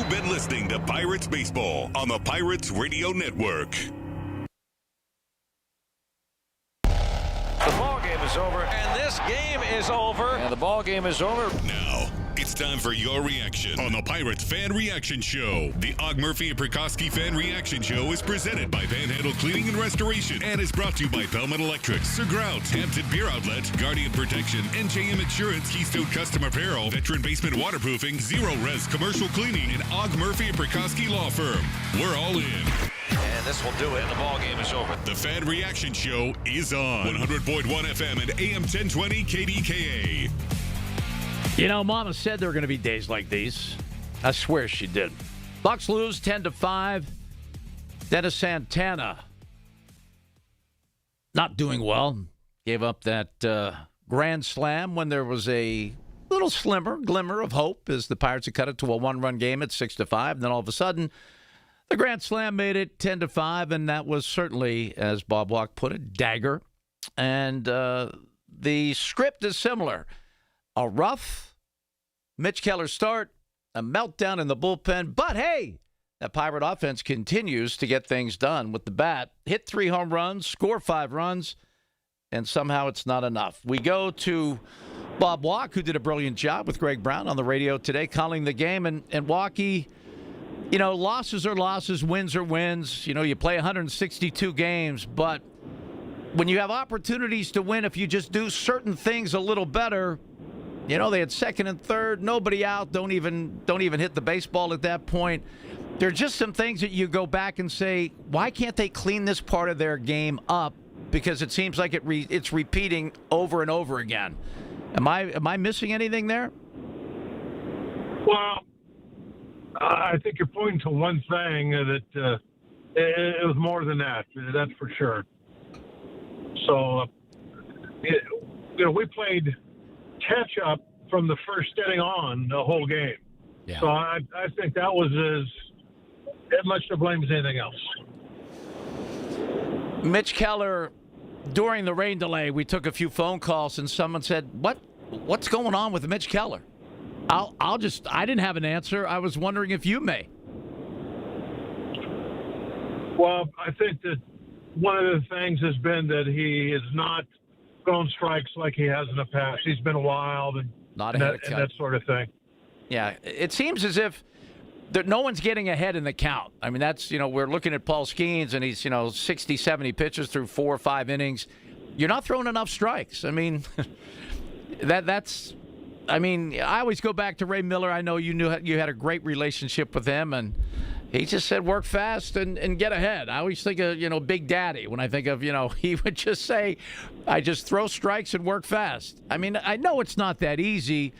You've been listening to Pirates Baseball on the Pirates Radio Network. The ball game is over, and this game is over, and the ball game is over. Now, it's time for your reaction on the Pirates Fan Reaction Show. The Og Murphy and Prikoski Fan Reaction Show is presented by Panhandle Cleaning and Restoration and is brought to you by Bellman Electric, Sir Grout, Hampton Beer Outlet, Guardian Protection, NJM Insurance, Keystone Custom Apparel, Veteran Basement Waterproofing, Zero Res Commercial Cleaning, and Og Murphy and Prikoski Law Firm. We're all in. And this will do it, and the ball game is over. The Fan Reaction Show is on 100.1 FM and AM 1020 KDKA. You know, Mama said there were going to be days like these. I swear she did. Bucks lose 10-5. Dennis Santana not doing well. Gave up that grand slam when there was a little glimmer of hope as the Pirates had cut it to a one-run game at 6-5. And then all of a sudden, the grand slam made it 10-5, and that was certainly, as Bob Walk put it, dagger. And the script is similar. A rough Mitch Keller start, a meltdown in the bullpen. But, hey, that Pirate offense continues to get things done with the bat. Hit 3 home runs, score 5 runs, and somehow it's not enough. We go to Bob Walk, who did a brilliant job with Greg Brown on the radio today, calling the game. And Walkie, you know, losses are losses, wins are wins. You know, you play 162 games, but when you have opportunities to win, if you just do certain things a little better, you know, they had second and third, nobody out, don't even hit the baseball at that point. There are just some things that you go back and say, why can't they clean this part of their game up? Because it seems like it's repeating over and over again. Am I missing anything there? Well, I think you're pointing to one thing that it was more than that. That's for sure. So, you know, we played catch up from the first inning on the whole game. Yeah. So I think that was as much to blame as anything else. Mitch Keller, during the rain delay, we took a few phone calls and someone said, "What's going on with Mitch Keller?" I didn't have an answer. I was wondering if you may. Well, I think that one of the things has been that he is not thrown strikes like he has in the past. He's been wild and that sort of thing. Yeah, it seems as if no one's getting ahead in the count. I mean, that's, you know, we're looking at Paul Skeens, and he's, you know, 60, 70 pitches through 4 or 5 innings. You're not throwing enough strikes. I mean, that's. I mean, I always go back to Ray Miller. I know you had a great relationship with him, and he just said work fast and get ahead. I always think of, you know, Big Daddy when I think of, you know, he would just say, I just throw strikes and work fast. I mean, I know it's not that easy,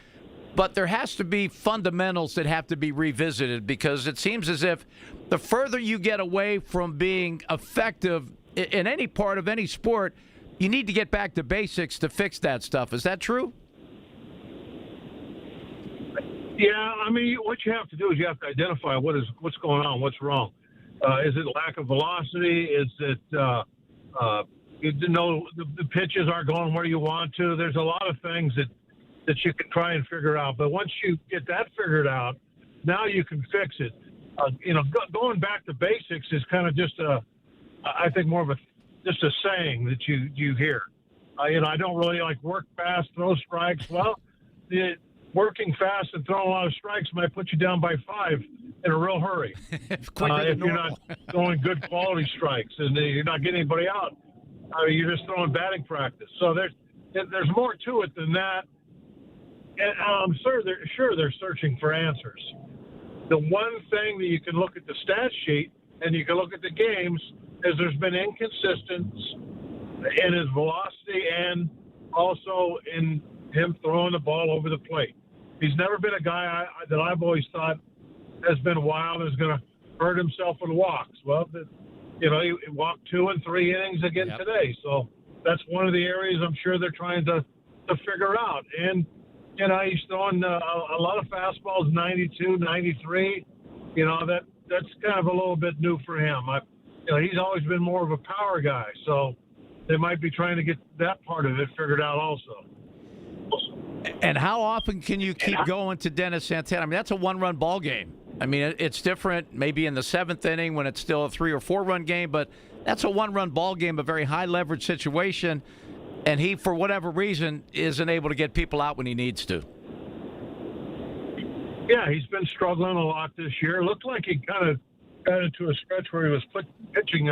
but there has to be fundamentals that have to be revisited, because it seems as if the further you get away from being effective in any part of any sport, you need to get back to basics to fix that stuff. Is that true? Yeah, I mean, what you have to do is you have to identify what's going on, what's wrong. Is it lack of velocity? Is it you know, the pitches aren't going where you want to? There's a lot of things that you can try and figure out. But once you get that figured out, now you can fix it. You know, going back to basics is kind of just I think more of just a saying that you hear. You know, I don't really like work fast, throw strikes. Well, working fast and throwing a lot of strikes might put you down by 5 in a real hurry. If you're not throwing good quality strikes and you're not getting anybody out, I mean, you're just throwing batting practice. So there's more to it than that. And I'm sure they're searching for answers. The one thing that you can look at the stat sheet and you can look at the games is there's been inconsistency in his velocity and also in him throwing the ball over the plate. He's never been a guy that I've always thought has been wild and is going to hurt himself with walks. Well, you know, he walked 2 and 3 innings again today. So that's one of the areas I'm sure they're trying to figure out. And, you know, he's throwing a lot of fastballs, 92, 93. You know, that's kind of a little bit new for him. You know, he's always been more of a power guy. So they might be trying to get that part of it figured out also. And how often can you keep going to Dennis Santana? I mean, that's a one-run ball game. I mean, it's different maybe in the 7th inning when it's still a 3 or 4 run game, but that's a 1-run ball game, a very high leverage situation, and he, for whatever reason, isn't able to get people out when he needs to. Yeah, he's been struggling a lot this year. It looked like he kind of got into a stretch where he was pitching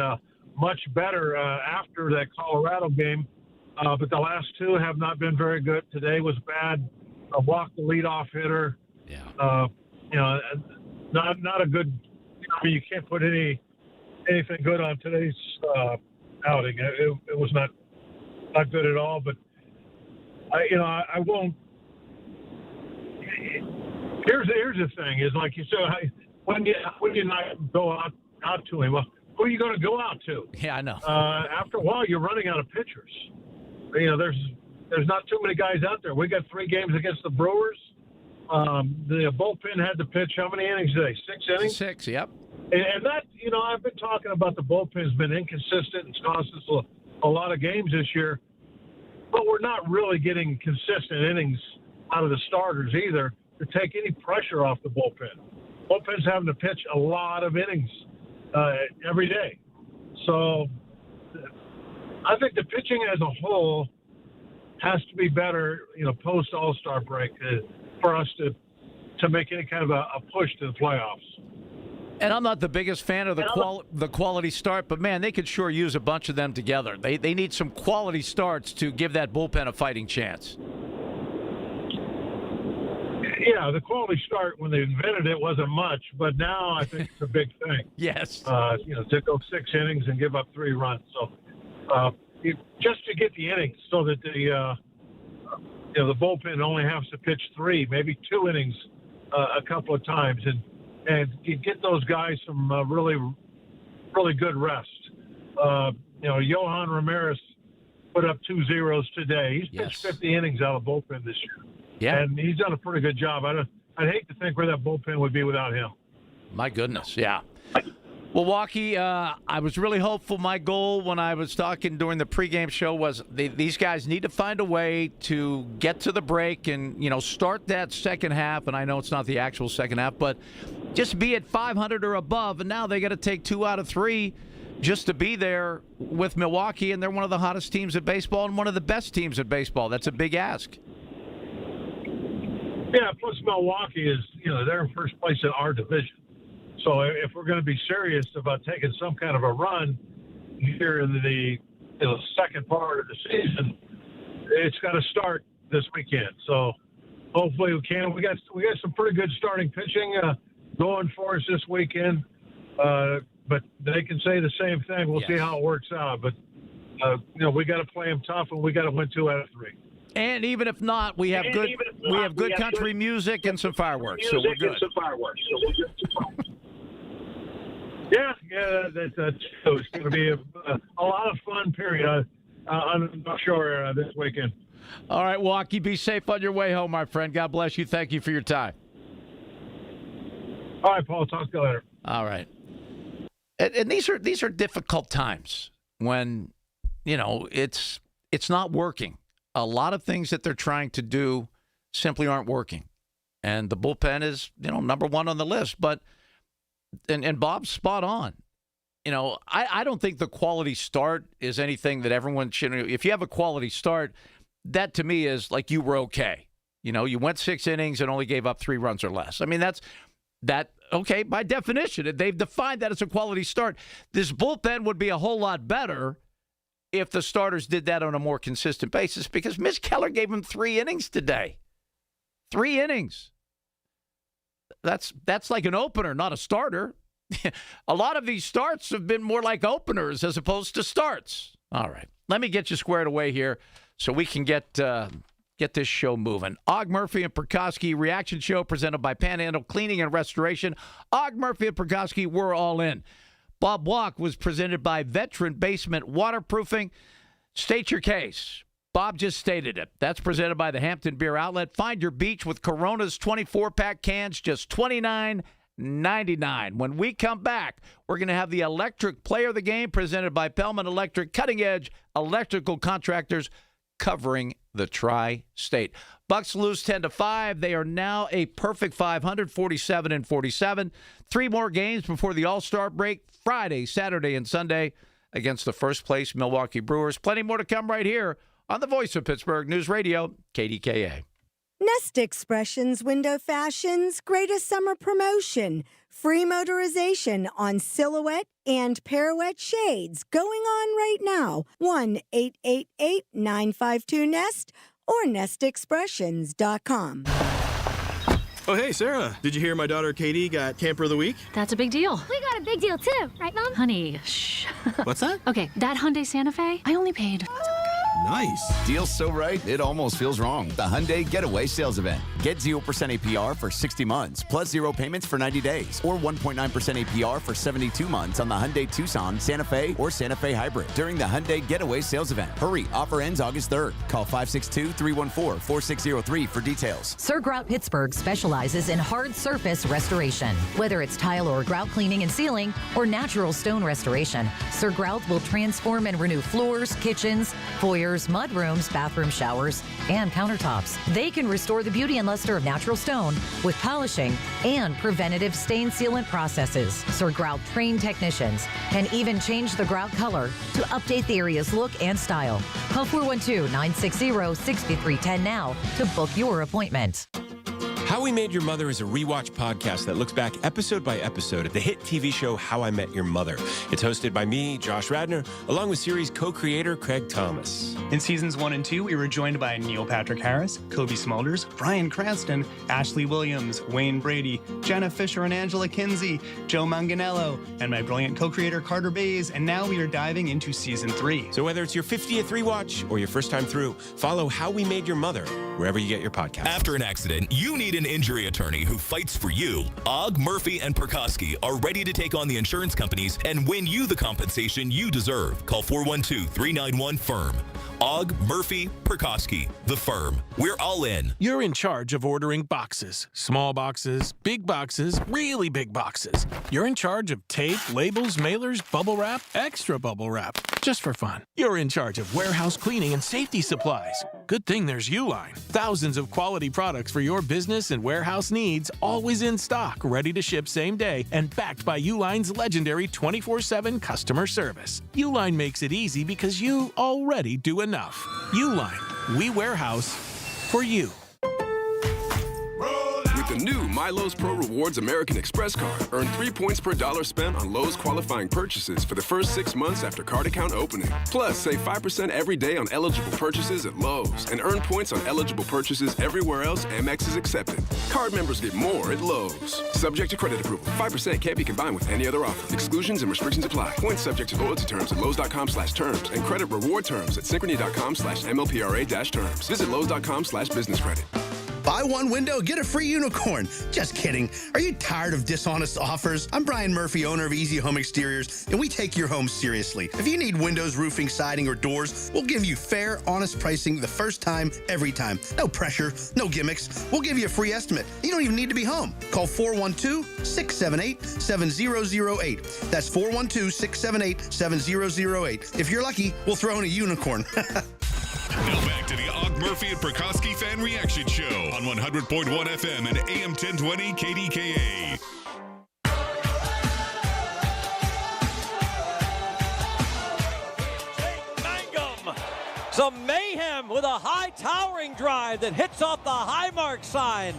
much better after that Colorado game, but the last 2 have not been very good. Today was bad. Walked the leadoff hitter. Yeah. Not a good. I mean, you can't put anything good on today's outing. It was not good at all. But I won't. Here's the thing: is like you said, when you not go out to him, well, who are you going to go out to? Yeah, I know. After a while, you're running out of pitchers. There's not too many guys out there. We got 3 games against the Brewers. The bullpen had to pitch how many innings today? 6 innings? 6, yep. And that, I've been talking about the bullpen's been inconsistent. It's cost us a lot of games this year. But we're not really getting consistent innings out of the starters either to take any pressure off the bullpen. Bullpen's having to pitch a lot of innings every day. So I think the pitching as a whole has to be better, post All-Star break for us to make any kind of a push to the playoffs. And I'm not the biggest fan of the quality start, but, man, they could sure use a bunch of them together. They need some quality starts to give that bullpen a fighting chance. Yeah, the quality start when they invented it wasn't much, but now I think it's a big thing. Yes. To go 6 innings and give up 3 runs. So just to get the innings so that the bullpen only has to pitch 3, maybe 2 innings a couple of times, and you get those guys some really, really good rest. Johan Ramirez put up 2 zeros today. He's pitched 50 innings out of the bullpen this year. Yeah. And he's done a pretty good job. I'd hate to think where that bullpen would be without him. My goodness, yeah. Well, Walkie, I was really hopeful. My goal when I was talking during the pregame show was these guys need to find a way to get to the break and, start that second half. And I know it's not the actual second half, but just be at 500 or above. And now they got to take 2 out of 3 just to be there with Milwaukee. And they're one of the hottest teams in baseball and one of the best teams in baseball. That's a big ask. Yeah, plus Milwaukee is, they're in first place in our division. So if we're going to be serious about taking some kind of a run here in the second part of the season, it's got to start this weekend. So hopefully we can. We got some pretty good starting pitching going for us this weekend, but they can say the same thing. We'll see how it works out. But we got to play them tough, and we got to win 2 out of 3. And even if not, we have good country music and some fireworks, so we're good. Yeah, it's going to be a lot of fun period. I'm not sure this weekend. All right, Walkie, be safe on your way home, my friend. God bless you. Thank you for your time. All right, Paul. Talk to you later. All right. And these are difficult times when, it's not working. A lot of things that they're trying to do simply aren't working. And the bullpen is, number 1 on the list. But and Bob's spot on. I don't think the quality start is anything that everyone should. If you have a quality start, that to me is like you were okay. You went 6 innings and only gave up 3 runs or less. I mean, that's okay by definition. They've defined that as a quality start. This bullpen would be a whole lot better if the starters did that on a more consistent basis, because Mitch Keller gave him 3 innings today. 3 innings. That's like an opener, not a starter. A lot of these starts have been more like openers as opposed to starts. All right. Let me get you squared away here so we can get this show moving. Og Murphy and Prokosky reaction show presented by Panhandle Cleaning and Restoration. Og Murphy and Prokosky, we're all in. Bob Walk was presented by Veteran Basement Waterproofing. State your case. Bob just stated it. That's presented by the Hampton Beer Outlet. Find your beach with Corona's 24-pack cans, just $29.99. When we come back, we're going to have the electric player of the game presented by Pellman Electric, cutting-edge electrical contractors covering the Tri-State. Bucks lose 10-5. They are now a perfect 500, 47-47. 3 more games before the All-Star break, Friday, Saturday, and Sunday against the first-place Milwaukee Brewers. Plenty more to come right here on the Voice of Pittsburgh News Radio, KDKA. Nest Expressions Window Fashion's greatest summer promotion. Free motorization on Silhouette and Pirouette shades going on right now. 1-888-952-NEST or nestexpressions.com. Oh, hey, Sarah. Did you hear my daughter Katie got Camper of the Week? That's a big deal. We got a big deal, too. Right, Mom? Honey, shh. What's that? Okay, that Hyundai Santa Fe, I only paid... Nice. Deal's so right, it almost feels wrong. The Hyundai Getaway Sales Event. Get 0% APR for 60 months, plus 0 payments for 90 days, or 1.9% APR for 72 months on the Hyundai Tucson, Santa Fe, or Santa Fe Hybrid during the Hyundai Getaway Sales Event. Hurry, offer ends August 3rd. Call 562-314-4603 for details. Sir Grout Pittsburgh specializes in hard surface restoration. Whether it's tile or grout cleaning and sealing, or natural stone restoration, Sir Grout will transform and renew floors, kitchens, foyers, mudrooms, bathroom showers, and countertops. They can restore the beauty and luster of natural stone with polishing and preventative stain sealant processes. Sir Grout trained technicians can even change the grout color to update the area's look and style. Call 412-960-6310 now to book your appointment. How We Made Your Mother is a rewatch podcast that looks back episode by episode at the hit TV show How I Met Your Mother. It's hosted by me, Josh Radnor, along with series co-creator Craig Thomas. In seasons 1 and 2, we were joined by Neil Patrick Harris, Kobe Smulders, Bryan Cranston, Ashley Williams, Wayne Brady, Jenna Fisher and Angela Kinsey, Joe Manganiello, and my brilliant co-creator Carter Bays, and now we are diving into season 3. So whether it's your 50th rewatch or your first time through, follow How We Made Your Mother wherever you get your podcast. After an accident, you need an injury attorney who fights for you. Ogg, Murphy, and Prokosky are ready to take on the insurance companies and win you the compensation you deserve. Call 412-391-FIRM. Ogg, Murphy, Prokosky, the firm. We're all in. You're in charge of ordering boxes. Small boxes, big boxes, really big boxes. You're in charge of tape, labels, mailers, bubble wrap, extra bubble wrap. Just for fun. You're in charge of warehouse cleaning and safety supplies. Good thing there's Uline. Thousands of quality products for your business and warehouse needs, always in stock, ready to ship same day, and backed by Uline's legendary 24/7 customer service. Uline makes it easy because you already do enough. Uline, we warehouse for you. With the new MyLowe's Pro Rewards American Express card, earn 3 points per dollar spent on Lowe's qualifying purchases for the first 6 months after card account opening. Plus, save 5% every day on eligible purchases at Lowe's and earn points on eligible purchases everywhere else Amex is accepted. Card members get more at Lowe's. Subject to credit approval. 5% can't be combined with any other offer. Exclusions and restrictions apply. Points subject to loyalty terms at Lowe's.com/terms and credit reward terms at Synchrony.com/MLPRA-terms. Visit Lowe's.com/business credit. Buy one window, get a free unicorn. Just kidding. Are you tired of dishonest offers? I'm Brian Murphy, owner of Easy Home Exteriors, and we take your home seriously. If you need windows, roofing, siding, or doors, we'll give you fair, honest pricing the first time, every time. No pressure, no gimmicks. We'll give you a free estimate. You don't even need to be home. Call 412-678-7008. That's 412-678-7008. If you're lucky, we'll throw in a unicorn. Now back to the Ogg, Murphy, and Prokosky Fan Reaction Show on 100.1 FM and AM 1020 KDKA. Mangum. Some mayhem with a high towering drive that hits off the high mark sign.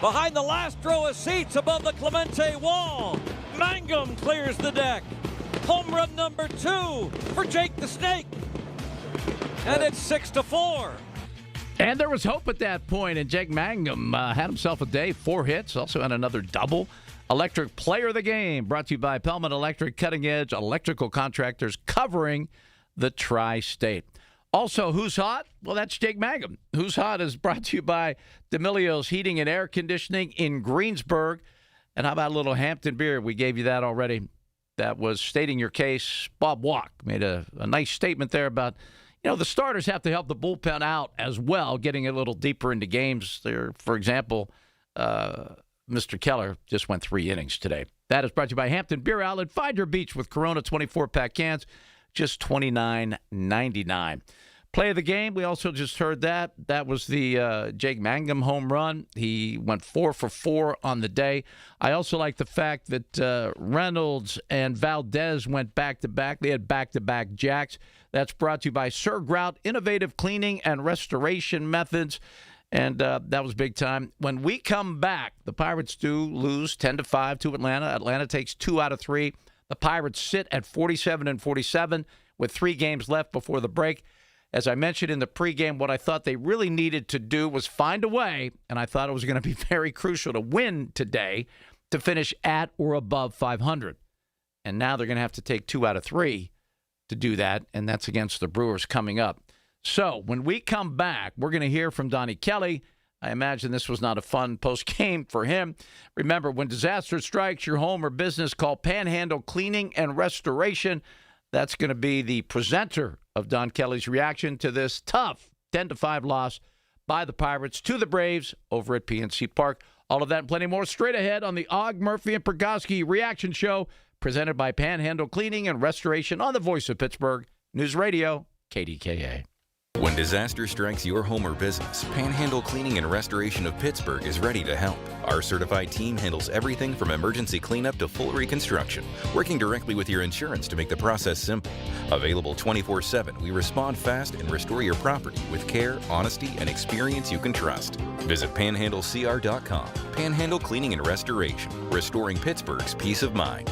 Behind the last row of seats above the Clemente wall, Mangum clears the deck. Home run number 2 for Jake the Snake. And it's 6-4. And there was hope at that point, and Jake Mangum had himself a day, 4 hits, also had another double. Electric Player of the Game, brought to you by Pellman Electric, cutting-edge electrical contractors covering the Tri-State. Also, who's hot? Well, that's Jake Mangum. Who's hot is brought to you by D'Amelio's Heating and Air Conditioning in Greensburg. And how about a little Hampton beer? We gave you that already. That was stating your case. Bob Walk made a nice statement there about, the starters have to help the bullpen out as well, getting a little deeper into games. There, for example, Mr. Keller just went 3 innings today. That is brought to you by Hampton Beer Outlet. Find your beach with Corona 24-pack cans, just $29.99. Play of the game, we also just heard that. That was the Jake Mangum home run. He went 4 for 4 on the day. I also like the fact that Reynolds and Valdez went back-to-back. They had back-to-back jacks. That's brought to you by Sir Grout, innovative cleaning and restoration methods. And that was big time. When we come back, the Pirates do lose 10-5 to Atlanta. Atlanta takes 2 out of 3. The Pirates sit at 47-47 with 3 games left before the break. As I mentioned in the pregame, what I thought they really needed to do was find a way, and I thought it was going to be very crucial to win today to finish at or above 500. And now they're going to have to take 2 out of 3 to do that, and that's against the Brewers coming up. So when we come back, we're going to hear from Donnie Kelly. I imagine this was not a fun post-game for him. Remember, when disaster strikes your home or business, call Panhandle Cleaning and Restoration. That's going to be the presenter of Don Kelly's reaction to this tough 10-5 loss by the Pirates to the Braves over at PNC Park. All of that and plenty more straight ahead on the Og, Murphy, and Prokowski reaction show presented by Panhandle Cleaning and Restoration on the Voice of Pittsburgh News Radio, KDKA. When disaster strikes your home or business, Panhandle Cleaning and Restoration of Pittsburgh is ready to help. Our certified team handles everything from emergency cleanup to full reconstruction, working directly with your insurance to make the process simple. Available 24/7, we respond fast and restore your property with care, honesty, and experience you can trust. Visit panhandlecr.com. Panhandle Cleaning and Restoration, restoring Pittsburgh's peace of mind.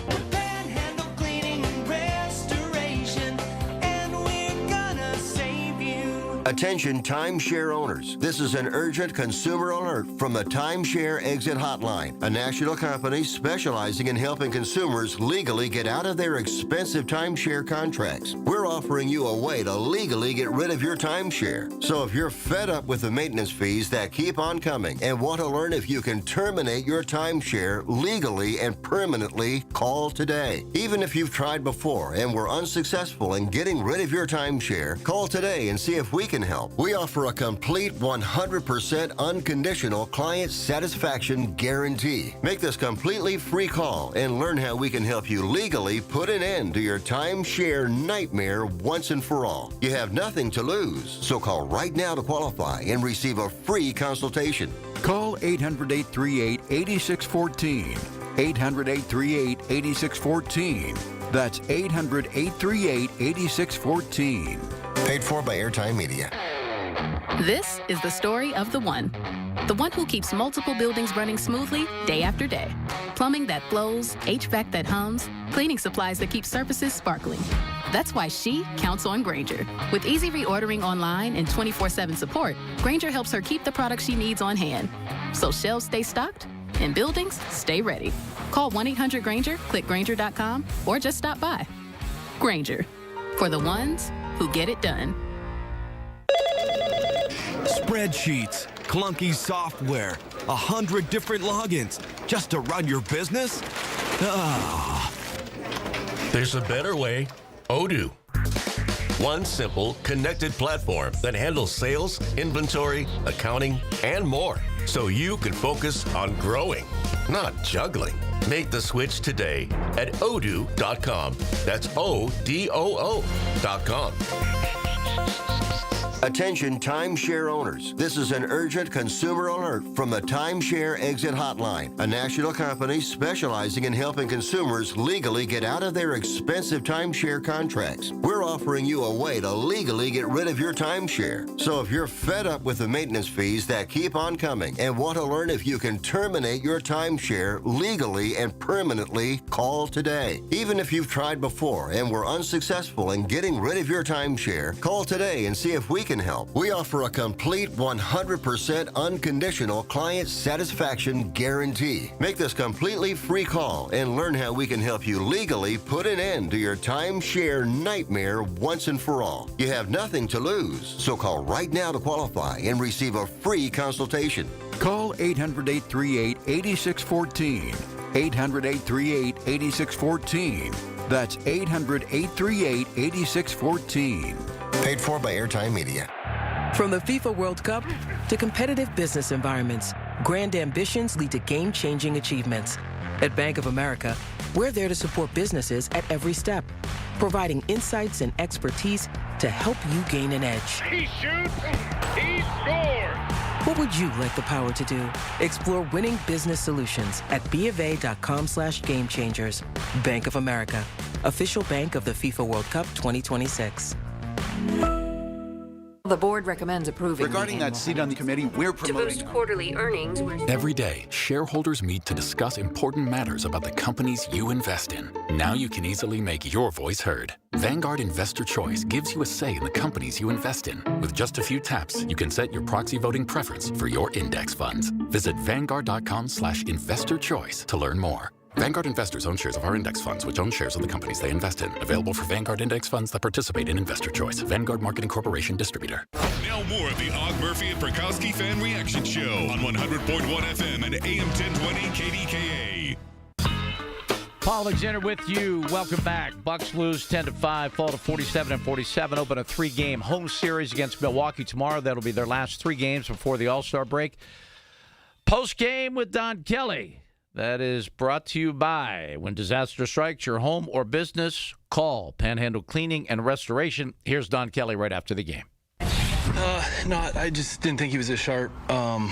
Attention timeshare owners. This is an urgent consumer alert from the Timeshare Exit Hotline, a national company specializing in helping consumers legally get out of their expensive timeshare contracts. We're offering you a way to legally get rid of your timeshare. So if you're fed up with the maintenance fees that keep on coming and want to learn if you can terminate your timeshare legally and permanently, call today. Even if you've tried before and were unsuccessful in getting rid of your timeshare, call today and see if we can help. We offer a complete 100% unconditional client satisfaction guarantee. Make this completely free call and learn how we can help you legally put an end to your timeshare nightmare once and for all. You have nothing to lose, so call right now to qualify and receive a free consultation. Call 800-838-8614. 800-838-8614. That's 800-838-8614. Paid for by Airtime Media. This is the story of the one who keeps multiple buildings running smoothly day after day. Plumbing that flows, HVAC that hums, cleaning supplies that keep surfaces sparkling. That's why she counts on Grainger. With easy reordering online and 24/7 support, Grainger helps her keep the products she needs on hand. So shelves stay stocked and buildings stay ready. Call 1-800-GRAINGER, click Grainger.com, or just stop by. Grainger, for the ones who get it done. Spreadsheets, clunky software, 100 different logins just to run your business? There's a better way. Odoo. One simple, connected platform that handles sales, inventory, accounting, and more, so you can focus on growing, not juggling. Make the switch today at odoo.com. That's ODOO.com. Attention timeshare owners. This is an urgent consumer alert from the Timeshare Exit Hotline, a national company specializing in helping consumers legally get out of their expensive timeshare contracts. We're offering you a way to legally get rid of your timeshare. So if you're fed up with the maintenance fees that keep on coming and want to learn if you can terminate your timeshare legally and permanently, call today. Even if you've tried before and were unsuccessful in getting rid of your timeshare, call today and see if we can help. We offer a complete 100% unconditional client satisfaction guarantee. Make this completely free call and learn how we can help you legally put an end to your timeshare nightmare once and for all. You have nothing to lose, so call right now to qualify and receive a free consultation. Call 800-838-8614. 800-838-8614. That's 800-838-8614. Paid for by Airtime Media. From the FIFA World Cup to competitive business environments, grand ambitions lead to game-changing achievements. At Bank of America, we're there to support businesses at every step, providing insights and expertise to help you gain an edge. He shoots, he scores! What would you like the power to do? Explore winning business solutions at BofA.com/gamechangers. Bank of America, official bank of the FIFA World Cup 2026. The board recommends approving. Regarding that seat on the committee, we're promoting. To boost quarterly earnings. Every day, shareholders meet to discuss important matters about the companies you invest in. Now you can easily make your voice heard. Vanguard Investor Choice gives you a say in the companies you invest in. With just a few taps, you can set your proxy voting preference for your index funds. Visit Vanguard.com/investorchoice to learn more. Vanguard investors own shares of our index funds, which own shares of the companies they invest in. Available for Vanguard index funds that participate in Investor Choice. Vanguard Marketing Corporation distributor. Now more of the Og Murphy and Prokowski Fan Reaction Show on 100.1 FM and AM 1020 KDKA. Paul Alexander with you. Welcome back. Bucks lose 10-5, fall to 47-47. Open a 3-game home series against Milwaukee tomorrow. That'll be their last 3 games before the All-Star break. Post game with Don Kelly. That is brought to you by when disaster strikes your home or business, call Panhandle Cleaning and Restoration. Here's Don Kelly right after the game. I just didn't think he was as sharp. It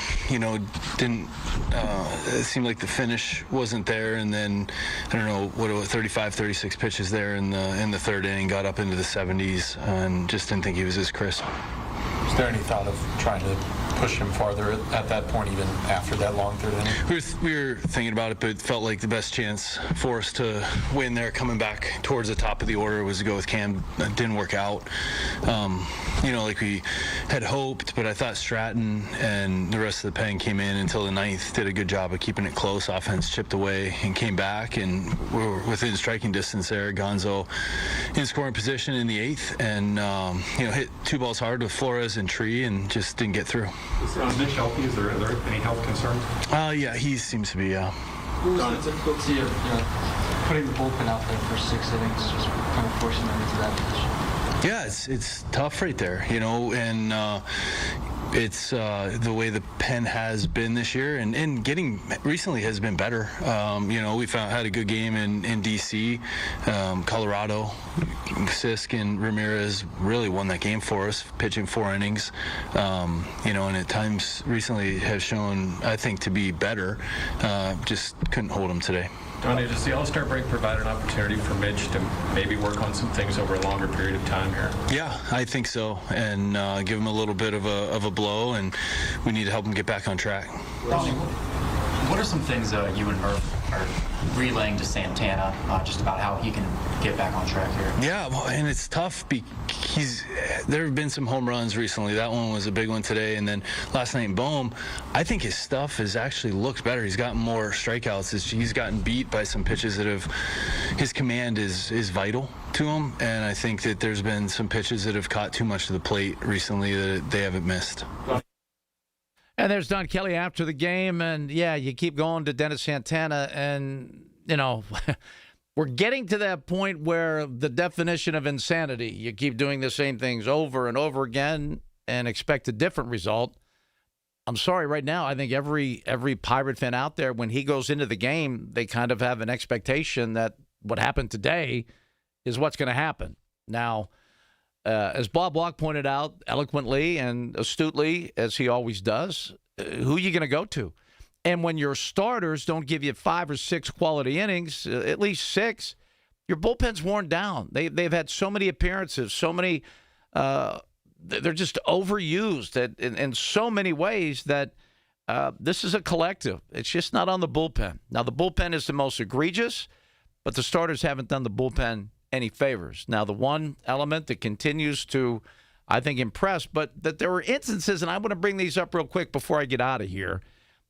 seemed like the finish wasn't there, and then I don't know what it was, 35, 36 pitches there in the third inning, got up into the 70s, and just didn't think he was as crisp. Was there any thought of trying to push him farther at that point, even after that long third inning? We were thinking about it, but it felt like the best chance for us to win there coming back towards the top of the order was to go with Cam. It didn't work out, like we had hoped, but I thought Stratton and the rest of the pen came in until the 9th, did a good job of keeping it close. Offense chipped away and came back, and we were within striking distance there. Gonzo in scoring position in the 8th, and hit 2 balls hard with Flores and Tree, and just didn't get through. Is Mitch healthy? Are there any health concerns? Yeah, he seems to be, yeah. Don, it's difficult to putting the bullpen out there for 6 innings, just kind of forcing them into that position. Yeah, it's tough right there, and it's the way the pen has been this year, and getting recently has been better. We had a good game in D.C., Colorado. Sisk and Ramirez really won that game for us, pitching 4 innings. And at times recently have shown, I think, to be better. Just couldn't hold them today. Donnie, does the All-Star break provide an opportunity for Mitch to maybe work on some things over a longer period of time here? Yeah, I think so, and give him a little bit of a blow, and we need to help him get back on track. Donnie, what are some things you and Murph are relaying to Santana just about how he can get back on track here? Yeah, and it's tough because there have been some home runs recently. That one was a big one today, and then last night in Bohm, I think his stuff has actually looked better. He's gotten more strikeouts. He's gotten beat by some pitches that his command is vital to him, and I think that there's been some pitches that have caught too much to the plate recently that they haven't missed. And there's Don Kelly after the game, and yeah, you keep going to Dennis Santana, and we're getting to that point where the definition of insanity, you keep doing the same things over and over again and expect a different result. I'm sorry, right now, I think every Pirate fan out there, when he goes into the game, they kind of have an expectation that what happened today is what's going to happen. Now, as Bob Walk pointed out eloquently and astutely, as he always does, who are you going to go to? And when your starters don't give you 5 or 6 quality innings, at least 6, your bullpen's worn down. They've had so many appearances, so many they're just overused in so many ways that this is a collective. It's just not on the bullpen. Now, the bullpen is the most egregious, but the starters haven't done the bullpen any favors. Now, the one element that continues to, I think, impress, but that there were instances, and I want to bring these up real quick before I get out of here,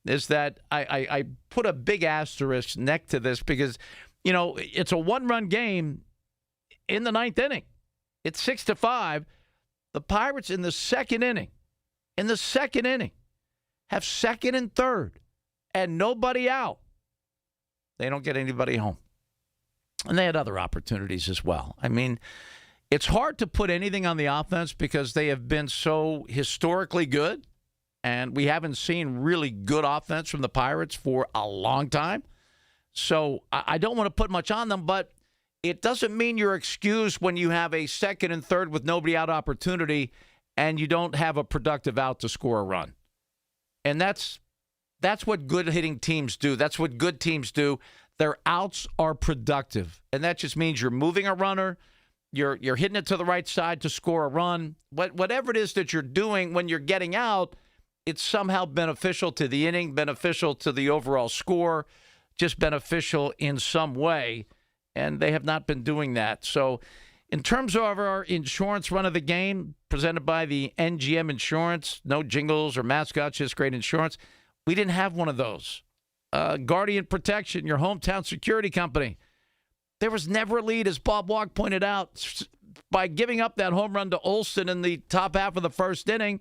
is that I put a big asterisk next to this because, it's a 1-run game in the 9th inning. It's 6-5. The Pirates in the second inning, have second and third and nobody out. They don't get anybody home. And they had other opportunities as well. I mean, it's hard to put anything on the offense because they have been so historically good, and we haven't seen really good offense from the Pirates for a long time. So I don't want to put much on them, but it doesn't mean you're excused when you have a second and third with nobody out opportunity and you don't have a productive out to score a run. And that's what good hitting teams do. That's what good teams do. Their outs are productive. And that just means you're moving a runner, you're hitting it to the right side to score a run. Whatever it is that you're doing when you're getting out, it's somehow beneficial to the inning, beneficial to the overall score, just beneficial in some way. And they have not been doing that. So in terms of our insurance run of the game, presented by the NGM Insurance, no jingles or mascots, just great insurance, we didn't have one of those. Guardian Protection, your hometown security company. There was never a lead, as Bob Walk pointed out. By giving up that home run to Olsen in the top half of the first inning,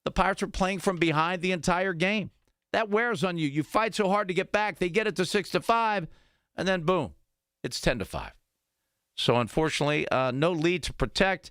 the Pirates were playing from behind the entire game. That wears on you. You fight so hard to get back. They get it to 6-5, and then boom, it's 10-5. So unfortunately, no lead to protect.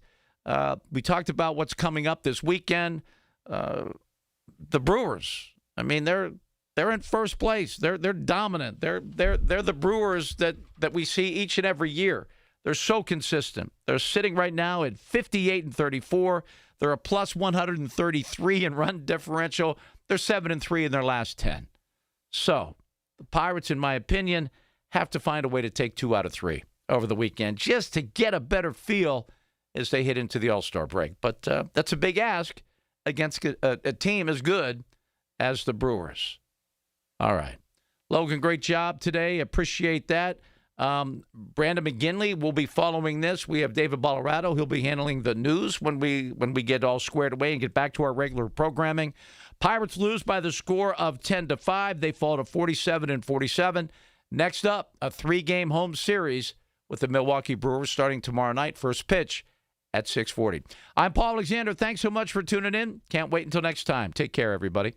We talked about what's coming up this weekend. The Brewers. I mean, they're in first place. They're dominant. They're the Brewers that we see each and every year. They're so consistent. They're sitting right now at 58-34. They're a plus 133 in run differential. They're 7-3 in their last 10. So the Pirates, in my opinion, have to find a way to take 2 out of 3 over the weekend just to get a better feel as they hit into the All-Star break. But that's a big ask against a team as good as the Brewers. All right. Logan, great job today. Appreciate that. Brandon McGinley will be following this. We have David Bolorado. He'll be handling the news when we get all squared away and get back to our regular programming. Pirates lose by the score of 10-5. They fall to 47-47. Next up, a 3-game home series with the Milwaukee Brewers starting tomorrow night. First pitch at 6:40. I'm Paul Alexander. Thanks so much for tuning in. Can't wait until next time. Take care, everybody.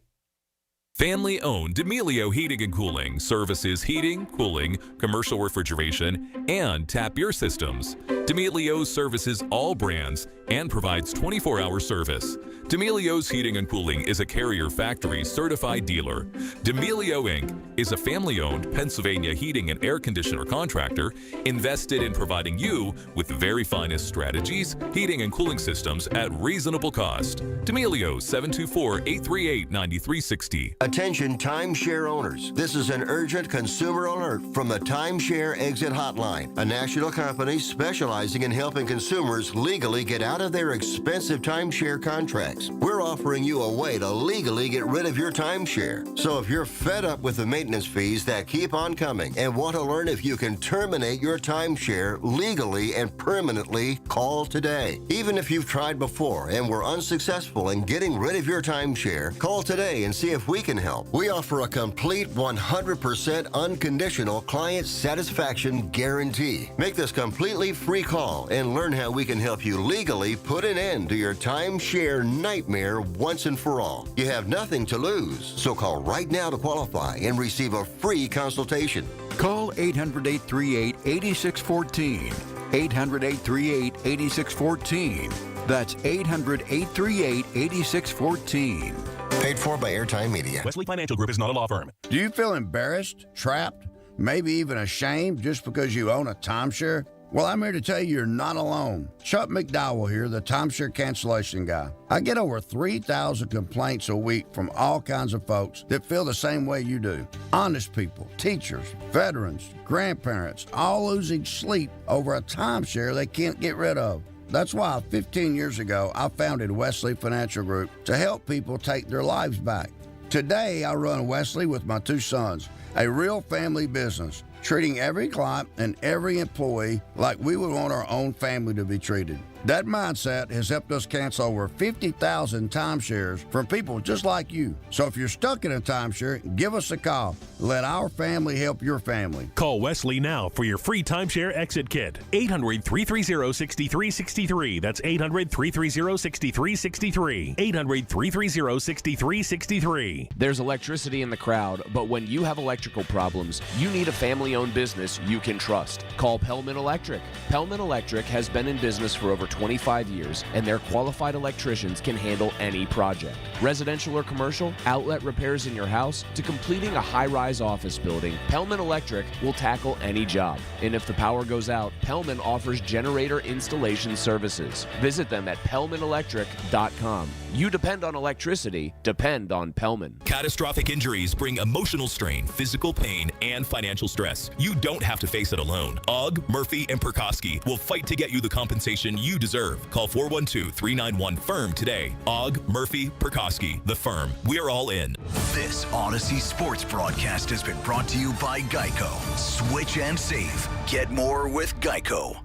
Family-owned D'Amelio Heating and Cooling services heating, cooling, commercial refrigeration, and tap beer systems. D'Amelio services all brands and provides 24-hour service. D'Amelio's Heating and Cooling is a Carrier Factory certified dealer. D'Amelio Inc. is a family-owned Pennsylvania heating and air conditioner contractor invested in providing you with the very finest strategies, heating and cooling systems at reasonable cost. D'Amelio 724-838-9360. Attention timeshare owners. This is an urgent consumer alert from the Timeshare Exit Hotline, a national company specializing in helping consumers legally get out of their expensive timeshare contracts. We're offering you a way to legally get rid of your timeshare. So if you're fed up with the maintenance fees that keep on coming and want to learn if you can terminate your timeshare legally and permanently, call today. Even if you've tried before and were unsuccessful in getting rid of your timeshare, call today and see if we can help. We offer a complete 100% unconditional client satisfaction guarantee. Make this completely free call and learn how we can help you legally put an end to your timeshare nightmare once and for all. You have nothing to lose, so call right now to qualify and receive a free consultation. Call 800-838-8614. 800-838-8614. That's 800-838-8614. Paid for by Airtime Media. Wesley Financial Group is not a law firm. Do you feel embarrassed, trapped, maybe even ashamed just because you own a timeshare? Well, I'm here to tell you you're not alone. Chuck McDowell here, the timeshare cancellation guy. I get over 3,000 complaints a week from all kinds of folks that feel the same way you do. Honest people, teachers, veterans, grandparents, all losing sleep over a timeshare they can't get rid of. That's why 15 years ago, I founded Wesley Financial Group to help people take their lives back. Today, I run Wesley with my 2 sons, a real family business, treating every client and every employee like we would want our own family to be treated. That mindset has helped us cancel over 50,000 timeshares from people just like you. So if you're stuck in a timeshare, give us a call. Let our family help your family. Call Wesley now for your free timeshare exit kit. 800-330-6363. That's 800-330-6363. 800-330-6363. There's electricity in the crowd, but when you have electrical problems, you need a family-owned business you can trust. Call Pellman Electric. Pellman Electric has been in business for over 25 years, and their qualified electricians can handle any project. Residential or commercial, outlet repairs in your house, to completing a high-rise office building, Pellman Electric will tackle any job. And if the power goes out, Pellman offers generator installation services. Visit them at PellmanElectric.com. You depend on electricity, depend on Pellman. Catastrophic injuries bring emotional strain, physical pain, and financial stress. You don't have to face it alone. Ogg, Murphy, and Perkoski will fight to get you the compensation you deserve. Call 412-391-FIRM today. Ogg, Murphy, Perkoski, the firm. We're all in. This Odyssey Sports broadcast has been brought to you by Geico. Switch and save. Get more with Geico.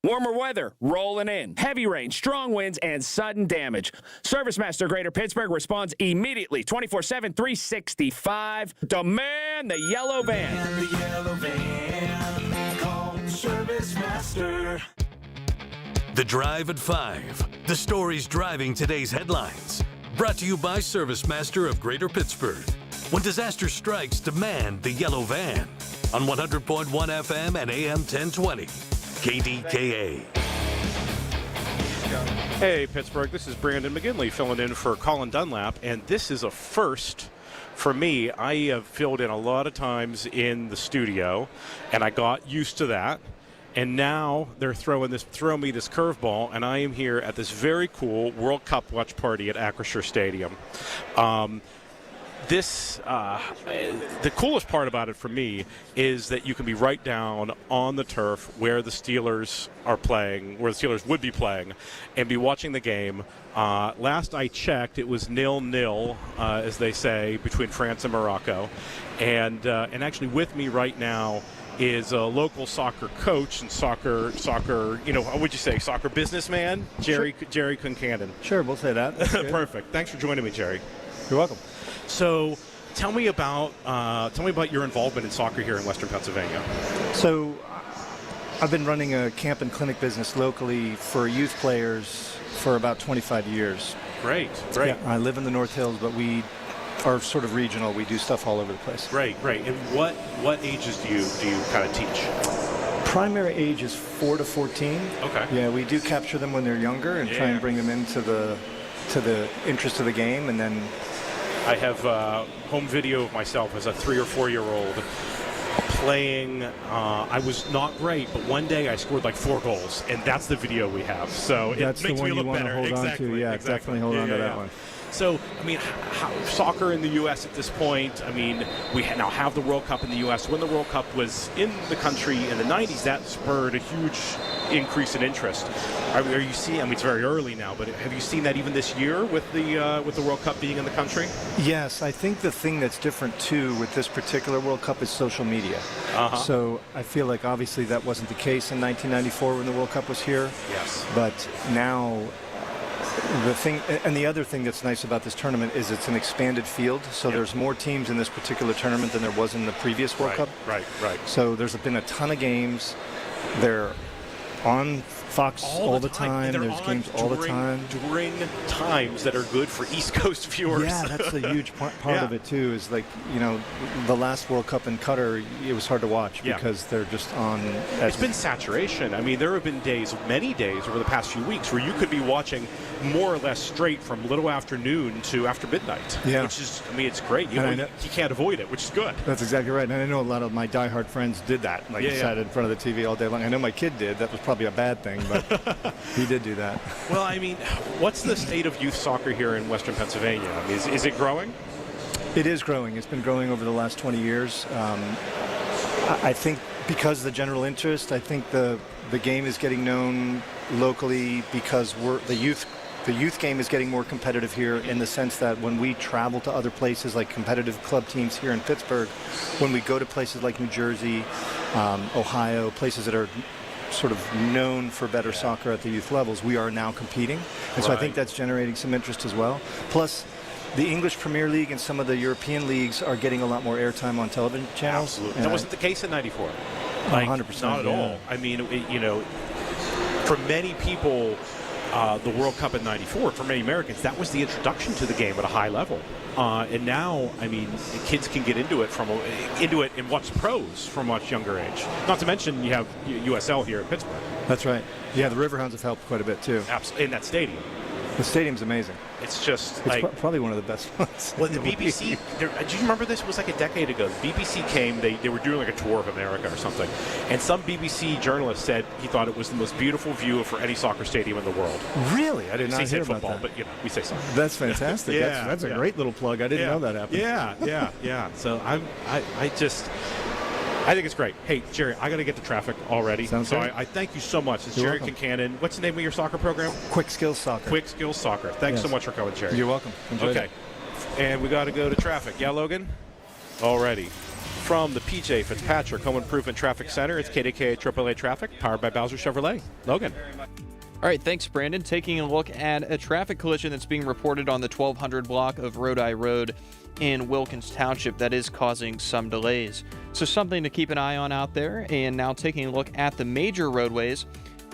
Warmer weather rolling in. Heavy rain, strong winds, and sudden damage. ServiceMaster Greater Pittsburgh responds immediately, 24/7, 365. Demand the yellow van. The yellow van. Call ServiceMaster. The Drive at 5. The stories driving today's headlines. Brought to you by ServiceMaster of Greater Pittsburgh. When disaster strikes, demand the yellow van. On 100.1 FM and AM 1020. KDKA. Hey, Pittsburgh, this is Brandon McGinley filling in for Colin Dunlap, and this is a first for me. I have filled in a lot of times in the studio, and I got used to that. And now they're throwing me this curveball, and I am here at this very cool World Cup watch party at Acrisure Stadium. The coolest part about it for me is that you can be right down on the turf where the Steelers are playing, where the Steelers would be playing, and be watching the game. Last I checked, it was 0-0, as they say, between France and Morocco. And actually with me right now is a local soccer coach and soccer, what would you say, soccer businessman, Jerry Concannon. Sure, we'll say that. Perfect. Thanks for joining me, Jerry. You're welcome. So, tell me about your involvement in soccer here in Western Pennsylvania. So, I've been running a camp and clinic business locally for youth players for about 25 years. Great. Yeah, I live in the North Hills, but we are sort of regional. We do stuff all over the place. Great. And what ages do you kind of teach? Primary age is 4 to 14. Okay. Yeah, we do capture them when they're younger and try and bring them into the interest of the game, and then I have home video of myself as a 3 or 4 year old playing. I was not great, but one day I scored like 4 goals, and that's the video we have. So that's it makes the one me look you want better. to hold on to. Yeah, definitely hold on to that one. So, I mean, soccer in the U.S. at this point, I mean, we now have the World Cup in the U.S. When the World Cup was in the country in the 90s, that spurred a huge increase in interest. Are you seeing, I mean, it's very early now, but have you seen that even this year with the World Cup being in the country? Yes, I think the thing that's different, too, with this particular World Cup is social media. So I feel like, obviously, that wasn't the case in 1994 when the World Cup was here. Yes. But now the thing, and the other thing that's nice about this tournament is it's an expanded field, so there's more teams in this particular tournament than there was in the previous World Cup. Right. So there's been a ton of games. They're on Fox all the time. There's games all the time. During times that are good for East Coast viewers. Yeah, that's a huge part of it, too, is like, the last World Cup in Qatar, it was hard to watch because they're just on. It's been saturation. I mean, there have been many days over the past few weeks where you could be watching more or less straight from little afternoon to after midnight. Yeah. Which is, I mean, it's great. You can't avoid it, which is good. That's exactly right. And I know a lot of my diehard friends did that. Sat in front of the TV all day long. I know my kid did. That was probably a bad thing, but he did do that. Well, I mean, what's the state of youth soccer here in Western Pennsylvania? I mean, is it growing? It is growing. It's been growing over the last 20 years. I think because of the general interest, I think the game is getting known locally because the youth game is getting more competitive here in the sense that when we travel to other places like competitive club teams here in Pittsburgh, when we go to places like New Jersey, Ohio, places that are sort of known for better soccer at the youth levels, we are now competing. And so I think that's generating some interest as well. Plus, the English Premier League and some of the European leagues are getting a lot more airtime on television channels. Absolutely. That wasn't the case in 94. 100%. Not at all. I mean, for many people, the World Cup in '94, for many Americans, that was the introduction to the game at a high level. And now, I mean, kids can get into it and watch pros from a much younger age. Not to mention you have USL here in Pittsburgh. That's right. Yeah, the Riverhounds have helped quite a bit too. Absolutely, in that stadium. The stadium's amazing. It's just it's probably one of the best ones. Well, the BBC, do you remember this? It was like a decade ago. The BBC came, they were doing like a tour of America or something, and some BBC journalist said he thought it was the most beautiful view for any soccer stadium in the world. Really? I did not hear about football, that. But we say soccer. That's fantastic. Yeah, that's a great little plug. I didn't know that happened. Yeah. So I think it's great. Hey, Jerry, I got to get to traffic already. Sounds so good. I thank you so much. It's You're Jerry welcome. Kincannon. What's the name of your soccer program? Quick Skills Soccer. Quick Skills Soccer. Thanks so much for coming, Jerry. You're welcome. Enjoyed Okay. And we got to go to traffic. Yeah, Logan? Alrighty. From the PJ Fitzpatrick Home Improvement Traffic Center, it's KDKA AAA Traffic, powered by Bowser Chevrolet. Logan. All right, thanks, Brandon. Taking a look at a traffic collision that's being reported on the 1200 block of Rodi Road in Wilkins Township that is causing some delays. So something to keep an eye on out there. And now taking a look at the major roadways.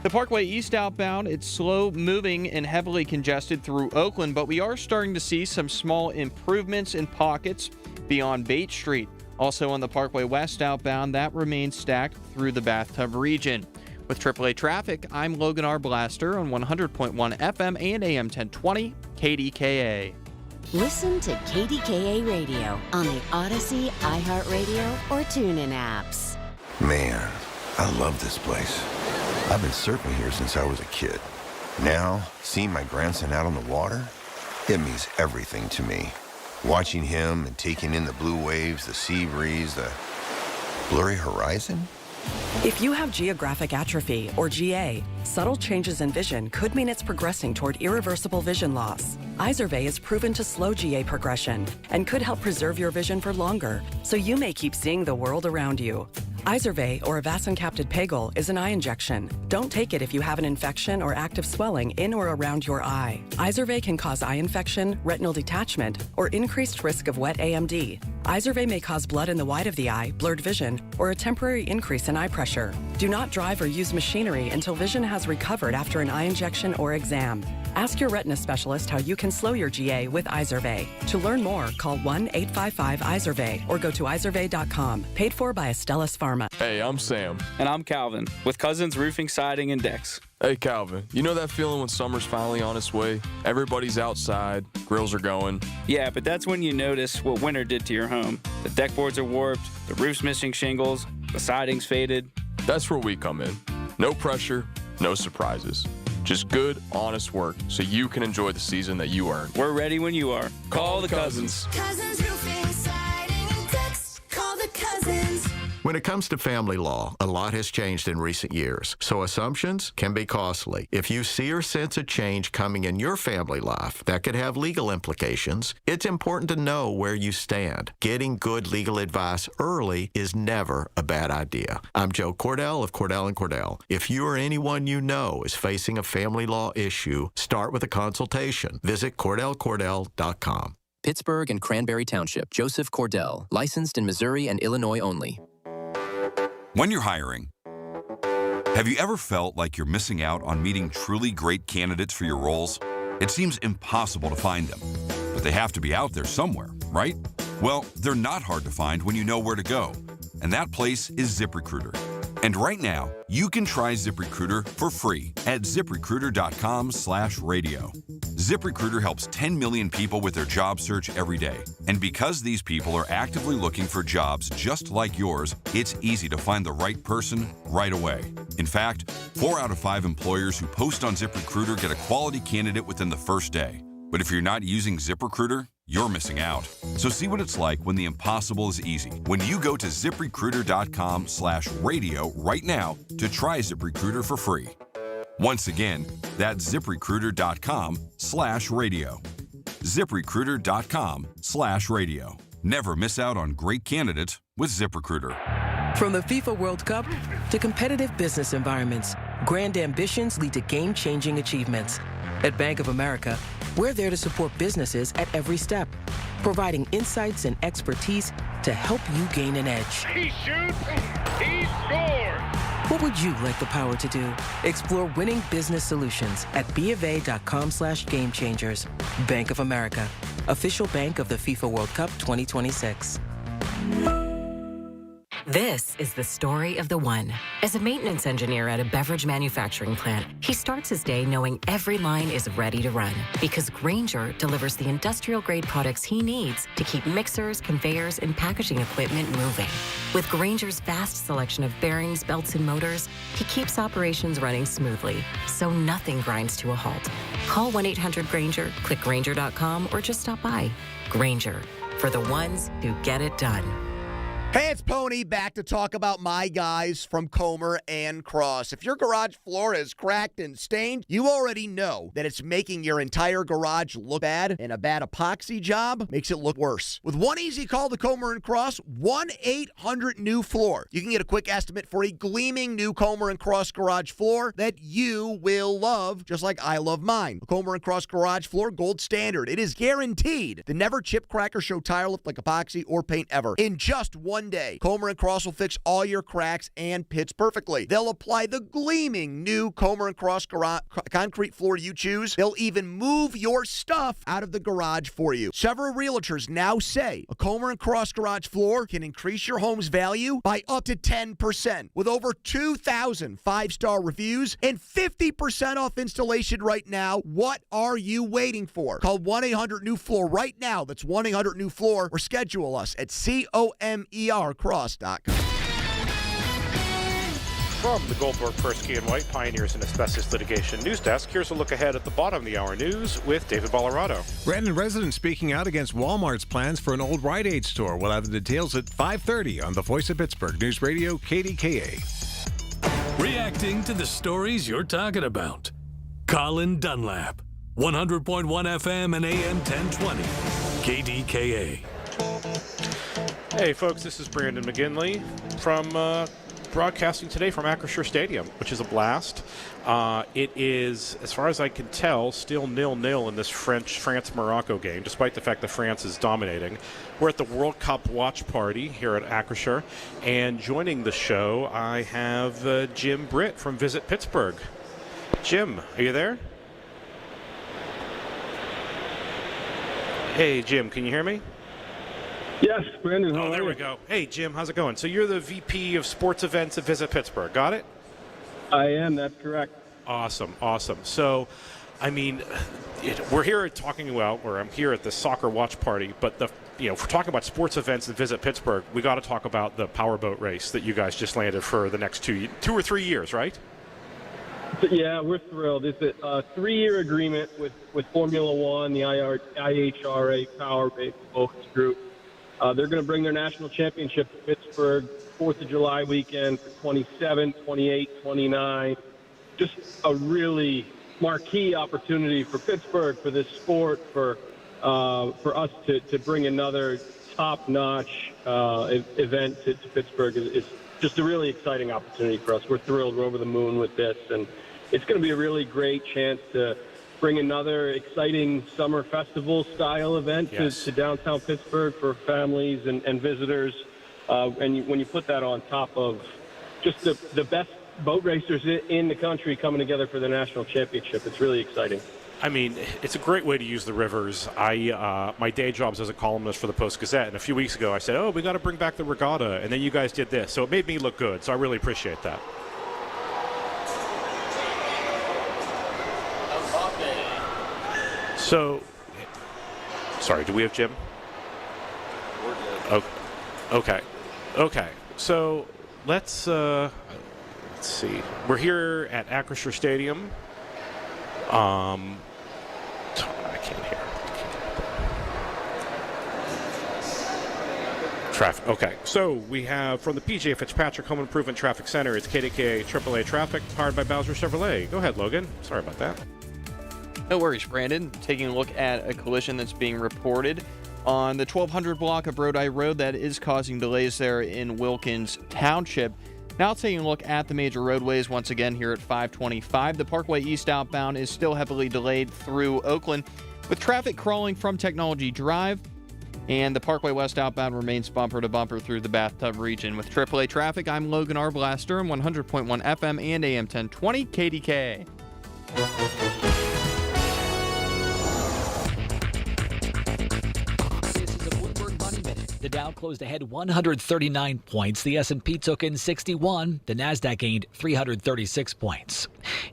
The Parkway East outbound, it's slow moving and heavily congested through Oakland, but we are starting to see some small improvements in pockets beyond Bate Street. Also on the Parkway West outbound, that remains stacked through the Bathtub region. With AAA Traffic, I'm Logan R. Blaster on 100.1 FM and AM 1020 KDKA. Listen to KDKA Radio on the Odyssey, iHeartRadio, or TuneIn apps. Man, I love this place. I've been surfing here since I was a kid. Now, seeing my grandson out on the water, it means everything to me. Watching him and taking in the blue waves, the sea breeze, the blurry horizon. If you have geographic atrophy, or GA, subtle changes in vision could mean it's progressing toward irreversible vision loss. Izervay is proven to slow GA progression and could help preserve your vision for longer, so you may keep seeing the world around you. Izervay, or avacincaptad pegol, is an eye injection. Don't take it if you have an infection or active swelling in or around your eye. Izervay can cause eye infection, retinal detachment, or increased risk of wet AMD. Izervay may cause blood in the white of the eye, blurred vision, or a temporary increase in eye pressure. Do not drive or use machinery until vision has recovered after an eye injection or exam. Ask your retina specialist how you can slow your GA with Izervay. To learn more, call 1-855-IZERVAY or go to izervay.com. Paid for by Astellas Pharma. Hey, I'm Sam. And I'm Calvin, with Cousins Roofing, Siding, and Decks. Hey, Calvin, you know that feeling when summer's finally on its way? Everybody's outside, grills are going. Yeah, but that's when you notice what winter did to your home. The deck boards are warped, the roof's missing shingles, the siding's faded. That's where we come in. No pressure, no surprises. Just good, honest work so you can enjoy the season that you earned. We're ready when you are. Call the Cousins. Cousins Roofing, Siding, and Decks. Call the Cousins. When it comes to family law, a lot has changed in recent years, so assumptions can be costly. If you see or sense a change coming in your family life that could have legal implications, it's important to know where you stand. Getting good legal advice early is never a bad idea. I'm Joe Cordell of Cordell & Cordell. If you or anyone you know is facing a family law issue, start with a consultation. Visit CordellCordell.com. Pittsburgh and Cranberry Township. Joseph Cordell. Licensed in Missouri and Illinois only. When you're hiring, have you ever felt like you're missing out on meeting truly great candidates for your roles? It seems impossible to find them, but they have to be out there somewhere, right? Well, they're not hard to find when you know where to go, and that place is ZipRecruiter. And right now, you can try ZipRecruiter for free at ZipRecruiter.com/radio. ZipRecruiter helps 10 million people with their job search every day. And because these people are actively looking for jobs just like yours, it's easy to find the right person right away. In fact, 4 out of 5 employers who post on ZipRecruiter get a quality candidate within the first day. But if you're not using ZipRecruiter, you're missing out. So see what it's like when the impossible is easy. When you go to ZipRecruiter.com/radio right now to try ZipRecruiter for free. Once again, that's ZipRecruiter.com/radio. ZipRecruiter.com/radio. Never miss out on great candidates with ZipRecruiter. From the FIFA World Cup to competitive business environments, grand ambitions lead to game-changing achievements. At Bank of America, We're there to support businesses at every step, providing insights and expertise to help you gain an edge. He shoots, he scores! What would you like the power to do? Explore winning business solutions at BofA.com/gamechangers. Bank of America, official bank of the FIFA World Cup 2026. This is the story of the one. As a maintenance engineer at a beverage manufacturing plant, he starts his day knowing every line is ready to run because Grainger delivers the industrial-grade products he needs to keep mixers, conveyors, and packaging equipment moving. With Grainger's vast selection of bearings, belts, and motors, he keeps operations running smoothly, so nothing grinds to a halt. Call 1-800-GRAINGER, click Grainger.com, or just stop by. Grainger, for the ones who get it done. Hey, it's Pony back to talk about my guys from Comer and Cross. If your garage floor is cracked and stained, you already know that it's making your entire garage look bad, and a bad epoxy job makes it look worse. With one easy call to Comer and Cross, 1-800-NEW-FLOOR. You can get a quick estimate for a gleaming new Comer and Cross garage floor that you will love, just like I love mine. The Comer and Cross garage floor, gold standard. It is guaranteed to never chip, crack, or show tire lift like epoxy or paint ever. In just one day, Comer and Cross will fix all your cracks and pits perfectly. They'll apply the gleaming new Comer and Cross concrete floor you choose. They'll even move your stuff out of the garage for you. Several realtors now say a Comer and Cross garage floor can increase your home's value by up to 10%. With over 2,000 five-star reviews and 50% off installation right now, what are you waiting for? Call 1-800-NEW-FLOOR right now. That's 1-800-NEW-FLOOR, or schedule us at COMERcross.com. From the Goldberg Persky and White Pioneers in Asbestos Litigation News Desk, here's a look ahead at the bottom of the hour news with David Bollerado. Brandon residents speaking out against Walmart's plans for an old Rite Aid store. We'll have the details at 5:30 on the Voice of Pittsburgh News Radio KDKA. Reacting to the stories you're talking about. Colin Dunlap, 100.1 FM and AM 1020, KDKA. Hey folks, this is Brandon McGinley from broadcasting today from Acrisure Stadium, which is a blast. It is, as far as I can tell, still 0-0 in this France-Morocco game, despite the fact that France is dominating. We're at the World Cup watch party here at Acrisure, and joining the show, I have Jim Britt from Visit Pittsburgh. Jim, are you there? Hey, Jim, can you hear me? Yes, Brandon. How Oh, there are we you? go. Hey, Jim, how's it going? So you're the VP of Sports Events at Visit Pittsburgh. Got it? I am. That's correct. Awesome. So, I mean, we're here talking about, or I'm here at the soccer watch party, but if we're talking about sports events at Visit Pittsburgh, we got to talk about the powerboat race that you guys just landed for the next 2 or 3 years, right? Yeah, we're thrilled. It's a 3-year agreement with Formula One, the IHRA Powerboat Group. They're going to bring their national championship to Pittsburgh 4th of July weekend for 27, 28, 29. Just a really marquee opportunity for Pittsburgh, for this sport, for us to bring another top-notch event to Pittsburgh. It's just a really exciting opportunity for us. We're thrilled. We're over the moon with this, and it's going to be a really great chance to bring another exciting summer festival-style event to downtown Pittsburgh for families and visitors. And when you put that on top of just the best boat racers in the country coming together for the national championship, it's really exciting. I mean, it's a great way to use the rivers. My day job's as a columnist for the Post-Gazette, and a few weeks ago I said, we got to bring back the regatta, and then you guys did this. So it made me look good, so I really appreciate that. So, sorry, do we have Jim? We're good. Okay. So let's see. We're here at Acrisure Stadium. I can't hear. Traffic. Okay, so we have from the PJ Fitzpatrick Home Improvement Traffic Center, it's KDKA AAA Traffic, powered by Bowser Chevrolet. Go ahead, Logan. Sorry about that. No worries, Brandon. Taking a look at a collision that's being reported on the 1200 block of Rhode Island Road that is causing delays there in Wilkins Township. Now taking a look at the major roadways once again here at 525. The Parkway East outbound is still heavily delayed through Oakland. with traffic crawling from Technology Drive, and the Parkway West outbound remains bumper to bumper through the Bathtub region. With AAA traffic, I'm Logan R. Blaster on 100.1 FM and AM 1020 KDKA. The Dow closed ahead 139 points. The S&P took in 61. The Nasdaq gained 336 points.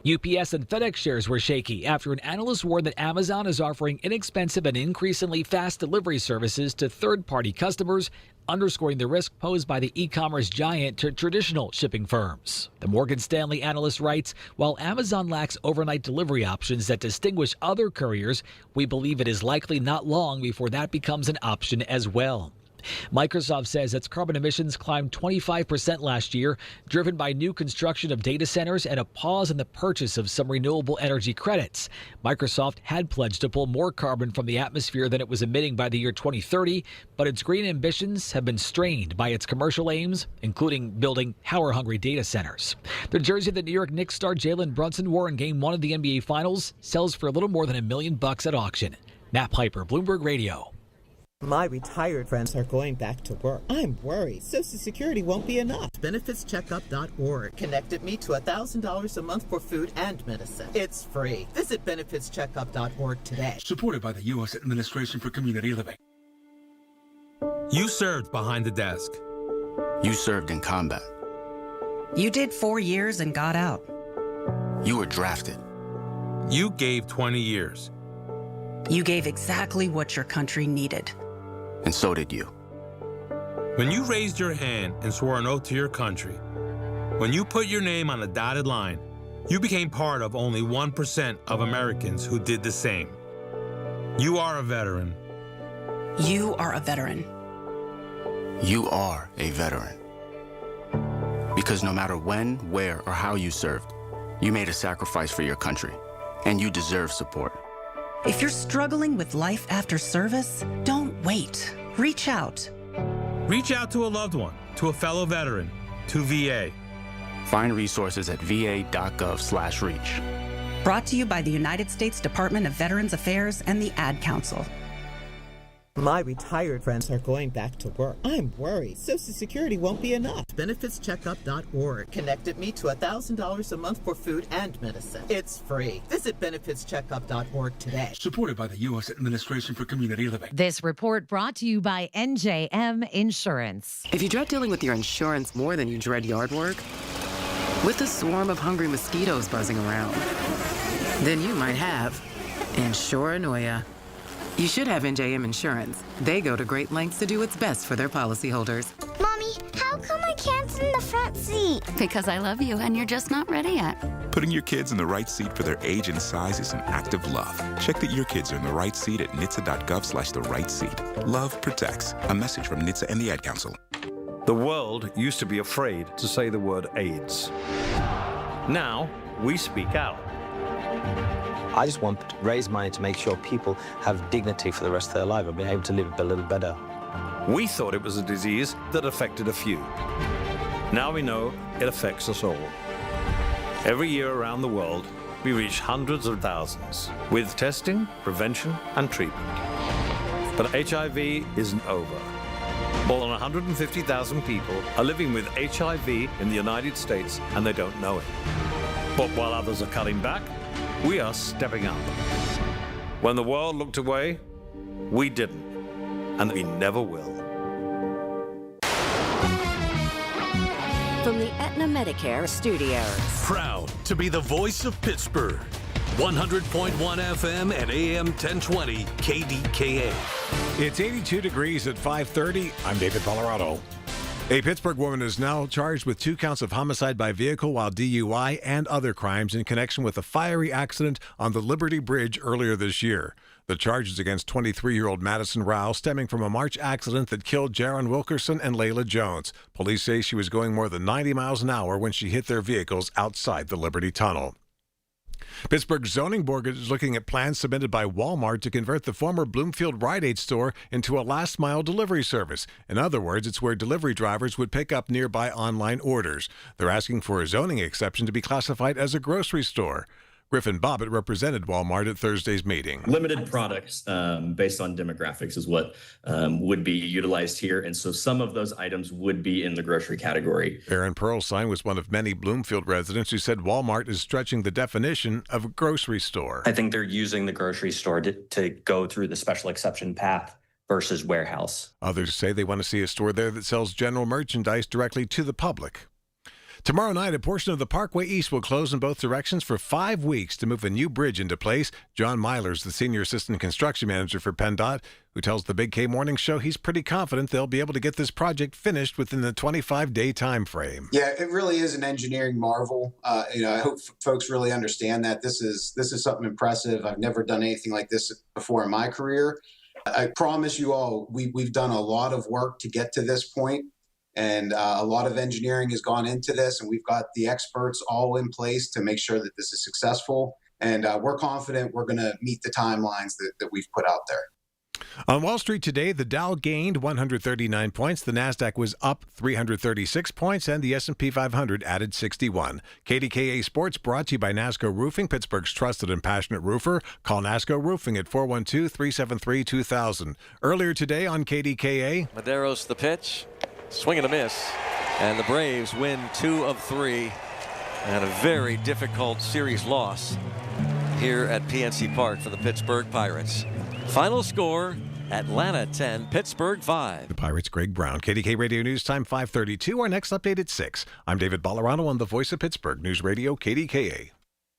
UPS and FedEx shares were shaky after an analyst warned that Amazon is offering inexpensive and increasingly fast delivery services to third-party customers, underscoring the risk posed by the e-commerce giant to traditional shipping firms. The Morgan Stanley analyst writes, while Amazon lacks overnight delivery options that distinguish other couriers, we believe it is likely not long before that becomes an option as well. Microsoft says its carbon emissions climbed 25% last year, driven by new construction of data centers and a pause in the purchase of some renewable energy credits. Microsoft had pledged to pull more carbon from the atmosphere than it was emitting by the year 2030, but its green ambitions have been strained by its commercial aims, including building power-hungry data centers. The jersey that New York Knicks star Jalen Brunson wore in Game 1 of the NBA Finals sells for a little more than $1 million at auction. Matt Piper, Bloomberg Radio. My retired friends are going back to work. I'm worried Social Security won't be enough. BenefitsCheckup.org connected me to $1,000 a month for food and medicine. It's free. Visit BenefitsCheckup.org today. Supported by the U.S. Administration for Community Living. You served behind the desk. You served in combat. You did 4 years and got out. You were drafted. You gave 20 years. You gave exactly what your country needed. And so did you. When you raised your hand and swore an oath to your country, when you put your name on a dotted line, you became part of only 1% of Americans who did the same. You are a veteran. You are a veteran. You are a veteran. Because no matter when, where, or how you served, you made a sacrifice for your country, and you deserve support. If you're struggling with life after service, don't wait. Reach out. Reach out to a loved one, to a fellow veteran, to VA. Find resources at va.gov/reach. Brought to you by the United States Department of Veterans Affairs and the Ad Council. My retired friends are going back to work. I'm worried Social Security won't be enough. BenefitsCheckup.org connected me to $1,000 a month for food and medicine. It's free. Visit BenefitsCheckup.org today. Supported by the U.S. Administration for Community Living. This report brought to you by NJM Insurance. If you dread dealing with your insurance more than you dread yard work, with a swarm of hungry mosquitoes buzzing around, then you might have insuranoia. You should have NJM Insurance. They go to great lengths to do what's best for their policyholders. Mommy, how come I can't sit in the front seat? Because I love you and you're just not ready yet. Putting your kids in the right seat for their age and size is an act of love. Check that your kids are in the right seat at NHTSA.gov/the-right-seat. Love protects. A message from NHTSA and the Ad Council. The world used to be afraid to say the word AIDS. Now, we speak out. I just want to raise money to make sure people have dignity for the rest of their life and be able to live a little better. We thought it was a disease that affected a few. Now we know it affects us all. Every year around the world, we reach hundreds of thousands with testing, prevention, and treatment. But HIV isn't over. More than 150,000 people are living with HIV in the United States, and they don't know it. But while others are cutting back, we are stepping up. When the world looked away, we didn't, and we never will. From the Aetna Medicare Studios. Proud to be the voice of Pittsburgh. 100.1 FM and AM 1020 KDKA. It's 82 degrees at 5:30. I'm David Colorado. A Pittsburgh woman is now charged with 2 counts of homicide by vehicle while DUI and other crimes in connection with a fiery accident on the Liberty Bridge earlier this year. The charges against 23-year-old Madison Rao stemming from a March accident that killed Jaron Wilkerson and Layla Jones. Police say she was going more than 90 miles an hour when she hit their vehicles outside the Liberty Tunnel. Pittsburgh Zoning Board is looking at plans submitted by Walmart to convert the former Bloomfield Rite Aid store into a last-mile delivery service. In other words, it's where delivery drivers would pick up nearby online orders. They're asking for a zoning exception to be classified as a grocery store. Griffin Bobbitt represented Walmart at Thursday's meeting. Limited products based on demographics is what would be utilized here. And so some of those items would be in the grocery category. Aaron Pearlstein was one of many Bloomfield residents who said Walmart is stretching the definition of a grocery store. I think they're using the grocery store to go through the special exception path versus warehouse. Others say they want to see a store there that sells general merchandise directly to the public. Tomorrow night, a portion of the Parkway East will close in both directions for 5 weeks to move a new bridge into place. John Myler's the senior assistant construction manager for PennDOT, who tells the Big K Morning Show he's pretty confident they'll be able to get this project finished within the 25-day time frame. Yeah, it really is an engineering marvel. I hope folks really understand that this is something impressive. I've never done anything like this before in my career. I promise you all, we've done a lot of work to get to this point. And a lot of engineering has gone into this, and we've got the experts all in place to make sure that this is successful. And we're confident we're going to meet the timelines that we've put out there. On Wall Street today, the Dow gained 139 points, the Nasdaq was up 336 points, and the S&P 500 added 61. KDKA Sports brought to you by NASCO Roofing, Pittsburgh's trusted and passionate roofer. Call NASCO Roofing at 412-373-2000. Earlier today on KDKA, Medeiros the pitch. Swing and a miss, and the Braves win 2 of 3, and a very difficult series loss here at PNC Park for the Pittsburgh Pirates. Final score, Atlanta 10, Pittsburgh 5. The Pirates' Greg Brown. KDK Radio News Time 5:32. Our next update at 6. I'm David Ballarano on the Voice of Pittsburgh News Radio KDKA.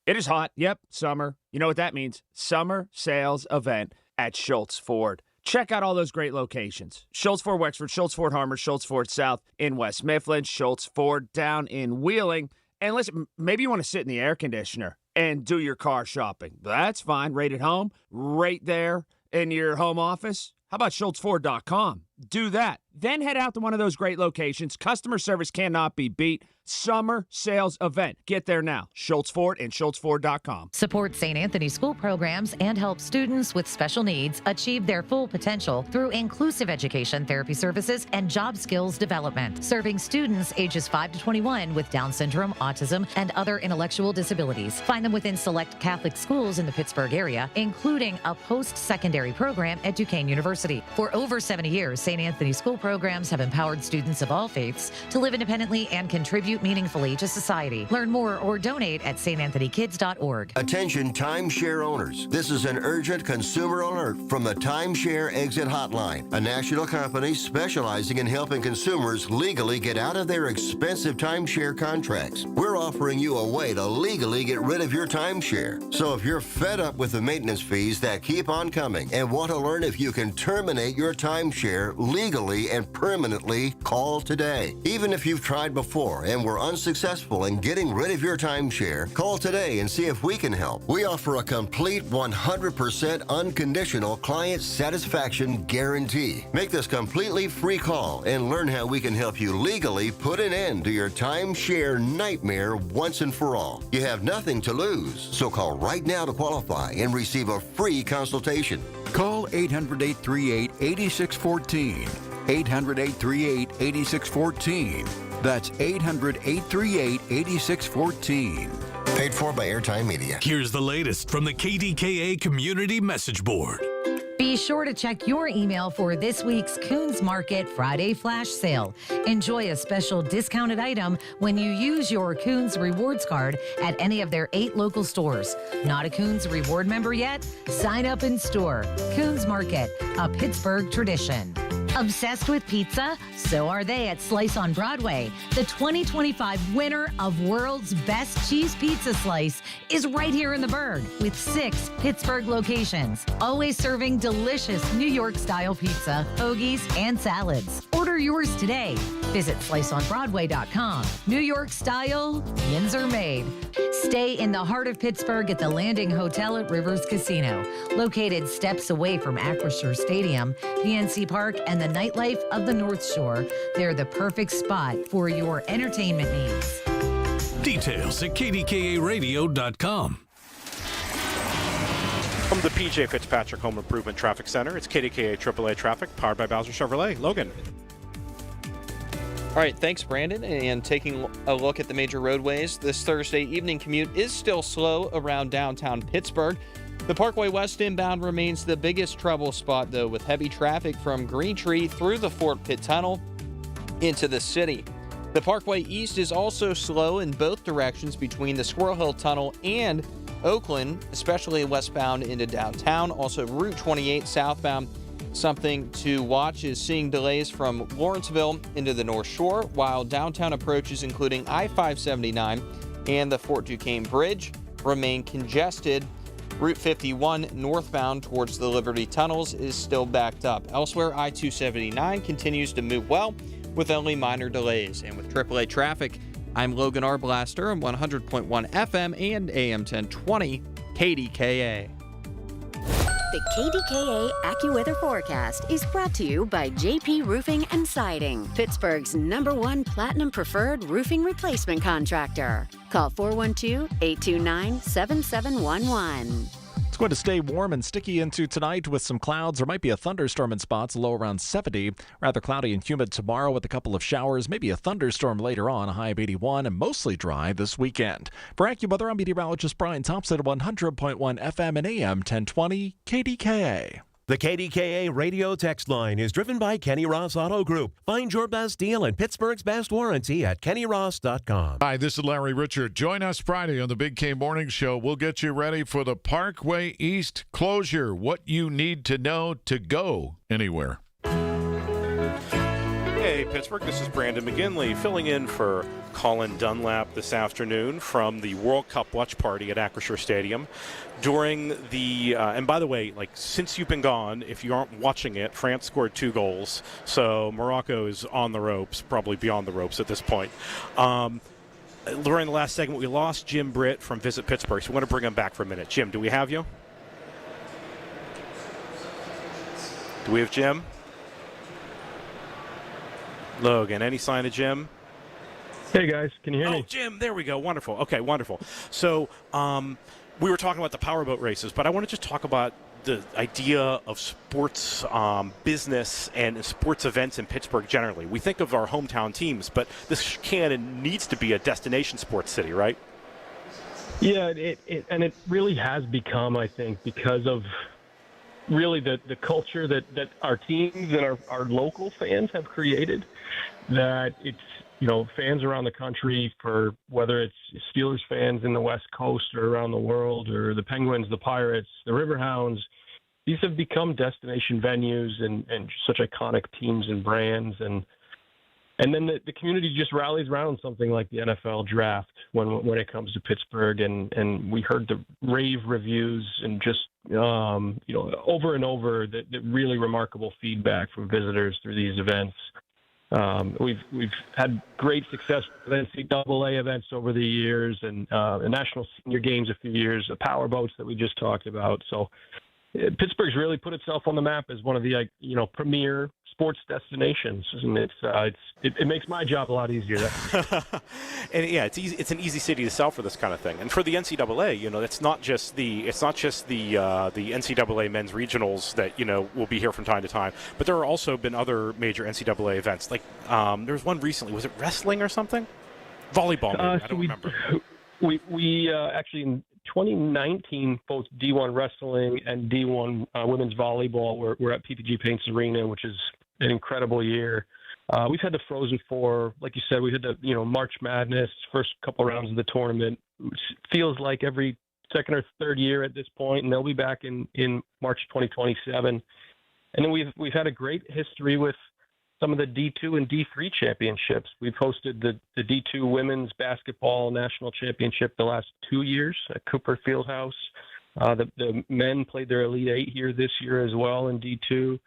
It is hot. Yep, summer. You know what that means. Summer sales event at Schultz Ford. Check out all those great locations. Schultz Ford Wexford, Schultz Ford Harmer, Schultz Ford South in West Mifflin, Schultz Ford down in Wheeling. And listen, maybe you want to sit in the air conditioner and do your car shopping. That's fine. Right at home, right there in your home office. How about SchultzFord.com? Do that. Then head out to one of those great locations. Customer service cannot be beat. Summer sales event. Get there now. Schultz Ford and SchultzFord.com. Support St. Anthony school programs and help students with special needs achieve their full potential through inclusive education, therapy services, and job skills development. Serving students ages 5 to 21 with Down syndrome, autism, and other intellectual disabilities. Find them within select Catholic schools in the Pittsburgh area, including a post-secondary program at Duquesne University. For over 70 years, St. Anthony school programs have empowered students of all faiths to live independently and contribute meaningfully to society. Learn more or donate at stanthonykids.org. Attention timeshare owners. This is an urgent consumer alert from the Timeshare Exit Hotline, a national company specializing in helping consumers legally get out of their expensive timeshare contracts. We're offering you a way to legally get rid of your timeshare. So if you're fed up with the maintenance fees that keep on coming and want to learn if you can terminate your timeshare legally and permanently, call today. Even if you've tried before and were unsuccessful in getting rid of your timeshare, call today and see if we can help. We offer a complete 100% unconditional client satisfaction guarantee. Make this completely free call and learn how we can help you legally put an end to your timeshare nightmare once and for all. You have nothing to lose, so call right now to qualify and receive a free consultation. Call 800-838-8614. 800-838-8614. That's 800-838-8614. Paid for by Airtime Media. Here's the latest from the KDKA Community Message Board. Be sure to check your email for this week's Coons Market Friday Flash Sale. Enjoy a special discounted item when you use your Coons Rewards card at any of their 8 local stores. Not a Coons Reward member yet? Sign up in store. Coons Market, a Pittsburgh tradition. Obsessed with pizza? So are they at Slice on Broadway. The 2025 winner of World's Best Cheese Pizza Slice is right here in the Burgh with 6 Pittsburgh locations, always serving delicious New York-style pizza, hoagies, and salads. Order yours today. Visit sliceonbroadway.com. New York style, Windsor made. Stay in the heart of Pittsburgh at the Landing Hotel at Rivers Casino, located steps away from Acrisure Stadium, PNC Park, and the nightlife of the North Shore. They're the perfect spot for your entertainment needs. Details at KDKARadio.com. From the PJ Fitzpatrick Home Improvement Traffic Center, it's KDKA AAA Traffic, powered by Bowser Chevrolet. Logan. All right, thanks, Brandon. And taking a look at the major roadways, this Thursday evening commute is still slow around downtown Pittsburgh. The Parkway West inbound remains the biggest trouble spot, though, with heavy traffic from Green Tree through the Fort Pitt Tunnel into the city. The Parkway East is also slow in both directions between the Squirrel Hill Tunnel and Oakland, especially westbound into downtown. Also, Route 28 southbound. Something to watch is seeing delays from Lawrenceville into the North Shore, while downtown approaches, including I-579 and the Fort Duquesne Bridge, remain congested. Route 51 northbound towards the Liberty Tunnels is still backed up. Elsewhere, I-279 continues to move well with only minor delays. And with AAA traffic, I'm Logan Arblaster on 100.1 FM and AM 1020 KDKA. The KDKA AccuWeather forecast is brought to you by JP Roofing and Siding, Pittsburgh's #1 Platinum Preferred roofing replacement contractor. Call 412-829-7711. It's going to stay warm and sticky into tonight with some clouds. There might be a thunderstorm in spots, low around 70. Rather cloudy and humid tomorrow with a couple of showers, maybe a thunderstorm later on, a high of 81, and mostly dry this weekend. For AccuWeather, I'm meteorologist Brian Thompson at 100.1 FM and AM 1020 KDKA. The KDKA radio text line is driven by Kenny Ross Auto Group. Find your best deal and Pittsburgh's best warranty at kennyross.com. Hi, this is Larry Richard. Join us Friday on the Big K Morning Show. We'll get you ready for the Parkway East closure. What you need to know to go anywhere. Hey, Pittsburgh, this is Brandon McGinley filling in for Colin Dunlap this afternoon from the World Cup watch party at Acrisure Stadium. During the, and by the way, like since you've been gone, if you aren't watching it, France scored 2 goals. So Morocco is on the ropes, probably beyond the ropes at this point. During the last segment, we lost Jim Britt from Visit Pittsburgh, so we want to bring him back for a minute. Jim, do we have you? Do we have Jim? Logan, any sign of Jim? Hey, guys. Can you hear me? Oh, Jim, there we go. Wonderful. Okay, wonderful. So we were talking about the powerboat races, but I want to just talk about the idea of sports business and sports events in Pittsburgh generally. We think of our hometown teams, but this can and needs to be a destination sports city, right? Yeah, it really has become, I think, because of really the culture that our teams and our local fans have created, that it's, you know, fans around the country, for whether it's Steelers fans in the West Coast or around the world, or the Penguins, the Pirates, the Riverhounds, these have become destination venues and such iconic teams and brands. And then the community just rallies around something like the NFL draft when it comes to Pittsburgh. And we heard the rave reviews and just, over and over, the really remarkable feedback from visitors through these events. We've had great success with NCAA events over the years, and the National Senior Games a few years, the power boats that we just talked about. So Pittsburgh's really put itself on the map as one of the premier sports destinations, and it makes my job a lot easier. And yeah, it's easy. It's an easy city to sell for this kind of thing. And for the NCAA, it's not just the NCAA men's regionals that will be here from time to time, but there have also been other major NCAA events. Like there was one recently. Was it wrestling or something? Volleyball. Maybe. I don't remember. We actually in 2019, both D1 wrestling and D1 women's volleyball were at PPG Paints Arena, which is an incredible year. We've had the Frozen Four, like you said. We had the March Madness, first couple rounds of the tournament. It feels like every second or third year at this point, and they'll be back in March 2027. And then we've had a great history with some of the D2 and D3 championships. We've hosted the D2 women's basketball national championship the last 2 years at Cooper Fieldhouse. The men played their Elite Eight here this year as well in D2.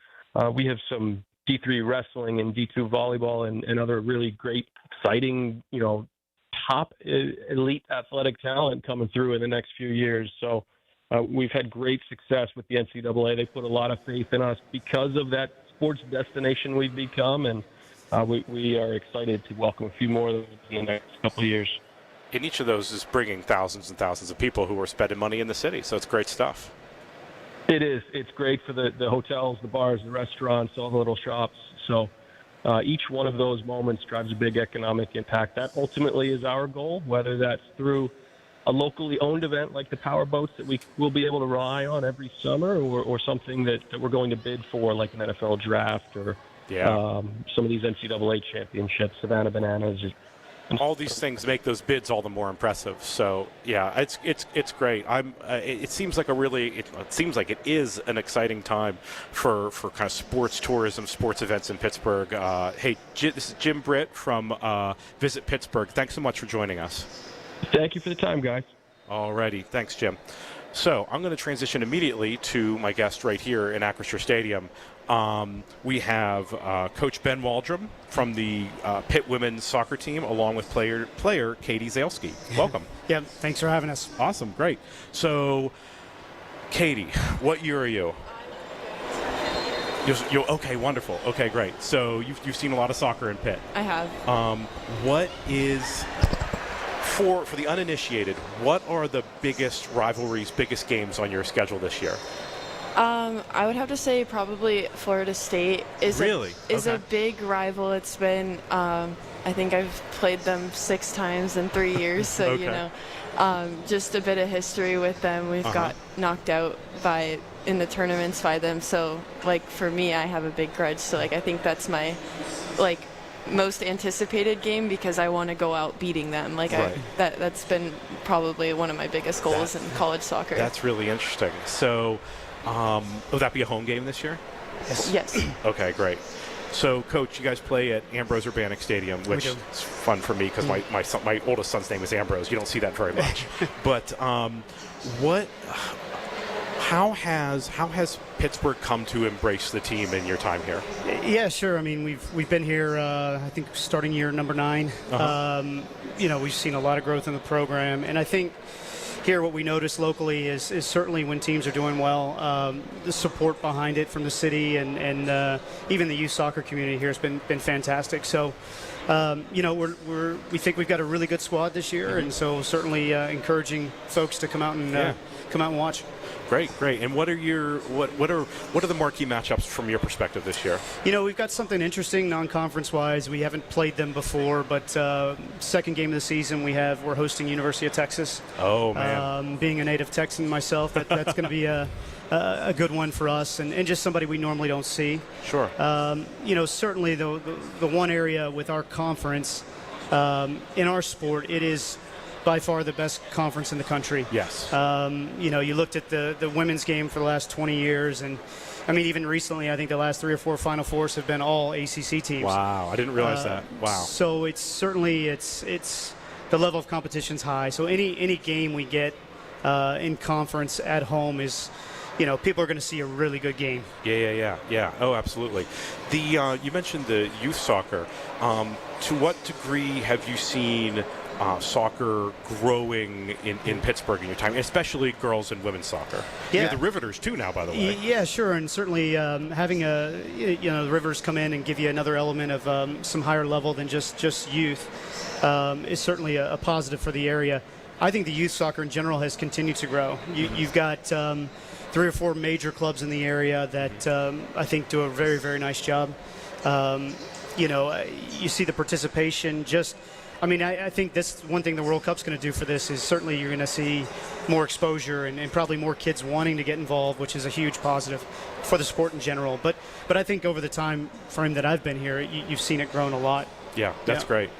We have some D3 wrestling and D2 volleyball and other really great, exciting, top elite athletic talent coming through in the next few years. So we've had great success with the NCAA. They put a lot of faith in us because of that sports destination we've become, and we are excited to welcome a few more of those in the next couple of years. And each of those is bringing thousands and thousands of people who are spending money in the city, so it's great stuff. It is. It's great for the hotels, the bars, the restaurants, all the little shops. So Each one of those moments drives a big economic impact. That ultimately is our goal, whether that's through a locally owned event like the power boats that we will be able to rely on every summer, or something that we're going to bid for, like an NFL draft or some of these NCAA championships, Savannah Bananas. All these things make those bids all the more impressive. So yeah, it's great. It seems like it is an exciting time for kind of sports tourism, sports events in Pittsburgh. Hey, this is Jim Britt from Visit Pittsburgh. Thanks so much for joining us. Thank you for the time, guys. Alrighty, thanks, Jim. So I'm going to transition immediately to my guest right here in Acrisure Stadium. We have Coach Ben Waldrum from the Pitt women's soccer team, along with player Katie Zalesky. Welcome. Yeah, thanks for having us. Awesome, great. So, Katie, what year are you? Okay, wonderful. Okay, great. So you've seen a lot of soccer in Pitt. I have. What is... For the uninitiated, what are the biggest rivalries, biggest games on your schedule this year? I would have to say probably Florida State is a big rival. It's been I think I've played them 6 times in 3 years, so you know, just a bit of history with them. We've got knocked out in the tournaments by them, so like for me, I have a big grudge. So like I think that's my most anticipated game because I want to go out beating them. Like that's been probably one of my biggest goals in college soccer. That's really interesting. So will that be a home game this year? Yes. Okay, great. So, Coach, you guys play at Ambrose Urbanic Stadium, which is fun for me because my oldest son's name is Ambrose. You don't see that very much. But how has Pittsburgh come to embrace the team in your time here? Yeah, sure. I mean, we've been here, I think, starting year number 9. You know, we've seen a lot of growth in the program, and I think here what we notice locally is certainly when teams are doing well, the support behind it from the city and even the youth soccer community here has been fantastic. So, you know, we think we've got a really good squad this year, and so certainly encouraging folks to come out and watch. Great. And what are the marquee matchups from your perspective this year? You know, we've got something interesting non-conference wise. We haven't played them before, but second game of the season we're hosting University of Texas. Oh man! Being a native Texan myself, that's going to be a good one for us, and just somebody we normally don't see. Sure. You know, certainly the one area with our conference in our sport, it is by far the best conference in the country. Yes. You know, you looked at the women's game for the last 20 years, and I mean, even recently, I think the last 3 or 4 Final Fours have been all ACC teams. Wow, I didn't realize that. Wow. So it's certainly it's the level of competition's high. So any game we get in conference at home is, you know, people are going to see a really good game. Yeah. Oh, absolutely. You mentioned the youth soccer. To what degree have you seen soccer growing in Pittsburgh in your time, especially girls and women's soccer? Yeah. You have the Riveters too now, by the way. Yeah, sure, and certainly having the Rivers come in and give you another element of some higher level than just youth is certainly a positive for the area. I think the youth soccer in general has continued to grow. You've got 3 or 4 major clubs in the area that I think do a very, very nice job. You know, you see the participation I think that's one thing the World Cup's going to do for this is certainly you're going to see more exposure and probably more kids wanting to get involved, which is a huge positive for the sport in general. But I think over the time frame that I've been here, you've seen it grown a lot. Yeah, that's great.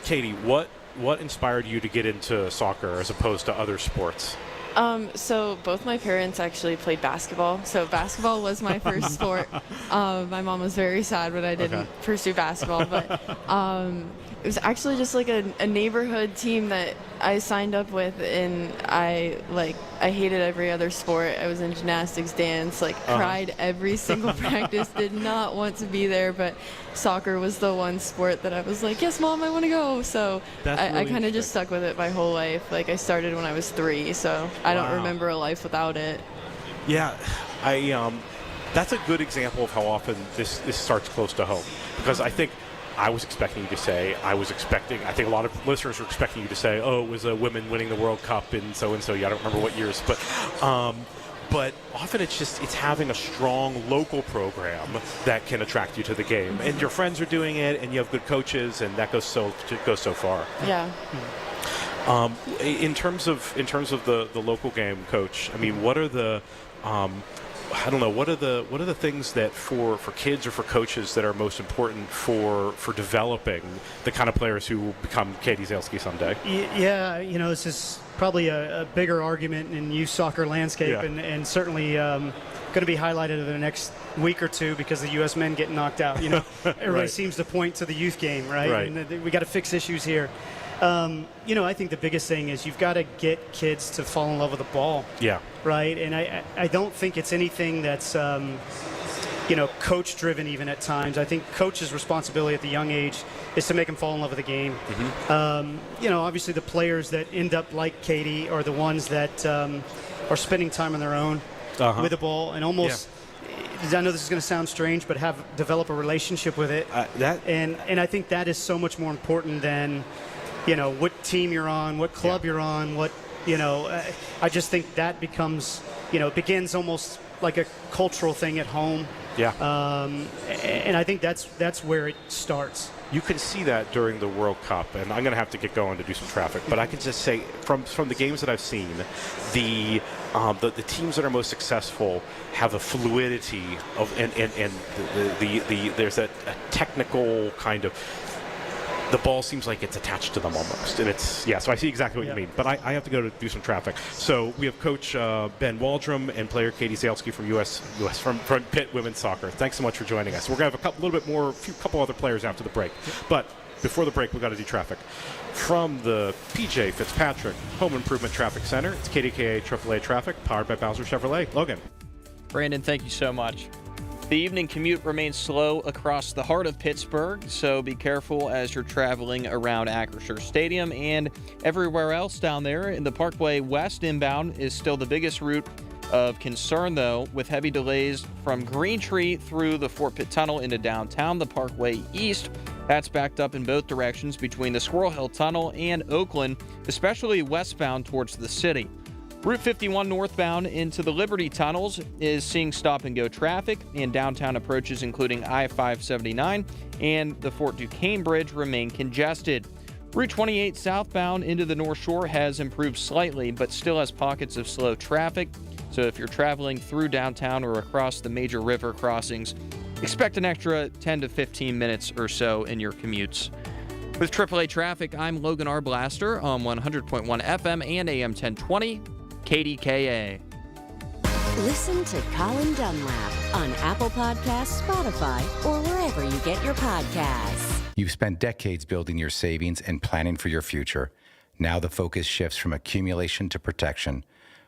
Katie, what inspired you to get into soccer as opposed to other sports? So both my parents actually played basketball. So basketball was my first sport. My mom was very sad when I didn't pursue basketball, but it was actually just like a neighborhood team that I signed up with, and I hated every other sport. I was in gymnastics, dance, cried every single practice, did not want to be there, but soccer was the one sport that I was like, yes, Mom, I want to go. So I kind of just stuck with it my whole life. Like I started when I was 3, so I don't remember a life without it. Yeah, that's a good example of how often this starts close to home, because I think I was expecting you to say, I think a lot of listeners were expecting you to say, oh, it was a women winning the World Cup and so. Yeah, I don't remember what years, but but often it's having a strong local program that can attract you to the game, and your friends are doing it, and you have good coaches, and that goes so far. Yeah. In terms of the local game, Coach, I mean, what are the what are the things that for kids or for coaches that are most important for developing the kind of players who will become Katie Zalesky someday? Yeah, this is probably a bigger argument in youth soccer landscape, and certainly going to be highlighted in the next week or two because the U.S. men get knocked out. Everybody Right. seems to point to the youth game, right? Right. And we got to fix issues here. I think the biggest thing is you've got to get kids to fall in love with the ball. Yeah. Right. And I don't think it's anything that's, coach driven even at times. I think coach's responsibility at the young age is to make them fall in love with the game. Obviously the players that end up like Katie are the ones that are spending time on their own with the ball and almost, I know this is going to sound strange, but develop a relationship with it. And I think that is so much more important than, what team you're on, what club you're on, I just think that becomes, begins almost like a cultural thing at home. Yeah. And I think that's where it starts. You can see that during the World Cup, and I'm going to have to get going to do some traffic. But I can just say, from the games that I've seen, the teams that are most successful have a fluidity of, and there's a technical kind of. The ball seems like it's attached to them almost, and so I see exactly what you mean. But I have to go to do some traffic. So we have Coach Ben Waldrum and player Katie Zalesky from Pitt Women's Soccer. Thanks so much for joining us. We're gonna have a couple other players after the break. But before the break, we've got to do traffic. From the PJ Fitzpatrick Home Improvement Traffic Center, it's KDKA AAA Traffic, powered by Bowser Chevrolet. Logan. Brandon, thank you so much. The evening commute remains slow across the heart of Pittsburgh, so be careful as you're traveling around Acrisure Stadium and everywhere else down there. In the Parkway West inbound is still the biggest route of concern, though, with heavy delays from Green Tree through the Fort Pitt Tunnel into downtown. The Parkway East, that's backed up in both directions between the Squirrel Hill Tunnel and Oakland, especially westbound towards the city. Route 51 northbound into the Liberty Tunnels is seeing stop-and-go traffic, and downtown approaches including I-579 and the Fort Duquesne Bridge remain congested. Route 28 southbound into the North Shore has improved slightly, but still has pockets of slow traffic. So if you're traveling through downtown or across the major river crossings, expect an extra 10 to 15 minutes or so in your commutes. With AAA Traffic, I'm Logan R. Blaster on 100.1 FM and AM 1020. KDKA. Listen to Colin Dunlap on Apple Podcasts, Spotify, or wherever you get your podcasts. You've spent decades building your savings and planning for your future. Now the focus shifts from accumulation to protection,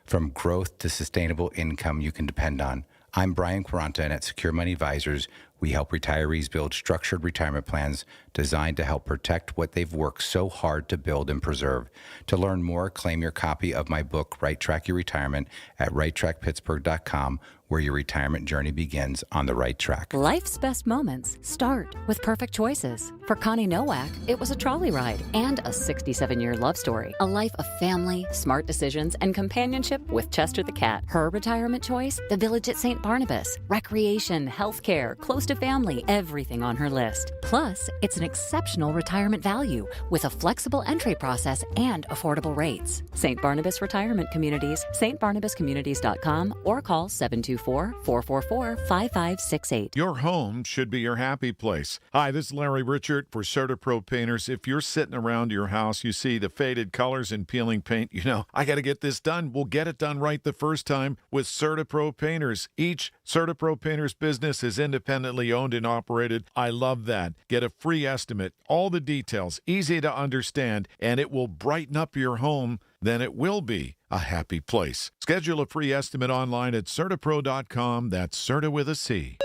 from growth to sustainable income you can depend on. I'm Brian Quaranta, and at Secure Money Advisors, we help retirees build structured retirement plans designed to help protect what they've worked so hard to build and preserve. To learn more, claim your copy of my book, Right Track Your Retirement, at righttrackpittsburgh.com, where your retirement journey begins on the right track. Life's best moments start with perfect choices. For Connie Nowak, it was a trolley ride and a 67-year love story. A life of family, smart decisions, and companionship with Chester the cat. Her retirement choice? The Village at St. Barnabas. Recreation, healthcare, close to family, everything on her list. Plus, it's an exceptional retirement value with a flexible entry process and affordable rates. St. Barnabas Retirement Communities, stbarnabascommunities.com, or call 724-444-5568. Your home should be your happy place. Hi, this is Larry Richard for CertaPro Painters. If you're sitting around your house, you see the faded colors and peeling paint, I got to get this done. We'll get it done right the first time with CertaPro Painters. Each CertaPro Painters business is independently owned and operated. I love that. Get a free estimate, all the details, easy to understand, and it will brighten up your home. Then it will be a happy place. Schedule a free estimate online at CertaPro.com. That's Certa with a C.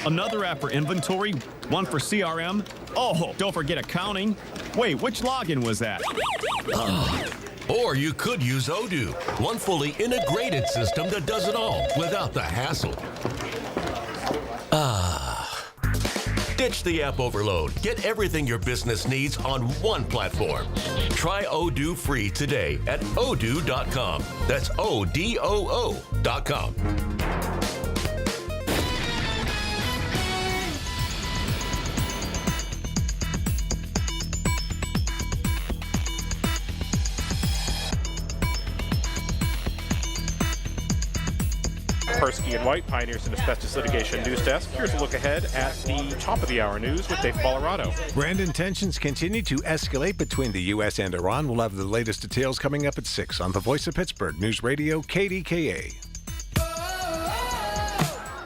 Another app for inventory, one for CRM. Oh, don't forget accounting. Wait, which login was that? Or you could use Odoo, one fully integrated system that does it all without the hassle. Ditch the app overload. Get everything your business needs on one platform. Try Odoo free today at odoo.com. That's ODOO.com. Persky and White, Pioneers in Asbestos Litigation News Desk. Here's a look ahead at the top of the hour news with Dave Colorado. Brandon, tensions continue to escalate between the U.S. and Iran. We'll have the latest details coming up at 6 on the Voice of Pittsburgh News Radio, KDKA.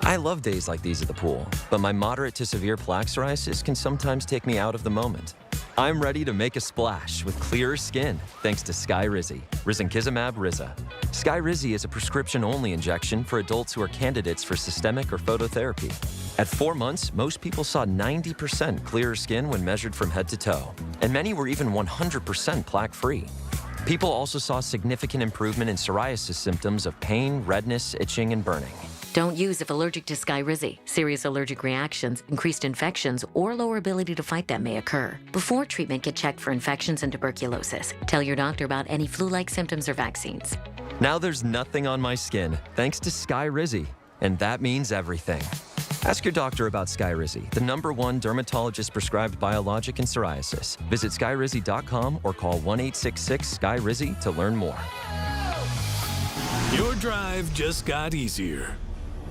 I love days like these at the pool, but my moderate to severe plaque psoriasis can sometimes take me out of the moment. I'm ready to make a splash with clearer skin thanks to Skyrizi, Risankizumab Riza. Skyrizi is a prescription-only injection for adults who are candidates for systemic or phototherapy. At 4 months, most people saw 90% clearer skin when measured from head to toe, and many were even 100% plaque-free. People also saw significant improvement in psoriasis symptoms of pain, redness, itching, and burning. Don't use if allergic to Skyrizi. Serious allergic reactions, increased infections, or lower ability to fight them may occur. Before treatment, get checked for infections and tuberculosis. Tell your doctor about any flu-like symptoms or vaccines. Now there's nothing on my skin thanks to Skyrizi, and that means everything. Ask your doctor about Skyrizi, the #1 dermatologist-prescribed biologic in psoriasis. Visit skyrizi.com or call 1-866-SKYRIZI to learn more. Your drive just got easier.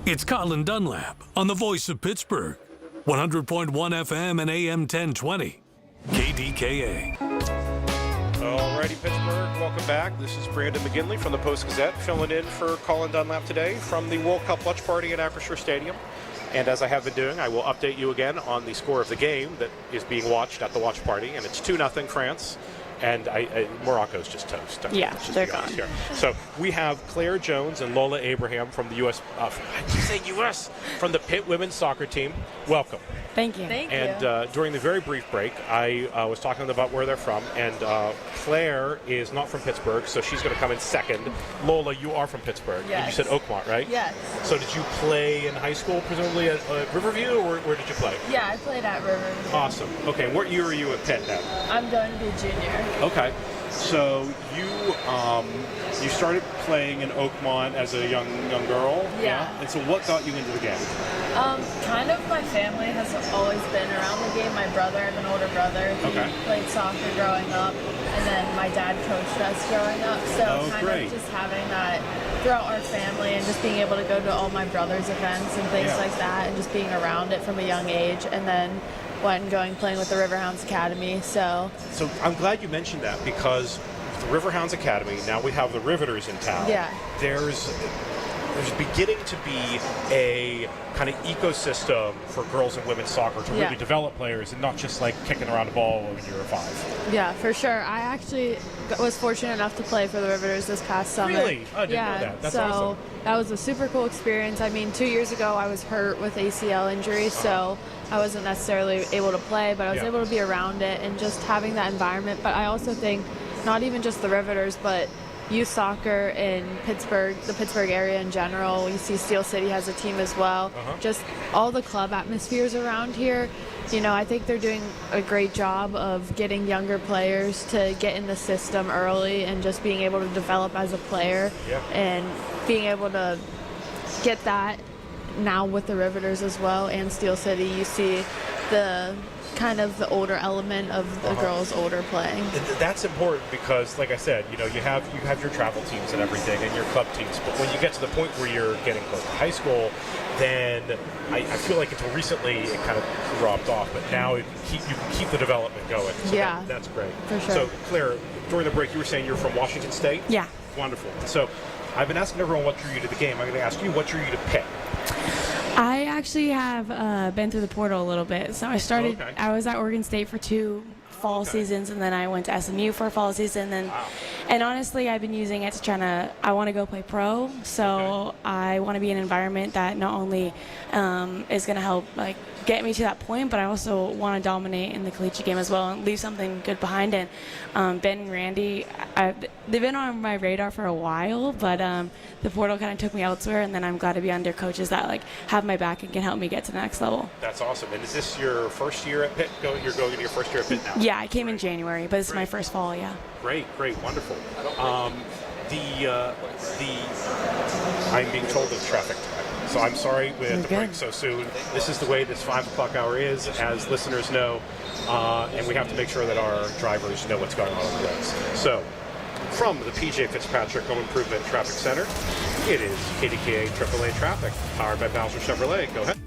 It's Colin Dunlap on the Voice of Pittsburgh. 100.1 FM and AM 1020. KDKA. Alrighty, Pittsburgh, welcome back. This is Brandon McGinley from the Post-Gazette, filling in for Colin Dunlap today from the World Cup watch party at Aperture Stadium. And as I have been doing, I will update you again on the score of the game that is being watched at the watch party, and it's 2-0 France. And Morocco's just toast. Yeah, they're gone. Here. So we have Claire Jones and Lola Abraham from the U.S. From the Pitt women's soccer team. Welcome. Thank you. Thank And during the very brief break, I was talking to them about where they're from, and Claire is not from Pittsburgh, so she's going to come in second. Lola, you are from Pittsburgh. Yes. And you said Oakmont, right? Yes. So did you play in high school, presumably at Riverview, or where did you play? Yeah, I played at Riverview. Awesome. Okay, and what year are you at Pitt now? I'm going to be a junior. Okay, so you started playing in Oakmont as a young girl. Yeah. And so what got you into the game? Kind of my family has always been around the game. My brother, I have an older brother. He played soccer growing up, and then my dad coached us growing up. So of just having that throughout our family, and just being able to go to all my brother's events and things like that, and just being around it from a young age, and then went and playing with the Riverhounds Academy. So I'm glad you mentioned that, because the Riverhounds Academy, now we have the Riveters in town. Yeah. There's beginning to be a kind of ecosystem for girls and women's soccer to really develop players, and not just like kicking around a ball when you're 5. Yeah, for sure. I actually was fortunate enough to play for the Riveters this past summer. Really? I didn't know that. That's awesome. That was a super cool experience. I mean, 2 years ago I was hurt with ACL injury, so I wasn't necessarily able to play, but I was able to be around it and just having that environment. But I also think not even just the Riveters, but youth soccer in Pittsburgh, the Pittsburgh area in general. You see Steel City has a team as well. Just all the club atmospheres around here. You know, I think they're doing a great job of getting younger players to get in the system early and just being able to develop as a player and being able to get that now with the Riveters as well and Steel City. You see the kind of the older element of the girls older playing. That's important because, like I said, you have your travel teams and everything and your club teams, but when you get to the point where you're getting close to high school, then I feel like until recently it kind of dropped off, but now you can keep the development going. So that's great. For sure. So Claire, during the break you were saying you're from Washington State? Yeah. Wonderful. So I've been asking everyone what drew you to the game. I'm going to ask you what drew you to Pitt. I actually have been through the portal a little bit. So I started, I was at Oregon State for 2 fall seasons, and then I went to SMU for a fall season. And honestly, I've been using it to I want to go play pro. So I want to be in an environment that not only is going to help get me to that point, but I also want to dominate in the collegiate game as well and leave something good behind. And Ben and Randy, they've been on my radar for a while, but the portal kind of took me elsewhere, and then I'm glad to be under coaches that like have my back and can help me get to the next level. That's awesome. And is this your first year at Pitt? You're going into your first year at Pitt now? Yeah, I came in January, but this is my first fall, yeah. Great, wonderful. I'm being told of traffic time, so I'm sorry we had to break so soon. This is the way this 5 o'clock hour is, as listeners know, and we have to make sure that our drivers know what's going on the roads. So, from the PJ Fitzpatrick Home Improvement Traffic Center, it is KDKA AAA Traffic, powered by Bowser Chevrolet. Go ahead.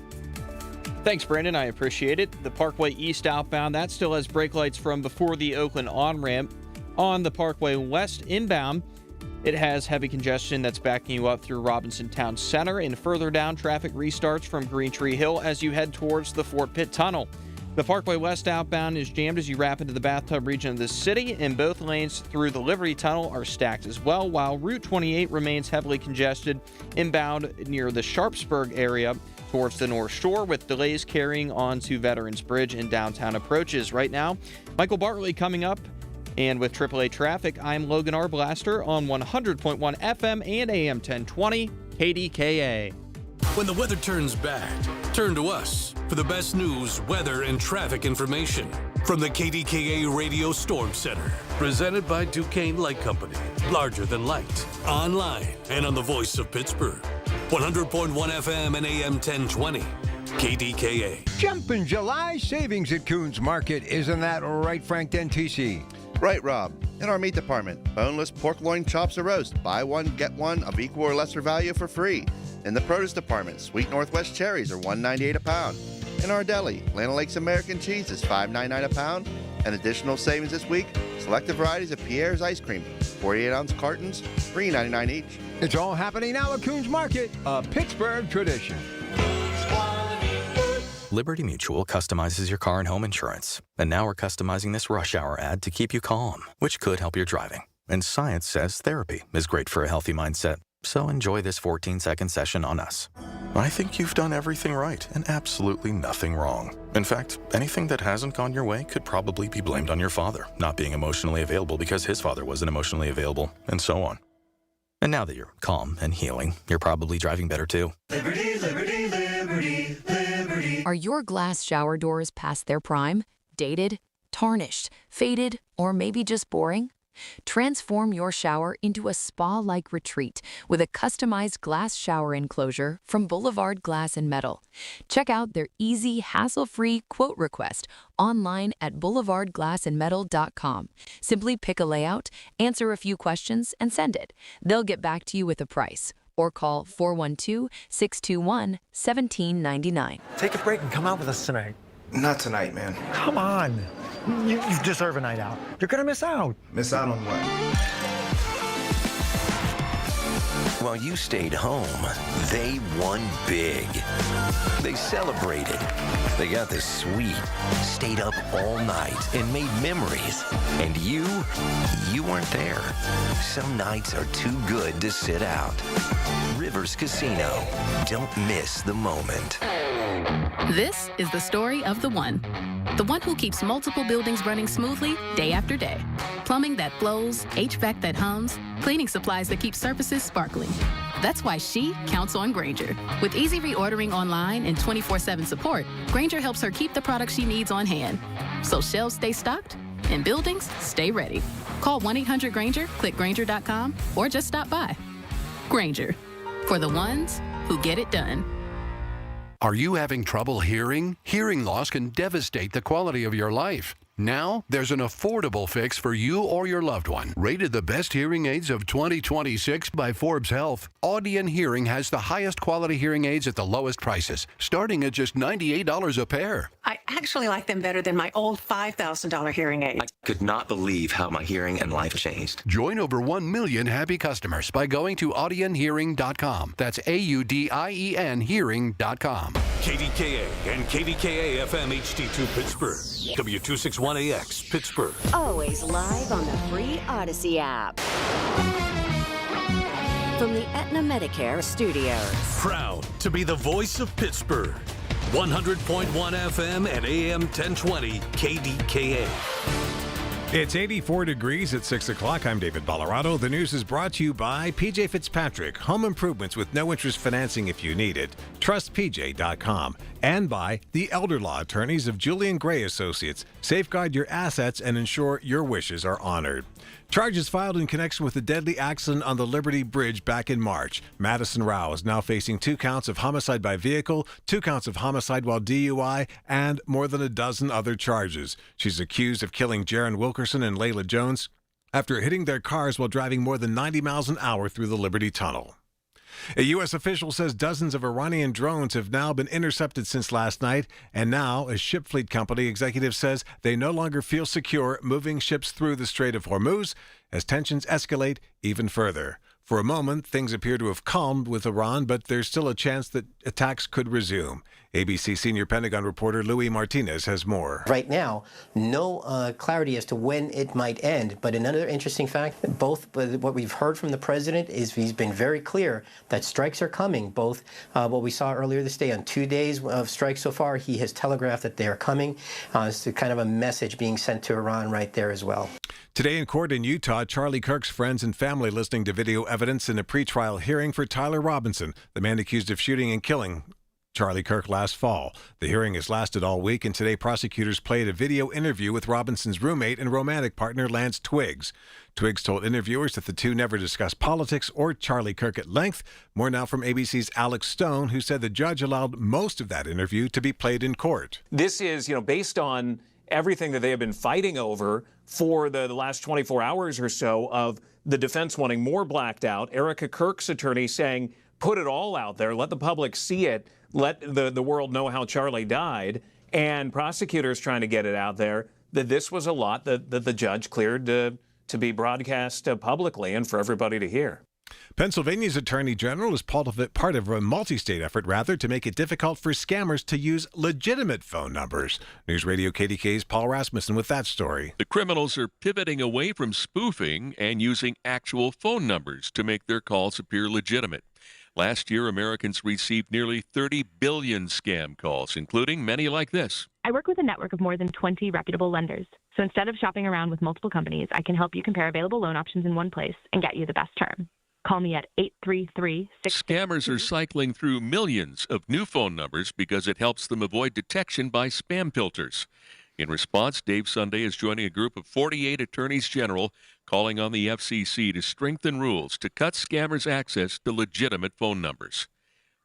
Thanks, Brandon. I appreciate it. The Parkway East outbound, that still has brake lights from before the Oakland on-ramp. On the Parkway West inbound, it has heavy congestion that's backing you up through Robinson Town Center, and further down, traffic restarts from Green Tree Hill as you head towards the Fort Pitt Tunnel. The Parkway West outbound is jammed as you wrap into the bathtub region of the city, and both lanes through the Liberty Tunnel are stacked as well, while Route 28 remains heavily congested inbound near the Sharpsburg area towards the North Shore, with delays carrying on to Veterans Bridge and downtown approaches. Right now, Michael Bartley coming up. And with AAA traffic, I'm Logan R. Blaster on 100.1 FM and AM 1020 KDKA. When the weather turns bad, turn to us for the best news, weather, and traffic information from the KDKA Radio Storm Center. Presented by Duquesne Light Company. Larger than light. Online and on the voice of Pittsburgh. 100.1 FM and AM 1020. KDKA. Jumpin' July savings at Coons Market. Isn't that right, Frank Dentisi? Right, Rob. In our meat department, boneless pork loin chops or roast. Buy one, get one of equal or lesser value for free. In the produce department, sweet Northwest cherries are $1.98 a pound. In our deli, Atlanta Lakes American cheese is $5.99 a pound. And additional savings this week, selected varieties of Pierre's ice cream, 48-ounce cartons, $3.99 each. It's all happening now at Coons Market, a Pittsburgh tradition. Liberty Mutual customizes your car and home insurance. And now we're customizing this rush hour ad to keep you calm, which could help your driving. And science says therapy is great for a healthy mindset. So enjoy this 14-second session on us. I think you've done everything right and absolutely nothing wrong. In fact, anything that hasn't gone your way could probably be blamed on your father not being emotionally available because his father wasn't emotionally available, and so on. And now that you're calm and healing, you're probably driving better too. Liberty, liberty, liberty, liberty. Are your glass shower doors past their prime? Dated? Tarnished? Faded? Or maybe just boring? Transform your shower into a spa-like retreat with a customized glass shower enclosure from Boulevard Glass and Metal. Check out their easy, hassle-free quote request online at boulevardglassandmetal.com. Simply pick a layout, answer a few questions, and send it. They'll get back to you with a price. Or call 412-621-1799. Take a break and come out with us tonight. Not tonight, man. Come on. You deserve a night out. You're going to miss out. Miss out on what? While you stayed home, they won big. They celebrated. They got the suite, stayed up all night, and made memories. And you weren't there. Some nights are too good to sit out. Rivers Casino. Don't miss the moment. This is the story of the one who keeps multiple buildings running smoothly day after day. Plumbing that flows, HVAC that hums, cleaning supplies that keep surfaces sparkling. That's why she counts on Grainger. With easy reordering online and 24/7 support, Grainger helps her keep the products she needs on hand. So shelves stay stocked and buildings stay ready. Call 1-800-GRAINGER, click Grainger.com, or just stop by. Grainger, for the ones who get it done. Are you having trouble hearing? Hearing loss can devastate the quality of your life. Now, there's an affordable fix for you or your loved one. Rated the best hearing aids of 2026 by Forbes Health, Audion Hearing has the highest quality hearing aids at the lowest prices, starting at just $98 a pair. I actually like them better than my old $5,000 hearing aid. I could not believe how my hearing and life changed. Join over 1 million happy customers by going to audionhearing.com. That's AUDIEN hearing.com. KDKA and KDKA-FM HD2 Pittsburgh. W261AX Pittsburgh. Always live on the free Odyssey app. From the Aetna Medicare studios. Proud to be the voice of Pittsburgh. 100.1 FM and AM 1020 KDKA. It's 84 degrees at 6 o'clock. I'm David Ballarado. The news is brought to you by PJ Fitzpatrick. Home improvements with no interest financing if you need it. TrustPJ.com. And by the elder law attorneys of Julian Gray Associates. Safeguard your assets and ensure your wishes are honored. Charges filed in connection with the deadly accident on the Liberty Bridge back in March. Madison Rao is now facing 2 counts of homicide by vehicle, 2 counts of homicide while DUI, and more than a dozen other charges. She's accused of killing Jaron Wilkerson and Layla Jones after hitting their cars while driving more than 90 miles an hour through the Liberty Tunnel. A U.S. official says dozens of Iranian drones have now been intercepted since last night, and now a ship fleet company executive says they no longer feel secure moving ships through the Strait of Hormuz as tensions escalate even further. For a moment, things appear to have calmed with Iran, but there's still a chance that attacks could resume. ABC senior Pentagon reporter Louis Martinez has more. Right now, no clarity as to when it might end. But another interesting fact, what we've heard from the president is he's been very clear that strikes are coming. Both what we saw earlier this day on 2 days of strikes so far, he has telegraphed that they are coming. It's kind of a message being sent to Iran right there as well. Today in court in Utah, Charlie Kirk's friends and family listening to video evidence in a pretrial hearing for Tyler Robinson, the man accused of shooting and killing Charlie Kirk last fall. The hearing has lasted all week, and today prosecutors played a video interview with Robinson's roommate and romantic partner, Lance Twiggs. Twiggs told interviewers that the two never discussed politics or Charlie Kirk at length. More now from ABC's Alex Stone, who said the judge allowed most of that interview to be played in court. This is, based on everything that they have been fighting over for the last 24 hours or so of the defense wanting more blacked out. Erica Kirk's attorney saying, put it all out there, let the public see it, let the world know how Charlie died, and prosecutors trying to get it out there that this was a lot that the judge cleared to be broadcast publicly and for everybody to hear. Pennsylvania's Attorney General is part of a multi-state effort, to make it difficult for scammers to use legitimate phone numbers. News Radio KDKA's Paul Rasmussen with that story. The criminals are pivoting away from spoofing and using actual phone numbers to make their calls appear legitimate. Last year, Americans received nearly 30 billion scam calls, including many like this. I work with a network of more than 20 reputable lenders. So instead of shopping around with multiple companies, I can help you compare available loan options in one place and get you the best term. Call me at 833-6. Scammers are cycling through millions of new phone numbers because it helps them avoid detection by spam filters. In response, Dave Sunday is joining a group of 48 attorneys general calling on the FCC to strengthen rules to cut scammers' access to legitimate phone numbers.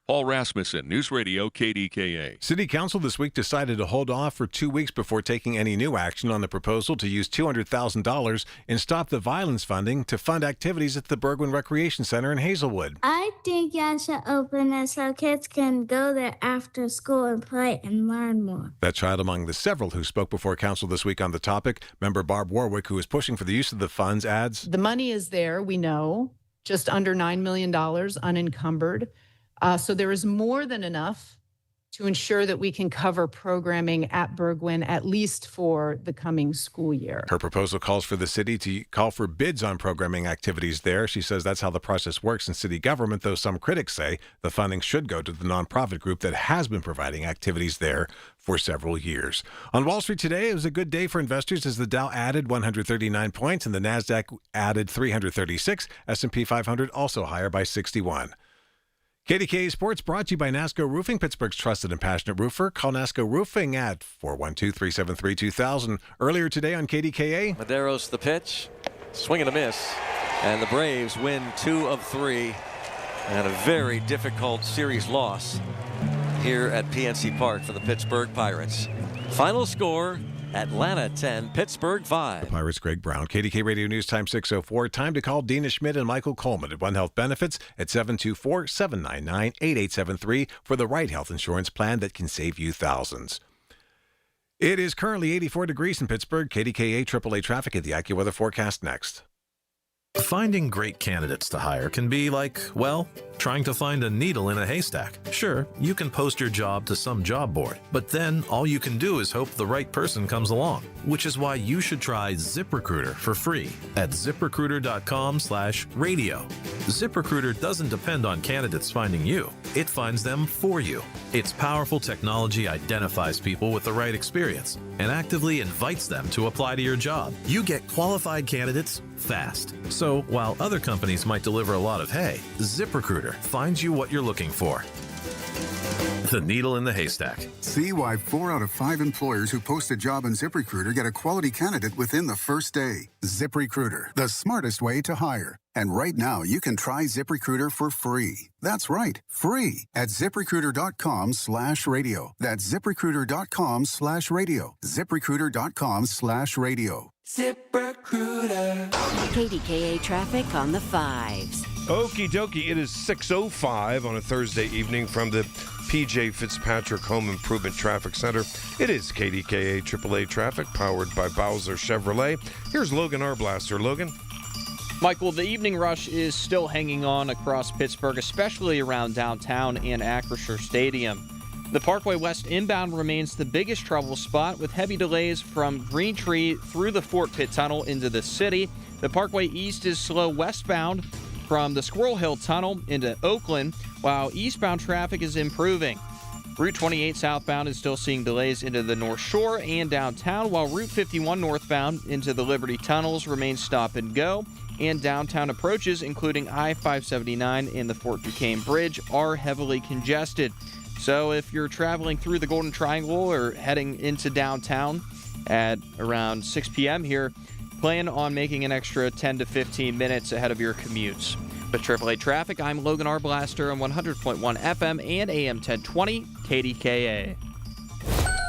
Paul Rasmussen, News Radio KDKA. City Council this week decided to hold off for 2 weeks before taking any new action on the proposal to use $200,000 in Stop the Violence funding to fund activities at the Bergwin Recreation Center in Hazelwood. I think y'all should open it so kids can go there after school and play and learn more. That child among the several who spoke before Council this week on the topic. Member Barb Warwick, who is pushing for the use of the funds, adds, the money is there, we know, just under $9 million unencumbered. So there is more than enough to ensure that we can cover programming at Bergwin, at least for the coming school year. Her proposal calls for the city to call for bids on programming activities there. She says that's how the process works in city government, though some critics say the funding should go to the nonprofit group that has been providing activities there for several years. On Wall Street today, it was a good day for investors as the Dow added 139 points and the NASDAQ added 336. S&P 500 also higher by 61. KDKA Sports brought to you by NASCO Roofing, Pittsburgh's trusted and passionate roofer. Call NASCO Roofing at 412-373-2000. Earlier today on KDKA. Medeiros the pitch, swing and a miss, and the Braves win 2 of 3, and a very difficult series loss here at PNC Park for the Pittsburgh Pirates. Final score, Atlanta 10, Pittsburgh 5. The Pirates' Greg Brown. KDK Radio News Time 6:04. Time to call Dina Schmidt and Michael Coleman at One Health Benefits at 724-799-8873 for the right health insurance plan that can save you thousands. It is currently 84 degrees in Pittsburgh. KDKA AAA traffic at the AccuWeather forecast next. Finding great candidates to hire can be like, trying to find a needle in a haystack. Sure, you can post your job to some job board, but then all you can do is hope the right person comes along, which is why you should try ZipRecruiter for free at ziprecruiter.com/radio. ZipRecruiter doesn't depend on candidates finding you. it finds them for you. Its powerful technology identifies people with the right experience and actively invites them to apply to your job. You get qualified candidates fast. So while other companies might deliver a lot of hay, ZipRecruiter finds you what you're looking for. The needle in the haystack. See why 4 out of 5 employers who post a job on ZipRecruiter get a quality candidate within the first day. ZipRecruiter, the smartest way to hire. And right now, you can try ZipRecruiter for free. That's right, free at ZipRecruiter.com/radio. That's ZipRecruiter.com/radio. ZipRecruiter.com/radio. ZipRecruiter. KDKA traffic on the 5s. Okie dokie, it is 6:05 on a Thursday evening from the PJ Fitzpatrick Home Improvement Traffic Center. It is KDKA AAA traffic powered by Bowser Chevrolet. Here's Logan Arblaster. Logan? Michael, the evening rush is still hanging on across Pittsburgh, especially around downtown and Acrisure Stadium. The Parkway West inbound remains the biggest trouble spot with heavy delays from Green Tree through the Fort Pitt Tunnel into the city. The Parkway East is slow westbound from the Squirrel Hill Tunnel into Oakland, while eastbound traffic is improving. Route 28 southbound is still seeing delays into the North Shore and downtown, while Route 51 northbound into the Liberty Tunnels remains stop and go. And downtown approaches, including I-579 and the Fort Duquesne Bridge, are heavily congested. So if you're traveling through the Golden Triangle or heading into downtown at around 6 p.m. here, plan on making an extra 10 to 15 minutes ahead of your commutes. With AAA Traffic, I'm Logan Arblaster on 100.1 FM and AM 1020 KDKA.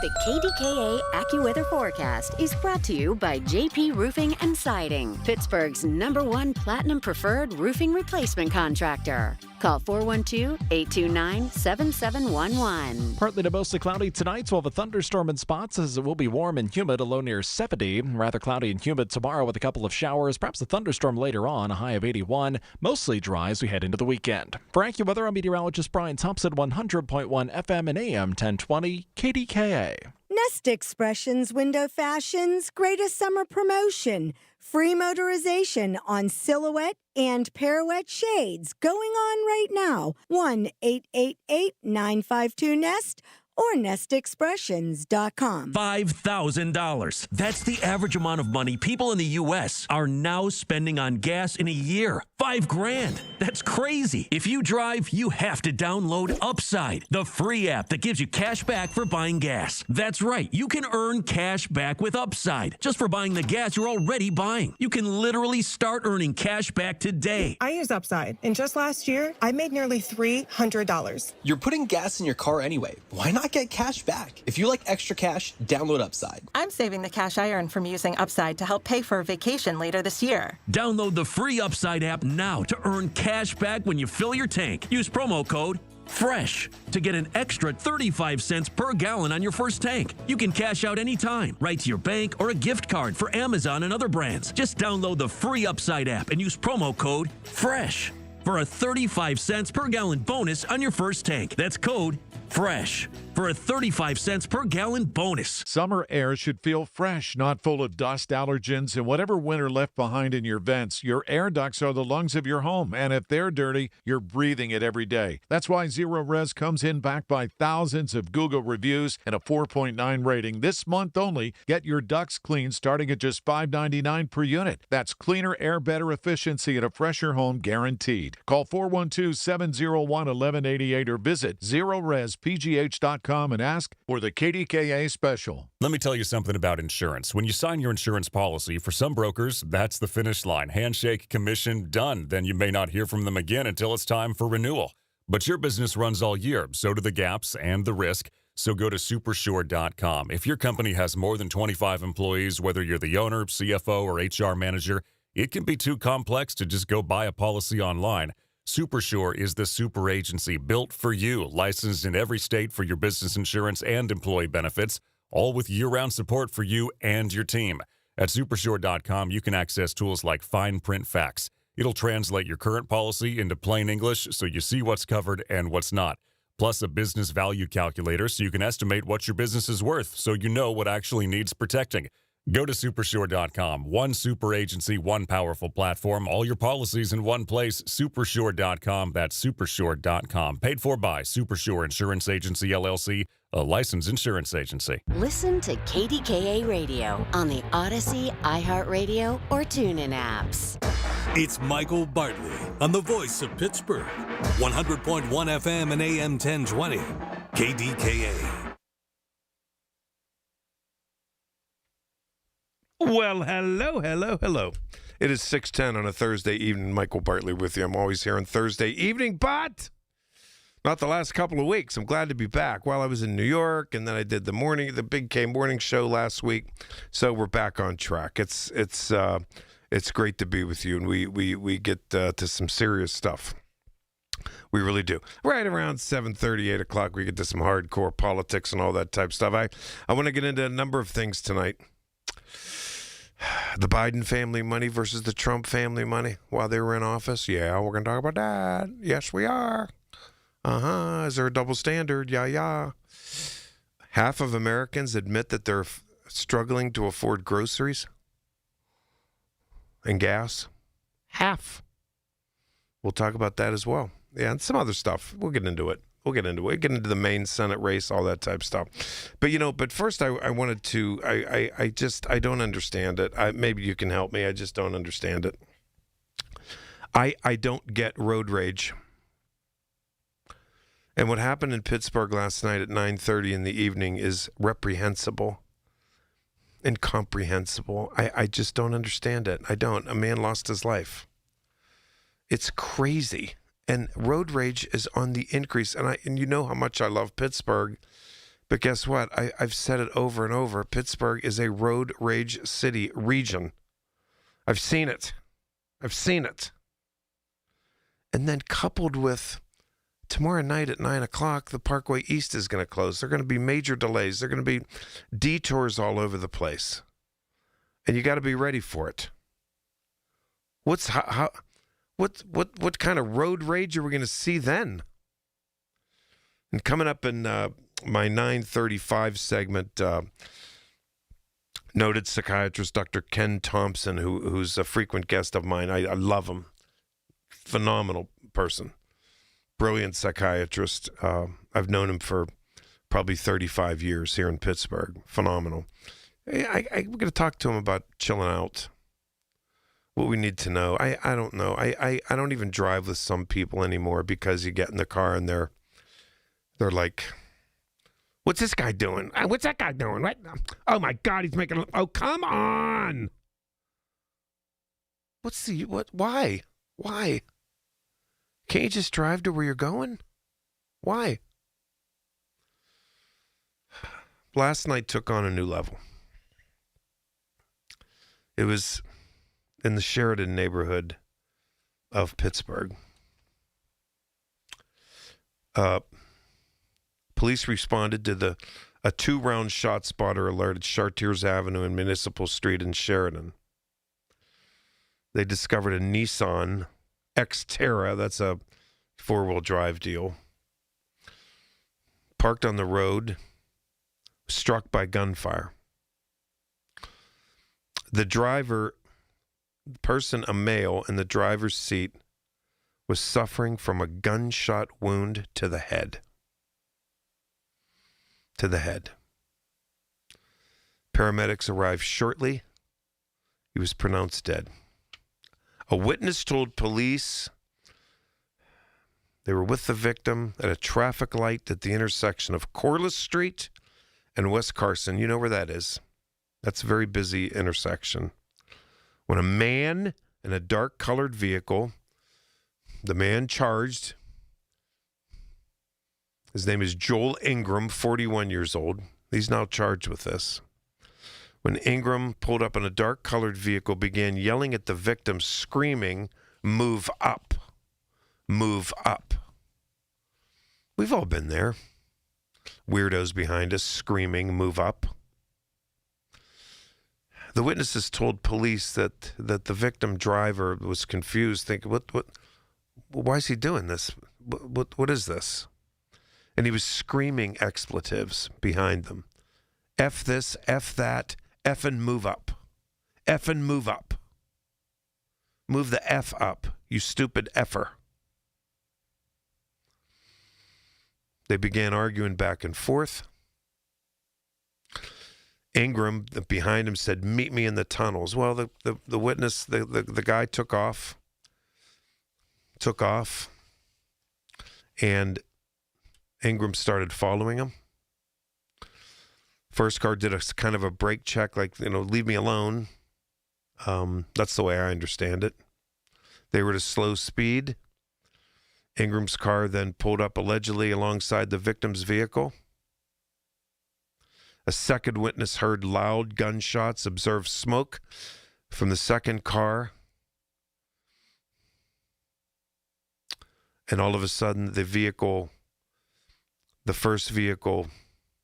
The KDKA AccuWeather forecast is brought to you by JP Roofing and Siding, Pittsburgh's #1 Platinum Preferred Roofing Replacement Contractor. Call 412-829-7711. Partly to mostly cloudy tonight. We'll have a thunderstorm in spots as it will be warm and humid, a low near 70. Rather cloudy and humid tomorrow with a couple of showers, perhaps a thunderstorm later on, a high of 81. Mostly dry as we head into the weekend. For AccuWeather, I'm meteorologist Brian Thompson, 100.1 FM and AM 1020 KDKA. Nest Expressions Window Fashion's greatest summer promotion. Free motorization on silhouette and pirouette shades going on right now. 1-888-952-NEST or nestexpressions.com. $5,000. That's the average amount of money people in the U.S. are now spending on gas in a year. $5,000. That's crazy. If you drive, you have to download Upside, the free app that gives you cash back for buying gas. That's right. You can earn cash back with Upside just for buying the gas you're already buying. You can literally start earning cash back today. I use Upside, and just last year, I made nearly $300. You're putting gas in your car anyway. Why not get cash back? If you like extra cash, download Upside. I'm saving the cash I earn from using Upside to help pay for a vacation later this year. Download the free Upside app now to earn cash back when you fill your tank. Use promo code FRESH to get an extra 35 cents per gallon on your first tank. You can cash out anytime, right to your bank or a gift card for Amazon and other brands. Just download the free Upside app and use promo code FRESH for a 35 cents per gallon bonus on your first tank. That's code FRESH for a 35 cents per gallon bonus. Summer air should feel fresh, not full of dust, allergens, and whatever winter left behind in your vents. Your air ducts are the lungs of your home, and if they're dirty, you're breathing it every day. That's why Zero Res comes in backed by thousands of Google reviews and a 4.9 rating. This month only, get your ducts cleaned starting at just $5.99 per unit. That's cleaner air, better efficiency, and a fresher home guaranteed. Call 412-701-1188 or visit ZeroResPGH.com and ask for the KDKA special. Let me tell you something about insurance. When you sign your insurance policy, for some brokers, that's the finish line. Handshake, commission, done. Then you may not hear from them again until it's time for renewal. But your business runs all year, so do the gaps and the risk. So go to Supersure.com. If your company has more than 25 employees, whether you're the owner, CFO, or HR manager, it can be too complex to just go buy a policy online. Supersure is the super agency built for you, licensed in every state for your business insurance and employee benefits, all with year-round support for you and your team. At Supersure.com, you can access tools like fine print facts. It'll translate your current policy into plain English so you see what's covered and what's not. Plus a business value calculator so you can estimate what your business is worth so you know what actually needs protecting. Go to supersure.com. One super agency, one powerful platform, all your policies in one place. Supersure.com. That's supersure.com. Paid for by Supersure Insurance Agency, LLC, a licensed insurance agency. Listen to KDKA Radio on the Odyssey, iHeartRadio, or TuneIn apps. It's Michael Bartley on the voice of Pittsburgh. 100.1 FM and AM 1020. KDKA. Well, hello. It is 6:10 on a Thursday evening. Michael Bartley with you. I'm always here on Thursday evening, but not the last couple of weeks. I'm glad to be back. While I was in New York, and then I did the Big K morning show last week. So we're back on track. It's great to be with you, and we get to some serious stuff. We really do. Right around 7:30, 8 o'clock, we get to some hardcore politics and all that type stuff. I want to get into a number of things tonight. The Biden family money versus the Trump family money while they were in office. Yeah, we're going to talk about that. Yes, we are. Is there a double standard? Yeah. Half of Americans admit that they're struggling to afford groceries and gas. Half. We'll talk about that as well. Yeah, and some other stuff. We'll get into it. We'll get into the Maine Senate race, all that type stuff. But first I wanted to, I don't understand it. Maybe you can help me. I just don't understand it. I don't get road rage. And what happened in Pittsburgh last night at 9:30 in the evening is reprehensible, incomprehensible. I just don't understand it. I don't. A man lost his life. It's crazy. And road rage is on the increase. And you know how much I love Pittsburgh. But guess what? I've said it over and over. Pittsburgh is a road rage city region. I've seen it. And then coupled with tomorrow night at 9 o'clock, the Parkway East is going to close. There are going to be major delays. There are going to be detours all over the place. And you got to be ready for it. What kind of road rage are we going to see then? And coming up in my 9:35 segment, noted psychiatrist Dr. Ken Thompson, who's a frequent guest of mine. I love him. Phenomenal person. Brilliant psychiatrist. I've known him for probably 35 years here in Pittsburgh. Phenomenal. We're going to talk to him about chilling out. What we need to know. I don't know. I don't even drive with some people anymore because you get in the car and they're like, what's this guy doing? What's that guy doing? What? Oh my God, he's making. Oh, come on. Why? Can't you just drive to where you're going? Why? Last night took on a new level. It was in the Sheridan neighborhood of Pittsburgh. Police responded to a 2-round shot spotter alert at Chartiers Avenue and Municipal Street in Sheridan. They discovered a Nissan Xterra, that's a 4-wheel drive deal, parked on the road, struck by gunfire. The person, a male in the driver's seat, was suffering from a gunshot wound to the head. Paramedics arrived shortly. He was pronounced dead. A witness told police they were with the victim at a traffic light at the intersection of Corliss Street and West Carson. You know where that is. That's a very busy intersection. When a man in a dark-colored vehicle, the man charged, his name is Joel Ingram, 41 years old. He's now charged with this. When Ingram pulled up in a dark-colored vehicle, began yelling at the victim, screaming, "Move up, move up." We've all been there. Weirdos behind us screaming, "Move up." The witnesses told police that the victim driver was confused, thinking, why is he doing this? What is this? And he was screaming expletives behind them. F this, F that, Effing move up. Effing move up. Move the F up, you stupid effer. They began arguing back and forth. Ingram, behind him, said, "Meet me in the tunnels." Well, the witness, the guy took off, and Ingram started following him. First car did a kind of a brake check, like, leave me alone. That's the way I understand it. They were at a slow speed. Ingram's car then pulled up allegedly alongside the victim's vehicle. A second witness heard loud gunshots, observed smoke from the second car. And all of a sudden, the first vehicle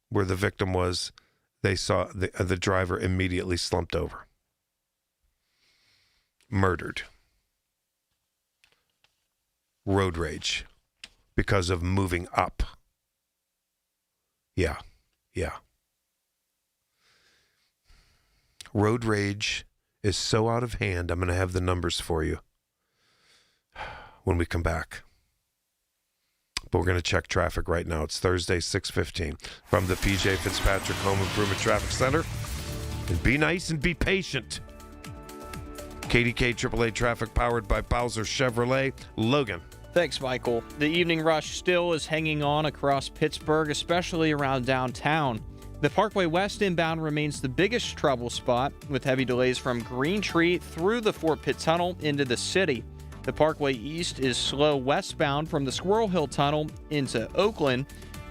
where the victim was, they saw the driver immediately slumped over. Murdered. Road rage because of moving up. Yeah. Road rage is so out of hand. I'm going to have the numbers for you when we come back. But we're going to check traffic right now. It's Thursday, 6:15 from the P.J. Fitzpatrick Home Improvement Traffic Center. And be nice and be patient. KDK AAA traffic powered by Bowser Chevrolet. Logan. Thanks, Michael. The evening rush still is hanging on across Pittsburgh, especially around downtown. The Parkway West inbound remains the biggest trouble spot, with heavy delays from Green Tree through the Fort Pitt Tunnel into the city. The Parkway East is slow westbound from the Squirrel Hill Tunnel into Oakland,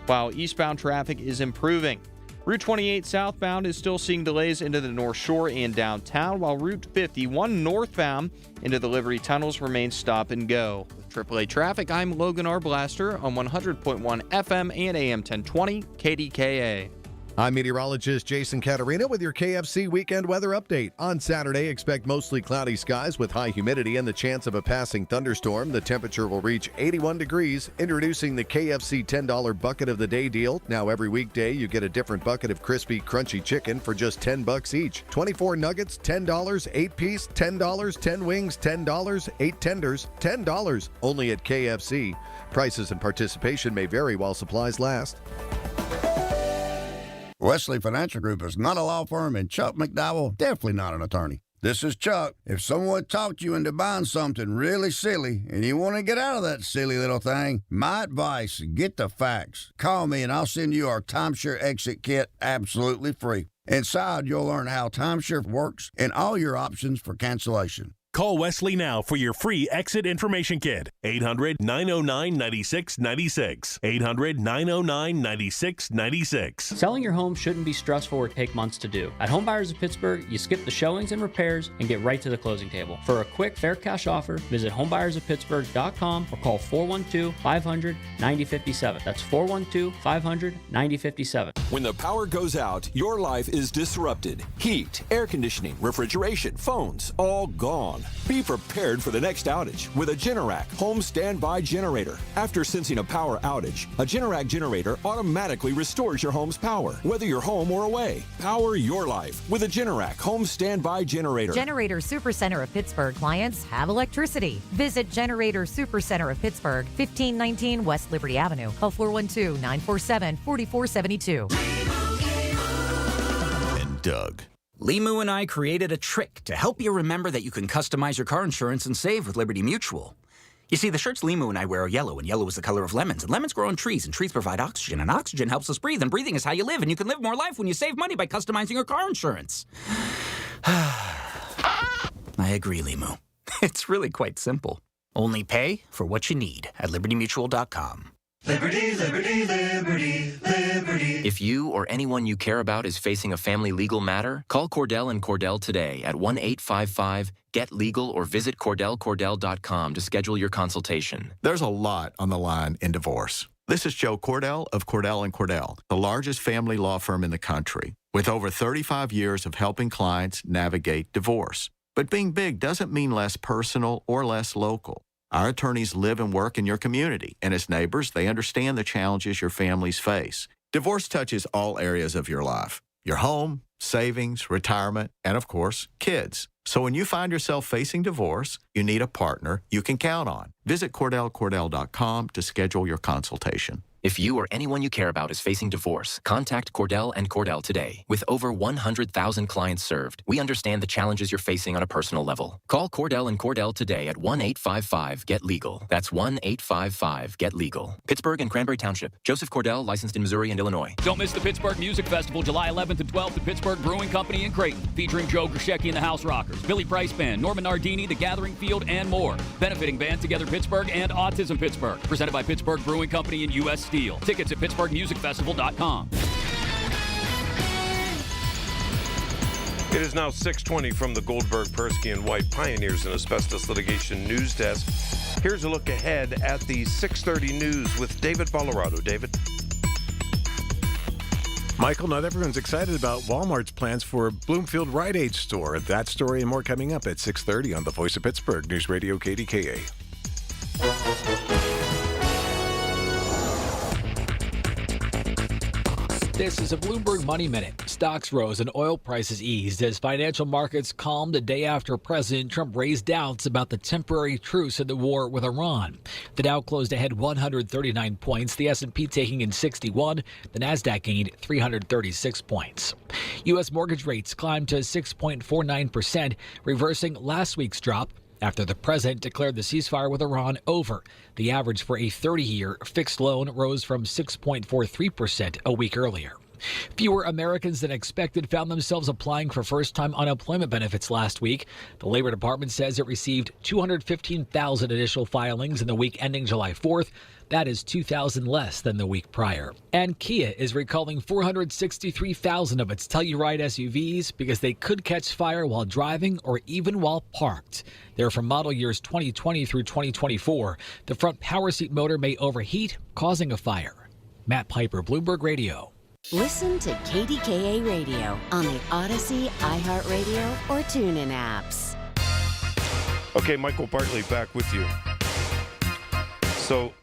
while eastbound traffic is improving. Route 28 southbound is still seeing delays into the North Shore and downtown, while Route 51 northbound into the Liberty Tunnels remains stop and go. With AAA traffic, I'm Logan Arblaster on 100.1 FM and AM 1020 KDKA. I'm meteorologist Jason Caterina with your KFC weekend weather update. On Saturday, expect mostly cloudy skies with high humidity and the chance of a passing thunderstorm. The temperature will reach 81 degrees. Introducing the KFC $10 bucket of the day deal. Now every weekday, you get a different bucket of crispy, crunchy chicken for just $10 each. 24 nuggets, $10, 8 piece, $10, 10 wings, $10, 8 tenders, $10. Only at KFC. Prices and participation may vary while supplies last. Wesley Financial Group is not a law firm, and Chuck McDowell definitely not an attorney. This is Chuck. If someone talked you into buying something really silly and you want to get out of that silly little thing, my advice, get the facts. Call me and I'll send you our timeshare exit kit absolutely free. Inside, you'll learn how timeshare works and all your options for cancellation. Call Wesley now for your free exit information kit. 800-909-9696. 800-909-9696. Selling your home shouldn't be stressful or take months to do. At Homebuyers of Pittsburgh, you skip the showings and repairs and get right to the closing table. For a quick, fair cash offer, visit homebuyersoftpittsburgh.com or call 412-500-9057. That's 412-500-9057. When the power goes out, your life is disrupted. Heat, air conditioning, refrigeration, phones, all gone. Be prepared for the next outage with a Generac home standby generator. After sensing a power outage, a Generac generator automatically restores your home's power, whether you're home or away. Power your life with a Generac home standby generator. Generator Supercenter of Pittsburgh clients have electricity. Visit Generator Supercenter of Pittsburgh, 1519 West Liberty Avenue. Call 412-947-4472. And Doug. Limu and I created a trick to help you remember that you can customize your car insurance and save with Liberty Mutual. You see, the shirts Limu and I wear are yellow, and yellow is the color of lemons, and lemons grow on trees, and trees provide oxygen, and oxygen helps us breathe, and breathing is how you live, and you can live more life when you save money by customizing your car insurance. I agree, Limu. It's really quite simple. Only pay for what you need at libertymutual.com. Liberty, liberty, liberty, liberty. If you or anyone you care about is facing a family legal matter, call Cordell and Cordell today at 1-855-GET-LEGAL or visit CordellCordell.com to schedule your consultation. There's a lot on the line in divorce. This is Joe Cordell of Cordell & Cordell, the largest family law firm in the country, with over 35 years of helping clients navigate divorce. But being big doesn't mean less personal or less local. Our attorneys live and work in your community, and as neighbors, they understand the challenges your families face. Divorce touches all areas of your life: your home, savings, retirement, and of course, kids. So when you find yourself facing divorce, you need a partner you can count on. Visit CordellCordell.com to schedule your consultation. If you or anyone you care about is facing divorce, contact Cordell and Cordell today. With over 100,000 clients served, we understand the challenges you're facing on a personal level. Call Cordell and Cordell today at 1-855-GET-LEGAL. That's 1-855-GET-LEGAL. Pittsburgh and Cranberry Township. Joseph Cordell, licensed in Missouri and Illinois. Don't miss the Pittsburgh Music Festival, July 11th and 12th at Pittsburgh Brewing Company in Creighton. Featuring Joe Grishecki and the House Rockers, Billy Price Band, Norman Nardini, The Gathering Field, and more. Benefiting Band Together Pittsburgh and Autism Pittsburgh. Presented by Pittsburgh Brewing Company and U.S. Steel. Tickets at PittsburghMusicFestival.com. It is now 6:20 from the Goldberg, Persky, and White Pioneers in Asbestos Litigation News Desk. Here's a look ahead at the 6:30 news with David Bolorado. David? Michael, not everyone's excited about Walmart's plans for a Bloomfield Rite Aid store. That story and more coming up at 6:30 on the Voice of Pittsburgh, News Radio KDKA. This is a Bloomberg Money Minute. Stocks rose and oil prices eased as financial markets calmed the day after President Trump raised doubts about the temporary truce in the war with Iran. The Dow closed ahead 139 points, the S&P taking in 61, the Nasdaq gained 336 points. U.S. mortgage rates climbed to 6.49%, reversing last week's drop after the president declared the ceasefire with Iran over. The average for a 30-year fixed loan rose from 6.43% a week earlier. Fewer Americans than expected found themselves applying for first-time unemployment benefits last week. The Labor Department says it received 215,000 initial filings in the week ending July 4th. That is 2,000 less than the week prior. And Kia is recalling 463,000 of its Telluride SUVs because they could catch fire while driving or even while parked. They're from model years 2020 through 2024. The front power seat motor may overheat, causing a fire. Matt Piper, Bloomberg Radio. Listen to KDKA Radio on the Odyssey, iHeartRadio, or TuneIn apps. Okay, Michael Bartley back with you. So,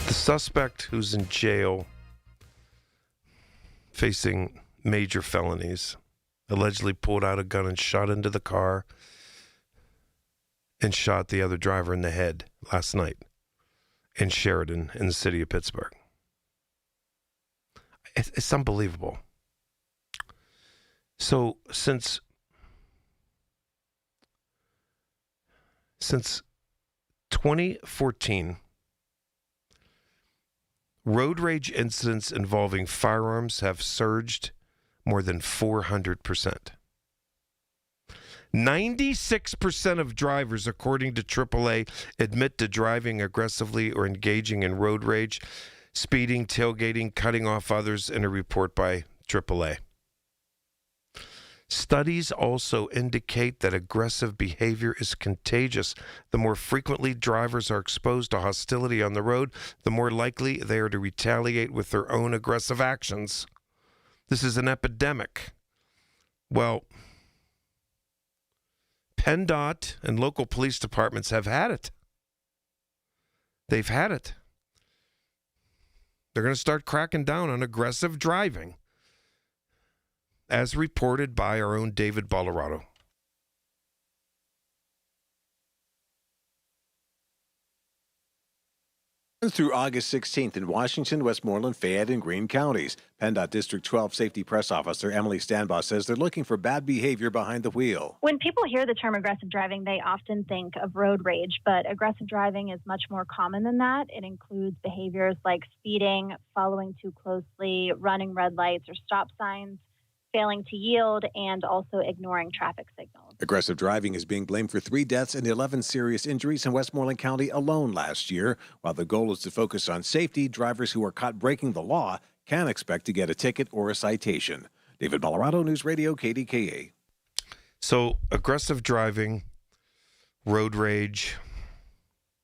the suspect who's in jail facing major felonies allegedly pulled out a gun and shot into the car and shot the other driver in the head last night in Sheridan in the city of Pittsburgh. It's unbelievable. So since 2014, road rage incidents involving firearms have surged more than 400%. 96% of drivers, according to AAA, admit to driving aggressively or engaging in road rage, speeding, tailgating, cutting off others, in a report by AAA. Studies also indicate that aggressive behavior is contagious. The more frequently drivers are exposed to hostility on the road, the more likely they are to retaliate with their own aggressive actions. This is an epidemic. Well, PennDOT and local police departments have had it. They've had it. They're going to start cracking down on aggressive driving, as reported by our own David Bolorado. Through August 16th in Washington, Westmoreland, Fayette, and Greene counties. PennDOT District 12 Safety Press Officer Emily Stanbaugh says they're looking for bad behavior behind the wheel. When people hear the term aggressive driving, they often think of road rage, but aggressive driving is much more common than that. It includes behaviors like speeding, following too closely, running red lights or stop signs, failing to yield, and also ignoring traffic signals. Aggressive driving is being blamed for 3 deaths and 11 serious injuries in Westmoreland County alone last year. While the goal is to focus on safety, drivers who are caught breaking the law can expect to get a ticket or a citation. David Bolorado, News Radio KDKA. So, aggressive driving, road rage,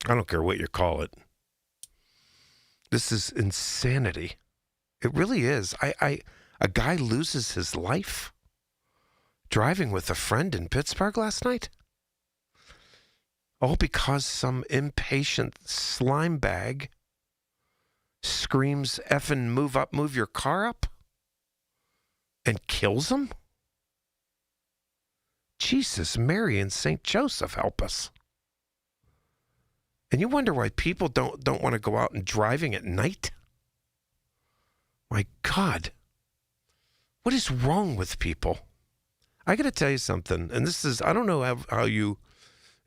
I don't care what you call it. This is insanity. It really is. A guy loses his life driving with a friend in Pittsburgh last night? All because some impatient slime bag screams, "Effing move up, move your car up." and kills them? Jesus, Mary, and St. Joseph, help us. And you wonder why people don't want to go out and driving at night? My God. What is wrong with people? I got to tell you something, and this is, I don't know how you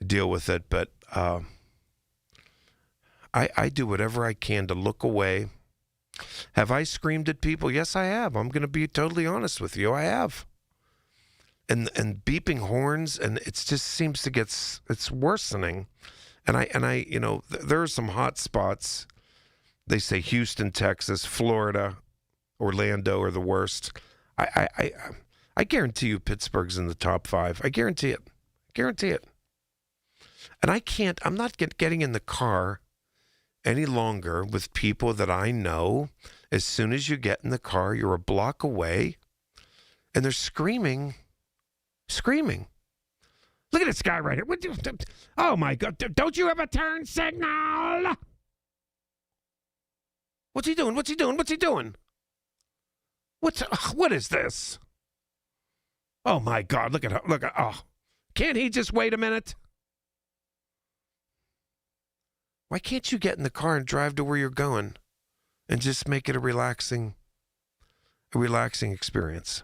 deal with it, but I do whatever I can to look away. Have I screamed at people? Yes, I have. I'm going to be totally honest with you. I have. And beeping horns, and it just seems to it's worsening. And I, there are some hot spots. They say Houston, Texas, Florida, Orlando are the worst. I guarantee you Pittsburgh's in the top 5. I guarantee it. Guarantee it. And I'm not getting in the car any longer with people that I know. As soon as you get in the car, you're a block away, and they're screaming. Look at this guy right here. Oh, my God. Don't you have a turn signal? What's he doing? What is this? Oh, my God. Look at can't he just wait a minute? Why can't you get in the car and drive to where you're going and just make it a relaxing experience?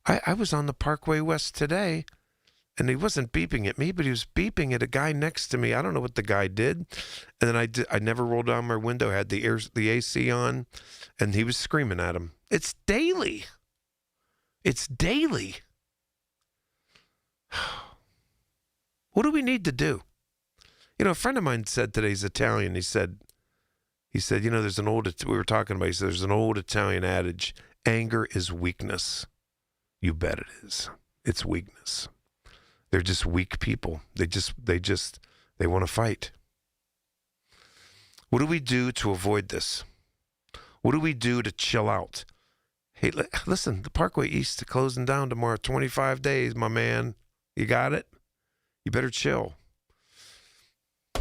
I was on the Parkway West today, and he wasn't beeping at me, but he was beeping at a guy next to me. I don't know what the guy did. And then I never rolled down my window, had the AC on, and he was screaming at him. It's daily. What do we need to do? A friend of mine said today, he's Italian. He said, there's an old, we were talking about, he said, there's an old Italian adage, anger is weakness. You bet it is. It's weakness. They're just weak people. They want to fight. What do we do to avoid this? What do we do to chill out? Hey, listen, the Parkway East is closing down tomorrow, 25 days, my man. You got it? You better chill.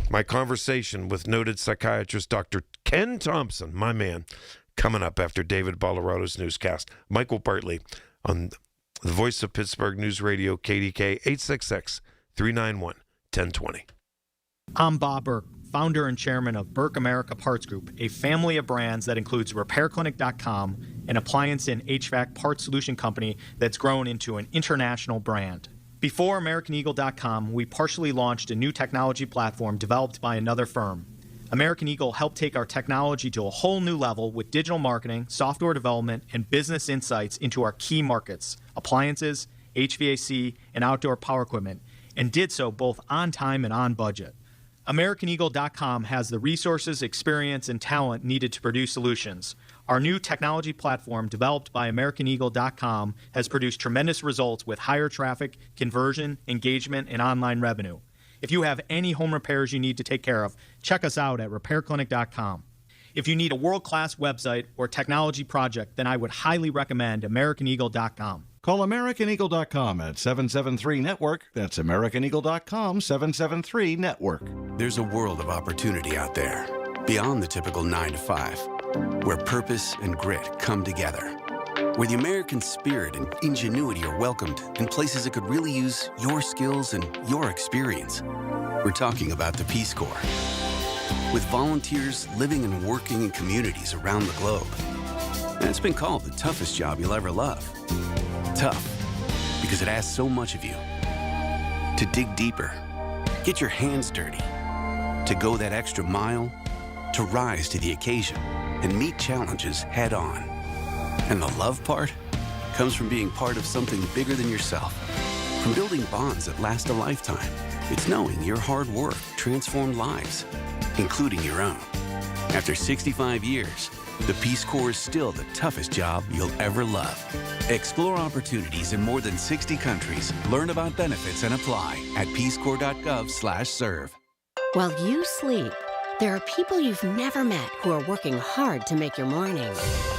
My conversation with noted psychiatrist Dr. Ken Thompson, my man, coming up after David Ballarado's newscast. Michael Bartley on the Voice of Pittsburgh News Radio, KDKA 866-391-1020. I'm Bob Burke, founder and chairman of Burke America Parts Group, a family of brands that includes RepairClinic.com, an appliance and HVAC parts solution company that's grown into an international brand. Before AmericanEagle.com, we partially launched a new technology platform developed by another firm. American Eagle helped take our technology to a whole new level with digital marketing, software development, and business insights into our key markets, appliances, HVAC, and outdoor power equipment, and did so both on time and on budget. AmericanEagle.com has the resources, experience, and talent needed to produce solutions. Our new technology platform, developed by AmericanEagle.com, has produced tremendous results with higher traffic, conversion, engagement, and online revenue. If you have any home repairs you need to take care of, check us out at RepairClinic.com. If you need a world-class website or technology project, then I would highly recommend AmericanEagle.com. Call AmericanEagle.com at 773-NETWORK. That's AmericanEagle.com, 773-NETWORK. There's a world of opportunity out there, beyond the typical 9 to 5, where purpose and grit come together, where the American spirit and ingenuity are welcomed in places that could really use your skills and your experience. We're talking about the Peace Corps. With volunteers living and working in communities around the globe. And it's been called the toughest job you'll ever love. Tough, because it asks so much of you. To dig deeper, get your hands dirty, to go that extra mile, to rise to the occasion and meet challenges head on. And the love part comes from being part of something bigger than yourself. From building bonds that last a lifetime. It's knowing your hard work transformed lives, including your own. After 65 years, the Peace Corps is still the toughest job you'll ever love. Explore opportunities in more than 60 countries. Learn about benefits and apply at peacecorps.gov/serve. While you sleep, There are people you've never met who are working hard to make your morning.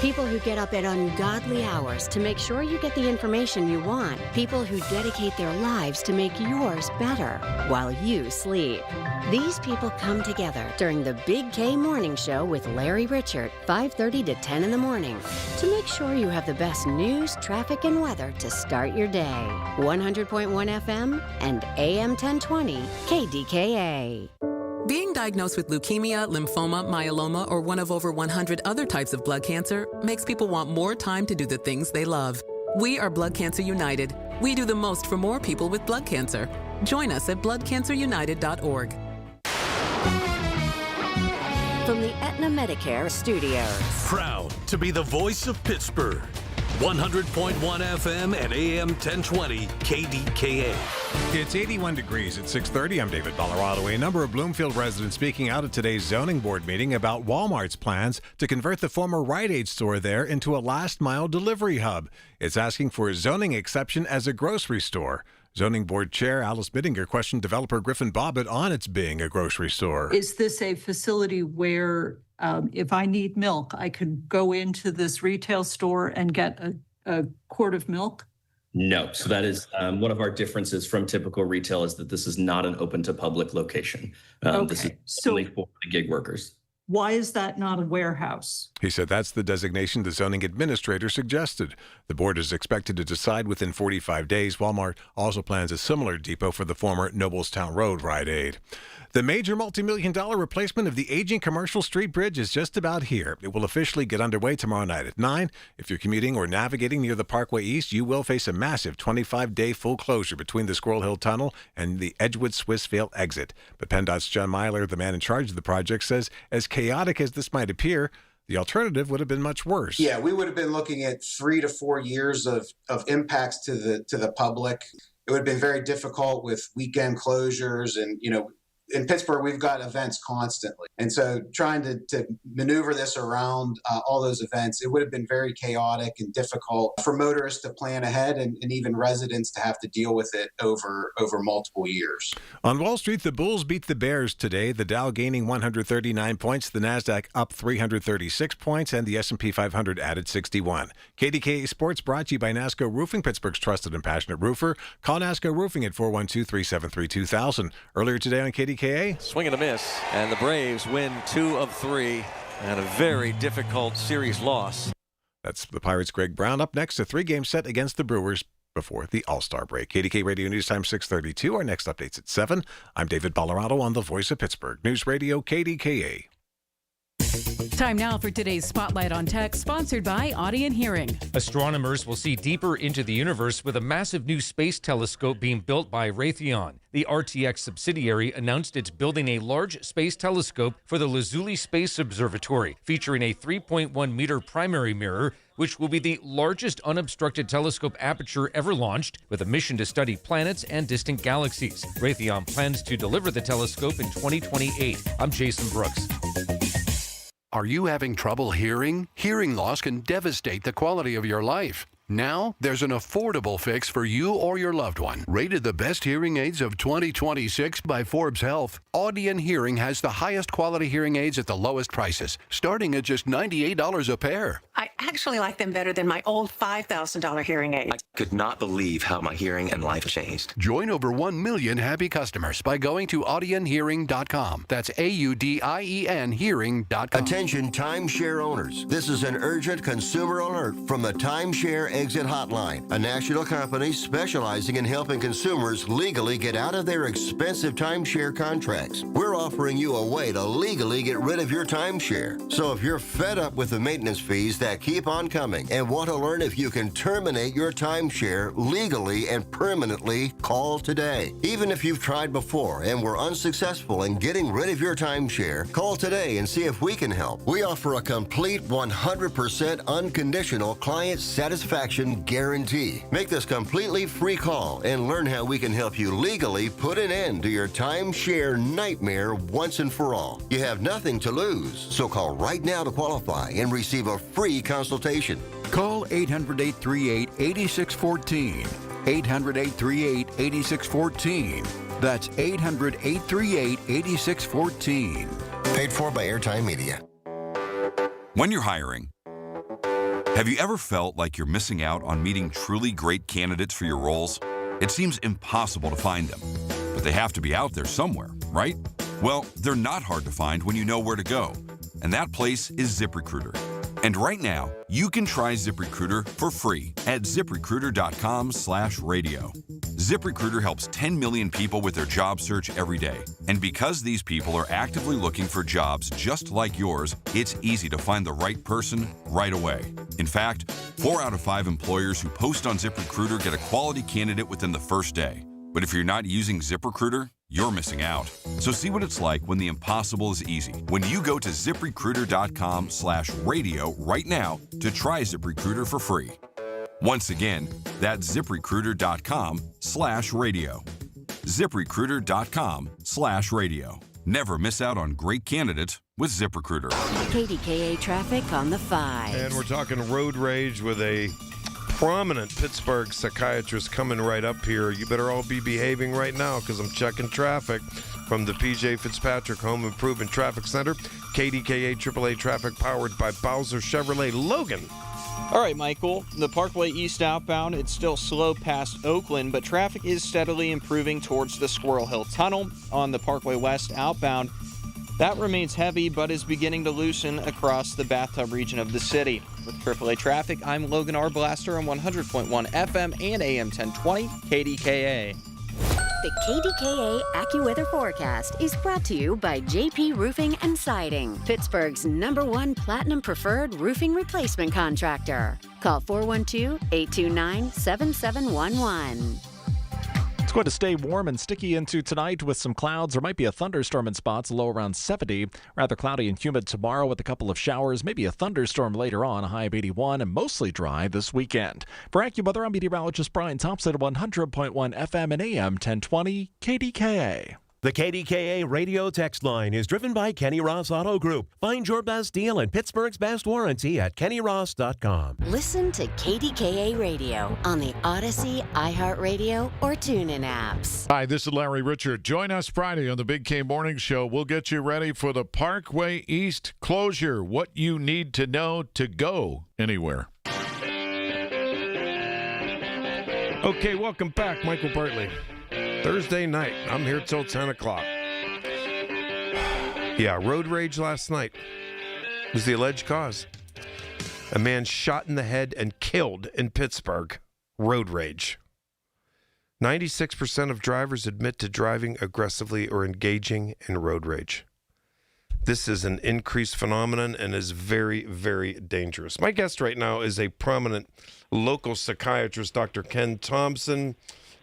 People who get up at ungodly hours to make sure you get the information you want. People who dedicate their lives to make yours better while you sleep. These people come together during the Big K Morning Show with Larry Richert, 5:30 to 10 in the morning, to make sure you have the best news, traffic, and weather to start your day. 100.1 FM and AM 1020 KDKA. Being diagnosed with leukemia, lymphoma, myeloma, or one of over 100 other types of blood cancer makes people want more time to do the things they love. We are Blood Cancer United. We do the most for more people with blood cancer. Join us at bloodcancerunited.org. From the Aetna Medicare Studios. Proud to be the voice of Pittsburgh. 100.1 FM and AM 1020 KDKA. It's 81 degrees at 6:30. I'm David Ballarado. A number of Bloomfield residents speaking out at today's zoning board meeting about Walmart's plans to convert the former Rite Aid store there into a last-mile delivery hub. It's asking for a zoning exception as a grocery store. Zoning Board Chair Alice Bittinger questioned developer Griffin Bobbitt on its being a grocery store. Is this a facility where if I need milk, I can go into this retail store and get a quart of milk? No. So that is one of our differences from typical retail is that this is not an open to public location. This is only for the gig workers. Why is that not a warehouse? He said that's the designation the zoning administrator suggested. The board is expected to decide within 45 days. Walmart also plans a similar depot for the former Noblestown Road Rite Aid. The major multi-million-dollar replacement of the aging Commercial Street Bridge is just about here. It will officially get underway tomorrow night at 9. If you're commuting or navigating near the Parkway East, you will face a massive 25-day full closure between the Squirrel Hill Tunnel and the Edgewood Swissvale exit. But PennDOT's John Myler, the man in charge of the project, says as chaotic as this might appear, the alternative would have been much worse. Yeah, we would have been looking at 3 to 4 years of impacts to the public. It would have been very difficult with weekend closures and, in Pittsburgh, we've got events constantly. And so trying to maneuver this around all those events, it would have been very chaotic and difficult for motorists to plan ahead and even residents to have to deal with it over multiple years. On Wall Street, the Bulls beat the Bears today, the Dow gaining 139 points, the NASDAQ up 336 points, and the S&P 500 added 61. KDKA Sports brought to you by NASCO Roofing, Pittsburgh's trusted and passionate roofer. Call NASCO Roofing at 412-373-2000. Earlier today on KDKA, swing and a miss, and the Braves win 2 of 3 and a very difficult series loss. That's the Pirates' Greg Brown. Up next, a 3-game set against the Brewers before the All-Star break. KDK Radio News Time 6:32. Our next update's at 7. I'm David Ballarado on the Voice of Pittsburgh News Radio KDKA. Time now for today's Spotlight on Tech, sponsored by Audien Hearing. Astronomers will see deeper into the universe with a massive new space telescope being built by Raytheon. The RTX subsidiary announced it's building a large space telescope for the Lazuli Space Observatory, featuring a 3.1-meter primary mirror, which will be the largest unobstructed telescope aperture ever launched, with a mission to study planets and distant galaxies. Raytheon plans to deliver the telescope in 2028. I'm Jason Brooks. Are you having trouble hearing? Hearing loss can devastate the quality of your life. Now, there's an affordable fix for you or your loved one. Rated the best hearing aids of 2026 by Forbes Health, Audien Hearing has the highest quality hearing aids at the lowest prices, starting at just $98 a pair. I actually like them better than my old $5,000 hearing aid. I could not believe how my hearing and life changed. Join over 1 million happy customers by going to AudienHearing.com. That's AUDIEN Hearing.com. Attention timeshare owners. This is an urgent consumer alert from the Timeshare Exit Hotline, a national company specializing in helping consumers legally get out of their expensive timeshare contracts. We're offering you a way to legally get rid of your timeshare. So if you're fed up with the maintenance fees that keep on coming and want to learn if you can terminate your timeshare legally and permanently, call today. Even if you've tried before and were unsuccessful in getting rid of your timeshare, call today and see if we can help. We offer a complete 100% unconditional client satisfaction guarantee. Make this completely free call and learn how we can help you legally put an end to your timeshare nightmare once and for all. You have nothing to lose, so call right now to qualify and receive a free consultation. Call 800-838-8614. 800-838-8614. That's 800-838-8614. Paid for by Airtime Media. When you're hiring, have you ever felt like you're missing out on meeting truly great candidates for your roles? It seems impossible to find them, but they have to be out there somewhere, right? Well, they're not hard to find when you know where to go, and that place is ZipRecruiter. And right now, you can try ZipRecruiter for free at ZipRecruiter.com/radio. ZipRecruiter helps 10 million people with their job search every day. And because these people are actively looking for jobs just like yours, it's easy to find the right person right away. In fact, 4 out of 5 employers who post on ZipRecruiter get a quality candidate within the first day. But if you're not using ZipRecruiter, you're missing out. So see what it's like when the impossible is easy. When you go to ZipRecruiter.com/radio right now to try ZipRecruiter for free. Once again, that's ZipRecruiter.com/radio. ZipRecruiter.com/radio. Never miss out on great candidates with ZipRecruiter. KDKA traffic on the 5. And we're talking road rage with a prominent Pittsburgh psychiatrist coming right up here. You better all be behaving right now because I'm checking traffic from the PJ Fitzpatrick Home Improvement Traffic Center. KDKA AAA traffic powered by Bowser Chevrolet. Logan. All right, Michael. The Parkway East outbound, it's still slow past Oakland, but traffic is steadily improving towards the Squirrel Hill Tunnel. On the Parkway West outbound, that remains heavy, but is beginning to loosen across the bathtub region of the city. With AAA traffic, I'm Logan Arblaster on 100.1 FM and AM 1020 KDKA. The KDKA AccuWeather forecast is brought to you by JP Roofing and Siding, Pittsburgh's #1 Platinum Preferred Roofing Replacement Contractor. Call 412-829-7711. It's going to stay warm and sticky into tonight with some clouds. There might be a thunderstorm in spots, low around 70. Rather cloudy and humid tomorrow with a couple of showers, maybe a thunderstorm later on, a high of 81, and mostly dry this weekend. For AccuWeather, I'm meteorologist Brian Thompson at 100.1 FM and AM 1020 KDKA. The KDKA radio text line is driven by Kenny Ross Auto Group. Find your best deal and Pittsburgh's best warranty at kennyross.com. Listen to KDKA Radio on the Odyssey, iHeartRadio, or TuneIn apps. Hi, this is Larry Richard. Join us Friday on the Big K Morning Show. We'll get you ready for the Parkway East closure. What you need to know to go anywhere. Okay, welcome back, Michael Bartley. Thursday night. I'm here till 10 o'clock. Yeah, road rage last night was the alleged cause. A man shot in the head and killed in Pittsburgh. Road rage. 96% of drivers admit to driving aggressively or engaging in road rage. This is an increased phenomenon and is very, very dangerous. My guest right now is a prominent local psychiatrist, Dr. Ken Thompson.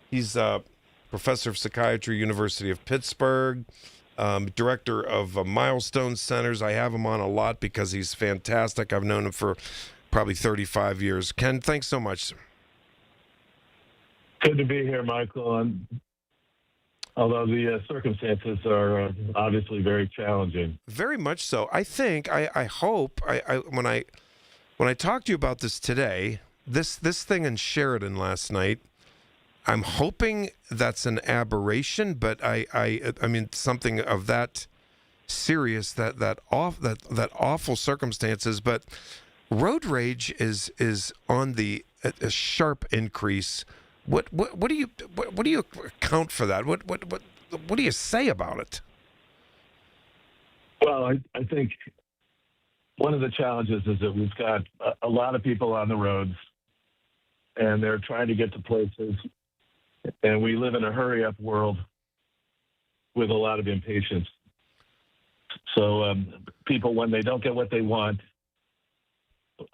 He's professor of psychiatry, University of Pittsburgh, director of Milestone Centers. I have him on a lot because he's fantastic. I've known him for probably 35 years. Ken, thanks so much. Good to be here, Michael. And although the circumstances are obviously very challenging. Very much so. I think, I hope, when I talked to you about this today, this thing in Sheridan last night, I'm hoping that's an aberration, but I mean something of that serious, that awful circumstances. But road rage is on a sharp increase. What do you account for that? What do you say about it? Well, I think one of the challenges is that we've got a lot of people on the roads, and they're trying to get to places. And we live in a hurry-up world with a lot of impatience. So people, when they don't get what they want,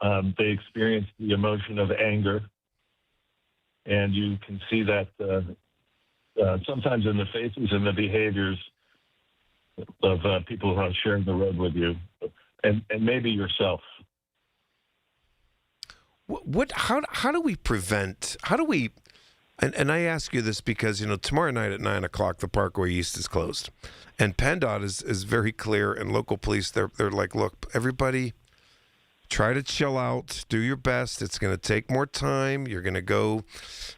they experience the emotion of anger. And you can see that sometimes in the faces and the behaviors of people who are sharing the road with you, and maybe yourself. How do we prevent? How do we? And I ask you this because, tomorrow night at 9 o'clock, the Parkway East is closed. And PennDOT is very clear, and local police, they're like, look, everybody, try to chill out, do your best. It's going to take more time. You're going to go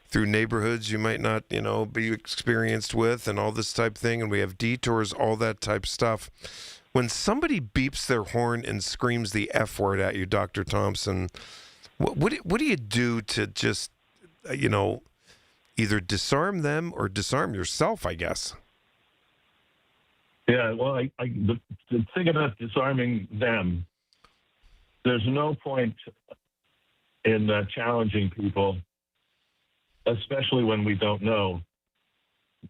through neighborhoods you might not, be experienced with and all this type thing. And we have detours, all that type stuff. when somebody beeps their horn and screams the F word at you, Dr. Thompson, what do you do to just, either disarm them or disarm yourself, I guess? Yeah, well, the thing about disarming them, there's no point in challenging people, especially when we don't know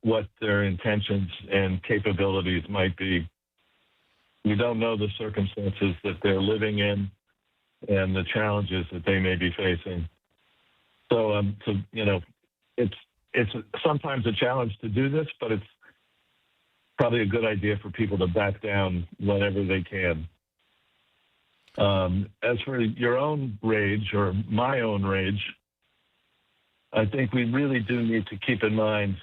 what their intentions and capabilities might be. We don't know the circumstances that they're living in and the challenges that they may be facing. So, it's sometimes a challenge to do this, but it's probably a good idea for people to back down whenever they can. As for your own rage or my own rage, I think we really do need to keep in mind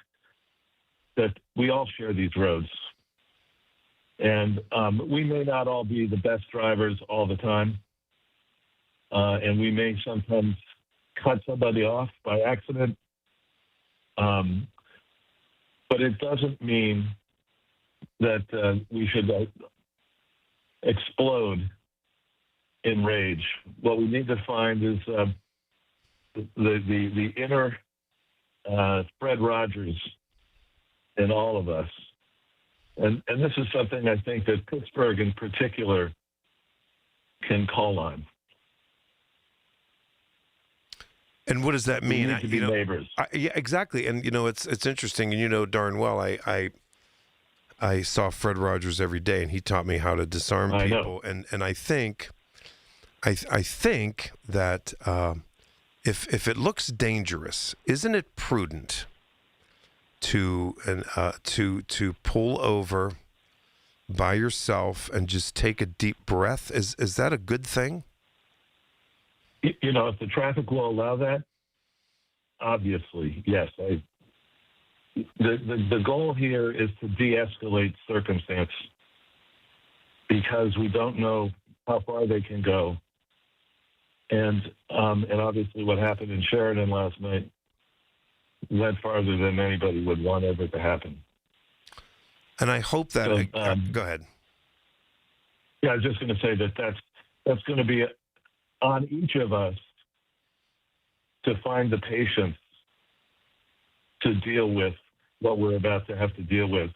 that we all share these roads. And we may not all be the best drivers all the time. And we may sometimes cut somebody off by accident. But it doesn't mean that we should explode in rage. What we need to find is the inner Fred Rogers in all of us. And this is something I think that Pittsburgh in particular can call on. And what does that mean? We need to be neighbors. Yeah, exactly. And it's interesting. And darn well, I saw Fred Rogers every day, and he taught me how to disarm people. And I think that if it looks dangerous, isn't it prudent to pull over by yourself and just take a deep breath? Is that a good thing? If the traffic will allow that, obviously, yes. The goal here is to de-escalate circumstance because we don't know how far they can go. And obviously what happened in Sheridan last night went farther than anybody would want ever to happen. And I hope that... go ahead. Yeah, I was just going to say that's going to be on each of us to find the patience to deal with what we're about to have to deal with.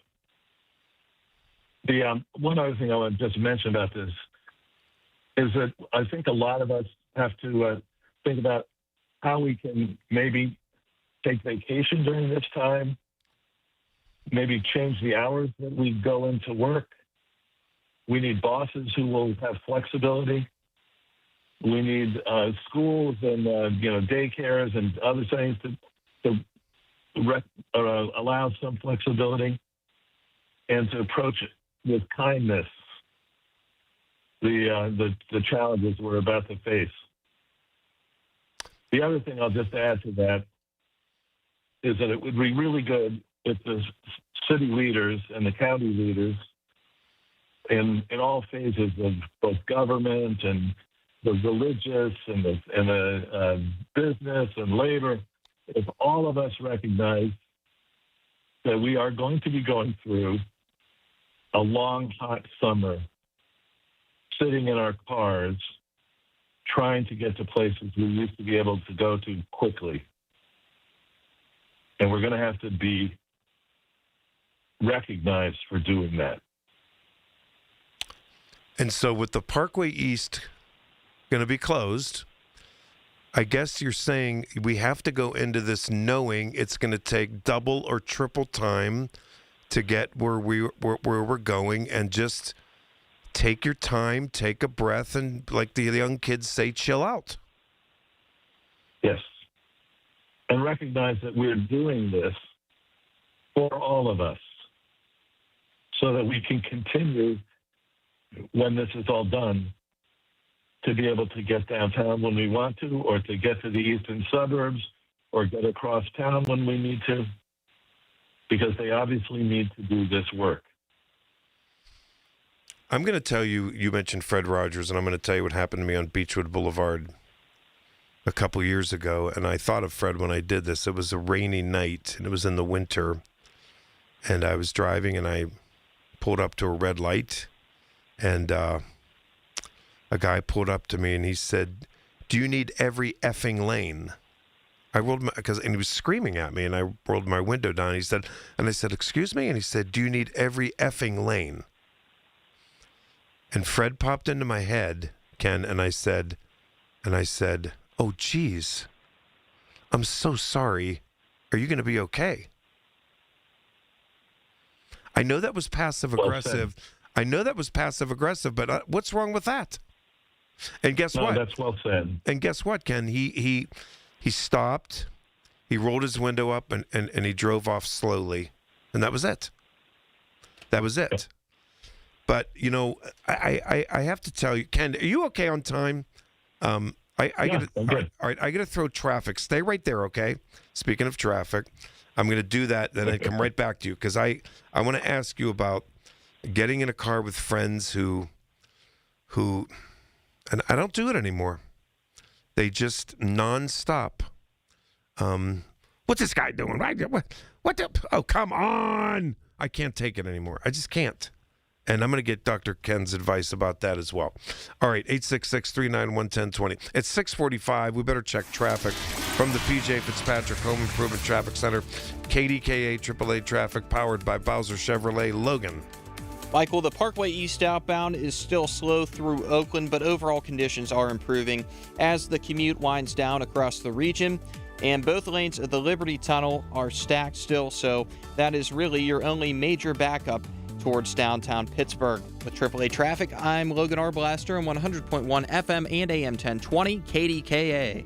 The one other thing I want to just mention about this is that I think a lot of us have to think about how we can maybe take vacation during this time, maybe change the hours that we go into work. We need bosses who will have flexibility. We need schools and daycares and other things to allow some flexibility and to approach it with kindness. The challenges we're about to face. The other thing I'll just add to that is that it would be really good if the city leaders and the county leaders in all phases of both government and the religious and the business and labor, if all of us recognize that we are going to be going through a long, hot summer, sitting in our cars, trying to get to places we used to be able to go to quickly. And we're going to have to be recognized for doing that. And so with the Parkway East going to be closed, I guess you're saying we have to go into this knowing it's going to take double or triple time to get where we're going, and just take your time, take a breath, and like the young kids say, chill out. Yes. And recognize that we're doing this for all of us so that we can continue, when this is all done, to be able to get downtown when we want to, or to get to the eastern suburbs, or get across town when we need to, because they obviously need to do this work. I'm going to tell you, you mentioned Fred Rogers, and I'm going to tell you what happened to me on Beechwood Boulevard a couple years ago. And I thought of Fred when I did this. It was a rainy night, and it was in the winter. And I was driving, and I pulled up to a red light. and a guy pulled up to me and he said, "Do you need every effing lane?" I rolled and he was screaming at me, and I rolled my window down. I said, "Excuse me?" And he said, "Do you need every effing lane?" And Fred popped into my head, Ken, and I said, "Oh, geez, I'm so sorry. Are you going to be okay?" I know that was passive aggressive. But what's wrong with that? And guess what? That's well said. And guess what, Ken? He stopped, he rolled his window up, and he drove off slowly. And that was it. But, you know, I have to tell you, Ken, are you okay on time? I'm good. All right, I got to throw traffic. Stay right there, okay? Speaking of traffic, I'm going to do that, then I come right back to you, because I want to ask you about getting in a car with friends who, and I don't do it anymore. They just nonstop. What's this guy doing? What the? Oh, come on! I can't take it anymore. I just can't. And I'm going to get Dr. Ken's advice about that as well. All right, 866-391-1020. It's 6:45. We better check traffic from the P.J. Fitzpatrick Home Improvement Traffic Center. KDKA AAA traffic powered by Bowser Chevrolet. Logan. Michael, the Parkway East outbound is still slow through Oakland, but overall conditions are improving as the commute winds down across the region. And both lanes of the Liberty Tunnel are stacked still, so that is really your only major backup towards downtown Pittsburgh. With AAA traffic, I'm Logan Arblaster on 100.1 FM and AM 1020 KDKA.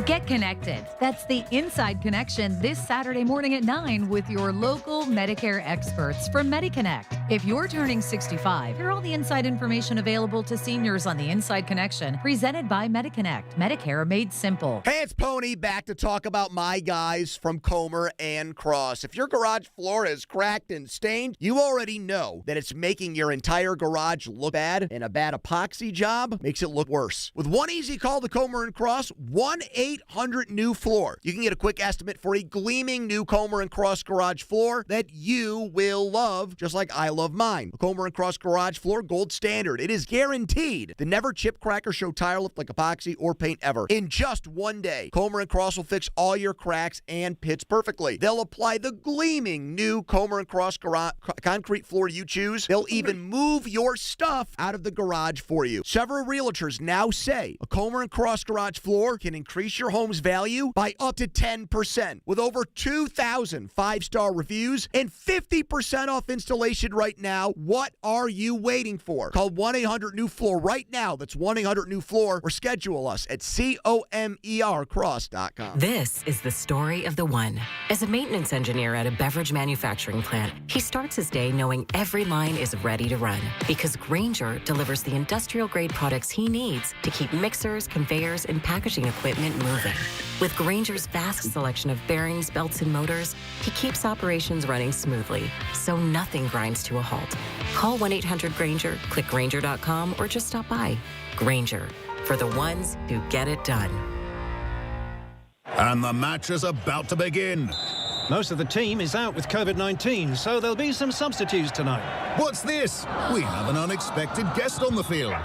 Get connected. That's the Inside Connection this Saturday morning at 9 with your local Medicare experts from MediConnect. If you're turning 65, hear all the inside information available to seniors on the Inside Connection, presented by MediConnect. Medicare made simple. Hey, it's Pony back to talk about my guys from Comer and Cross. If your garage floor is cracked and stained, you already know that it's making your entire garage look bad, and a bad epoxy job makes it look worse. With one easy call to Comer and Cross, 1-800-NEW-FLOOR. You can get a quick estimate for a gleaming new Comer and Cross garage floor that you will love, just like I love mine. The Comer and Cross garage floor, gold standard. It is guaranteed to never chip, crack, or show tire lift like epoxy or paint ever. In just one day, Comer and Cross will fix all your cracks and pits perfectly. They'll apply the gleaming new Comer and Cross concrete floor you choose. They'll even move your stuff out of the garage for you. Several realtors now say a Comer and Cross garage floor can increase your home's value by up to 10%. With over 2,000 five-star reviews and 50% off installation right now, what are you waiting for? Call 1-800-NEW-FLOOR right now. That's 1-800-NEW-FLOOR, or schedule us at COMERcross.com. This is the story of the one. As a maintenance engineer at a beverage manufacturing plant, he starts his day knowing every line is ready to run, because Grainger delivers the industrial-grade products he needs to keep mixers, conveyors, and packaging equipment moving. With Grainger's vast selection of bearings, belts, and motors, he keeps operations running smoothly, so nothing grinds to a halt. Call 1-800-GRAINGER, click Grainger.com, or just stop by. Grainger, for the ones who get it done. And the match is about to begin. Most of the team is out with COVID-19, so there'll be some substitutes tonight. What's this? We have an unexpected guest on the field.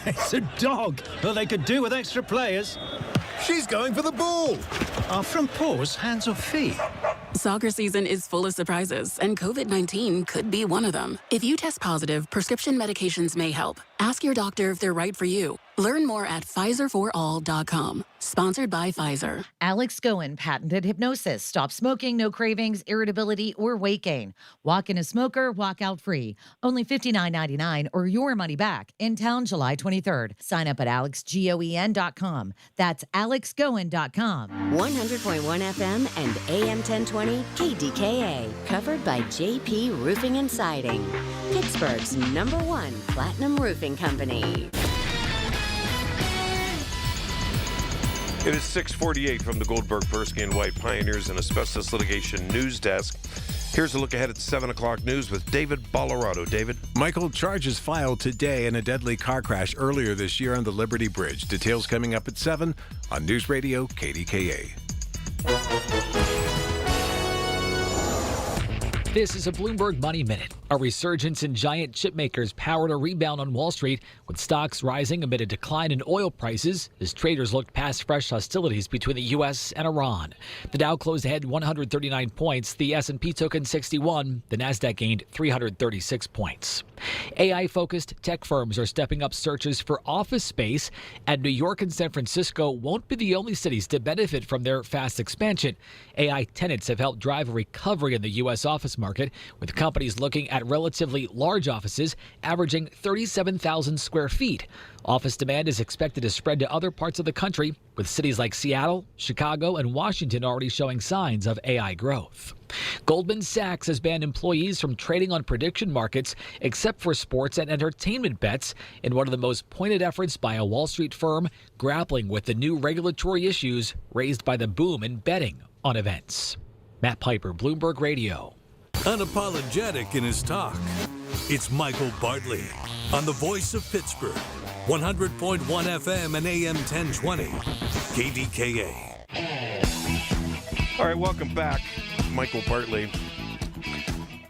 It's a dog. Well, they could do with extra players. She's going for the ball. Are front paws hands or feet? Soccer season is full of surprises, and COVID-19 could be one of them. If you test positive, prescription medications may help. Ask your doctor if they're right for you. Learn more at PfizerForAll.com. Sponsored by Pfizer. Alex Goen patented hypnosis. Stop smoking, no cravings, irritability, or weight gain. Walk in a smoker, walk out free. Only $59.99 or your money back. In town July 23rd. Sign up at AlexGoen.com. That's AlexGoen.com. 100.1 FM and AM 1020 KDKA. Covered by JP Roofing and Siding. Pittsburgh's #1 platinum roofing company. It is 6:48 from the Goldberg, Persky, and White Pioneers and Asbestos Litigation News Desk. Here's a look ahead at 7 o'clock news with David Bolorado. David? Michael, charges filed today in a deadly car crash earlier this year on the Liberty Bridge. Details coming up at 7 on News Radio KDKA. This is a Bloomberg Money Minute. A resurgence in giant chip makers powered a rebound on Wall Street, with stocks rising amid a decline in oil prices as traders looked past fresh hostilities between the U.S. and Iran. The Dow closed ahead 139 points, the S&P took in 61, the Nasdaq gained 336 points. AI-focused tech firms are stepping up searches for office space, and New York and San Francisco won't be the only cities to benefit from their fast expansion. AI tenants have helped drive a recovery in the U.S. office market, with companies looking at relatively large offices averaging 37,000 square feet. Office demand is expected to spread to other parts of the country, with cities like Seattle, Chicago, and Washington already showing signs of AI growth. Goldman Sachs has banned employees from trading on prediction markets except for sports and entertainment bets in one of the most pointed efforts by a Wall Street firm grappling with the new regulatory issues raised by the boom in betting on events. Matt Piper, Bloomberg Radio. Unapologetic in his talk. It's Michael Bartley on the voice of Pittsburgh. 100.1 FM and AM 1020. KDKA. All right, welcome back. Michael Bartley.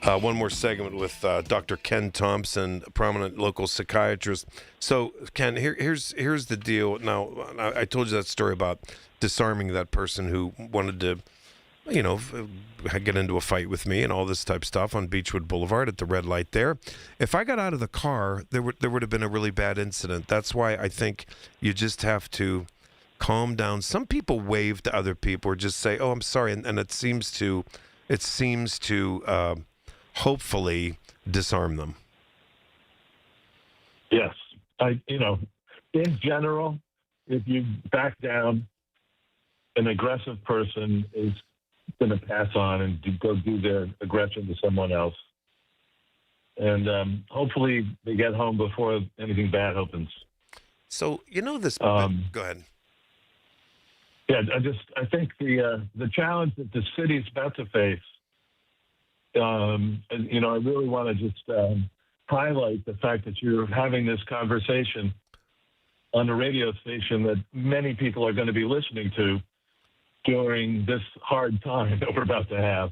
One more segment with Dr. Ken Thompson, a prominent local psychiatrist. So, Ken, here's the deal. Now, I told you that story about disarming that person who wanted to, get into a fight with me and all this type of stuff on Beechwood Boulevard at the red light there. If I got out of the car, there would have been a really bad incident. That's why I think you just have to calm down. Some people wave to other people or just say, "Oh, I'm sorry," and it seems to hopefully disarm them. Yes, in general, if you back down, an aggressive person is going to pass on and go do their aggression to someone else. And hopefully they get home before anything bad happens. So, this... go ahead. Yeah, I think the challenge that the city's about to face, I really want to just highlight the fact that you're having this conversation on a radio station that many people are going to be listening to during this hard time that we're about to have.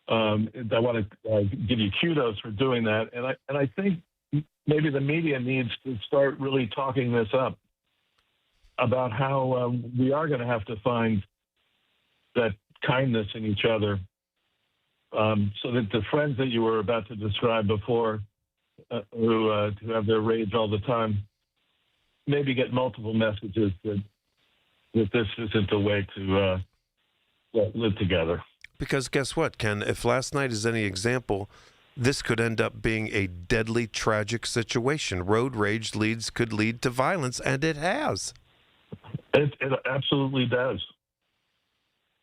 I want to give you kudos for doing that. And I think maybe the media needs to start really talking this up about how we are going to have to find that kindness in each other, so that the friends that you were about to describe before, who have their rage all the time, maybe get multiple messages that this isn't the way to live together. Because guess what, Ken? If last night is any example, this could end up being a deadly, tragic situation. Road rage could lead to violence, and it has. It absolutely does.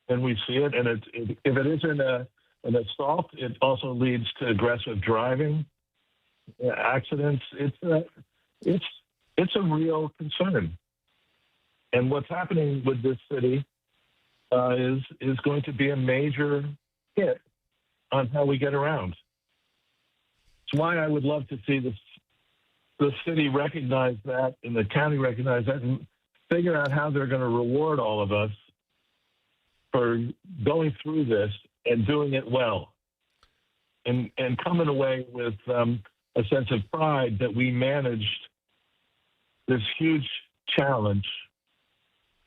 And we see it. And if it isn't an assault, it also leads to aggressive driving, accidents. It's a real concern. And what's happening with this city is going to be a major hit on how we get around. It's why I would love to see the city recognize that and the county recognize that and figure out how they're going to reward all of us for going through this and doing it well, and coming away with a sense of pride that we managed this huge challenge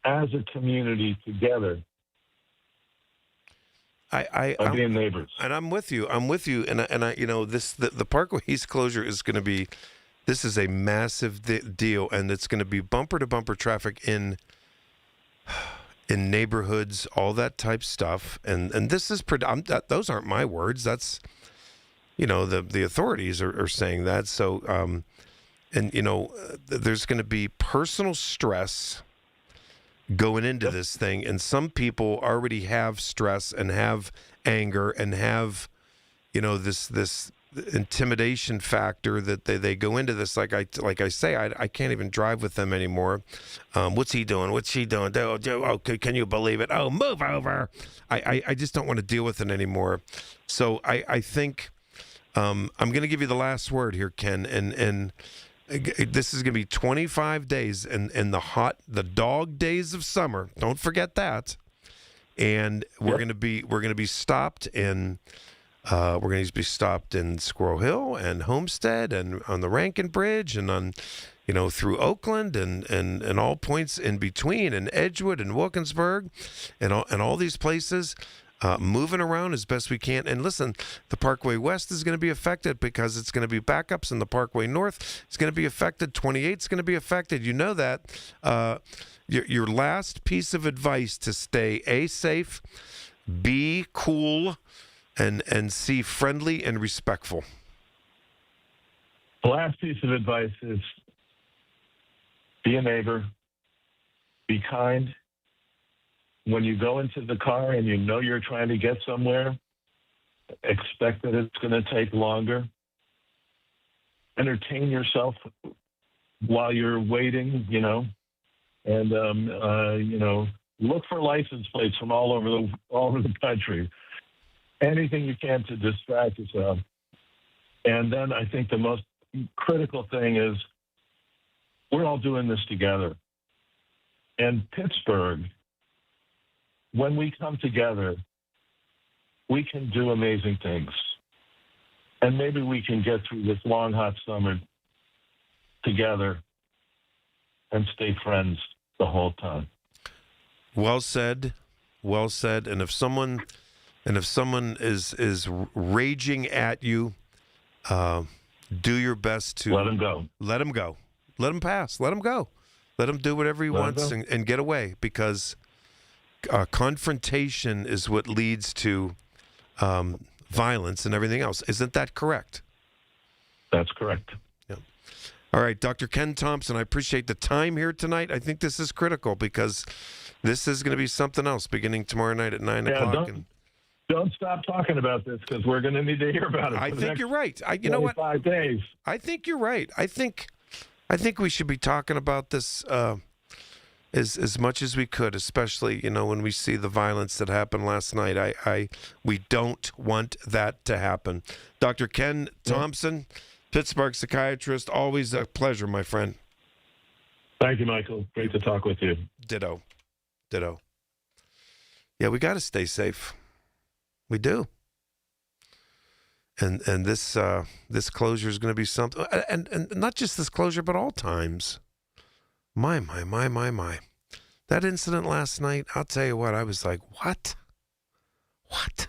as a community together. I'm being neighbors. And I'm with you. And I the Parkway East closure is going to be, this is a massive deal, and it's going to be bumper to bumper traffic in neighborhoods, all that type stuff. And this is those aren't my words. That's the authorities are saying that. So there's going to be personal stress going into this thing, and some people already have stress and have anger and have this intimidation factor that they go into this. Like I say, I can't even drive with them anymore. What's he doing? What's she doing? Oh, can you believe it? Oh, move over. I just don't want to deal with it anymore. So I think I'm going to give you the last word here, Ken, and this is going to be 25 days in the dog days of summer. Don't forget that. And we're going to be stopped, and We're going to be stopped in Squirrel Hill and Homestead and on the Rankin Bridge and on, through Oakland and all points in between, and Edgewood and Wilkinsburg and all these places. Moving around as best we can. And listen, the Parkway West is going to be affected because it's going to be backups, and the Parkway North is going to be affected. 28 is going to be affected. You know that. Your last piece of advice to stay safe, B, cool, and C, friendly and respectful. The last piece of advice is be a neighbor, be kind. When you go into the car and you know you're trying to get somewhere, expect that it's going to take longer. Entertain yourself while you're waiting, and look for license plates from all over the country. Anything you can to distract yourself. And then I think the most critical thing is we're all doing this together. And Pittsburgh, when we come together, we can do amazing things. And maybe we can get through this long, hot summer together and stay friends the whole time. Well said. Well said. And if someone is raging at you, do your best to let him go. Let him go. Let him pass. Let him go. Let him do whatever he wants and get away, because confrontation is what leads to violence and everything else. Isn't that correct? That's correct. Yeah. All right, Dr. Ken Thompson, I appreciate the time here tonight. I think this is critical because this is going to be something else beginning tomorrow night at 9 o'clock. Don't stop talking about this, because we're going to need to hear about it. I think you're right. You know what? 5 days. I think you're right. I think we should be talking about this as much as we could, especially when we see the violence that happened last night. We don't want that to happen. Dr. Ken Thompson, Pittsburgh psychiatrist, always a pleasure, my friend. Thank you, Michael. Great to talk with you. Ditto. Yeah, we got to stay safe. We do. And this closure is going to be something, and not just this closure, but all times. My. That incident last night, I'll tell you what, I was like, what? What?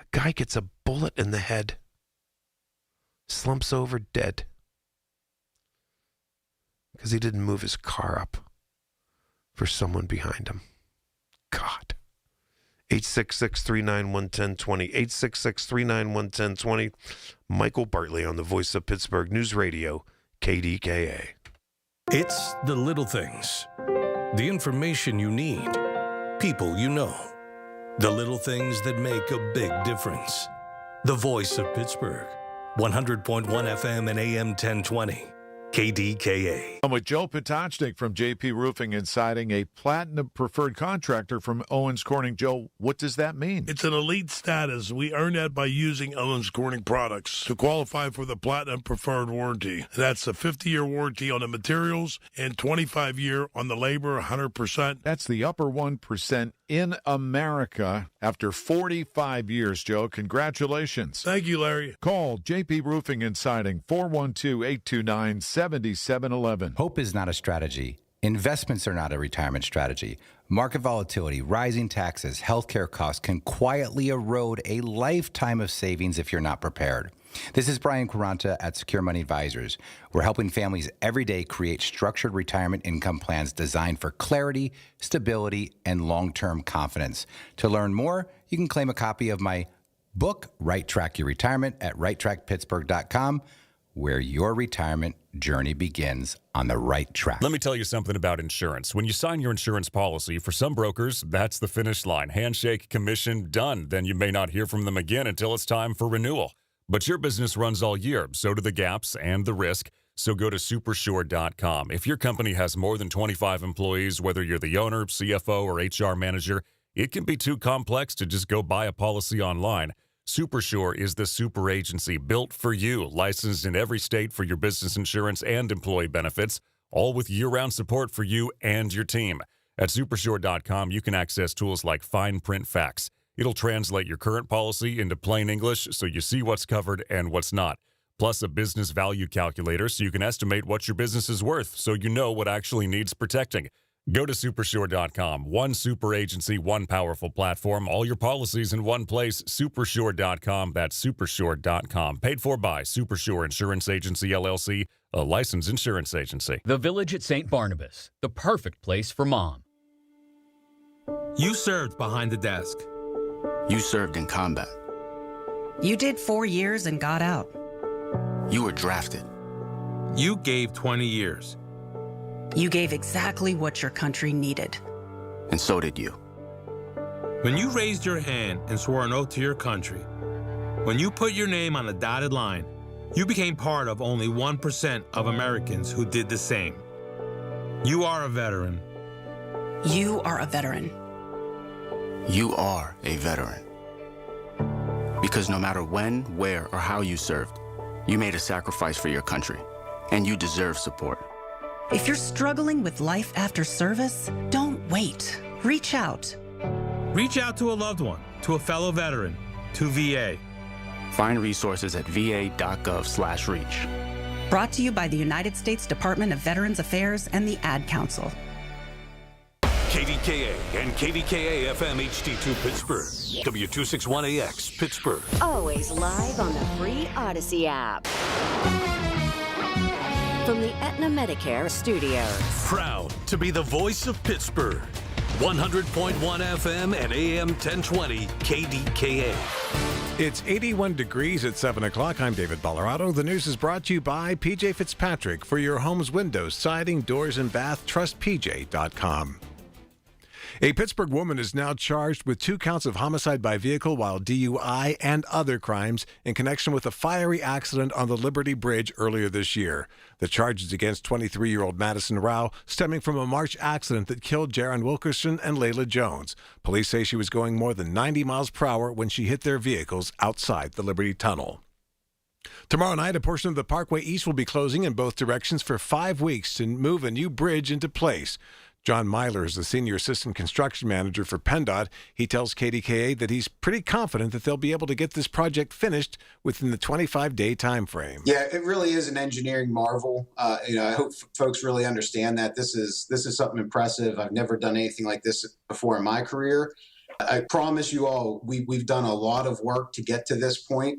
A guy gets a bullet in the head, slumps over dead, because he didn't move his car up for someone behind him. God. 866-391-1020. 866-391-1020. Michael Bartley on the Voice of Pittsburgh News Radio, KDKA. It's the little things. The information you need. People you know. The little things that make a big difference. The Voice of Pittsburgh. 100.1 FM and AM 1020. KDKA. I'm with Joe Potocnik from JP Roofing and Siding, a platinum preferred contractor from Owens Corning. Joe, what does that mean? It's an elite status. We earn that by using Owens Corning products to qualify for the platinum preferred warranty. That's a 50-year warranty on the materials and 25-year on the labor, 100%. That's the upper 1% in America after 45 years, Joe. Congratulations. Thank you, Larry. Call JP Roofing and Siding, 412-829-7711. Hope is not a strategy. Investments are not a retirement strategy. Market volatility, rising taxes, healthcare costs can quietly erode a lifetime of savings if you're not prepared. This is Brian Quaranta at Secure Money Advisors. We're helping families every day create structured retirement income plans designed for clarity, stability, and long-term confidence. To learn more, you can claim a copy of my book, Right Track Your Retirement, at righttrackpittsburgh.com, where your retirement journey begins on the right track. Let me tell you something about insurance. When you sign your insurance policy, for some brokers, that's the finish line. Handshake, commission, done. Then you may not hear from them again until it's time for renewal. But your business runs all year, so do the gaps and the risk. So go to supersure.com. If your company has more than 25 employees, whether you're the owner, CFO, or HR manager, it can be too complex to just go buy a policy online. Supersure is the super agency built for you, licensed in every state for your business insurance and employee benefits, all with year-round support for you and your team. At supersure.com, you can access tools like fine print facts, It'll translate your current policy into plain English so you see what's covered and what's not. Plus a business value calculator so you can estimate what your business is worth so you know what actually needs protecting. Go to Supersure.com. One super agency, one powerful platform. All your policies in one place. Supersure.com. That's Supersure.com. Paid for by Supersure Insurance Agency, LLC, a licensed insurance agency. The Village at St. Barnabas, the perfect place for mom. You served behind the desk. You served in combat. You did 4 years and got out. You were drafted. You gave 20 years. You gave exactly what your country needed. And so did you. When you raised your hand and swore an oath to your country, when you put your name on a dotted line, you became part of only 1% of Americans who did the same. You are a veteran. You are a veteran. You are a veteran. Because no matter when, where, or how you served, you made a sacrifice for your country, and you deserve support. If you're struggling with life after service, don't wait. Reach out. Reach out to a loved one, to a fellow veteran, to VA. Find resources at va.gov/reach. Brought to you by the United States Department of Veterans Affairs and the Ad Council. KDKA and KDKA-FM HD2 Pittsburgh. W261AX Pittsburgh. Always live on the free Odyssey app. From the Aetna Medicare studios. Proud to be the voice of Pittsburgh. 100.1 FM and AM 1020 KDKA. It's 81 degrees at 7 o'clock. I'm David Ballarado. The news is brought to you by PJ Fitzpatrick. For your home's windows, siding, doors, and bath, trust PJ.com. A Pittsburgh woman is now charged with 2 counts of homicide by vehicle while DUI and other crimes in connection with a fiery accident on the Liberty Bridge earlier this year. The charges against 23-year-old Madison Rao stemming from a March accident that killed Jaron Wilkerson and Layla Jones. Police say she was going more than 90 miles per hour when she hit their vehicles outside the Liberty Tunnel. Tomorrow night, a portion of the Parkway East will be closing in both directions for 5 weeks to move a new bridge into place. John Myler is the Senior Assistant Construction Manager for PennDOT. He tells KDKA that he's pretty confident that they'll be able to get this project finished within the 25-day time frame. Yeah, it really is an engineering marvel. I hope folks really understand that this is something impressive. I've never done anything like this before in my career. I promise you all, we've done a lot of work to get to this point,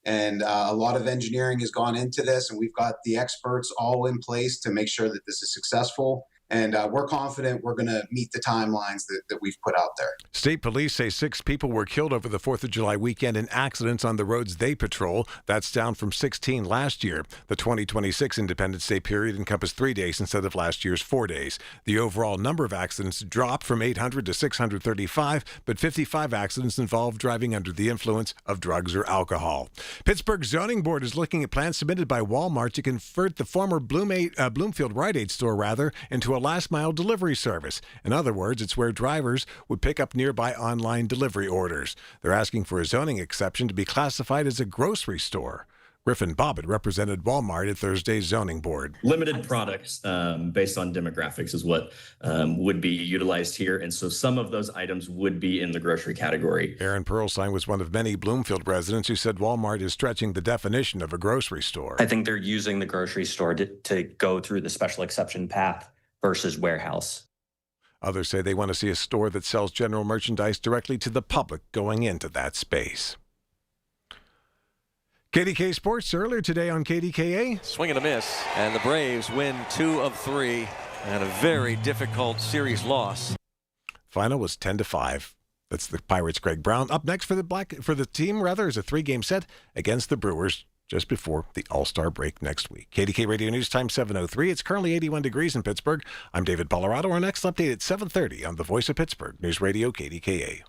and a lot of engineering has gone into this, and we've got the experts all in place to make sure that this is successful. And we're confident we're going to meet the timelines that we've put out there. State police say 6 people were killed over the 4th of July weekend in accidents on the roads they patrol. That's down from 16 last year. The 2026 Independence Day period encompassed 3 days instead of last year's 4 days. The overall number of accidents dropped from 800 to 635, but 55 accidents involved driving under the influence of drugs or alcohol. Pittsburgh Zoning Board is looking at plans submitted by Walmart to convert the former Bloomfield Rite Aid store into a last-mile delivery service. In other words, it's where drivers would pick up nearby online delivery orders. They're asking for a zoning exception to be classified as a grocery store. Griffin Bobbitt represented Walmart at Thursday's zoning board. Limited products based on demographics is what would be utilized here. And so some of those items would be in the grocery category. Aaron Pearlstein was one of many Bloomfield residents who said Walmart is stretching the definition of a grocery store. I think they're using the grocery store to go through the special exception path versus warehouse. Others say they want to see a store that sells general merchandise directly to the public going into that space. KDK Sports earlier today on KDKA. Swing and a miss, and the Braves win 2 of 3 and a very difficult series loss. Final was 10-5. That's the Pirates' Greg Brown. Up next for the team is a 3-game set against the Brewers just before the All-Star break next week. KDK Radio News Time 7:03. It's currently 81 degrees in Pittsburgh. I'm David Ballarado. Our next update at 7:30 on the Voice of Pittsburgh News Radio KDKA.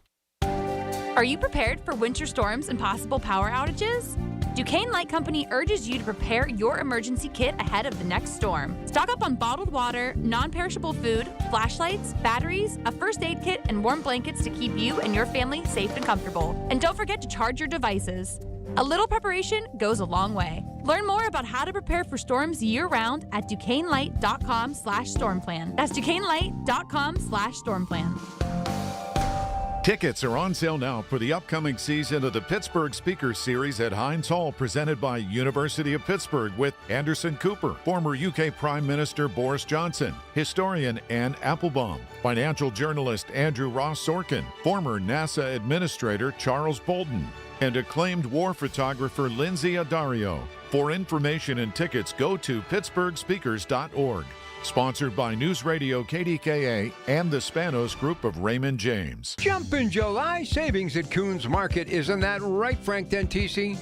Are you prepared for winter storms and possible power outages? Duquesne Light Company urges you to prepare your emergency kit ahead of the next storm. Stock up on bottled water, non-perishable food, flashlights, batteries, a first aid kit, and warm blankets to keep you and your family safe and comfortable. And don't forget to charge your devices. A little preparation goes a long way. Learn more about how to prepare for storms year-round at DuquesneLight.com/stormplan. That's DuquesneLight.com/stormplan. Tickets are on sale now for the upcoming season of the Pittsburgh Speakers Series at Heinz Hall, presented by University of Pittsburgh, with Anderson Cooper, former UK Prime Minister Boris Johnson, historian Anne Applebaum, financial journalist Andrew Ross Sorkin, former NASA Administrator Charles Bolden, and acclaimed war photographer Lindsay Addario. For information and tickets, go to pittsburghspeakers.org. Sponsored by News Radio KDKA and the Spanos Group of Raymond James. Jumpin' July savings at Coons Market. Isn't that right, Frank Dentisi?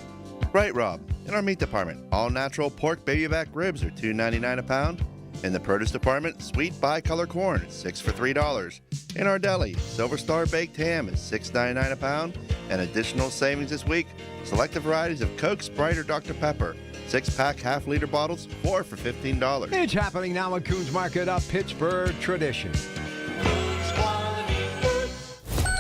Right, Rob. In our meat department, all natural pork baby back ribs are $2.99 a pound. In the produce department, sweet bicolor corn is 6 for $3. In our deli, Silver Star baked ham is $6.99 a pound. And additional savings this week, selected varieties of Coke, Sprite, or Dr. Pepper. 6-pack half-liter bottles, 4 for $15. It's happening now at Coons Market, a Pittsburgh tradition.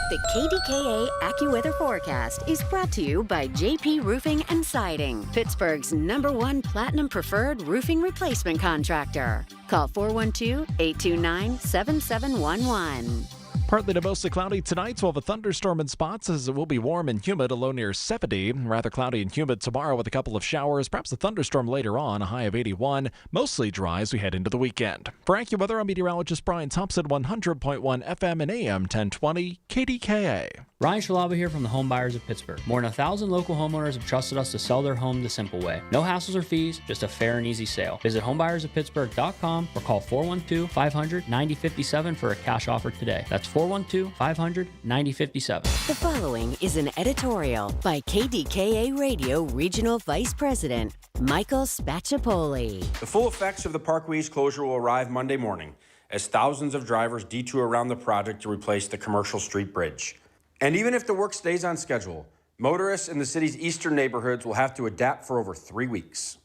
The KDKA AccuWeather forecast is brought to you by JP Roofing and Siding, Pittsburgh's #1 Platinum Preferred Roofing Replacement Contractor. Call 412-829-7711. Partly to mostly cloudy tonight, so we'll have a thunderstorm in spots as it will be warm and humid, a low near 70. Rather cloudy and humid tomorrow with a couple of showers, perhaps a thunderstorm later on, a high of 81. Mostly dry as we head into the weekend. For AccuWeather, I'm meteorologist Brian Thompson, 100.1 FM and AM 1020 KDKA. Ryan Shalaba here from the Home Buyers of Pittsburgh. More than 1,000 local homeowners have trusted us to sell their home the simple way. No hassles or fees, just a fair and easy sale. Visit homebuyersoftpittsburgh.com or call 412-500-9057 for a cash offer today. That's 412-500-9057. The following is an editorial by KDKA Radio Regional Vice President Michael Spacciapoli. The full effects of the Parkway East closure will arrive Monday morning as thousands of drivers detour around the project to replace the Commercial Street Bridge. And even if the work stays on schedule, motorists in the city's eastern neighborhoods will have to adapt for over 3 weeks.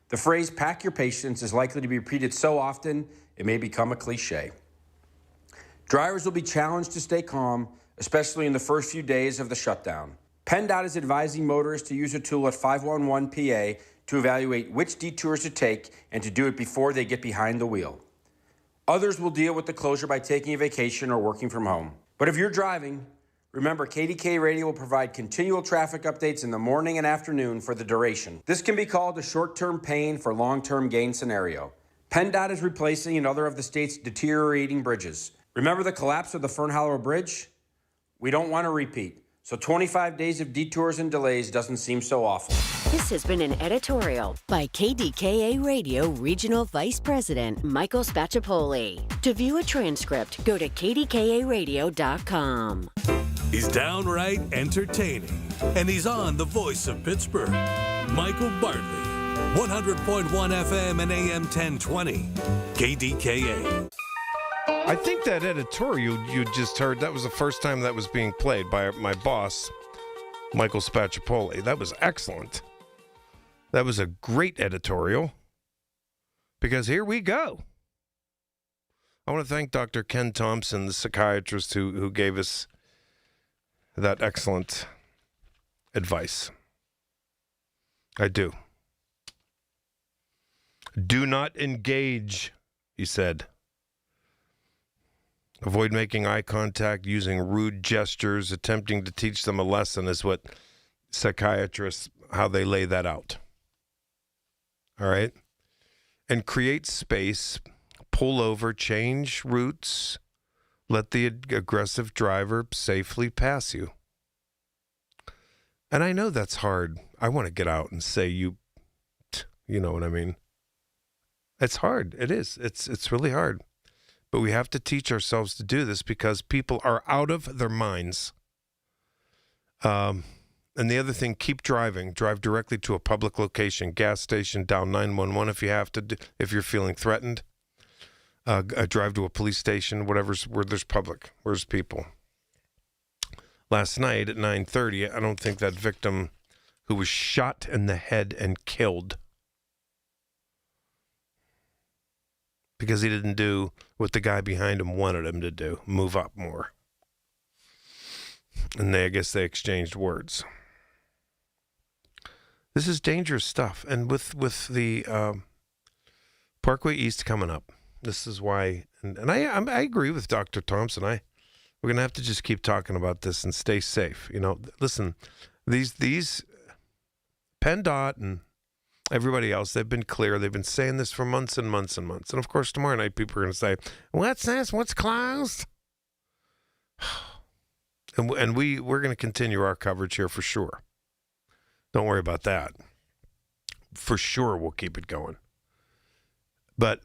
The phrase "pack your patience" is likely to be repeated so often it may become a cliche. Drivers will be challenged to stay calm, especially in the first few days of the shutdown. PennDOT is advising motorists to use a tool at 511 PA to evaluate which detours to take and to do it before they get behind the wheel. Others will deal with the closure by taking a vacation or working from home. But if you're driving, remember, KDKA Radio will provide continual traffic updates in the morning and afternoon for the duration. This can be called a short-term pain for long-term gain scenario. PennDOT is replacing another of the state's deteriorating bridges. Remember the collapse of the Fern Hollow Bridge? We don't want to repeat, so 25 days of detours and delays doesn't seem so awful. This has been an editorial by KDKA Radio Regional Vice President Michael Spacciapoli. To view a transcript, go to kdkaradio.com. He's downright entertaining, and he's on the voice of Pittsburgh. Michael Bartley, 100.1 FM and AM 1020, KDKA. I think that editorial you just heard, that was the first time that was being played by my boss, Michael Spacciapoli. That was excellent. That was a great editorial, because here we go. I want to thank Dr. Ken Thompson, the psychiatrist who gave us that excellent advice. I do. Do not engage, he said. Avoid making eye contact, using rude gestures, attempting to teach them a lesson is what psychiatrists, how they lay that out. All right? And create space, pull over, change routes, let the aggressive driver safely pass you. And I know that's hard. I want to get out and say you know what I mean. It's hard. It is. It's really hard. But we have to teach ourselves to do this because people are out of their minds. And the other thing, keep driving. Drive directly to a public location, gas station, dial 911 if you have to, if you're feeling threatened. Drive to a police station, where there's public, where there's people. Last night at 9:30, I don't think that victim who was shot in the head and killed because he didn't do what the guy behind him wanted him to do, move up more. And I guess they exchanged words. This is dangerous stuff. And with the Parkway East coming up, this is why, and I agree with Dr. Thompson. We're going to have to just keep talking about this and stay safe. Listen, these PennDOT and everybody else, they've been clear. They've been saying this for months and months and months. And, of course, tomorrow night people are going to say, what's this? What's closed? And we're going to continue our coverage here for sure. Don't worry about that. For sure we'll keep it going. But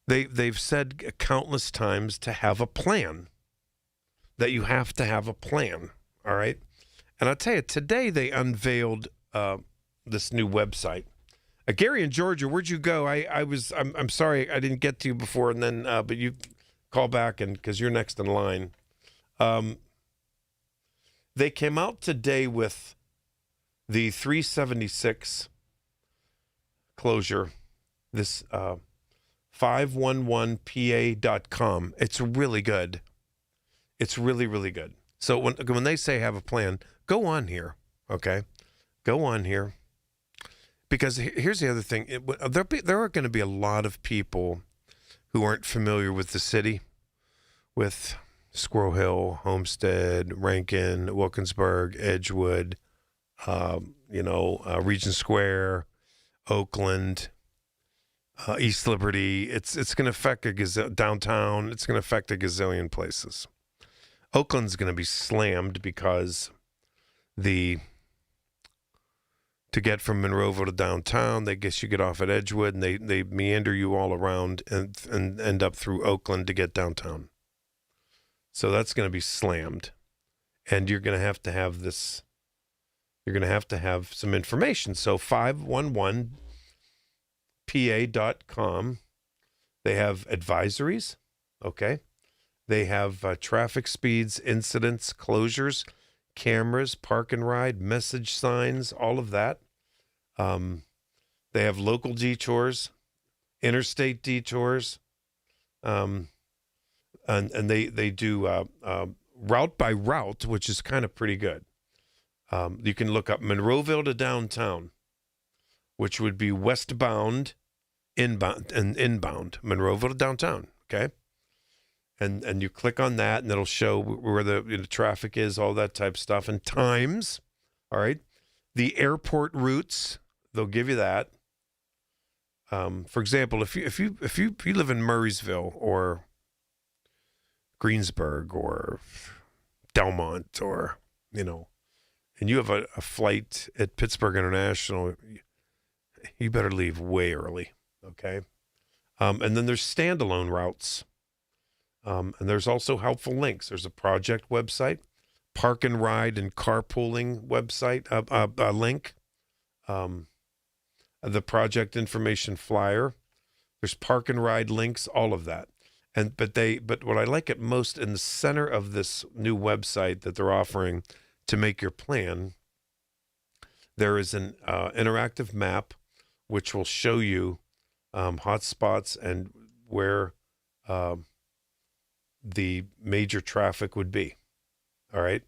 they've said countless times to have a plan, that you have to have a plan, all right? And I'll tell you, today they unveiled this new website. Gary in Georgia, where'd you go? I'm sorry I didn't get to you before, and then but you call back and because you're next in line. They came out today with the 376 closure, this 511pa.com. It's really good. It's really, really good. So when they say have a plan, go on here, okay? Go on here. Because here's the other thing. There are going to be a lot of people who aren't familiar with the city, with Squirrel Hill, Homestead, Rankin, Wilkinsburg, Edgewood, Regent Square, Oakland, East Liberty. It's going to affect downtown. It's going to affect a gazillion places. Oakland's going to be slammed because to get from Monroeville to downtown, you get off at Edgewood and they meander you all around and end up through Oakland to get downtown. So that's going to be slammed. And you're going to have this, you're going to have some information. So 511pa.com, they have advisories, okay? They have traffic speeds, incidents, closures, cameras, park and ride, message signs, all of that. They have local detours, interstate detours, and they do route by route, which is kind of pretty good. You can look up Monroeville to downtown, which would be westbound, inbound, Monroeville to downtown, okay? And you click on that, and it'll show where the traffic is, all that type of stuff, and times. All right, the airport routes, they'll give you that. For example, if you live in Murraysville or Greensburg or Delmont, or and you have a flight at Pittsburgh International, you better leave way early. Okay, and then there's standalone routes. And there's also helpful links. There's a project website, park and ride and carpooling website, link, the project information flyer. There's park and ride links, all of that. But what I like it most in the center of this new website that they're offering to make your plan, there is an interactive map which will show you hot spots and where the major traffic would be. All right.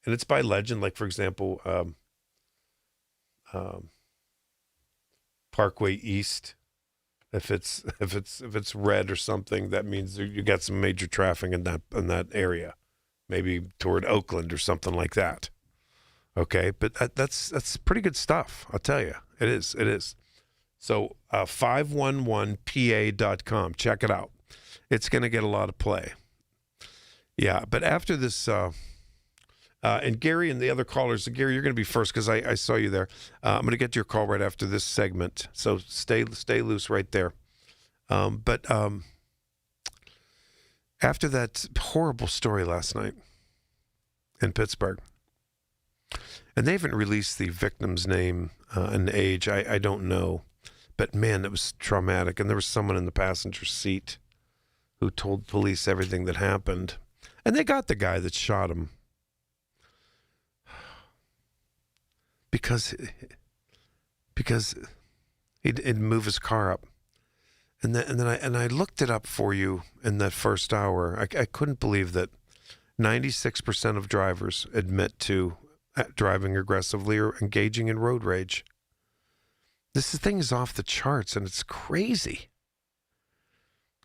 And it's by legend. Like, for example, Parkway East, if it's red or something, that means you got some major traffic in that area, maybe toward Oakland or something like that. Okay. But that's pretty good stuff. I'll tell you, it is. So 511pa.com. Check it out. It's going to get a lot of play. Yeah, but after this, and Gary and the other callers, Gary, you're going to be first because I saw you there. I'm going to get to your call right after this segment, so stay loose right there. But after that horrible story last night in Pittsburgh, and they haven't released the victim's name and age, I don't know. But, man, it was traumatic, and there was someone in the passenger seat who told police everything that happened. And they got the guy that shot him because he'd move his car up. And then I looked it up for you in that first hour. I couldn't believe that 96% of drivers admit to driving aggressively or engaging in road rage. This thing is off the charts, and it's crazy.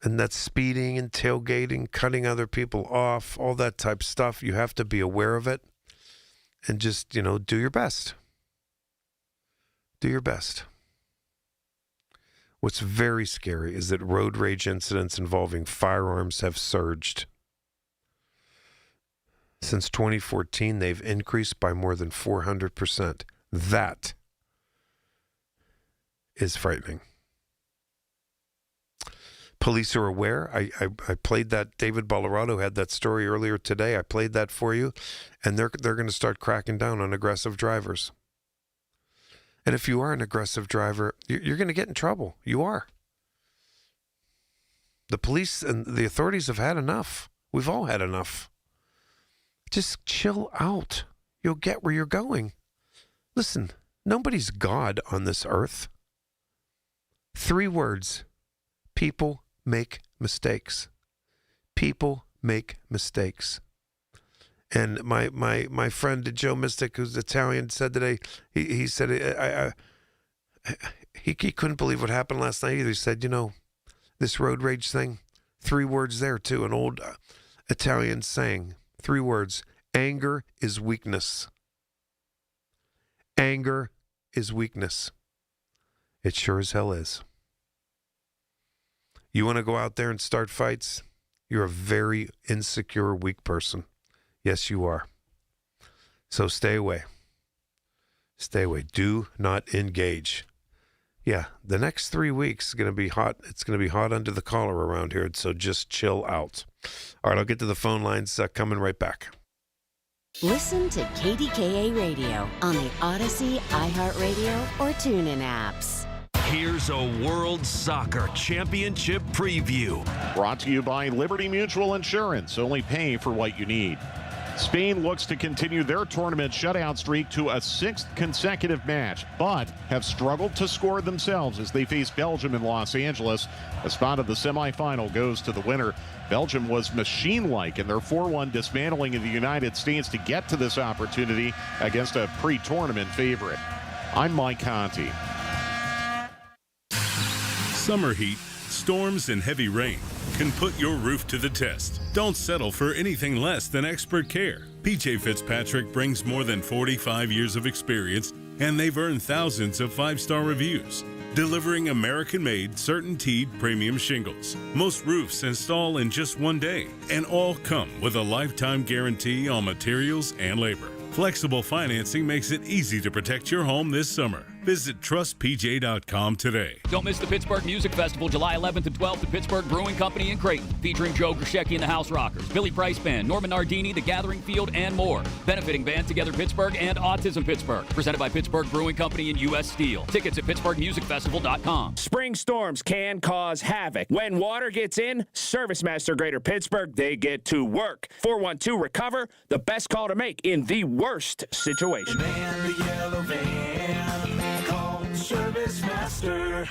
And that's speeding and tailgating, cutting other people off, all that type of stuff. You have to be aware of it and just, do your best. Do your best. What's very scary is that road rage incidents involving firearms have surged. Since 2014, they've increased by more than 400%. That is frightening. Police are aware. I played that. David Bollerado had that story earlier today. I played that for you. And they're going to start cracking down on aggressive drivers. And if you are an aggressive driver, you're going to get in trouble. You are. The police and the authorities have had enough. We've all had enough. Just chill out. You'll get where you're going. Listen, nobody's God on this earth. 3 words. People make mistakes. People make mistakes. And my friend Joe Mystic, who's Italian, said today, he said he couldn't believe what happened last night either. He said, this road rage thing, 3 words there too, an old Italian saying, 3 words, anger is weakness. Anger is weakness. It sure as hell is. You want to go out there and start fights? You're a very insecure, weak person. Yes, you are. So stay away. Stay away. Do not engage. Yeah, the next 3 weeks is going to be hot. It's going to be hot under the collar around here, so just chill out. All right, I'll get to the phone lines coming right back. Listen to KDKA Radio on the Odyssey, iHeartRadio, or TuneIn apps. Here's a World Soccer Championship preview. Brought to you by Liberty Mutual Insurance. Only pay for what you need. Spain looks to continue their tournament shutout streak to a 6th consecutive match, but have struggled to score themselves as they face Belgium in Los Angeles. A spot of the semifinal goes to the winner. Belgium was machine-like in their 4-1 dismantling of the United States to get to this opportunity against a pre-tournament favorite. I'm Mike Conti. Summer heat, storms, and heavy rain can put your roof to the test. Don't settle for anything less than expert care. PJ Fitzpatrick brings more than 45 years of experience, and they've earned thousands of 5-star reviews, delivering American-made, CertainTeed premium shingles. Most roofs install in just 1 day, and all come with a lifetime guarantee on materials and labor. Flexible financing makes it easy to protect your home this summer. Visit trustpj.com today. Don't miss the Pittsburgh Music Festival, July 11th and 12th at Pittsburgh Brewing Company in Creighton, featuring Joe Grishecki and the House Rockers, Billy Price Band, Norman Nardini, The Gathering Field, and more. Benefiting Band Together Pittsburgh and Autism Pittsburgh. Presented by Pittsburgh Brewing Company and U.S. Steel. Tickets at pittsburghmusicfestival.com. Spring storms can cause havoc. When water gets in, ServiceMaster Greater Pittsburgh, they get to work. 412-RECOVER, the best call to make in the worst situation.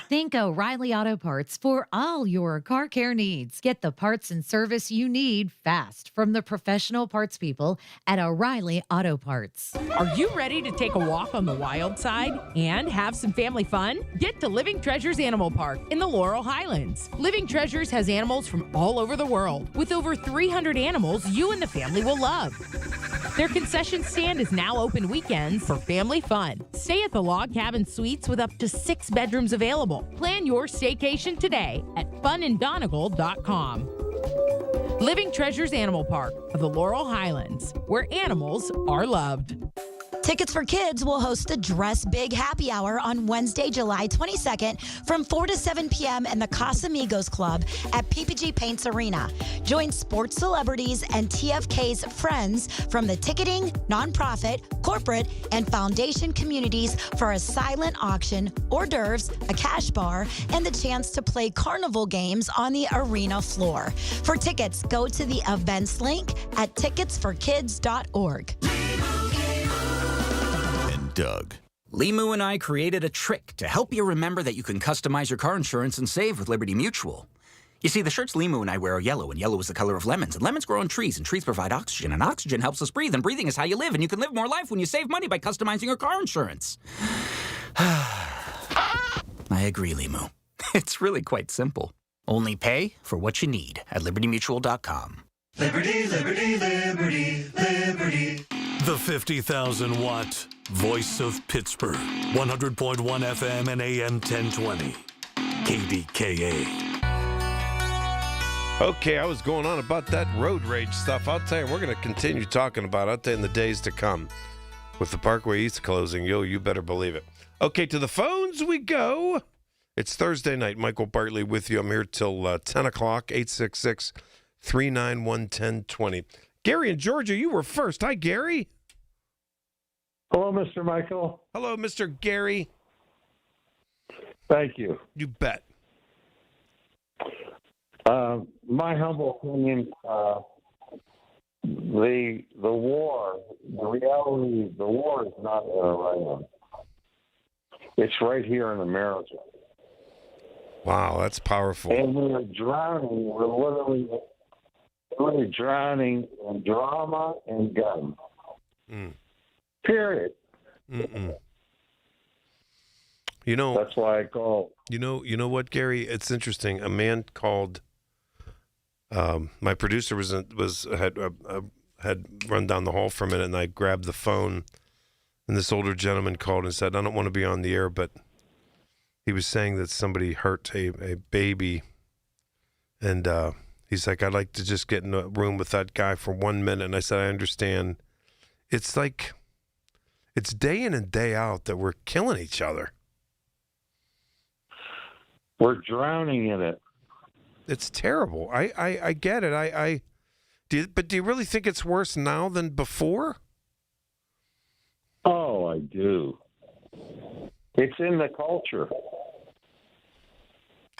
Think O'Reilly Auto Parts for all your car care needs. Get the parts and service you need fast from the professional parts people at O'Reilly Auto Parts. Are you ready to take a walk on the wild side and have some family fun? Get to Living Treasures Animal Park in the Laurel Highlands. Living Treasures has animals from all over the world. With over 300 animals you and the family will love. Their concession stand is now open weekends for family fun. Stay at the Log Cabin Suites with up to 6 bedrooms available. Plan your staycation today at funanddonegal.com. Living Treasures Animal Park of the Laurel Highlands, where animals are loved. Tickets for Kids will host the Dress Big Happy Hour on Wednesday, July 22nd from 4 to 7 p.m. in the Casamigos Club at PPG Paints Arena. Join sports celebrities and TFK's friends from the ticketing, nonprofit, corporate, and foundation communities for a silent auction, hors d'oeuvres, a cash bar, and the chance to play carnival games on the arena floor. For tickets, go to the events link at ticketsforkids.org. Doug. Limu and I created a trick to help you remember that you can customize your car insurance and save with Liberty Mutual. You see, the shirts Limu and I wear are yellow, and yellow is the color of lemons, and lemons grow on trees, and trees provide oxygen, and oxygen helps us breathe, and breathing is how you live, and you can live more life when you save money by customizing your car insurance. I agree, Limu. It's really quite simple. Only pay for what you need at libertymutual.com. Liberty, liberty, liberty, liberty. The 50,000-watt voice of Pittsburgh. 100.1 FM and AM 1020. KDKA. Okay, I was going on about that road rage stuff. I'll tell you, we're going to continue talking about it, I'll tell you, in the days to come. With the Parkway East closing, you better believe it. Okay, to the phones we go. It's Thursday night. Michael Bartley with you. I'm here till 10 o'clock, 866-391-1020. Gary in Georgia, you were first. Hi, Gary. Hello, Mr. Michael. Hello, Mr. Gary. Thank you. You bet. My humble opinion, the war, the reality, the war is not in Iran. It's right here in America. Wow, that's powerful. And we're drowning. We're literally drowning in drama and guns. Period. You know, that's why I call. You know what, Gary? It's interesting. A man called. My producer had run down the hall for a minute, and I grabbed the phone, and this older gentleman called and said, "I don't want to be on the air, but." He was saying that somebody hurt a baby, and he's like, I'd like to just get in a room with that guy for 1 minute. And I said, I understand. It's like, it's day in and day out that we're killing each other. We're drowning in it. It's terrible. I get it. But do you really think it's worse now than before? Oh, I do. It's in the culture.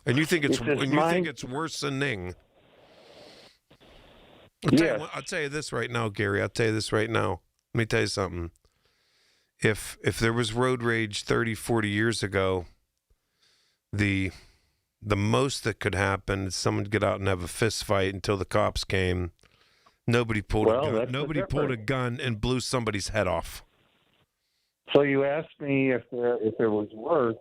And you think think it's worsening? I'll tell you this right now, Gary. I'll tell you this right now. Let me tell you something. If there was road rage 30, 40 years ago, the most that could happen is someone get out and have a fist fight until the cops came. Nobody pulled a gun. Nobody pulled a gun and blew somebody's head off. So you asked me if there was worse,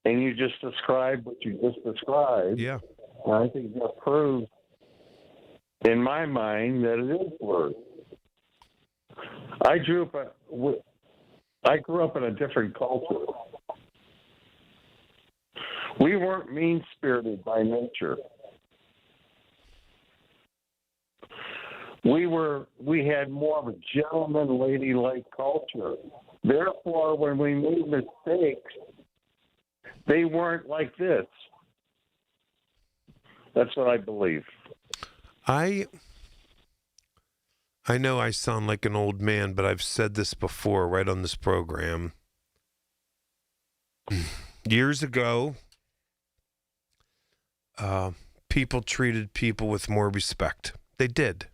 and you just described what you just described. Yeah. And I think that proves, in my mind, that it is worse. I grew up in a different culture. We weren't mean-spirited by nature. We had more of a gentleman, ladylike culture. Therefore, when we made mistakes, they weren't like this. That's what I believe. I know I sound like an old man, but I've said this before right on this program. Years ago, people treated people with more respect. They did.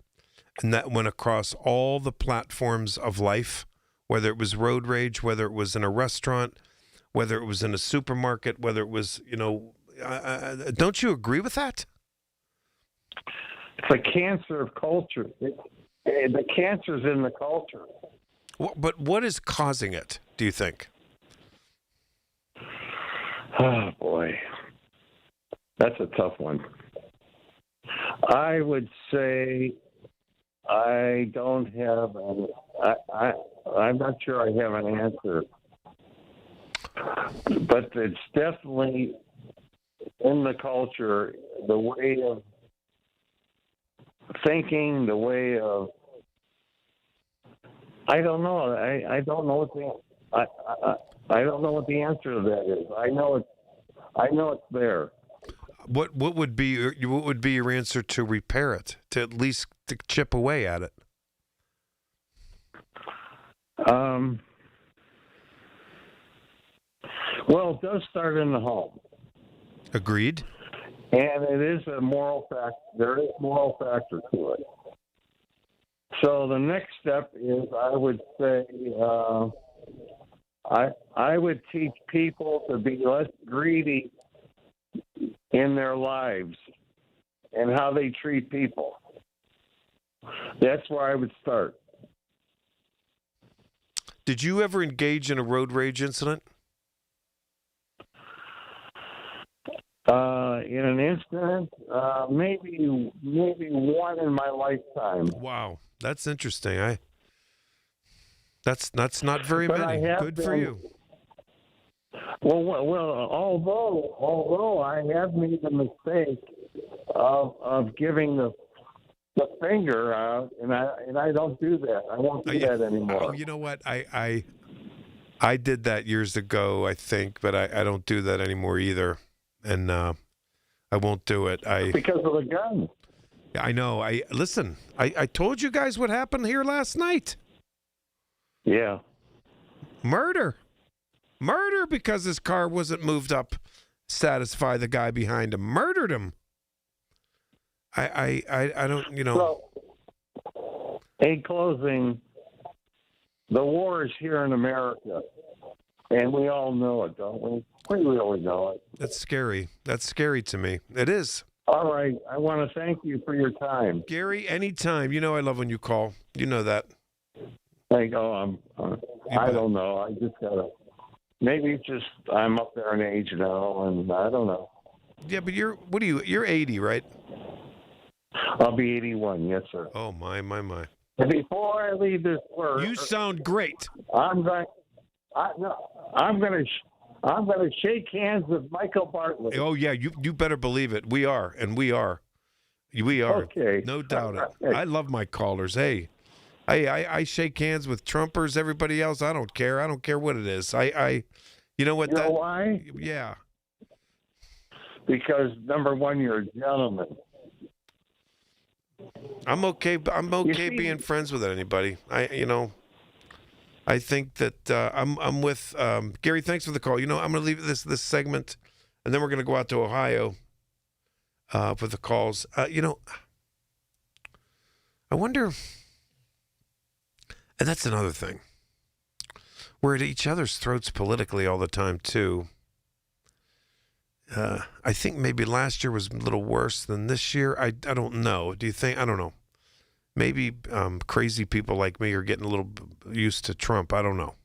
And that went across all the platforms of life, whether it was road rage, whether it was in a restaurant, whether it was in a supermarket, whether it was, don't you agree with that? It's a cancer of culture. The cancer's in the culture. But what is causing it, do you think? Oh, boy. That's a tough one. I would say I don't have I'm not sure I have an answer. But it's definitely in the culture, the way of thinking, the way of I don't know. I don't know I don't know what the answer to that is. I know it's there. What would be your answer to repair it, to at least to chip away at it? Well, it does start in the home. Agreed. And it is a moral factor. There is a moral factor to it. So the next step is, I would say, I would teach people to be less greedy in their lives and how they treat people. That's where I would start. Did you ever engage in a road rage incident? In an instant, maybe one in my lifetime. Wow, that's interesting. That's not very But many. Good for you. Well, although I have made the mistake of giving the finger out, and I don't do that. I won't do that anymore. Oh, you know what? I did that years ago, I think, but I don't do that anymore either, and I won't do it. Because of the gun. I know. Listen. I told you guys what happened here last night. Yeah. Murder because his car wasn't moved up. Satisfy the guy behind him. Murdered him. I don't, So, in closing, the war is here in America, and we all know it, don't we? We really know it. That's scary. That's scary to me. It is. All right. I want to thank you for your time. Gary, anytime. You know I love when you call. You know that. I don't know. I just got to, maybe it's just I'm up there in age now, and I don't know. Yeah, but you're 80, right? I'll be 81, yes, sir. Oh, my. And before I leave this work, you sound great. I'm going to shake hands with Michael Bartlett. Oh, yeah, you better believe it. We are. Okay. No doubt it. I love my callers. Hey, I shake hands with Trumpers, everybody else. I don't care. I don't care what it is. You know what? You know why? Yeah. Because, number one, you're a gentleman. I'm okay being friends with anybody. I think that I'm with Gary. Thanks for the call. I'm going to leave this segment, and then we're going to go out to Ohio for the calls. I wonder, and that's another thing. We're at each other's throats politically all the time too. I think maybe last year was a little worse than this year. I don't know. Do you think? I don't know. Maybe crazy people like me are getting a little used to Trump. I don't know.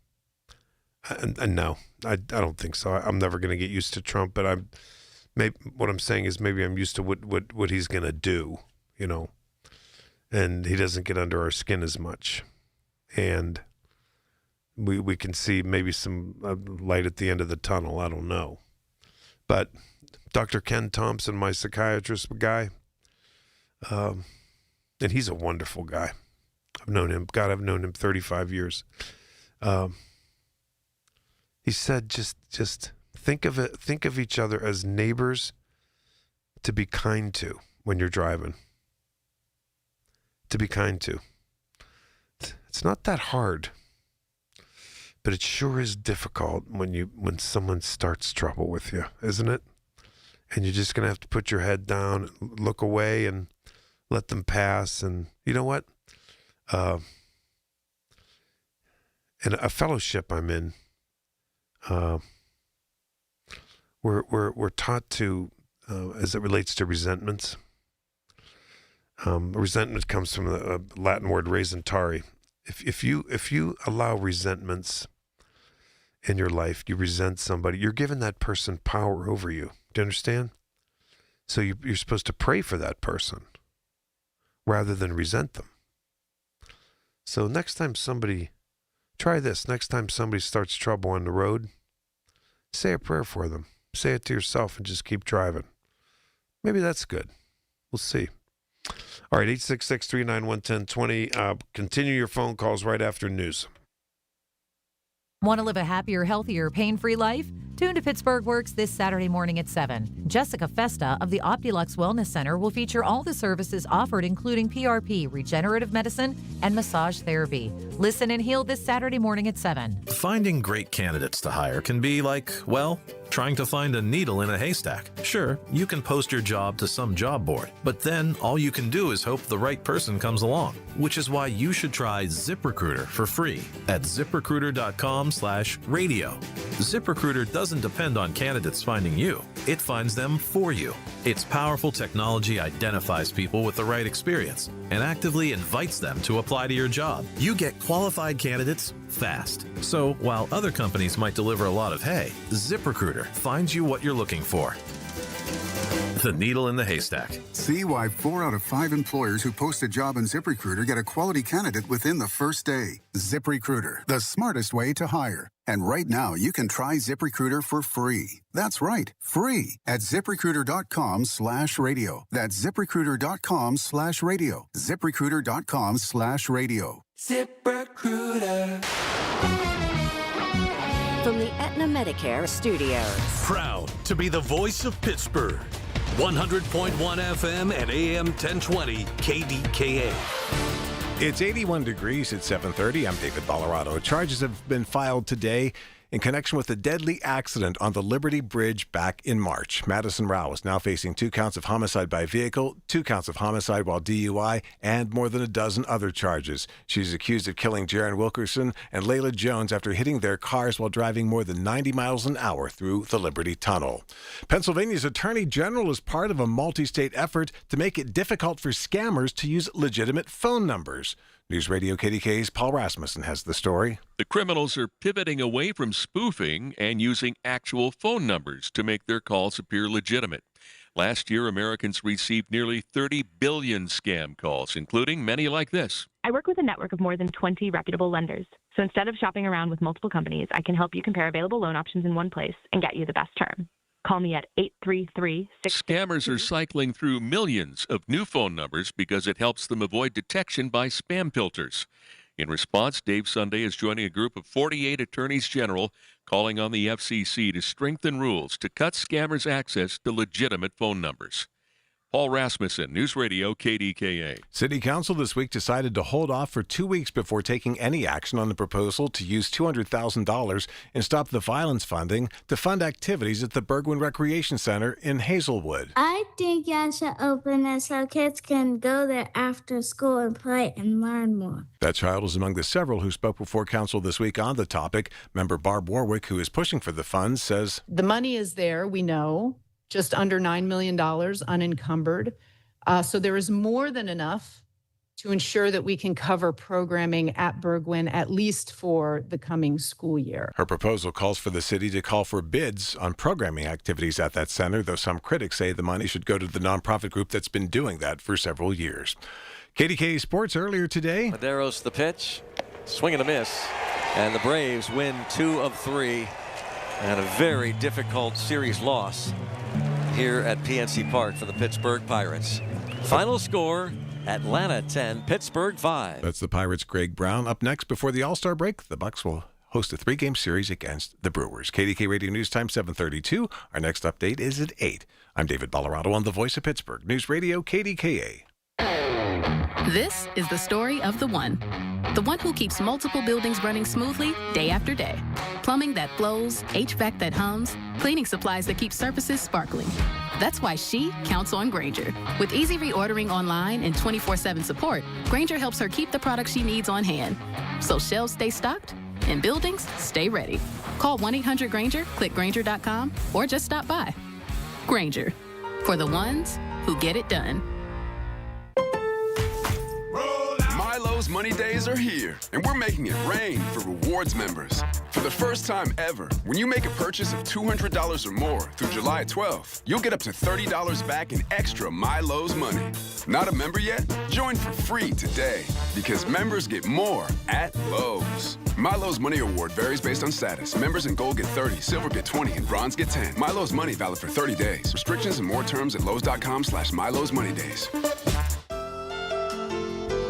No, I don't think so. I'm never going to get used to Trump, but what I'm saying is maybe I'm used to what he's going to do, and he doesn't get under our skin as much. And we can see maybe some light at the end of the tunnel. I don't know. But Dr. Ken Thompson, my psychiatrist guy, and he's a wonderful guy. I've known him. God, I've known him 35 years. He said, just think of each other as neighbors to be kind to when you're driving. To be kind to. It's not that hard, but it sure is difficult when someone starts trouble with you, isn't it? And you're just gonna have to put your head down, look away, and let them pass. And you know what? In a fellowship I'm in, we're taught to, as it relates to resentments. Resentment comes from the Latin word resentare. If you allow resentments in your life, you resent somebody, you're giving that person power over you. Do you understand? So you're supposed to pray for that person rather than resent them. So next time somebody starts trouble on the road, say a prayer for them. Say it to yourself and just keep driving. Maybe that's good. We'll see. All right, 866-391-1020. Continue your phone calls right after news. Want to live a happier, healthier, pain-free life? Tune to Pittsburgh Works this Saturday morning at 7. Jessica Festa of the Optilux Wellness Center will feature all the services offered, including PRP, regenerative medicine, and massage therapy. Listen and heal this Saturday morning at 7. Finding great candidates to hire can be like, well, trying to find a needle in a haystack. Sure, you can post your job to some job board, but then all you can do is hope the right person comes along, which is why you should try ZipRecruiter for free at ZipRecruiter.com/radio. ZipRecruiter doesn't depend on candidates finding you. It finds them for you. Its powerful technology identifies people with the right experience and actively invites them to apply to your job. You get qualified candidates fast. So while other companies might deliver a lot of hay, ZipRecruiter finds you what you're looking for. the needle in the haystack. See why 4 out of 5 employers who post a job on ZipRecruiter get a quality candidate within the first day. ZipRecruiter, the smartest way to hire. And right now, you can try ZipRecruiter for free. That's right, free at ZipRecruiter.com/radio. That's ZipRecruiter.com/radio. ZipRecruiter.com/radio. ZipRecruiter. From the Aetna Medicare Studios. Proud to be the voice of Pittsburgh. 100.1 FM and AM 1020 KDKA. It's 81 degrees at 7:30. I'm David Ballarado. Charges have been filed today in connection with a deadly accident on the Liberty Bridge back in March. Madison Rao is now facing 2 counts of homicide by vehicle, 2 counts of homicide while DUI, and more than a dozen other charges. She's accused of killing Jaron Wilkerson and Layla Jones after hitting their cars while driving more than 90 miles an hour through the Liberty Tunnel. Pennsylvania's Attorney General is part of a multi-state effort to make it difficult for scammers to use legitimate phone numbers. News Radio KDKA's Paul Rasmussen has the story. The criminals are pivoting away from spoofing and using actual phone numbers to make their calls appear legitimate. Last year, Americans received nearly 30 billion scam calls, including many like this. I work with a network of more than 20 reputable lenders. So instead of shopping around with multiple companies, I can help you compare available loan options in one place and get you the best term. Call me at 833-6... Scammers are cycling through millions of new phone numbers because it helps them avoid detection by spam filters. In response, Dave Sunday is joining a group of 48 attorneys general calling on the FCC to strengthen rules to cut scammers' access to legitimate phone numbers. Paul Rasmussen, News Radio KDKA. City Council this week decided to hold off for 2 weeks before taking any action on the proposal to use $200,000 in Stop the Violence funding to fund activities at the Bergwin Recreation Center in Hazelwood. I think y'all should open it so kids can go there after school and play and learn more. That child is among the several who spoke before council this week on the topic. Member Barb Warwick, who is pushing for the funds, says the money is there, we know. Just under $9 million unencumbered. So there is more than enough to ensure that we can cover programming at Bergwin, at least for the coming school year. Her proposal calls for the city to call for bids on programming activities at that center, though some critics say the money should go to the nonprofit group that's been doing that for several years. KDKA Sports earlier today. Medeiros the pitch, swing and a miss, and the Braves win 2 of 3, and a very difficult series loss here at PNC Park for the Pittsburgh Pirates. Final score, Atlanta 10, Pittsburgh 5. That's the Pirates' Greg Brown. Up next, before the All-Star break, the Bucks will host a 3-game series against the Brewers. KDK Radio News Time, 7:32. Our next update is at 8. I'm David Ballarado on the Voice of Pittsburgh. News Radio KDKA. This is the story of the one who keeps multiple buildings running smoothly day after day. Plumbing that flows, HVAC that hums, cleaning supplies that keep surfaces sparkling. That's why she counts on Grainger. With easy reordering online and 24/7 support, Grainger helps her keep the products she needs on hand. So shelves stay stocked and buildings stay ready. Call 1-800-GRAINGER, click Grainger.com, or just stop by. Grainger, for the ones who get it done. Milo's Money Days are here, and we're making it rain for rewards members. For the first time ever, when you make a purchase of $200 or more through July 12th, you'll get up to $30 back in extra Milo's money. Not a member yet? Join for free today, because members get more at Lowe's. Milo's Money Award varies based on status. Members in Gold get 30, Silver get 20, and Bronze get 10. Milo's Money valid for 30 days. Restrictions and more terms at Lowe's.com/Milo's Money Days.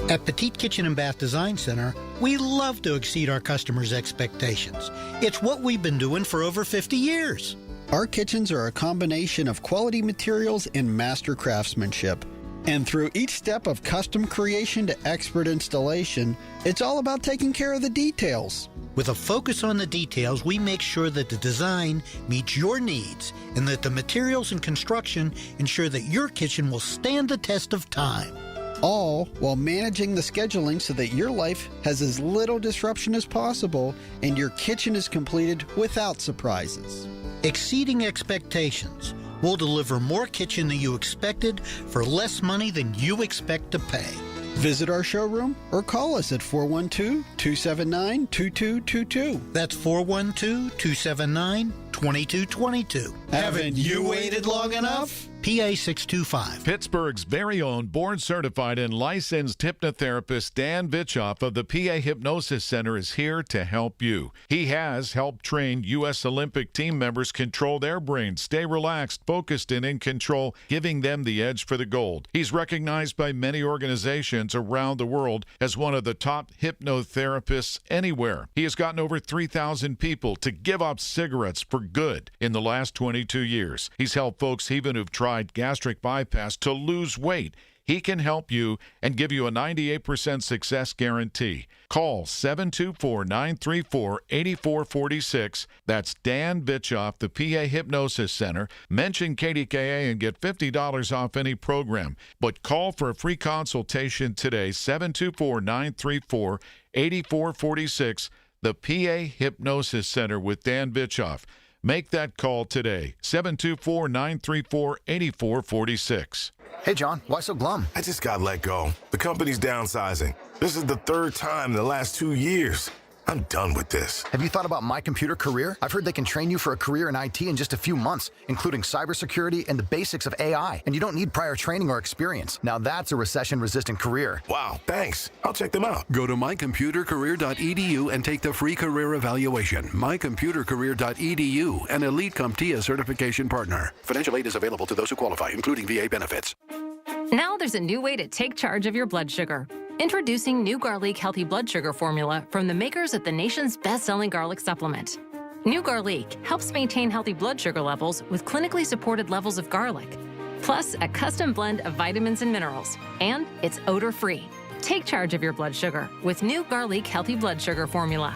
At Petite Kitchen and Bath Design Center, we love to exceed our customers' expectations. It's what we've been doing for over 50 years. Our kitchens are a combination of quality materials and master craftsmanship. And through each step of custom creation to expert installation, it's all about taking care of the details. With a focus on the details, we make sure that the design meets your needs and that the materials and construction ensure that your kitchen will stand the test of time. All while managing the scheduling so that your life has as little disruption as possible and your kitchen is completed without surprises. Exceeding expectations. We'll deliver more kitchen than you expected for less money than you expect to pay. Visit our showroom or call us at 412-279-2222. That's 412-279-2222. Haven't you waited long enough? PA 625. Pittsburgh's very own board-certified and licensed hypnotherapist Dan Vitchoff of the PA Hypnosis Center is here to help you. He has helped train U.S. Olympic team members control their brains, stay relaxed, focused, and in control, giving them the edge for the gold. He's recognized by many organizations around the world as one of the top hypnotherapists anywhere. He has gotten over 3,000 people to give up cigarettes for good in the last 22 years. He's helped folks even who've tried gastric bypass to lose weight. He can help you and give you a 98% success guarantee. Call 724-934-8446. That's Dan Vitchoff, the PA Hypnosis Center. Mention KDKA and get $50 off any program. But call for a free consultation today, 724-934-8446. The PA Hypnosis Center with Dan Vitchoff. Make that call today, 724-934-8446. Hey, John, why so glum? I just got let go. The company's downsizing. This is the third time in the last 2 years. I'm done with this. Have you thought about My Computer Career? I've heard they can train you for a career in IT in just a few months, including cybersecurity and the basics of AI. And you don't need prior training or experience. Now that's a recession-resistant career. Wow, thanks. I'll check them out. Go to mycomputercareer.edu and take the free career evaluation. Mycomputercareer.edu, an Elite CompTIA certification partner. Financial aid is available to those who qualify, including VA benefits. Now there's a new way to take charge of your blood sugar. Introducing new Garlic Healthy Blood Sugar Formula from the makers of the nation's best-selling garlic supplement. New Garlic helps maintain healthy blood sugar levels with clinically supported levels of garlic, plus a custom blend of vitamins and minerals, and it's odor-free. Take charge of your blood sugar with new Garlic Healthy Blood Sugar Formula.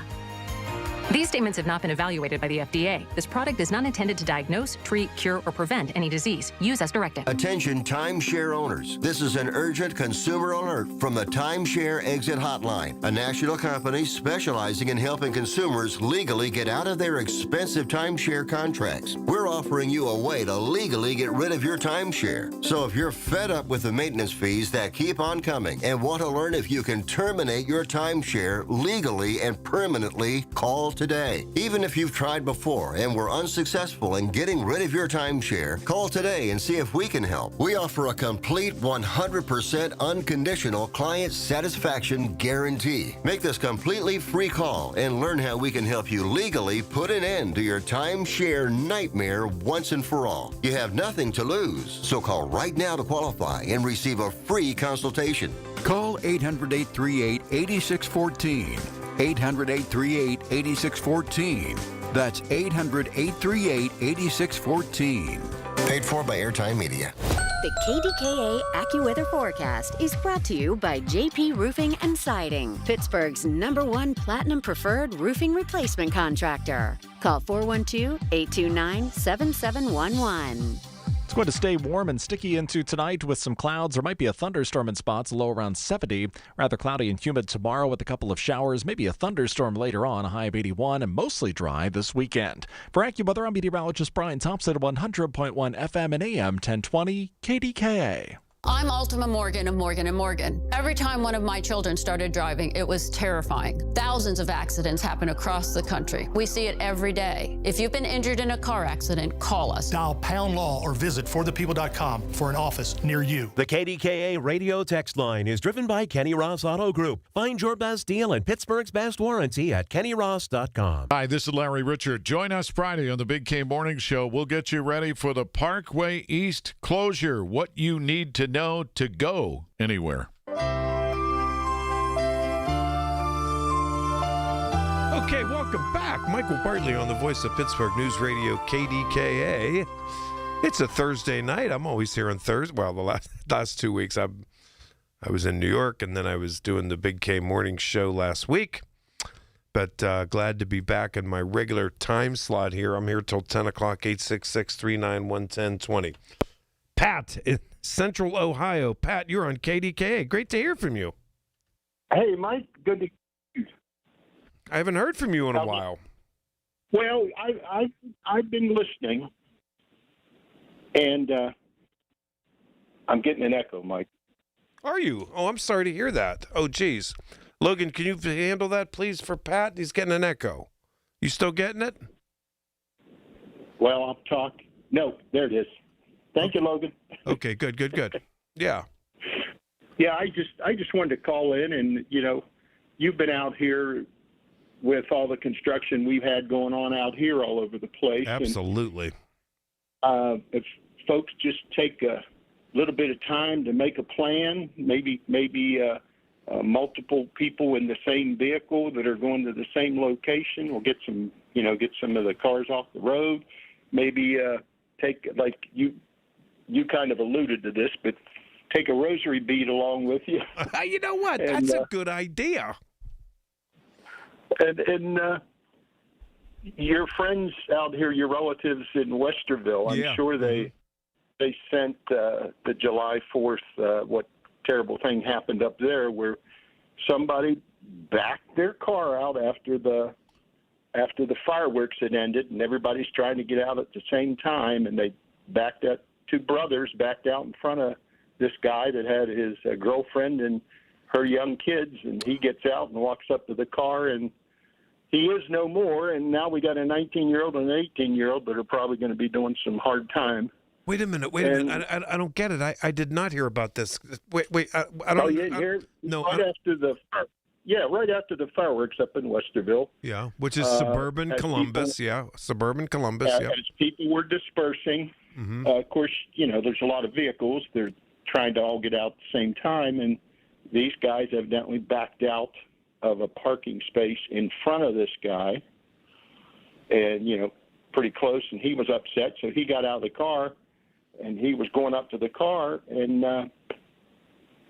These statements have not been evaluated by the FDA. This product is not intended to diagnose, treat, cure, or prevent any disease. Use as directed. Attention timeshare owners. This is an urgent consumer alert from the Timeshare Exit Hotline, a national company specializing in helping consumers legally get out of their expensive timeshare contracts. We're offering you a way to legally get rid of your timeshare. So if you're fed up with the maintenance fees that keep on coming and want to learn if you can terminate your timeshare legally and permanently, call today. Even if you've tried before and were unsuccessful in getting rid of your timeshare, call today and see if we can help. We offer a complete 100% unconditional client satisfaction guarantee. Make this completely free call and learn how we can help you legally put an end to your timeshare nightmare once and for all. You have nothing to lose, so call right now to qualify and receive a free consultation. Call 800-838-8614. 800-838-8614. That's 800-838-8614. Paid for by Airtime Media. The KDKA AccuWeather forecast is brought to you by JP Roofing and Siding, Pittsburgh's #1 Platinum Preferred Roofing Replacement Contractor. Call 412-829-7711. It's going to stay warm and sticky into tonight with some clouds. There might be a thunderstorm in spots, low around 70. Rather cloudy and humid tomorrow with a couple of showers, maybe a thunderstorm later on, a high of 81, and mostly dry this weekend. For AccuWeather, I'm meteorologist Brian Thompson at 100.1 FM and AM 1020 KDKA. I'm Ultima Morgan of Morgan & Morgan. Every time one of my children started driving, it was terrifying. Thousands of accidents happen across the country. We see it every day. If you've been injured in a car accident, call us. Dial #law or visit forthepeople.com for an office near you. The KDKA radio text line is driven by Kenny Ross Auto Group. Find your best deal and Pittsburgh's best warranty at kennyross.com. Hi, this is Larry Richard. Join us Friday on the Big K Morning Show. We'll get you ready for the Parkway East closure. What you need to know to go anywhere. Okay, welcome back. Michael Bartley on the Voice of Pittsburgh News Radio, KDKA. It's a Thursday night. I'm always here on Thursday. Well, the last 2 weeks I was in New York, and then I was doing the Big K Morning Show last week. But glad to be back in my regular time slot here. I'm here till 10 o'clock, 866-391-1020. Pat in Central Ohio. Pat, you're on KDKA. Great to hear from you. Hey, Mike. Good to. I haven't heard from you in a while. Well, I've been listening, and I'm getting an echo, Mike. Are you? Oh, I'm sorry to hear that. Oh, geez. Logan, can you handle that, please, for Pat? He's getting an echo. You still getting it? Well, I'll talk. No, there it is. Thank you, Logan. Okay, good. Yeah. Yeah, I just wanted to call in, and you've been out here with all the construction we've had going on out here all over the place. Absolutely. And, if folks just take a little bit of time to make a plan, maybe multiple people in the same vehicle that are going to the same location will get some of the cars off the road. Maybe take, like you kind of alluded to this, but take a rosary bead along with you. You know what? That's a good idea. And your friends out here, your relatives in Westerville, I'm sure they sent the July 4th, what terrible thing happened up there where somebody backed their car out after the fireworks had ended, and everybody's trying to get out at the same time, and they backed up. Two brothers backed out in front of this guy that had his girlfriend and her young kids, and he gets out and walks up to the car, and he is no more, and now we got a 19-year-old and an 18-year-old that are probably going to be doing some hard time. Wait a minute. I don't get it. I did not hear about this. Wait. I don't. Oh, you didn't hear? No. Right after the fireworks up in Westerville. Yeah, which is suburban Columbus. Suburban Columbus. As people were dispersing, of course, there's a lot of vehicles. They're trying to all get out at the same time, and these guys evidently backed out of a parking space in front of this guy, and pretty close, and he was upset, so he got out of the car, and he was going up to the car, and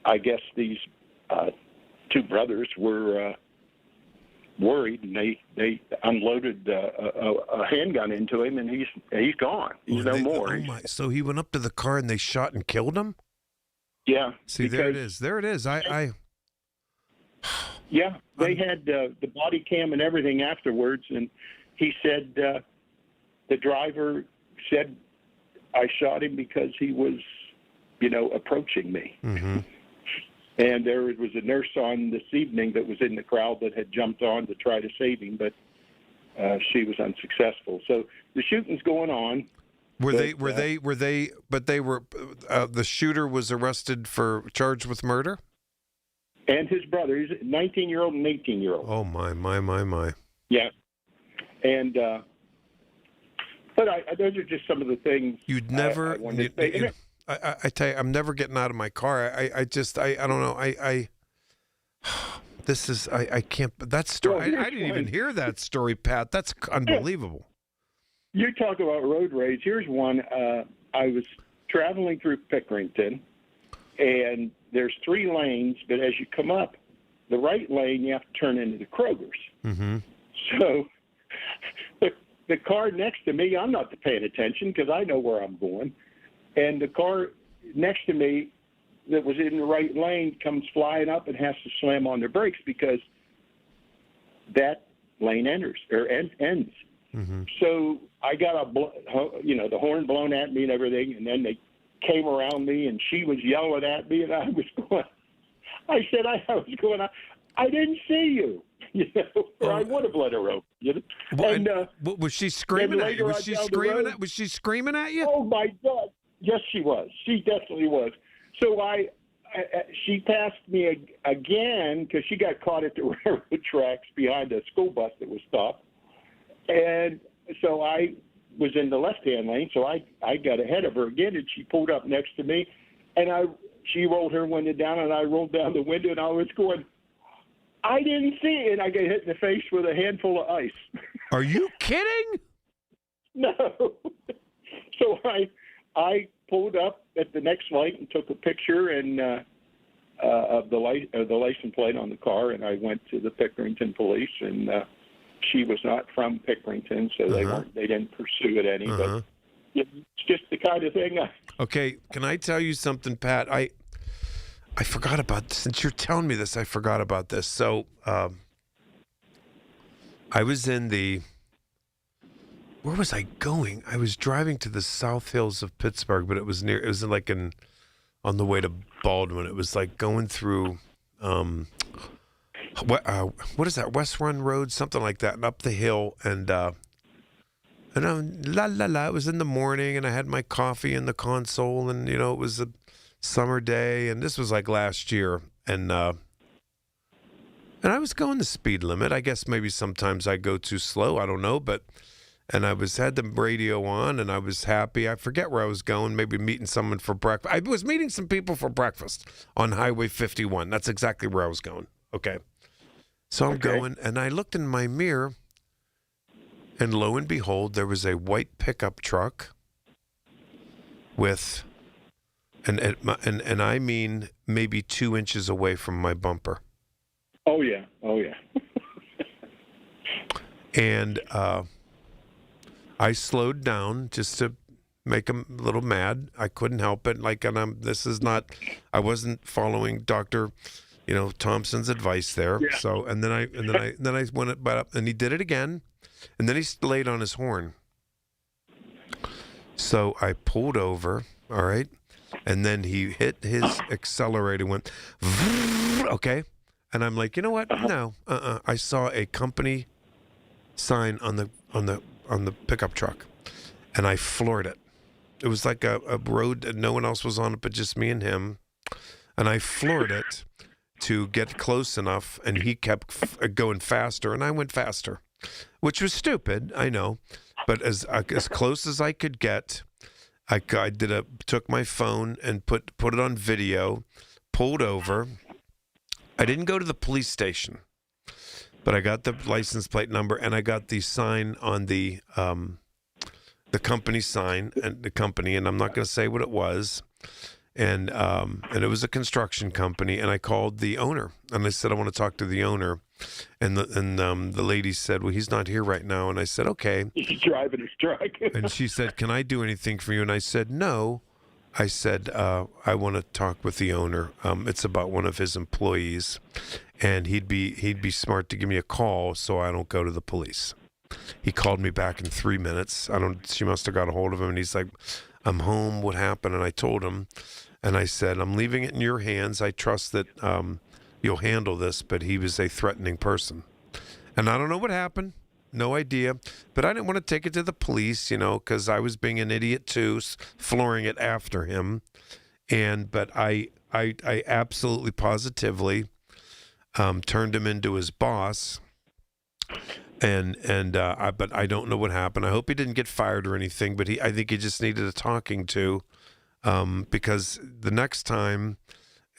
I guess these two brothers were worried, and they unloaded a handgun into him, and he's gone. He's no more. Oh my! So he went up to the car and they shot and killed him? Yeah. See, there it is. Yeah, they had the body cam and everything afterwards, and he said the driver said, I shot him because he was, approaching me. Mm-hmm. And there was a nurse on this evening that was in the crowd that had jumped on to try to save him, but she was unsuccessful. So the shooting's going on. The shooter was arrested charged with murder? And his brother, he's a 19-year-old and 18-year-old. Oh, my. Yeah. And, but those are just some of the things you'd never, I tell you, I'm never getting out of my car. I don't know. I can't, that story, I didn't even hear that story, Pat. That's unbelievable. You talk about road rage. Here's one. I was traveling through Pickerington, and there's 3 lanes, but as you come up the right lane, you have to turn into the Kroger's. Mm-hmm. So the car next to me, I'm not paying attention because I know where I'm going, and the car next to me that was in the right lane comes flying up and has to slam on their brakes because that lane ends. Mm-hmm. So I got the horn blown at me and everything, and then they came around me, and she was yelling at me, and I was going. I didn't see you, or I would have let her over. And was she screaming at you? Was she screaming at you? Oh my God! Yes, she was. She definitely was. So she passed me again because she got caught at the railroad tracks behind a school bus that was stopped. And so I was in the left-hand lane, so I got ahead of her again, and she pulled up next to me, and she rolled her window down, and I rolled down the window, and I was going, I didn't see it, and I got hit in the face with a handful of ice. Are you kidding? No. So I pulled up at the next light and took a picture of the license plate on the car, and I went to the Pickerington police, and she was not from Pickerington, so they didn't pursue it any. But it's just the kind of thing. Okay, can I tell you something, Pat? I forgot about this. Since you're telling me this, I forgot about this. So I was where was I going? I was driving to the South Hills of Pittsburgh, but it was on the way to Baldwin. It was like going through what is that, West Run Road, something like that, and up the hill, and And I'm la la la. It was in the morning, and I had my coffee in the console, and it was a summer day, and this was like last year, and I was going the speed limit. I guess maybe sometimes I go too slow. I don't know, and I had the radio on, and I was happy. I forget where I was going. Maybe meeting someone for breakfast. I was meeting some people for breakfast on Highway 51. That's exactly where I was going. Okay, so I'm going, and I looked in my mirror. And lo and behold, there was a white pickup truck with, and I mean maybe 2 inches away from my bumper. Oh yeah. And I slowed down just to make him a little mad. I couldn't help it. I wasn't following Dr. Thompson's advice there. Yeah. So and then I went up, and he did it again. And then he laid on his horn. So I pulled over, all right? And then he hit his accelerator, went, okay? And I'm like, you know what? No, I saw a company sign on the pickup truck, and I floored it. It was like a road that no one else was on it but just me and him. And I floored it to get close enough, and he kept going faster, and I went faster. Which was stupid, I know, but as close as I could get, I took my phone and put it on video, pulled over. I didn't go to the police station, but I got the license plate number, and I got the sign on the company sign and the company, and I'm not going to say what it was. And it was a construction company, and I called the owner, and I said I want to talk to the owner, and the lady said, well, he's not here right now, and I said, okay. He's driving his truck. And she said, can I do anything for you? And I said, no. I said, I want to talk with the owner. It's about one of his employees, and he'd be smart to give me a call so I don't go to the police. He called me back in 3 minutes. She must have got a hold of him, and he's like, I'm home. What happened? And I told him, and I said, I'm leaving it in your hands. I trust that you'll handle this, but he was a threatening person. And I don't know what happened. No idea. But I didn't want to take it to the police, because I was being an idiot too, flooring it after him. But I absolutely positively turned him into his boss. But I don't know what happened. I hope he didn't get fired or anything, but I think he just needed a talking to, because the next time,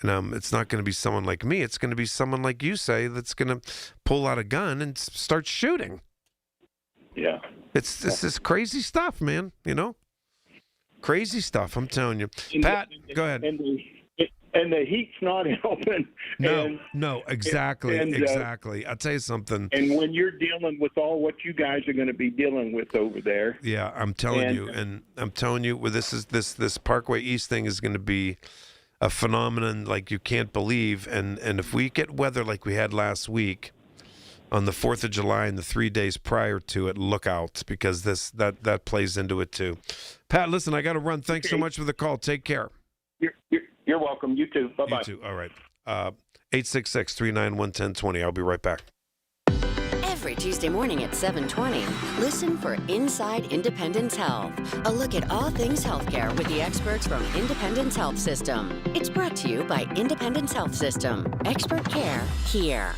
it's not going to be someone like me. It's going to be someone like you say that's going to pull out a gun and start shooting. Yeah. This is crazy stuff, man. Crazy stuff. I'm telling you. Pat, go ahead. And the heat's not helping. No, exactly, exactly. I'll tell you something. And when you're dealing with all what you guys are going to be dealing with over there. Yeah, I'm telling you, well, this Parkway East thing is going to be a phenomenon like you can't believe. And if we get weather like we had last week on the 4th of July and the 3 days prior to it, look out, because that plays into it too. Pat, listen, I got to run. Thanks so much for the call. Take care. You're welcome. You too. Bye-bye. You too. All right. 866-391-1020. I'll be right back. Every Tuesday morning at 7:20, listen for Inside Independence Health, a look at all things healthcare with the experts from Independence Health System. It's brought to you by Independence Health System. Expert care here.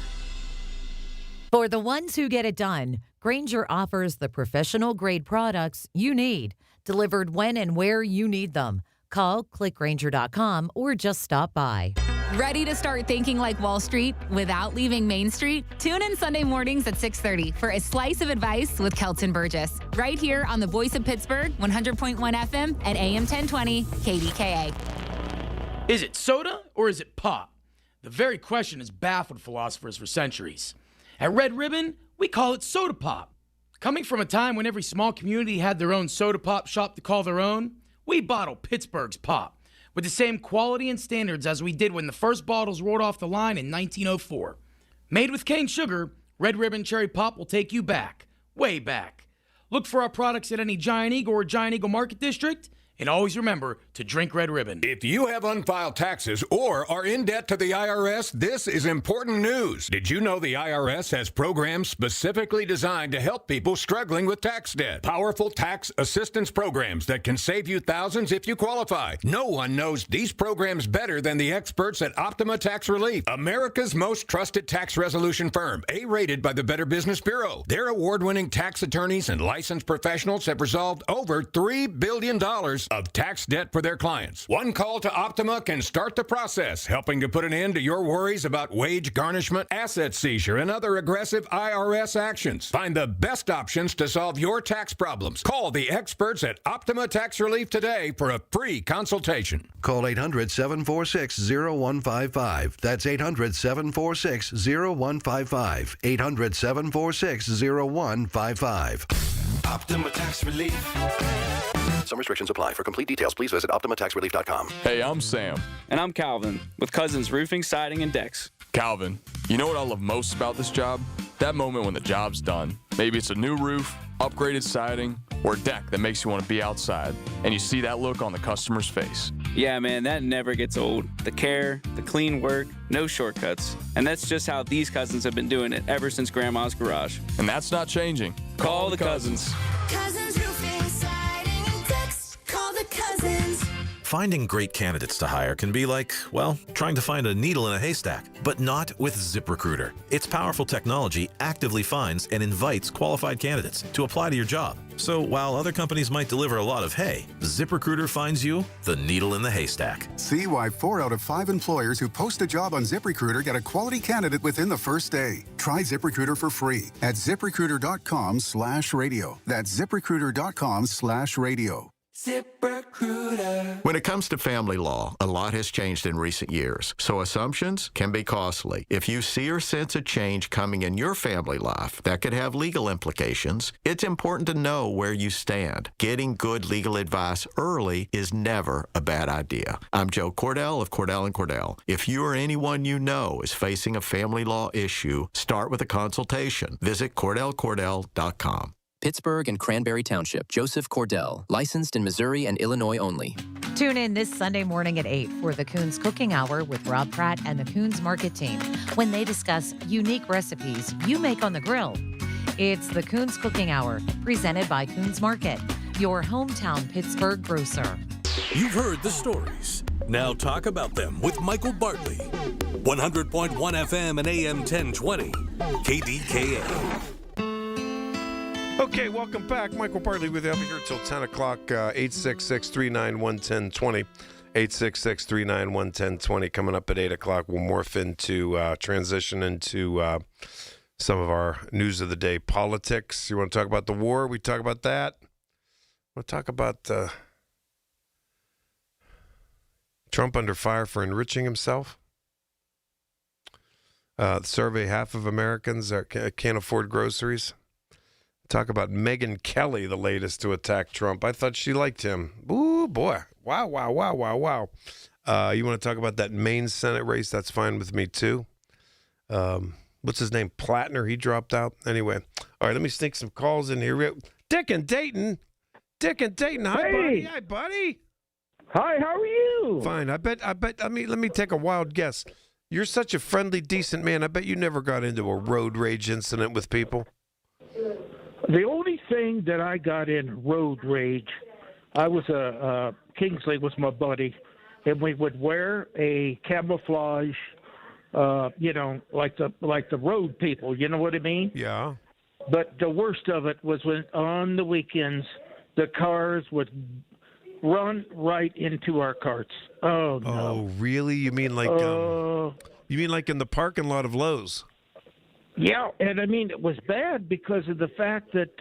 For the ones who get it done, Grainger offers the professional-grade products you need, delivered when and where you need them. Call, click Grainger.com, or just stop by. Ready to start thinking like Wall Street without leaving Main Street? Tune in Sunday mornings at 6:30 for a slice of advice with Kelton Burgess, right here on the Voice of Pittsburgh, 100.1 FM and AM 1020 KDKA. Is it soda or is it pop? The very question has baffled philosophers for centuries. At Red Ribbon, we call it soda pop. Coming from a time when every small community had their own soda pop shop to call their own, we bottle Pittsburgh's pop with the same quality and standards as we did when the first bottles rolled off the line in 1904. Made with cane sugar, Red Ribbon Cherry Pop will take you back, way back. Look for our products at any Giant Eagle or Giant Eagle Market District And always remember to drink Red Ribbon. If you have unfiled taxes or are in debt to the IRS, this is important news. Did you know the IRS has programs specifically designed to help people struggling with tax debt? Powerful tax assistance programs that can save you thousands if you qualify. No one knows these programs better than the experts at Optima Tax Relief, America's most trusted tax resolution firm, A-rated by the Better Business Bureau. Their award-winning tax attorneys and licensed professionals have resolved over $3 billion of tax debt for their clients. One call to Optima can start the process, helping to put an end to your worries about wage garnishment, asset seizure, and other aggressive IRS actions. Find the best options to solve your tax problems. Call the experts at Optima Tax Relief today for a free consultation. Call 800-746-0155. That's 800-746-0155. 800-746-0155. Optima Tax Relief. Some restrictions apply. For complete details, please visit OptimaTaxRelief.com. Hey, I'm Sam. And I'm Calvin, with Cousins Roofing, Siding, and Decks. Calvin, you know what I love most about this job? That moment when the job's done. Maybe it's a new roof, upgraded siding, or a deck that makes you want to be outside, and you see that look on the customer's face. Yeah, man, that never gets old. The care, the clean work, no shortcuts. And that's just how these Cousins have been doing it ever since Grandma's garage. And that's not changing. Call the Cousins. Cousins Roofing, Siding, and Decks. Call the Cousins. Finding great candidates to hire can be like, well, trying to find a needle in a haystack, but not with ZipRecruiter. Its powerful technology actively finds and invites qualified candidates to apply to your job. So while other companies might deliver a lot of hay, ZipRecruiter finds you the needle in the haystack. See why 4 out of 5 employers who post a job on ZipRecruiter get a quality candidate within the first day. Try ZipRecruiter for free at ZipRecruiter.com/radio. That's ZipRecruiter.com/radio. ZipRecruiter. When it comes to family law, a lot has changed in recent years, so assumptions can be costly. If you see or sense a change coming in your family life that could have legal implications, it's important to know where you stand. Getting good legal advice early is never a bad idea. I'm Joe Cordell of Cordell & Cordell. If you or anyone you know is facing a family law issue, start with a consultation. Visit CordellCordell.com. Pittsburgh and Cranberry Township. Joseph Cordell. Licensed in Missouri and Illinois only. Tune in this Sunday morning at 8 for the Coons Cooking Hour with Rob Pratt and the Coons Market team when they discuss unique recipes you make on the grill. It's the Coons Cooking Hour, presented by Coons Market, your hometown Pittsburgh grocer. You've heard the stories. Now talk about them with Michael Bartley. 100.1 FM and AM 1020. KDKA. Okay, welcome back. Michael Bartley with you up here till 10 o'clock, 866-391-1020. 866-391-1020. Coming up at 8 o'clock, we'll morph into, transition into some of our news of the day politics. You want to talk about the war? We talk about that. We'll talk about Trump under fire for enriching himself. Survey half of Americans can't afford groceries. Talk about Megyn Kelly, the latest to attack Trump. I thought she liked him. Ooh, boy. Wow. You want to talk about that Maine Senate race? That's fine with me, too. What's his name? Plattner. He dropped out. Anyway. All right, let me sneak some calls in here. Dick and Dayton. Hi, buddy. Hi, buddy. Hi, how are you? Fine. I bet, let me take a wild guess. You're such a friendly, decent man. I bet you never got into a road rage incident with people. The only thing that I got in road rage, I was Kingsley was my buddy, and we would wear a camouflage, like the road people. You know what I mean? Yeah. But the worst of it was when on the weekends the cars would run right into our carts. Oh no! Oh really? You mean like in the parking lot of Lowe's? Yeah, and I mean, it was bad because of the fact that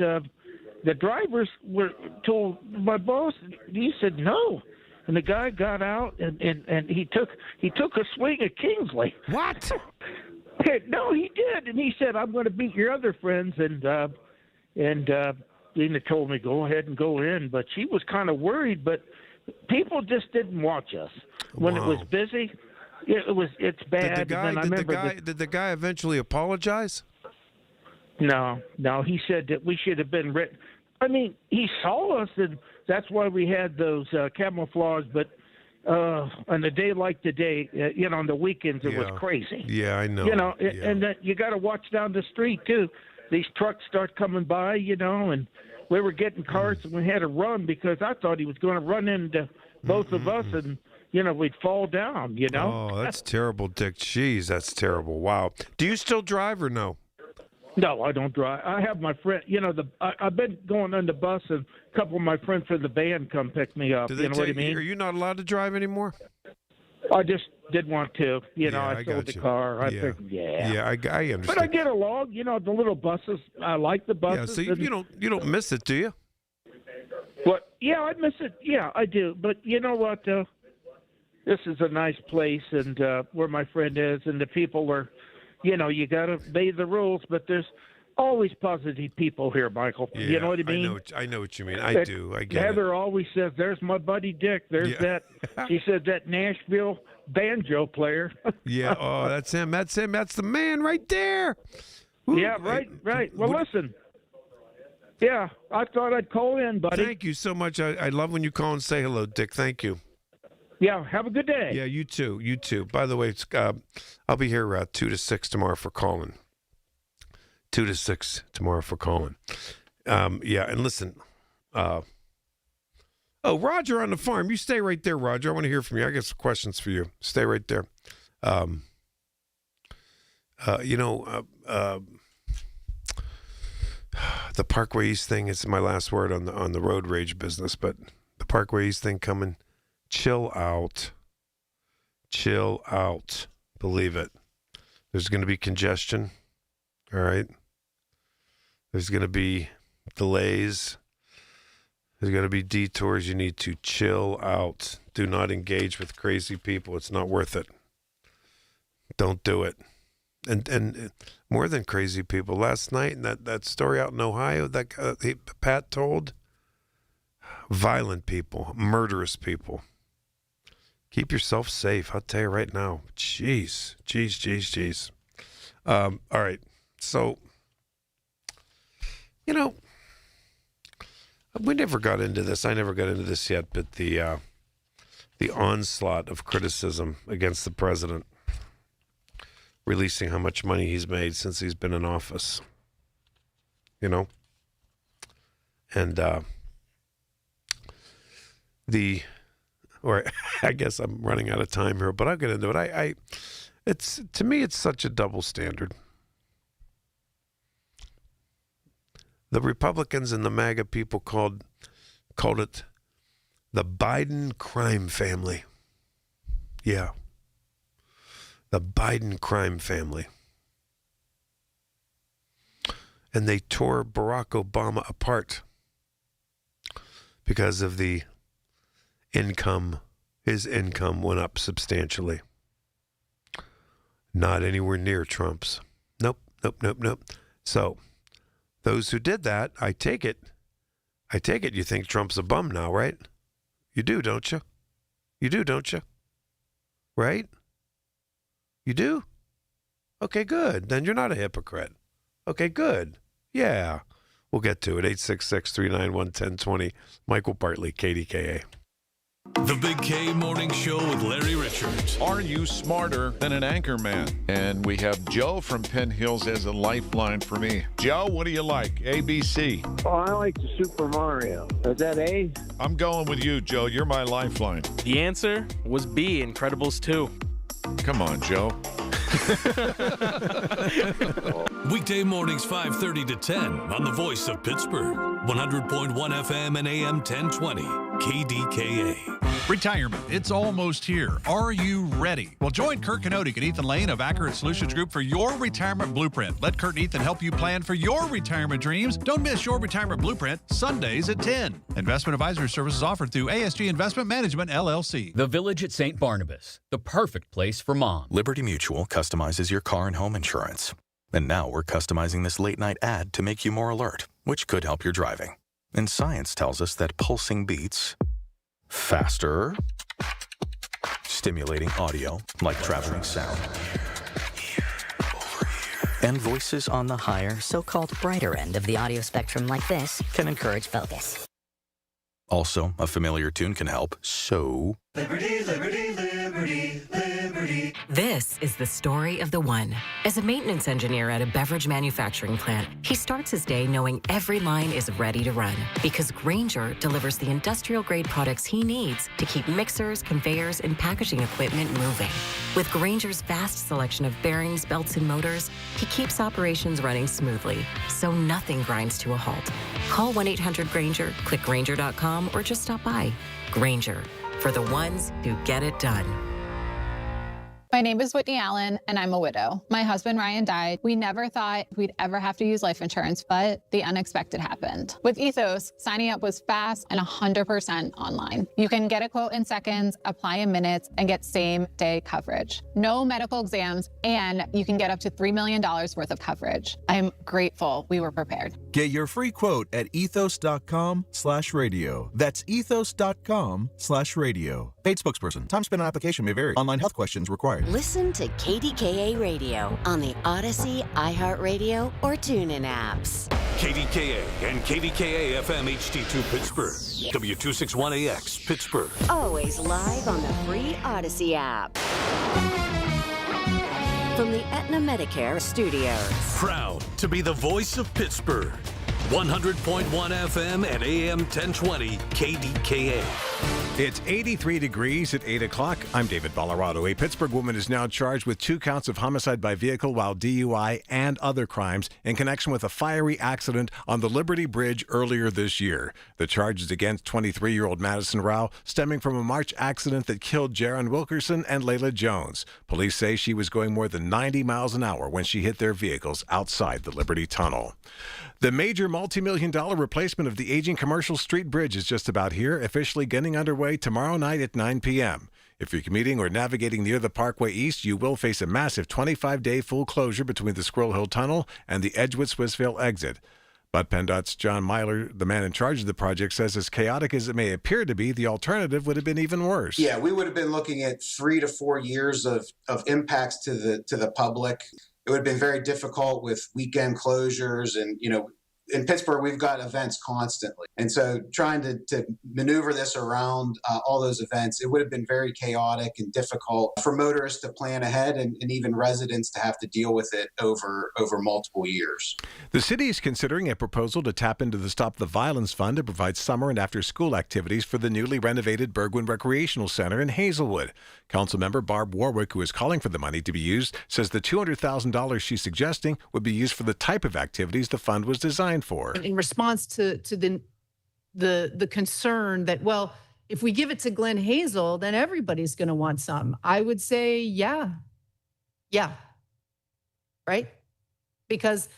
the drivers were told, my boss, he said no. And the guy got out and he took a swing at Kingsley. What? No, he did. And he said, I'm going to beat your other friends. And Lena told me, go ahead and go in. But she was kind of worried, but people just didn't watch us. When it was busy, it's bad. Did the guy eventually apologize? No. He said that we should have been written. I mean, he saw us, and that's why we had those camouflage. But on a day like today, on the weekends, it was crazy. Yeah, I know. And that you got to watch down the street too. These trucks start coming by, and we were getting carts, and we had to run because I thought he was going to run into both of us, and we'd fall down. Oh, that's terrible, Dick. Jeez, that's terrible. Wow. Do you still drive or no? No, I don't drive. I have my friend. I've been going on the bus, and a couple of my friends from the band come pick me up. Do they You know what I mean? Are you not allowed to drive anymore? I just did want to. I sold the car. I figured, Yeah, I understand. But I get along. The little buses. I like the buses. Yeah, so you don't miss it, do you? What? Yeah, I miss it. Yeah, I do. But you know what? This is a nice place, and where my friend is, and the people are. You got to obey the rules, but there's always positive people here, Michael. Yeah, you know what I mean? I know what you mean. I do. I get Heather always says, "There's my buddy Dick." There's that. She said that Nashville banjo player. Yeah. Oh, that's him. That's him. That's the man right there. Ooh, yeah. Right. Well, listen. Yeah, I thought I'd call in, buddy. Thank you so much. I love when you call and say hello, Dick. Thank you. Yeah, have a good day. Yeah, you too. You too. By the way, it's I'll be here 2 to 6 tomorrow for calling. 2 to 6 tomorrow for calling. Yeah, and listen. Roger on the farm. You stay right there, Roger. I want to hear from you. I got some questions for you. Stay right there. The Parkway East thing is my last word on the road rage business, but the Parkway East thing coming. Chill out. Chill out. Believe it. There's going to be congestion. All right. There's going to be delays. There's going to be detours. You need to chill out. Do not engage with crazy people. It's not worth it. Don't do it. And more than crazy people. Last night, in that story out in Ohio that Pat told, violent people, murderous people. Keep yourself safe. I'll tell you right now. Jeez. All right. So, we never got into this. I never got into this yet, but the onslaught of criticism against the president, releasing how much money he's made since he's been in office. And I guess I'm running out of time here, but I'll get into it. To me, it's such a double standard. The Republicans and the MAGA people called it the Biden crime family. Yeah. The Biden crime family. And they tore Barack Obama apart because of the income. His income went up substantially. Not anywhere near Trump's. Nope. So, those who did that, I take it you think Trump's a bum now, right? You do, don't you? You do, don't you? Right? You do? Okay, good. Then you're not a hypocrite. Okay, good. Yeah. We'll get to it. 866-391-1020. Michael Bartley, KDKA. The Big K Morning Show with Larry Richards. Are you smarter than an anchor man? And we have Joe from Penn Hills as a lifeline for me. Joe, what do you like? A, B, C? Oh, I like the Super Mario. Is that A? I'm going with you, Joe. You're my lifeline. The answer was B, Incredibles 2. Come on, Joe. Weekday mornings 5:30 to 10 on the Voice of Pittsburgh. 100.1 FM and AM 1020. KDKA. Retirement, it's almost here. Are you ready? Well, join Kurt Kanodik and Ethan Lane of Accurate Solutions Group for your retirement blueprint. Let Kurt and Ethan help you plan for your retirement dreams. Don't miss your retirement blueprint Sundays at 10. Investment advisory services offered through ASG Investment Management, LLC. The Village at St. Barnabas, the perfect place for mom. Liberty Mutual customizes your car and home insurance. And now we're customizing this late-night ad to make you more alert, which could help your driving. And science tells us that pulsing beats faster, stimulating audio like traveling sound, And voices on the higher, so-called brighter end of the audio spectrum like this can encourage focus. Also, a familiar tune can help, so... Liberty, liberty, liberty, liberty. This is the story of the one. As a maintenance engineer at a beverage manufacturing plant, he starts his day knowing every line is ready to run because Grainger delivers the industrial-grade products he needs to keep mixers, conveyors, and packaging equipment moving. With Grainger's vast selection of bearings, belts, and motors, he keeps operations running smoothly, so nothing grinds to a halt. Call 1-800-GRAINGER, click Grainger.com, or just stop by. Grainger, for the ones who get it done. My name is Whitney Allen, and I'm a widow. My husband, Ryan, died. We never thought we'd ever have to use life insurance, but the unexpected happened. With Ethos, signing up was fast and 100% online. You can get a quote in seconds, apply in minutes, and get same-day coverage. No medical exams, and you can get up to $3 million worth of coverage. I'm grateful we were prepared. Get your free quote at ethos.com/radio. That's ethos.com/radio. Paid spokesperson. Time spent on application may vary. Online health questions required. Listen to KDKA Radio on the Odyssey, iHeartRadio, or TuneIn apps. KDKA and KDKA-FM HD2 Pittsburgh. W261AX Pittsburgh. Always live on the free Odyssey app. From the Aetna Medicare studios. Proud to be the voice of Pittsburgh. 100.1 FM and AM 1020 KDKA. It's 83 degrees at 8 o'clock. I'm David Ballarado. A Pittsburgh woman is now charged with 2 counts of homicide by vehicle while DUI and other crimes in connection with a fiery accident on the Liberty Bridge earlier this year. The charge is against 23-year-old Madison Rao, stemming from a March accident that killed Jaron Wilkerson and Layla Jones. Police say she was going more than 90 miles an hour when she hit their vehicles outside the Liberty Tunnel. The major multi-million-dollar replacement of the aging Commercial Street Bridge is just about here, officially getting underway tomorrow night at 9 p.m. If you're commuting or navigating near the Parkway East, you will face a massive 25-day full closure between the Squirrel Hill Tunnel and the Edgewood-Swissvale exit. But PennDOT's John Myler, the man in charge of the project, says as chaotic as it may appear to be, the alternative would have been even worse. Yeah, we would have been looking at 3 to 4 years of impacts to the public. It would have been very difficult with weekend closures and, in Pittsburgh, we've got events constantly. And so trying to maneuver this around all those events, it would have been very chaotic and difficult for motorists to plan ahead and even residents to have to deal with it over multiple years. The city is considering a proposal to tap into the Stop the Violence Fund to provide summer and after-school activities for the newly renovated Bergwin Recreational Center in Hazelwood. Councilmember Barb Warwick, who is calling for the money to be used, says the $200,000 she's suggesting would be used for the type of activities the fund was designed for. In response to the concern that, well, if we give it to Glen Hazel, then everybody's going to want some. I would say, yeah, right? Because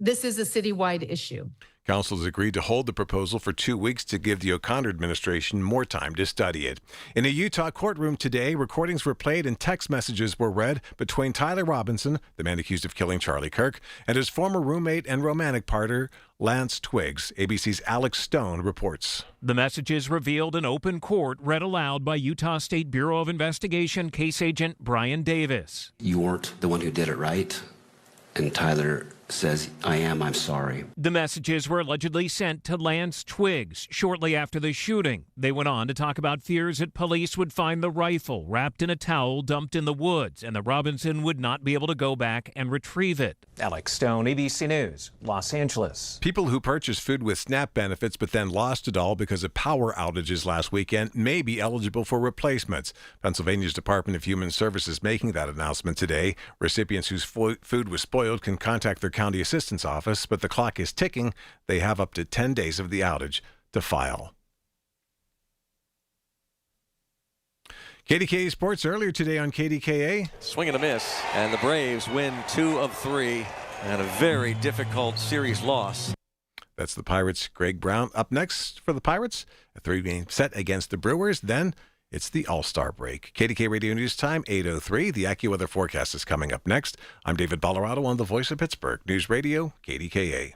this is a citywide issue. Council has agreed to hold the proposal for 2 weeks to give the O'Connor administration more time to study it. In a Utah courtroom today, recordings were played and text messages were read between Tyler Robinson, the man accused of killing Charlie Kirk, and his former roommate and romantic partner, Lance Twiggs. ABC's Alex Stone reports. The messages revealed in open court read aloud by Utah State Bureau of Investigation case agent Brian Davis. You weren't the one who did it, right? And Tyler says, I'm sorry. The messages were allegedly sent to Lance Twiggs shortly after the shooting. They went on to talk about fears that police would find the rifle wrapped in a towel dumped in the woods and that Robinson would not be able to go back and retrieve it. Alex Stone, ABC News, Los Angeles. People who purchased food with SNAP benefits but then lost it all because of power outages last weekend may be eligible for replacements. Pennsylvania's Department of Human Services making that announcement today. Recipients whose food was spoiled can contact their county assistance office, but the clock is ticking. They have up to 10 days of the outage to file. KDKA Sports earlier today on KDKA. Swing and a miss, and the Braves win 2 of 3 and a very difficult series loss. That's the Pirates' Greg Brown. Up next for the Pirates, a 3-game set against the Brewers. Then it's the All-Star break. KDKA Radio News Time, 8:03. The AccuWeather forecast is coming up next. I'm David Ballarado on the Voice of Pittsburgh News Radio, KDKA.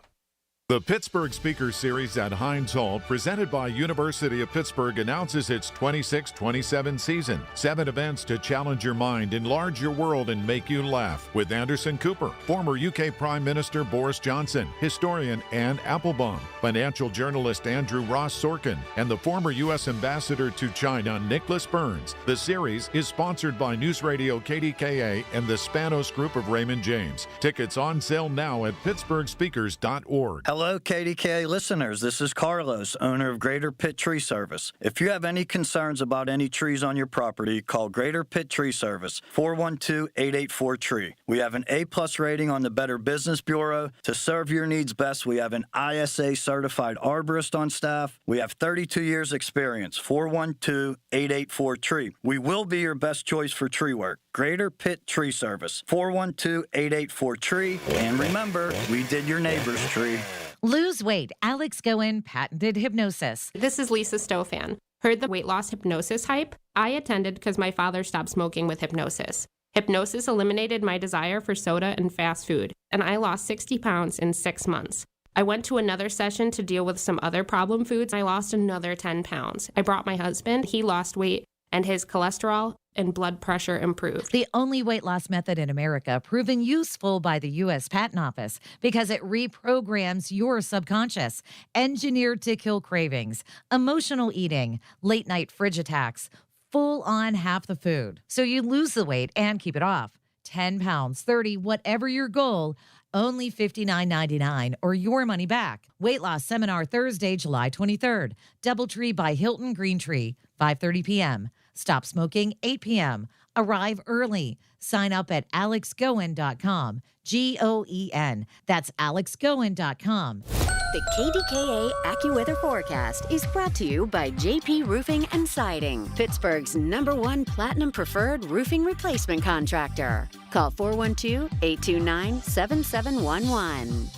The Pittsburgh Speaker Series at Heinz Hall, presented by University of Pittsburgh, announces its 26-27 season. 7 events to challenge your mind, enlarge your world, and make you laugh. With Anderson Cooper, former UK Prime Minister Boris Johnson, historian Anne Applebaum, financial journalist Andrew Ross Sorkin, and the former U.S. Ambassador to China, Nicholas Burns. The series is sponsored by News Radio KDKA and the Spanos Group of Raymond James. Tickets on sale now at pittsburghspeakers.org. Hello, KDKA listeners. This is Carlos, owner of Greater Pitt Tree Service. If you have any concerns about any trees on your property, call Greater Pitt Tree Service, 412-884-TREE. We have an A-plus rating on the Better Business Bureau. To serve your needs best, we have an ISA-certified arborist on staff. We have 32 years experience, 412-884-TREE. We will be your best choice for tree work. Greater Pitt Tree Service, 412-884-TREE. And remember, we did your neighbor's tree. Lose weight. Alex Goen, patented hypnosis. This is Lisa Stofan. Heard the weight loss hypnosis hype? I attended because my father stopped smoking with hypnosis. Hypnosis eliminated my desire for soda and fast food, and I lost 60 pounds in 6 months. I went to another session to deal with some other problem foods. I lost another 10 pounds. I brought my husband. He lost weight, and his cholesterol and blood pressure improved. The only weight loss method in America proven useful by the U.S. Patent Office because it reprograms your subconscious. Engineered to kill cravings, emotional eating, late night fridge attacks, full on half the food. So you lose the weight and keep it off. 10 pounds, 30, whatever your goal, only $59.99 or your money back. Weight loss seminar Thursday, July 23rd. Doubletree by Hilton Green Tree, 5:30 p.m. Stop smoking, 8 p.m. Arrive early. Sign up at alexgoen.com. Goen. That's alexgoen.com. The KDKA AccuWeather forecast is brought to you by JP Roofing and Siding, Pittsburgh's #1 Platinum Preferred roofing replacement contractor. Call 412-829-7711.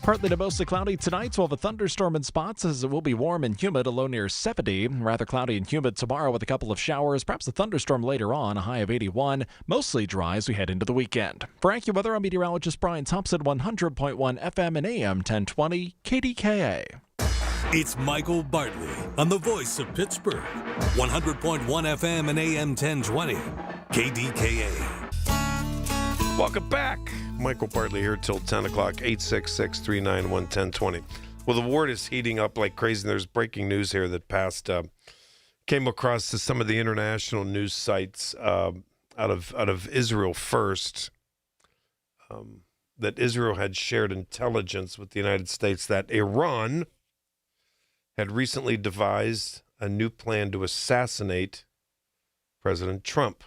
Partly to mostly cloudy tonight. We'll have a thunderstorm in spots as it will be warm and humid, a low near 70. Rather cloudy and humid tomorrow with a couple of showers, perhaps a thunderstorm later on, a high of 81. Mostly dry as we head into the weekend. For AccuWeather, I'm meteorologist Brian Thompson, 100.1 FM and AM 1020 KDKA. It's Michael Bartley on the voice of Pittsburgh. 100.1 FM and AM 1020 KDKA. Welcome back. Michael Bartley here till 10 o'clock, 866-391-1020. Well, the war is heating up like crazy. There's breaking news here that came across to some of the international news sites out of Israel first, that Israel had shared intelligence with the United States that Iran had recently devised a new plan to assassinate President Trump.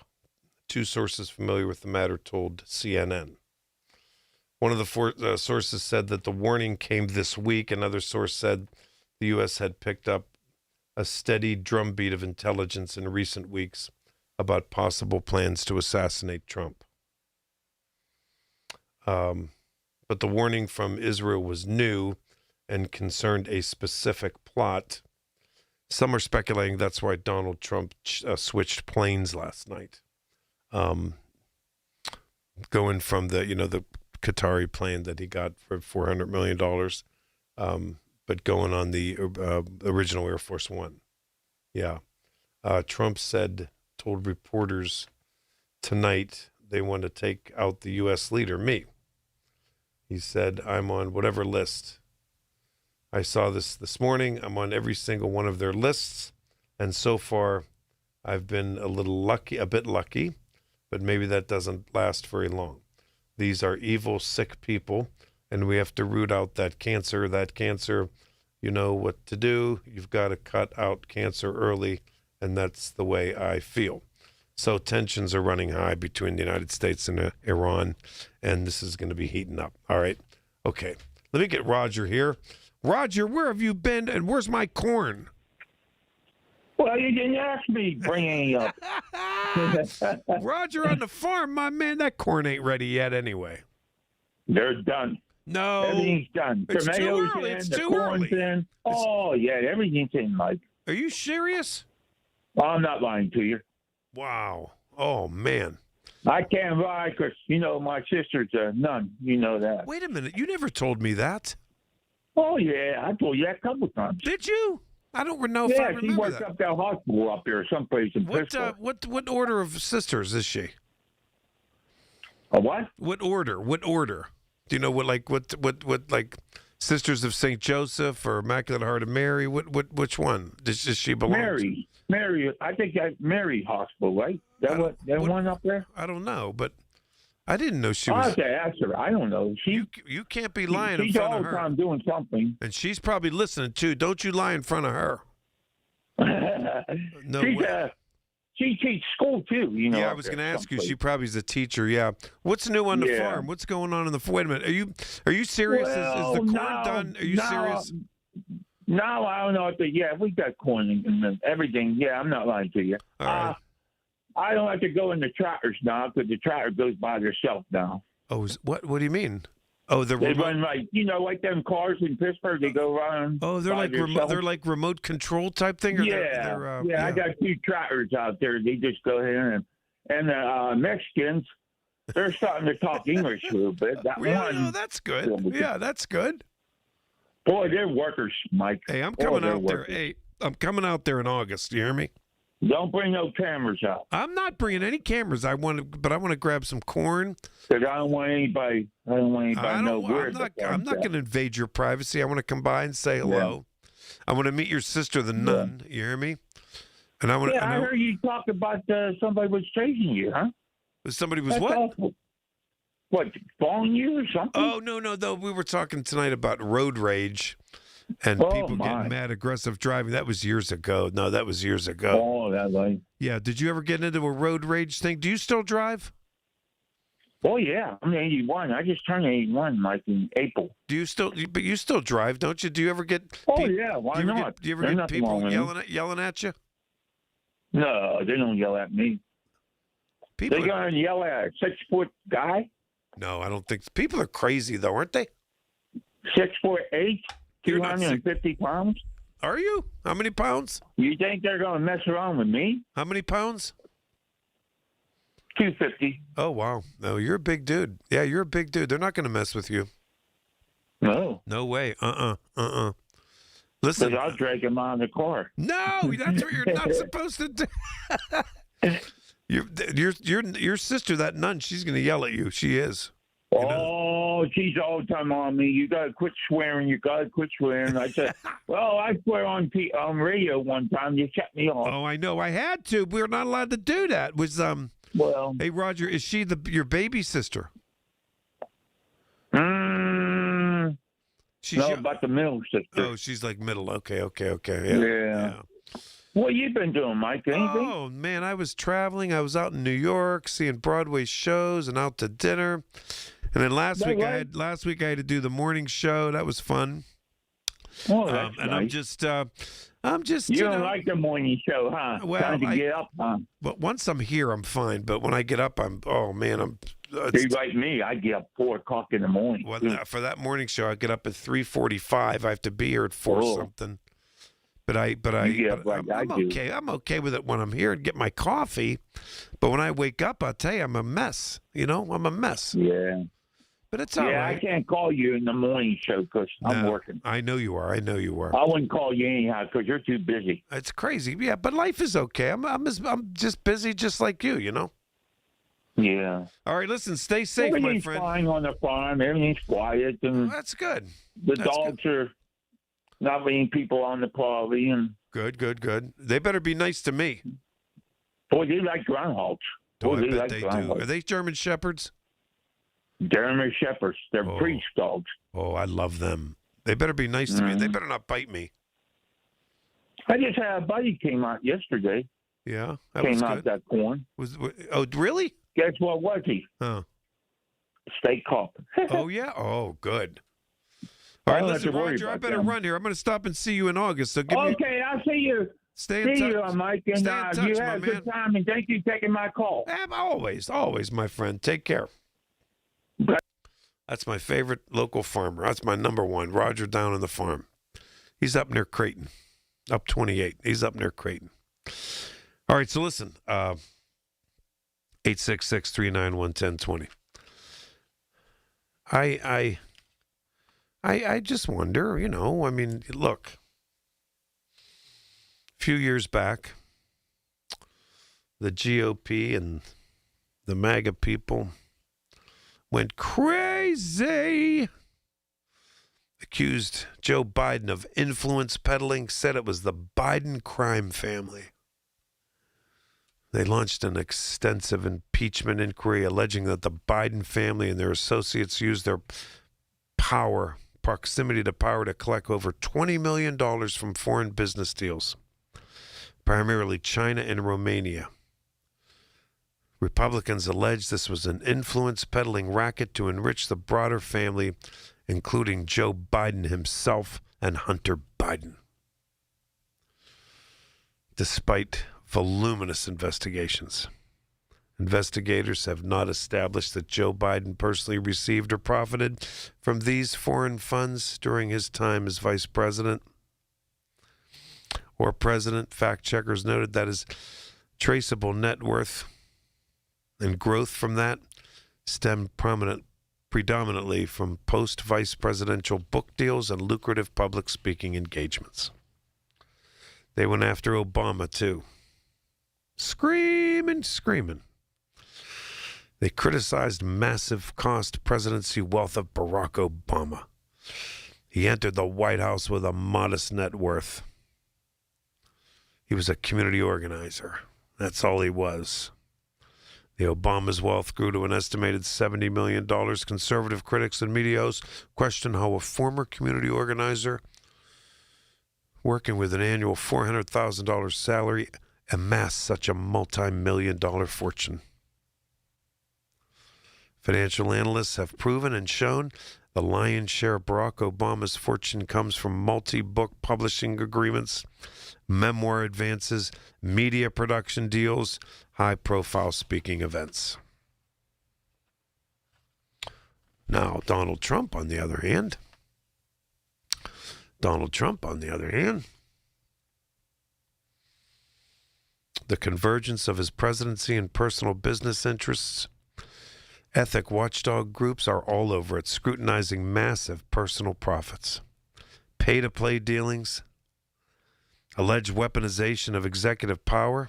2 sources familiar with the matter told CNN. One of the sources said that the warning came this week. Another source said the U.S. had picked up a steady drumbeat of intelligence in recent weeks about possible plans to assassinate Trump. But the warning from Israel was new and concerned a specific plot. Some are speculating that's why Donald Trump switched planes last night. Going from the Qatari plane that he got for $400 million, but going on the original Air Force One. Yeah. Trump told reporters tonight they want to take out the U.S. leader, me. He said, I'm on whatever list. I saw this morning. I'm on every single one of their lists. And so far, I've been a bit lucky, but maybe that doesn't last very long. These are evil, sick people, and we have to root out that cancer. That cancer, you know what to do. You've got to cut out cancer early, and that's the way I feel. So tensions are running high between the United States and Iran, and this is going to be heating up. All right. Okay. Let me get Roger here. Roger, where have you been, and where's my corn? Well, you didn't ask me bringing up. Roger on the farm, my man, that corn ain't ready yet anyway. They're done. No. Everything's done. It's Tomatoes too early. in, It's the too corn's early. in. Oh, yeah, everything's in, Mike. Are you serious? I'm not lying to you. Wow. Oh, man. I can't lie because, my sister's a nun. You know that. Wait a minute. You never told me that. Oh, yeah. I told you that a couple times. Did you? I don't know if I remember she works that. up that hospital up there, someplace in Pittsburgh. What order of sisters is she? A what? What order? What order? Do you know what like Sisters of St. Joseph or Immaculate Heart of Mary? Which one does she belong to? Mary. I think that's Mary Hospital, right? That one up there? I don't know, but I didn't know she I'll was. have to ask her. I don't know. You can't be lying in she's front all of the her. time doing something. And she's probably listening too. Don't you lie in front of her. No way. She teaches school too, you know. Yeah, I was going to ask you. She probably is a teacher. Yeah. What's new on the farm? What's going on in the? Wait a minute. Are you serious? Is the corn done? Are you serious? No, I don't know. We got corn and everything. Yeah, I'm not lying to you. All right. I don't have to go in the tractors now because the tractor goes by itself now. Oh, what? What do you mean? Oh, they run like them cars in Pittsburgh. They go around. Oh, they're like remote control type thing. Or yeah. I got 2 tractors out there. They just go ahead and the Mexicans, they're starting to talk English a little bit. Oh, that's good. Yeah, that's good. Boy, they're workers, Mike. Hey, I'm coming out there. Hey, I'm coming out there in August. You hear me? Don't bring no cameras out. I'm not bringing any cameras. I want to grab some corn. Because I don't want anybody. I don't want anybody to know where. I'm not going to invade your privacy. I want to come by and say hello. Yeah. I want to meet your sister, the nun. You hear me? And I want. Yeah, I heard you talk about somebody was chasing you, huh? Somebody was what? Awful. What, following you or something? Oh no. We were talking tonight about road rage. And people getting mad, aggressive driving. That was years ago. No, that was years ago. Oh, that way. Yeah. Did you ever get into a road rage thing? Do you still drive? Oh, yeah. I'm 81. I just turned 81, Mike, in April. Do you still? But you still drive, don't you? Do you ever get? Oh, yeah. Why not? Do you ever get people yelling at you? No, they don't yell at me. They're going to yell at a 6-foot guy? No, I don't think. People are crazy, though, aren't they? 6'8", 250 pounds. Are you? How many pounds? You think they're going to mess around with me? How many pounds? 250. Oh, wow. No, you're a big dude. Yeah, you're a big dude. They're not going to mess with you. No. No way. Listen. I'll drag him out of the car. No, that's what you're not supposed to do. Your sister, that nun, she's going to yell at you. She is. Oh, she's all the time on me. You got to quit swearing. You got to quit swearing. I said, well, I swear on radio one time. You shut me off. Oh, I know. I had to. We were not allowed to do that. Well, hey, Roger, is she your baby sister? No, about the middle sister. Oh, she's like middle. Okay. Yeah. What you been doing, Mike? Anything? Oh, man, I was traveling. I was out in New York seeing Broadway shows and out to dinner. And then last week I had to do the morning show. That was fun. Oh, that's and nice. I'm just you don't like the morning show, huh? Well, time to get up, huh? But once I'm here, I'm fine. But when I get up, I'm Be like me. I get up 4 o'clock in the morning. Well, for that morning show, I get up at 3:45. I have to be here at 4 something. I'm okay. I'm okay with it when I'm here and get my coffee. But when I wake up, I'll tell you, I'm a mess. You know, I'm a mess. Yeah. But it's all right. Yeah, I can't call you in the morning show because I'm working. I know you are. I wouldn't call you anyhow because you're too busy. It's crazy. Yeah, but life is okay. I'm just busy just like you, you know? Yeah. All right, listen, stay safe, my friend. Everything's fine on the farm. Everything's quiet. And that's good. The dogs are not being people on the property. And Good. They better be nice to me. Boy, they like groundhogs. I bet they do. Are they German Shepherds? German Shepherds. They're priest dogs. Oh, I love them. They better be nice to me. They better not bite me. I just had a buddy came out yesterday. Yeah, came out that corn. Oh, really? Guess what was he? Oh. State cop. Oh, yeah? Oh, good. All right, listen, Roger, I better run here. I'm going to stop and see you in August. So I'll see you. Stay in touch. See you, Mike. And Stay in touch, you had a good time, and thank you for taking my call. Always, my friend. Take care. That's my favorite local farmer. That's my number one, Roger down on the farm. He's up near Creighton, up 28. He's up near Creighton. All right, so listen, 866-391-1020. I just wonder, I mean, look, a few years back, the GOP and the MAGA people went crazy, accused Joe Biden of influence peddling, said it was the Biden crime family. They launched an extensive impeachment inquiry alleging that the Biden family and their associates used their proximity to power to collect over $20 million from foreign business deals, primarily China and Romania. Republicans allege this was an influence peddling racket to enrich the broader family, including Joe Biden himself and Hunter Biden. Despite voluminous investigations, investigators have not established that Joe Biden personally received or profited from these foreign funds during his time as vice president or president. Fact checkers noted that his traceable net worth and growth from that stemmed predominantly from post-vice presidential book deals and lucrative public speaking engagements. They went after Obama, too. Screaming. They criticized massive cost presidency wealth of Barack Obama. He entered the White House with a modest net worth. He was a community organizer. That's all he was. The Obama's wealth grew to an estimated $70 million. Conservative critics and media hosts question how a former community organizer working with an annual $400,000 salary amassed such a multi-million-dollar fortune. Financial analysts have proven and shown the lion's share of Barack Obama's fortune comes from multi-book publishing agreements, memoir advances, media production deals, high-profile speaking events. Now, Donald Trump, on the other hand, the convergence of his presidency and personal business interests, ethic watchdog groups are all over it, scrutinizing massive personal profits, pay-to-play dealings, alleged weaponization of executive power.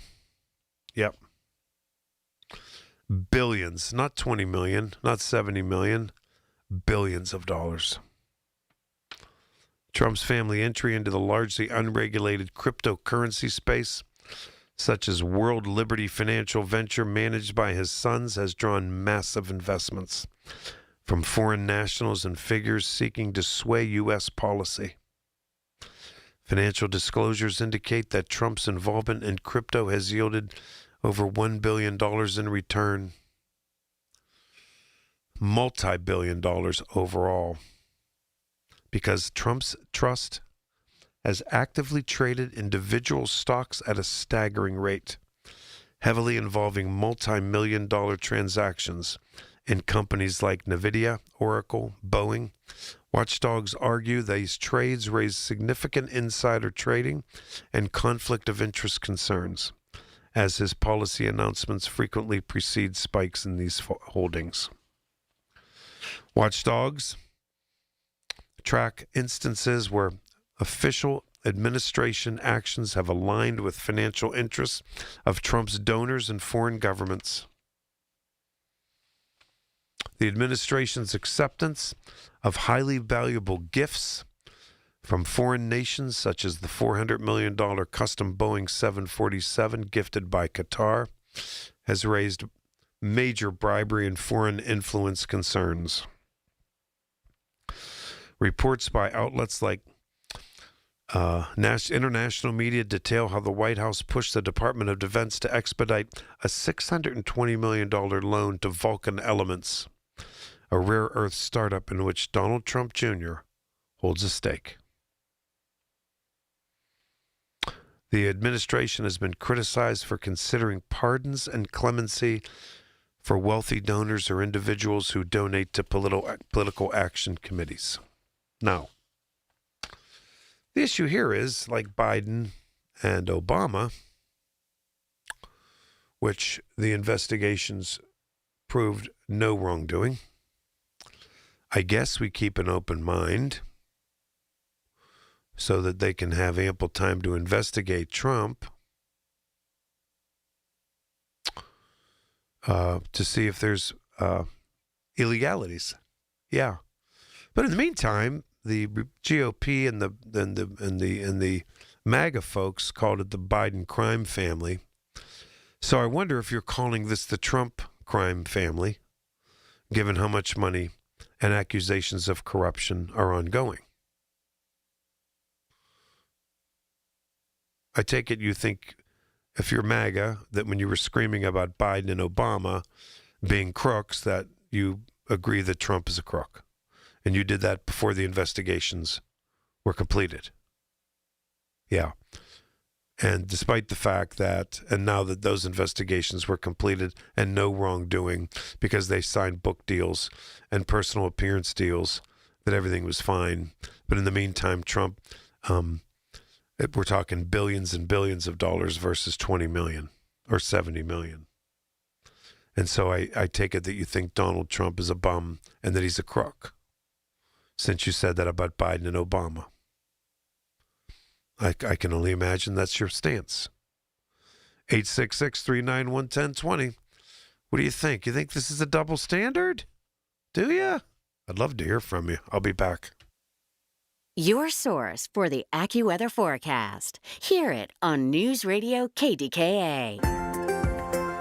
Yep. Billions, not 20 million, not 70 million, billions of dollars. Trump's family entry into the largely unregulated cryptocurrency space, such as World Liberty Financial Venture managed by his sons, has drawn massive investments from foreign nationals and figures seeking to sway U.S. policy. Financial disclosures indicate that Trump's involvement in crypto has yielded over $1 billion in return, multi-billion dollars overall, because Trump's trust has actively traded individual stocks at a staggering rate, heavily involving multi-million-dollar transactions in companies like NVIDIA, Oracle, Boeing. Watchdogs argue these trades raise significant insider trading and conflict of interest concerns, as his policy announcements frequently precede spikes in these holdings. Watchdogs track instances where official administration actions have aligned with financial interests of Trump's donors and foreign governments. The administration's acceptance of highly valuable gifts from foreign nations, such as the $400 million custom Boeing 747 gifted by Qatar, has raised major bribery and foreign influence concerns. Reports by outlets like international media detail how the White House pushed the Department of Defense to expedite a $620 million loan to Vulcan Elements, a rare earth startup in which Donald Trump Jr. holds a stake. The administration has been criticized for considering pardons and clemency for wealthy donors or individuals who donate to political action committees. Now, the issue here is, like Biden and Obama, which the investigations proved no wrongdoing, I guess we keep an open mind so that they can have ample time to investigate Trump to see if there's illegalities. Yeah. But in the meantime, the GOP and the MAGA folks called it the Biden crime family. So I wonder if you're calling this the Trump crime family, given how much money and accusations of corruption are ongoing. I take it you think, if you're MAGA, that when you were screaming about Biden and Obama being crooks, that you agree that Trump is a crook. And you did that before the investigations were completed. Yeah. And despite the fact that, and now that those investigations were completed and no wrongdoing because they signed book deals and personal appearance deals, that everything was fine. But in the meantime, Trump, we're talking billions and billions of dollars versus 20 million or 70 million. And so I take it that you think Donald Trump is a bum and that he's a crook, since you said that about Biden and Obama. I can only imagine that's your stance. 866-391-1020. What do you think? You think this is a double standard? Do you? I'd love to hear from you. I'll be back. Your source for the AccuWeather forecast. Hear it on News Radio KDKA.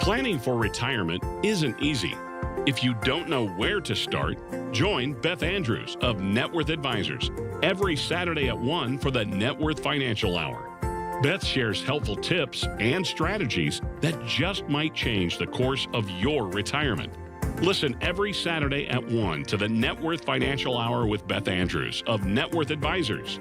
Planning for retirement isn't easy. If you don't know where to start, join Beth Andrews of Net Worth Advisors every Saturday at 1 for the Net Worth Financial Hour. Beth shares helpful tips and strategies that just might change the course of your retirement. Listen every Saturday at 1 to the Net Worth Financial Hour with Beth Andrews of Net Worth Advisors.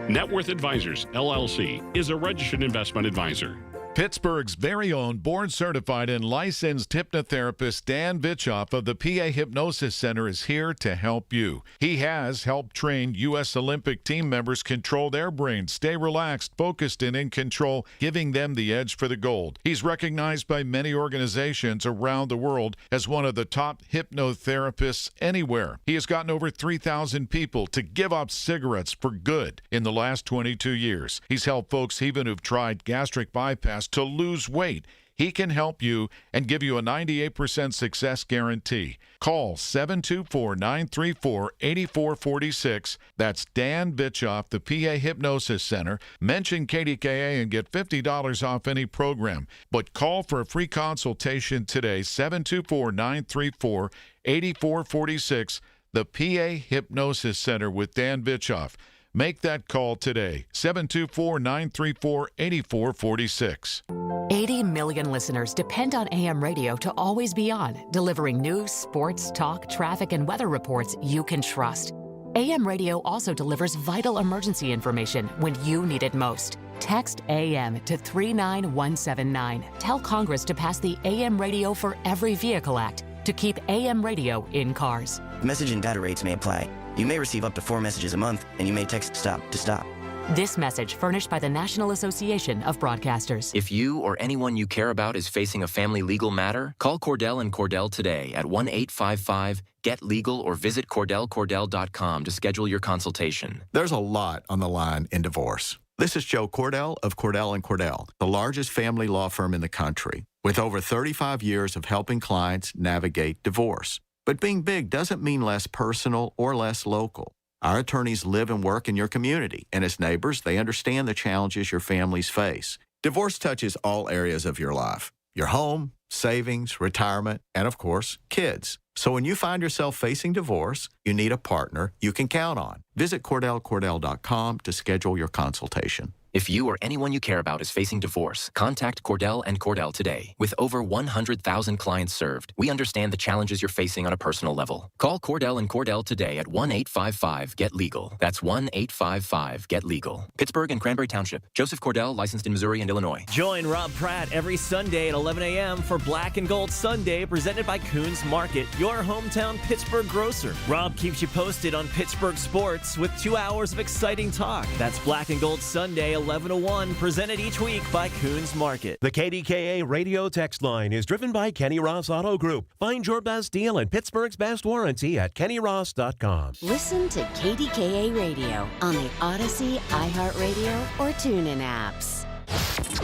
Net Worth Advisors, LLC, is a registered investment advisor. Pittsburgh's very own board-certified and licensed hypnotherapist Dan Vitchoff of the PA Hypnosis Center is here to help you. He has helped train U.S. Olympic team members control their brains, stay relaxed, focused, and in control, giving them the edge for the gold. He's recognized by many organizations around the world as one of the top hypnotherapists anywhere. He has gotten over 3,000 people to give up cigarettes for good in the last 22 years. He's helped folks even who've tried gastric bypass to lose weight. He can help you and give you a 98% success guarantee. Call 724-934-8446. That's Dan Vitchoff, the PA Hypnosis Center. Mention KDKA and get $50 off any program. But call for a free consultation today, 724-934-8446. The PA Hypnosis Center with Dan Vitchoff. Make that call today, 724-934-8446. 80 million listeners depend on AM radio to always be on, delivering news, sports, talk, traffic, and weather reports you can trust. AM radio also delivers vital emergency information when you need it most. Text AM to 39179. Tell Congress to pass the AM Radio for Every Vehicle Act to keep AM radio in cars. Message and data rates may apply. You may receive up to 4 messages a month, and you may text STOP to stop. This message furnished by the National Association of Broadcasters. If you or anyone you care about is facing a family legal matter, call Cordell and Cordell today at 1-855-GET-LEGAL or visit CordellCordell.com to schedule your consultation. There's a lot on the line in divorce. This is Joe Cordell of Cordell & Cordell, the largest family law firm in the country, with over 35 years of helping clients navigate divorce. But being big doesn't mean less personal or less local. Our attorneys live and work in your community, and as neighbors, they understand the challenges your families face. Divorce touches all areas of your life: your home, savings, retirement, and of course, kids. So when you find yourself facing divorce, you need a partner you can count on. Visit CordellCordell.com to schedule your consultation. If you or anyone you care about is facing divorce, contact Cordell and Cordell today. With over 100,000 clients served, we understand the challenges you're facing on a personal level. Call Cordell and Cordell today at 1-855-GET-LEGAL. That's 1-855-GET-LEGAL. Pittsburgh and Cranberry Township. Joseph Cordell, licensed in Missouri and Illinois. Join Rob Pratt every Sunday at 11 a.m. for Black and Gold Sunday, presented by Coons Market, your hometown Pittsburgh grocer. Rob keeps you posted on Pittsburgh sports with 2 hours of exciting talk. That's Black and Gold Sunday, 11 to 1, presented each week by Coons Market. The KDKA radio text line is driven by Kenny Ross Auto Group. Find your best deal and Pittsburgh's best warranty at kennyross.com. Listen to KDKA Radio on the Odyssey, iHeartRadio, or TuneIn apps.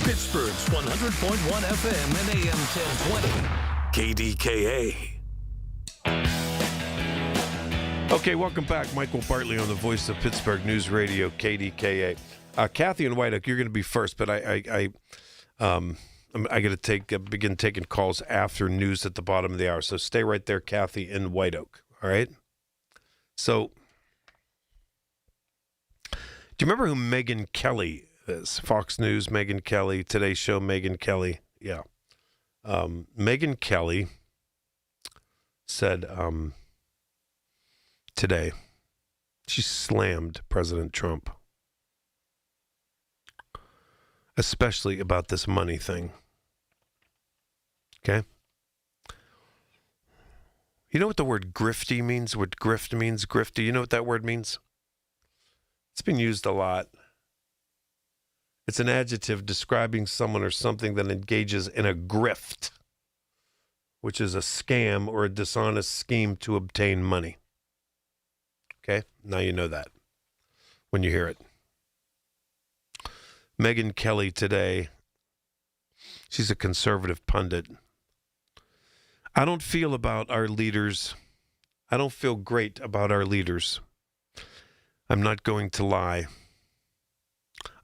Pittsburgh's 100.1 FM and AM 1020. KDKA. Okay, welcome back. Michael Bartley on the voice of Pittsburgh News Radio, KDKA. Kathy and White Oak, you're going to be first, but I got to begin taking calls after news at the bottom of the hour. So stay right there, Kathy in White Oak. All right. So, do you remember who Megyn Kelly is? Fox News, Megyn Kelly, Today Show, Megyn Kelly. Yeah. Megyn Kelly said today she slammed President Trump, especially about this money thing. Okay? You know what the word grifty means? What grift means? Grifty. You know what that word means? It's been used a lot. It's an adjective describing someone or something that engages in a grift, which is a scam or a dishonest scheme to obtain money. Okay? Now you know that when you hear it. Megyn Kelly today, she's a conservative pundit. I don't feel great about our leaders. I'm not going to lie.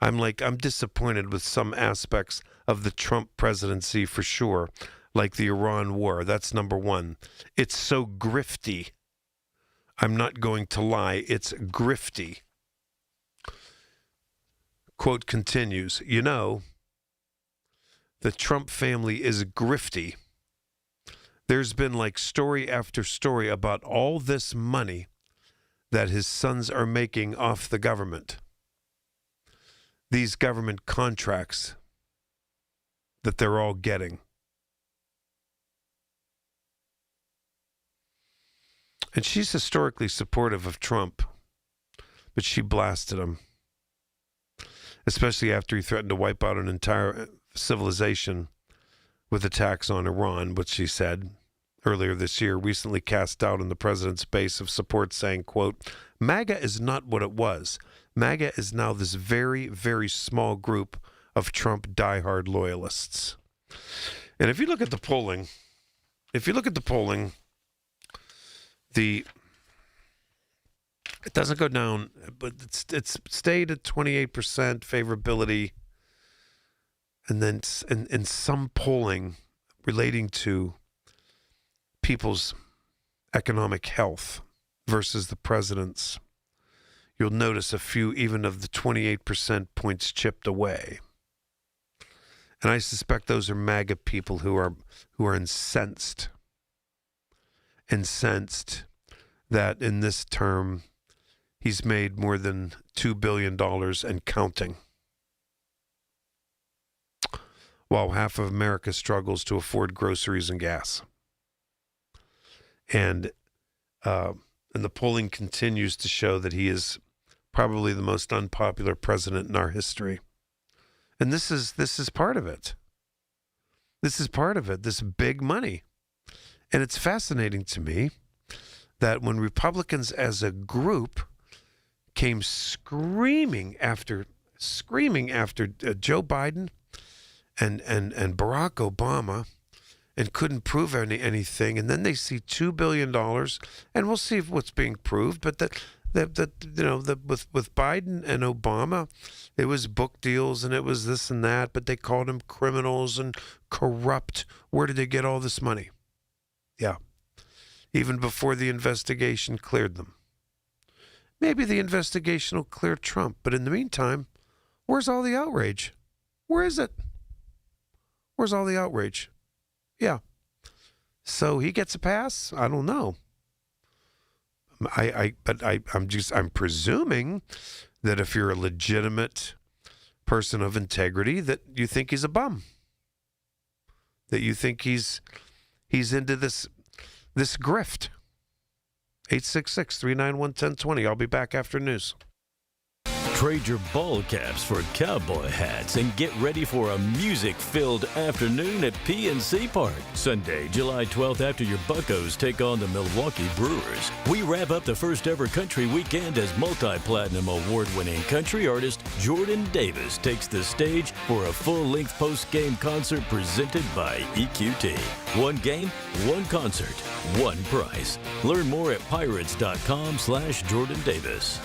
I'm disappointed with some aspects of the Trump presidency for sure, like the Iran war. That's number one. It's so grifty. I'm not going to lie. It's grifty. Quote continues, you know, the Trump family is grifty. There's been like story after story about all this money that his sons are making off the government. These government contracts that they're all getting. And she's historically supportive of Trump, but she blasted him, especially after he threatened to wipe out an entire civilization with attacks on Iran, which she said earlier this year, recently cast doubt on the president's base of support, saying, quote, MAGA is not what it was. MAGA is now this very, very small group of Trump diehard loyalists. And if you look at the polling, it doesn't go down, but it's stayed at 28% favorability. And then in some polling relating to people's economic health versus the president's, you'll notice a few even of the 28% points chipped away. And I suspect those are MAGA people who are incensed that in this term he's made more than $2 billion and counting, while half of America struggles to afford groceries and gas. And the polling continues to show that he is probably the most unpopular president in our history. And this is part of it. This is part of it, this big money. And it's fascinating to me that when Republicans as a group came screaming after Joe Biden and Barack Obama and couldn't prove anything, and then they see $2 billion, and we'll see what's being proved, but with Biden and Obama, it was book deals and it was this and that, but they called them criminals and corrupt. Where did they get all this money? Yeah. Even before the investigation cleared them. Maybe the investigation will clear Trump, but in the meantime, where's all the outrage? Where is it? Where's all the outrage? Yeah. So he gets a pass? I don't know. I'm presuming that if you're a legitimate person of integrity, that you think he's a bum. That you think he's into this grift. 866-391-1020. I'll be back after news. Trade your ball caps for cowboy hats and get ready for a music-filled afternoon at PNC Park. Sunday, July 12th, after your Buccos take on the Milwaukee Brewers. We wrap up the first ever country weekend as multi-platinum award-winning country artist Jordan Davis takes the stage for a full-length post-game concert presented by EQT. One game, one concert, one price. Learn more at pirates.com/Jordan Davis.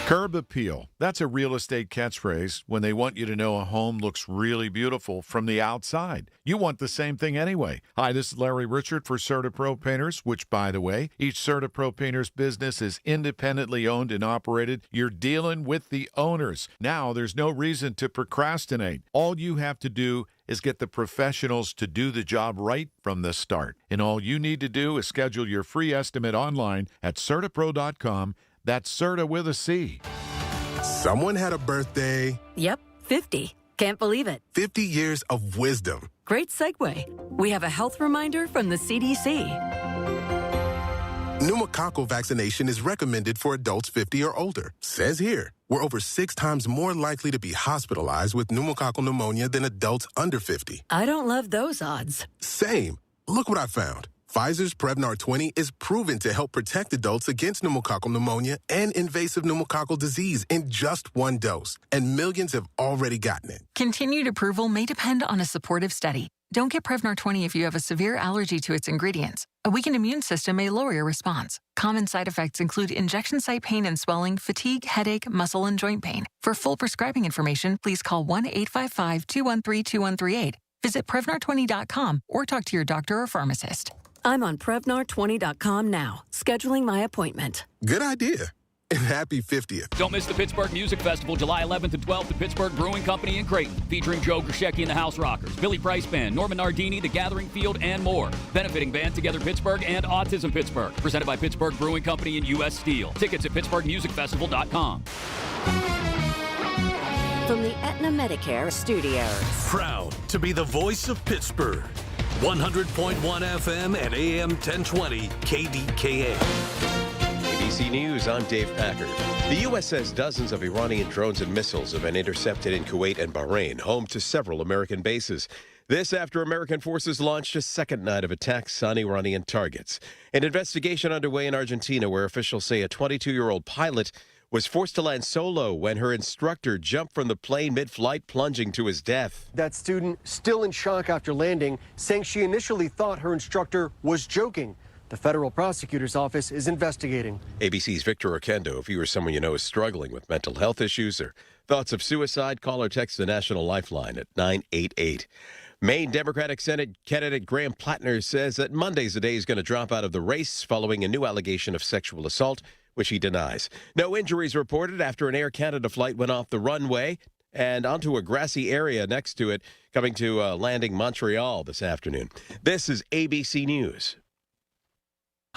Curb appeal. That's a real estate catchphrase when they want you to know a home looks really beautiful from the outside. You want the same thing anyway. Hi, this is Larry Richard for CertaPro Painters, which, by the way, each CertaPro Painters business is independently owned and operated. You're dealing with the owners. Now, there's no reason to procrastinate. All you have to do is get the professionals to do the job right from the start. And all you need to do is schedule your free estimate online at CertaPro.com. That's Certa with a C. Someone had a birthday. Yep, 50. Can't believe it. 50 years of wisdom. Great segue. We have a health reminder from the CDC. Pneumococcal vaccination is recommended for adults 50 or older. Says here, we're over 6 times more likely to be hospitalized with pneumococcal pneumonia than adults under 50. I don't love those odds. Same. Look what I found. Pfizer's Prevnar 20 is proven to help protect adults against pneumococcal pneumonia and invasive pneumococcal disease in just 1 dose, and millions have already gotten it. Continued approval may depend on a supportive study. Don't get Prevnar 20 if you have a severe allergy to its ingredients. A weakened immune system may lower your response. Common side effects include injection site pain and swelling, fatigue, headache, muscle, and joint pain. For full prescribing information, please call 1-855-213-2138. Visit Prevnar20.com or talk to your doctor or pharmacist. I'm on Prevnar20.com now, scheduling my appointment. Good idea. And happy 50th. Don't miss the Pittsburgh Music Festival, July 11th and 12th at Pittsburgh Brewing Company in Creighton, featuring Joe Grishecki and the House Rockers, Billy Price Band, Norman Nardini, The Gathering Field, and more. Benefiting Band Together Pittsburgh and Autism Pittsburgh. Presented by Pittsburgh Brewing Company and U.S. Steel. Tickets at pittsburghmusicfestival.com. From the Aetna Medicare Studios. Proud to be the voice of Pittsburgh. 100.1 FM and AM 1020 KDKA. ABC News, I'm Dave Packard. The U.S. says dozens of Iranian drones and missiles have been intercepted in Kuwait and Bahrain, home to several American bases. This after American forces launched a second night of attacks on Iranian targets. An investigation underway in Argentina where officials say a 22-year-old pilot was forced to land solo when her instructor jumped from the plane mid-flight, plunging to his death. That student still in shock after landing, saying she initially thought her instructor was joking. The federal prosecutor's office is investigating. ABC's Victor Oquendo. If you or someone you know is struggling with mental health issues or thoughts of suicide, call or text the National Lifeline at 988. Maine Democratic Senate candidate Graham Plattner says that Monday's the day he's going to drop out of the race following a new allegation of sexual assault, which he denies. No injuries reported after an Air Canada flight went off the runway and onto a grassy area next to it, coming to landing Montreal this afternoon. This is ABC News.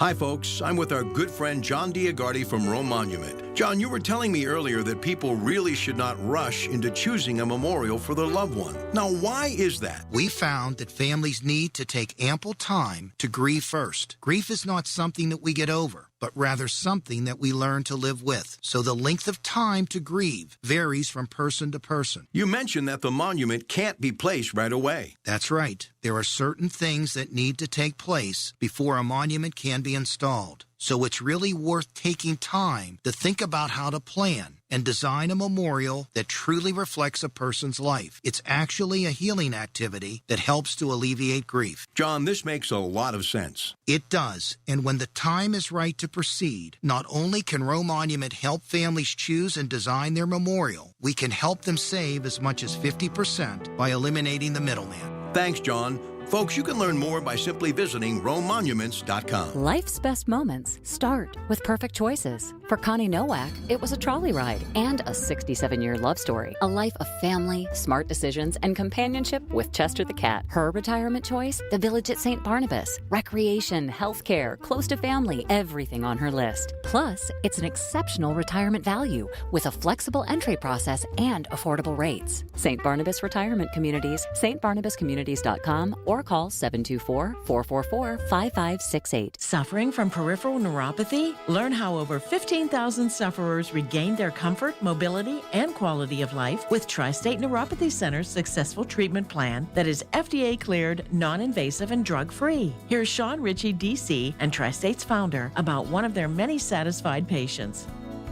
Hi, folks. I'm with our good friend John Diagardi from Rome Monument. John, you were telling me earlier that people really should not rush into choosing a memorial for their loved one. Now, why is that? We found that families need to take ample time to grieve first. Grief is not something that we get over, but rather something that we learn to live with. So the length of time to grieve varies from person to person. You mentioned that the monument can't be placed right away. That's right. There are certain things that need to take place before a monument can be installed. So it's really worth taking time to think about how to plan and design a memorial that truly reflects a person's life. It's actually a healing activity that helps to alleviate grief. John, this makes a lot of sense. It does. And when the time is right to proceed, not only can Rome Monument help families choose and design their memorial, we can help them save as much as 50% by eliminating the middleman. Thanks, John. Folks, you can learn more by simply visiting RomeMonuments.com. Life's best moments start with perfect choices. For Connie Nowak, it was a trolley ride and a 67-year love story. A life of family, smart decisions, and companionship with Chester the cat. Her retirement choice, the village at St. Barnabas. Recreation, healthcare, close to family, everything on her list. Plus, it's an exceptional retirement value with a flexible entry process and affordable rates. St. Barnabas Retirement Communities, stbarnabascommunities.com, or call 724-444-5568. Suffering from peripheral neuropathy? Learn how over 15 15,000 sufferers regained their comfort, mobility, and quality of life with Tri-State Neuropathy Center's successful treatment plan that is FDA-cleared, non-invasive, and drug-free. Here's Sean Ritchie, D.C., and Tri-State's founder about one of their many satisfied patients.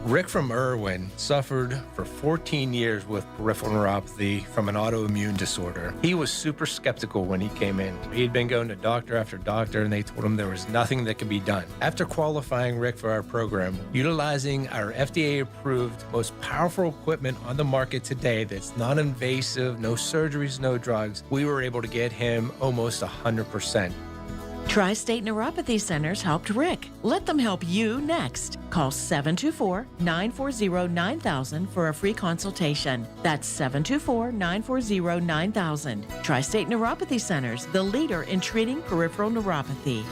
Rick from Irwin suffered for 14 years with peripheral neuropathy from an autoimmune disorder. He was super skeptical when he came in. He'd been going to doctor after doctor, and they told him there was nothing that could be done. After qualifying Rick for our program, utilizing our FDA-approved, most powerful equipment on the market today that's non-invasive, no surgeries, no drugs, we were able to get him almost 100%. Tri-State Neuropathy Centers helped Rick. Let them help you next. Call 724-940-9000 for a free consultation. That's 724-940-9000. Tri-State Neuropathy Centers, the leader in treating peripheral neuropathy.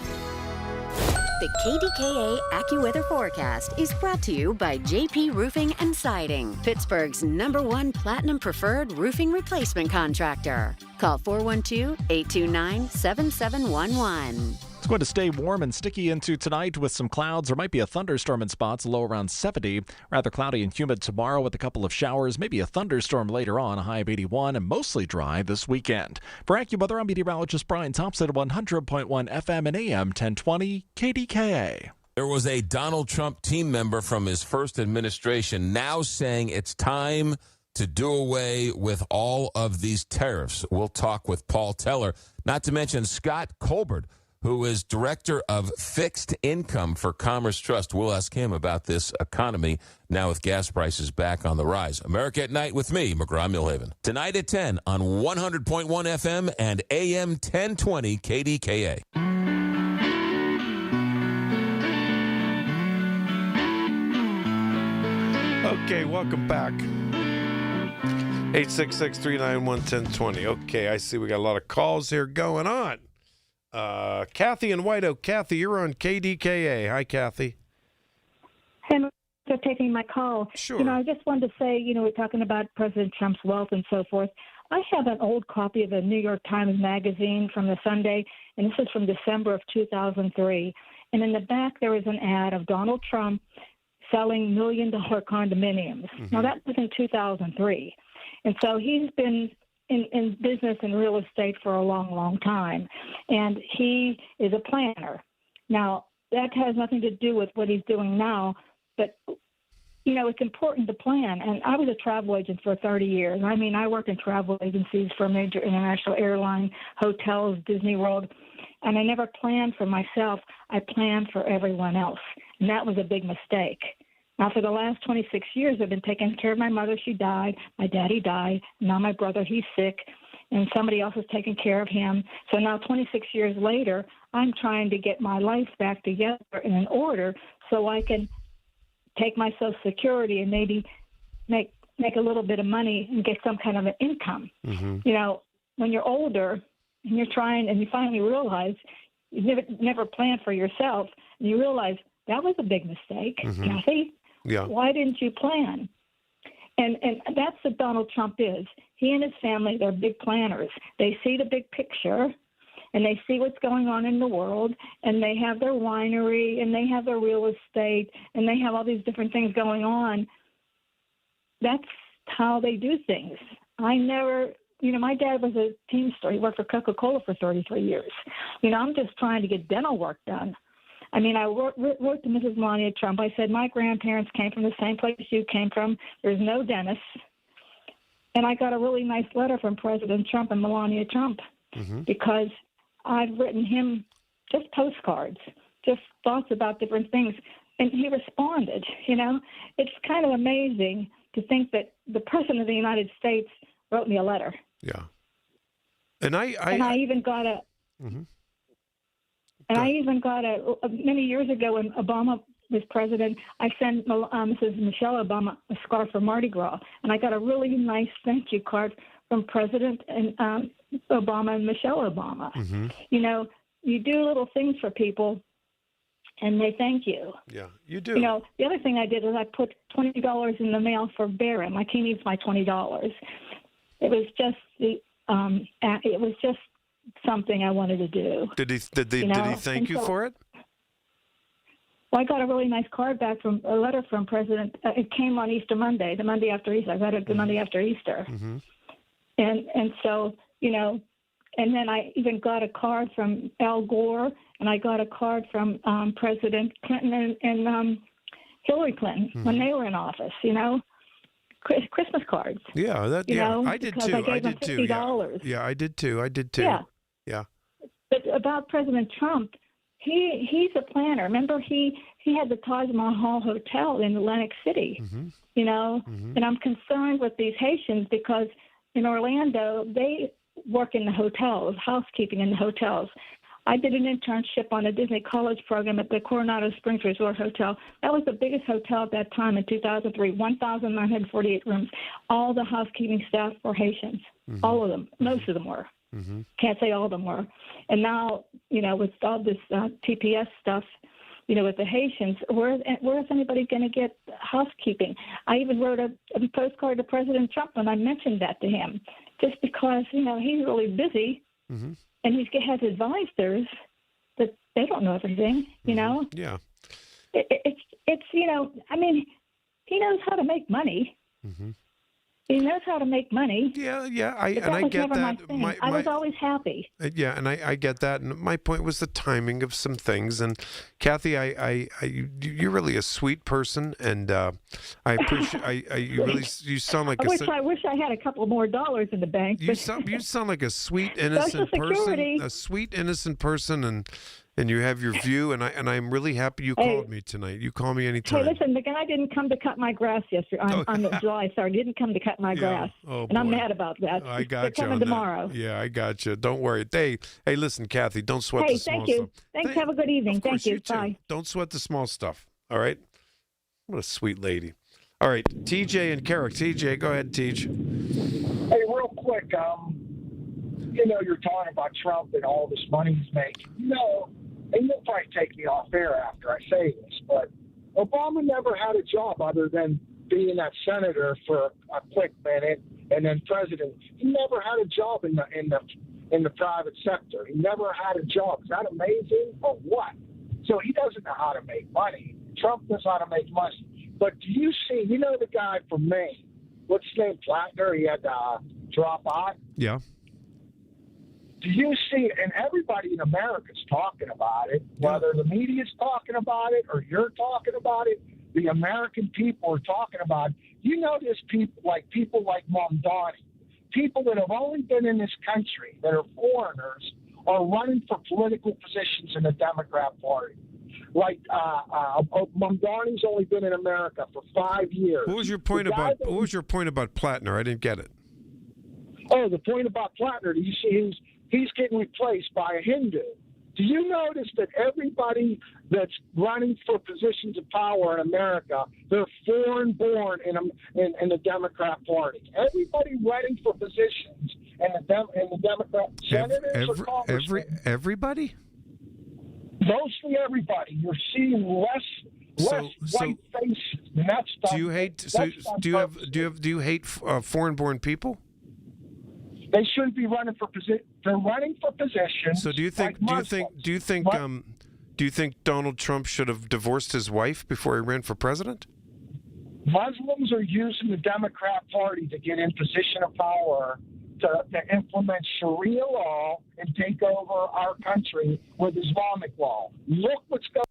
The KDKA AccuWeather forecast is brought to you by JP Roofing and Siding, Pittsburgh's #1 Platinum Preferred Roofing Replacement Contractor. Call 412-829-7711. It's going to stay warm and sticky into tonight with some clouds. There might be a thunderstorm in spots, low around 70. Rather cloudy and humid tomorrow with a couple of showers, maybe a thunderstorm later on, a high of 81, and mostly dry this weekend. For AccuWeather, I'm meteorologist Brian Thompson at 100.1 FM and AM 1020 KDKA. There was a Donald Trump team member from his first administration now saying it's time to do away with all of these tariffs. We'll talk with Paul Teller, not to mention Scott Colbert, who is director of fixed income for Commerce Trust. We'll ask him about this economy now with gas prices back on the rise. America at Night with me, McGraw-Millhaven. Tonight at 10 on 100.1 FM and AM 1020 KDKA. Okay, welcome back. 866-391-1020. Okay, I see we got a lot of calls here going on. Kathy in White Oak. Kathy, you're on KDKA. Hi, Kathy. Hey, for taking my call. Sure. I just wanted to say, we're talking about President Trump's wealth and so forth. I have an old copy of the New York Times magazine from the Sunday, and this is from December of 2003. And in the back, there was an ad of Donald Trump selling $1 million condominiums. Mm-hmm. Now, that was in 2003. And so he's been in business and real estate for a long, long time. And he is a planner. Now, that has nothing to do with what he's doing now, but, it's important to plan. And I was a travel agent for 30 years. I mean, I worked in travel agencies for major international airline, hotels, Disney World, and I never planned for myself. I planned for everyone else. And that was a big mistake. Now, for the last 26 years, I've been taking care of my mother. She died. My daddy died. Now my brother, he's sick, and somebody else is taking care of him. So now 26 years later, I'm trying to get my life back together and in order so I can take my Social Security and maybe make a little bit of money and get some kind of an income. Mm-hmm. When you're older and you're trying and you finally realize you never planned for yourself, and you realize that was a big mistake, Mm-hmm. Kathy. Yeah. Why didn't you plan? And that's what Donald Trump is. He and his family, they're big planners. They see the big picture, and they see what's going on in the world, and they have their winery, and they have their real estate, and they have all these different things going on. That's how they do things. I never, my dad was a teamster. He worked for Coca-Cola for 33 years. I'm just trying to get dental work done. I mean, I wrote to Mrs. Melania Trump. I said, my grandparents came from the same place you came from. There's no dentist. And I got a really nice letter from President Trump and Melania Trump Mm-hmm. because I've written him just postcards, just thoughts about different things. And he responded. It's kind of amazing to think that the President of the United States wrote me a letter. Yeah. And I even got a... Mm-hmm. And I even got many years ago when Obama was president, I sent Mrs. Michelle Obama a scarf for Mardi Gras, and I got a really nice thank you card from President and Obama and Michelle Obama. Mm-hmm. You do little things for people, and they thank you. Yeah, you do. The other thing I did is I put $20 in the mail for Barron. Like he needs my $20. It was just something I wanted to do. Did he thank you for it? Well, I got a really nice card back from a letter from President. It came on Easter Monday, the Monday after Easter. I got it the Monday after Easter. Mm-hmm. And so, and then I even got a card from Al Gore, and I got a card from President Clinton and Hillary Clinton when they were in office, Christmas cards. Yeah, I did too. I gave them $50. Yeah, I did too. Yeah. But about President Trump, he's a planner. Remember, he had the Taj Mahal Hotel in Atlantic City, and I'm concerned with these Haitians because in Orlando, they work in the hotels, housekeeping in the hotels. I did an internship on a Disney College program at the Coronado Springs Resort Hotel. That was the biggest hotel at that time in 2003, 1,948 rooms. All the housekeeping staff were Haitians, all of them. Most of them were. Can't say all of them were. And now, with all this TPS stuff, with the Haitians, where is anybody going to get housekeeping? I even wrote a postcard to President Trump when I mentioned that to him, just because, he's really busy. And he has advisors that they don't know everything, Yeah. It's he knows how to make money. He knows how to make money. Yeah, I get that. I was always happy. Yeah, and I get that. And my point was the timing of some things. And Kathy, you're really a sweet person, and I appreciate. You sound like I wish I had a couple more dollars in the bank. You sound like a sweet, innocent person. A sweet, innocent person, and you have your view, and I'm really happy you called me tonight. You call me anytime. Hey, listen, the guy didn't come to cut my grass yesterday on July 3rd. He didn't come to cut my grass, and I'm mad about that. I got They're coming tomorrow. Yeah, I got you. Don't worry. Hey, listen, Kathy, don't sweat the small thank you. stuff. Thanks. Have a good evening. Thank you. Bye. Don't sweat the small stuff. All right. What a sweet lady. All right, TJ and Carrick. TJ, go ahead, TJ. Hey, real quick. You're talking about Trump and all this money he's making. And you'll probably take me off air after I say this, but Obama never had a job other than being that senator for a quick minute and then president. He never had a job in the private sector. He never had a job. Is that amazing or what? So he doesn't know how to make money. Trump knows how to make money. But do you see? The guy from Maine? What's his name? Plattner. He had drop out. Yeah. Do you see, and everybody in America's talking about it, whether the media's talking about it or you're talking about it, the American people are talking about it. There's people like Mamdani, people that have only been in this country, that are foreigners, are running for political positions in the Democrat Party. Like Mamdani's only been in America for 5 years. What was your point about Plattner? I didn't get it. Oh, the point about Plattner, do you see he's getting replaced by a Hindu. Do you notice that everybody that's running for positions of power in America, they're foreign-born in the Democrat Party? Everybody running for positions in the Democrat senators or congressmen. Everybody? Mostly everybody. You're seeing less white faces. And that's do you hate? Do you hate foreign-born people? They shouldn't be running for position. They're running for positions. So do you think Donald Trump should have divorced his wife before he ran for president? Muslims are using the Democrat Party to get in position of power to implement Sharia law and take over our country with Islamic law. Look what's going on.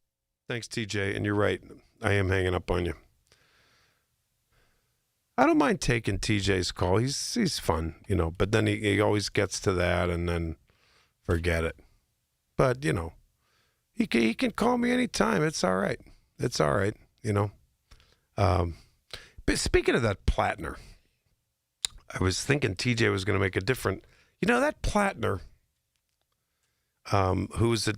Thanks, TJ, and you're right. I am hanging up on you. I don't mind taking TJ's call. He's fun, but then he always gets to that and then forget it. But, he can call me anytime. It's all right. It's all right, But speaking of that Plattner, I was thinking TJ was going to make a different, that Plattner, who was a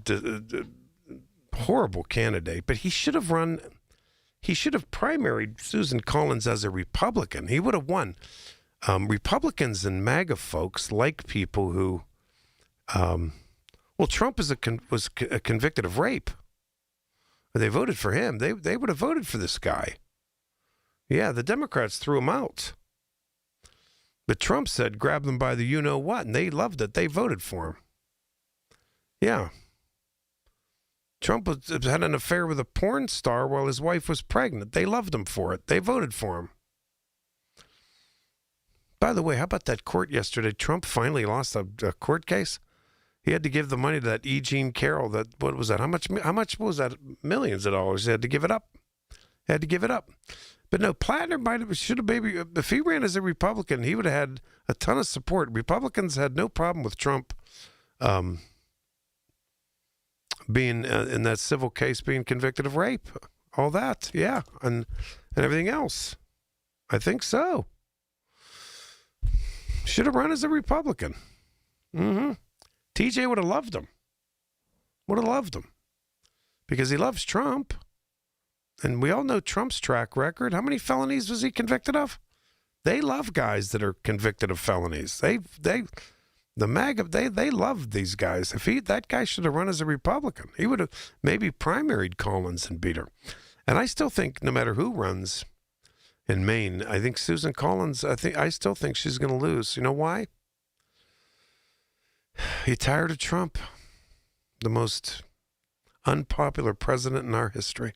horrible candidate, but he should have primaried Susan Collins as a Republican. He would have won. Republicans and MAGA folks like people who, Trump was convicted of rape. They voted for him. They would have voted for this guy. Yeah, the Democrats threw him out. But Trump said, grab them by the you-know-what, and they loved it. They voted for him. Yeah. Trump had an affair with a porn star while his wife was pregnant. They loved him for it. They voted for him. By the way, how about that court yesterday? Trump finally lost a court case. He had to give the money to that E. Jean Carroll. What was that? How much was that? Millions of dollars. He had to give it up. But no, Plattner should have maybe, if he ran as a Republican, he would have had a ton of support. Republicans had no problem with Trump being in that civil case, being convicted of rape, all that, yeah, and everything else. I think so. Should have run as a Republican. TJ would have loved him. Because he loves Trump. And we all know Trump's track record. How many felonies was he convicted of? They love guys that are convicted of felonies. The MAGA, they love these guys. That guy should have run as a Republican. He would have maybe primaried Collins and beat her. And I still think no matter who runs in Maine, I think Susan Collins, I still think she's going to lose. You know why? You're tired of Trump, the most unpopular president in our history.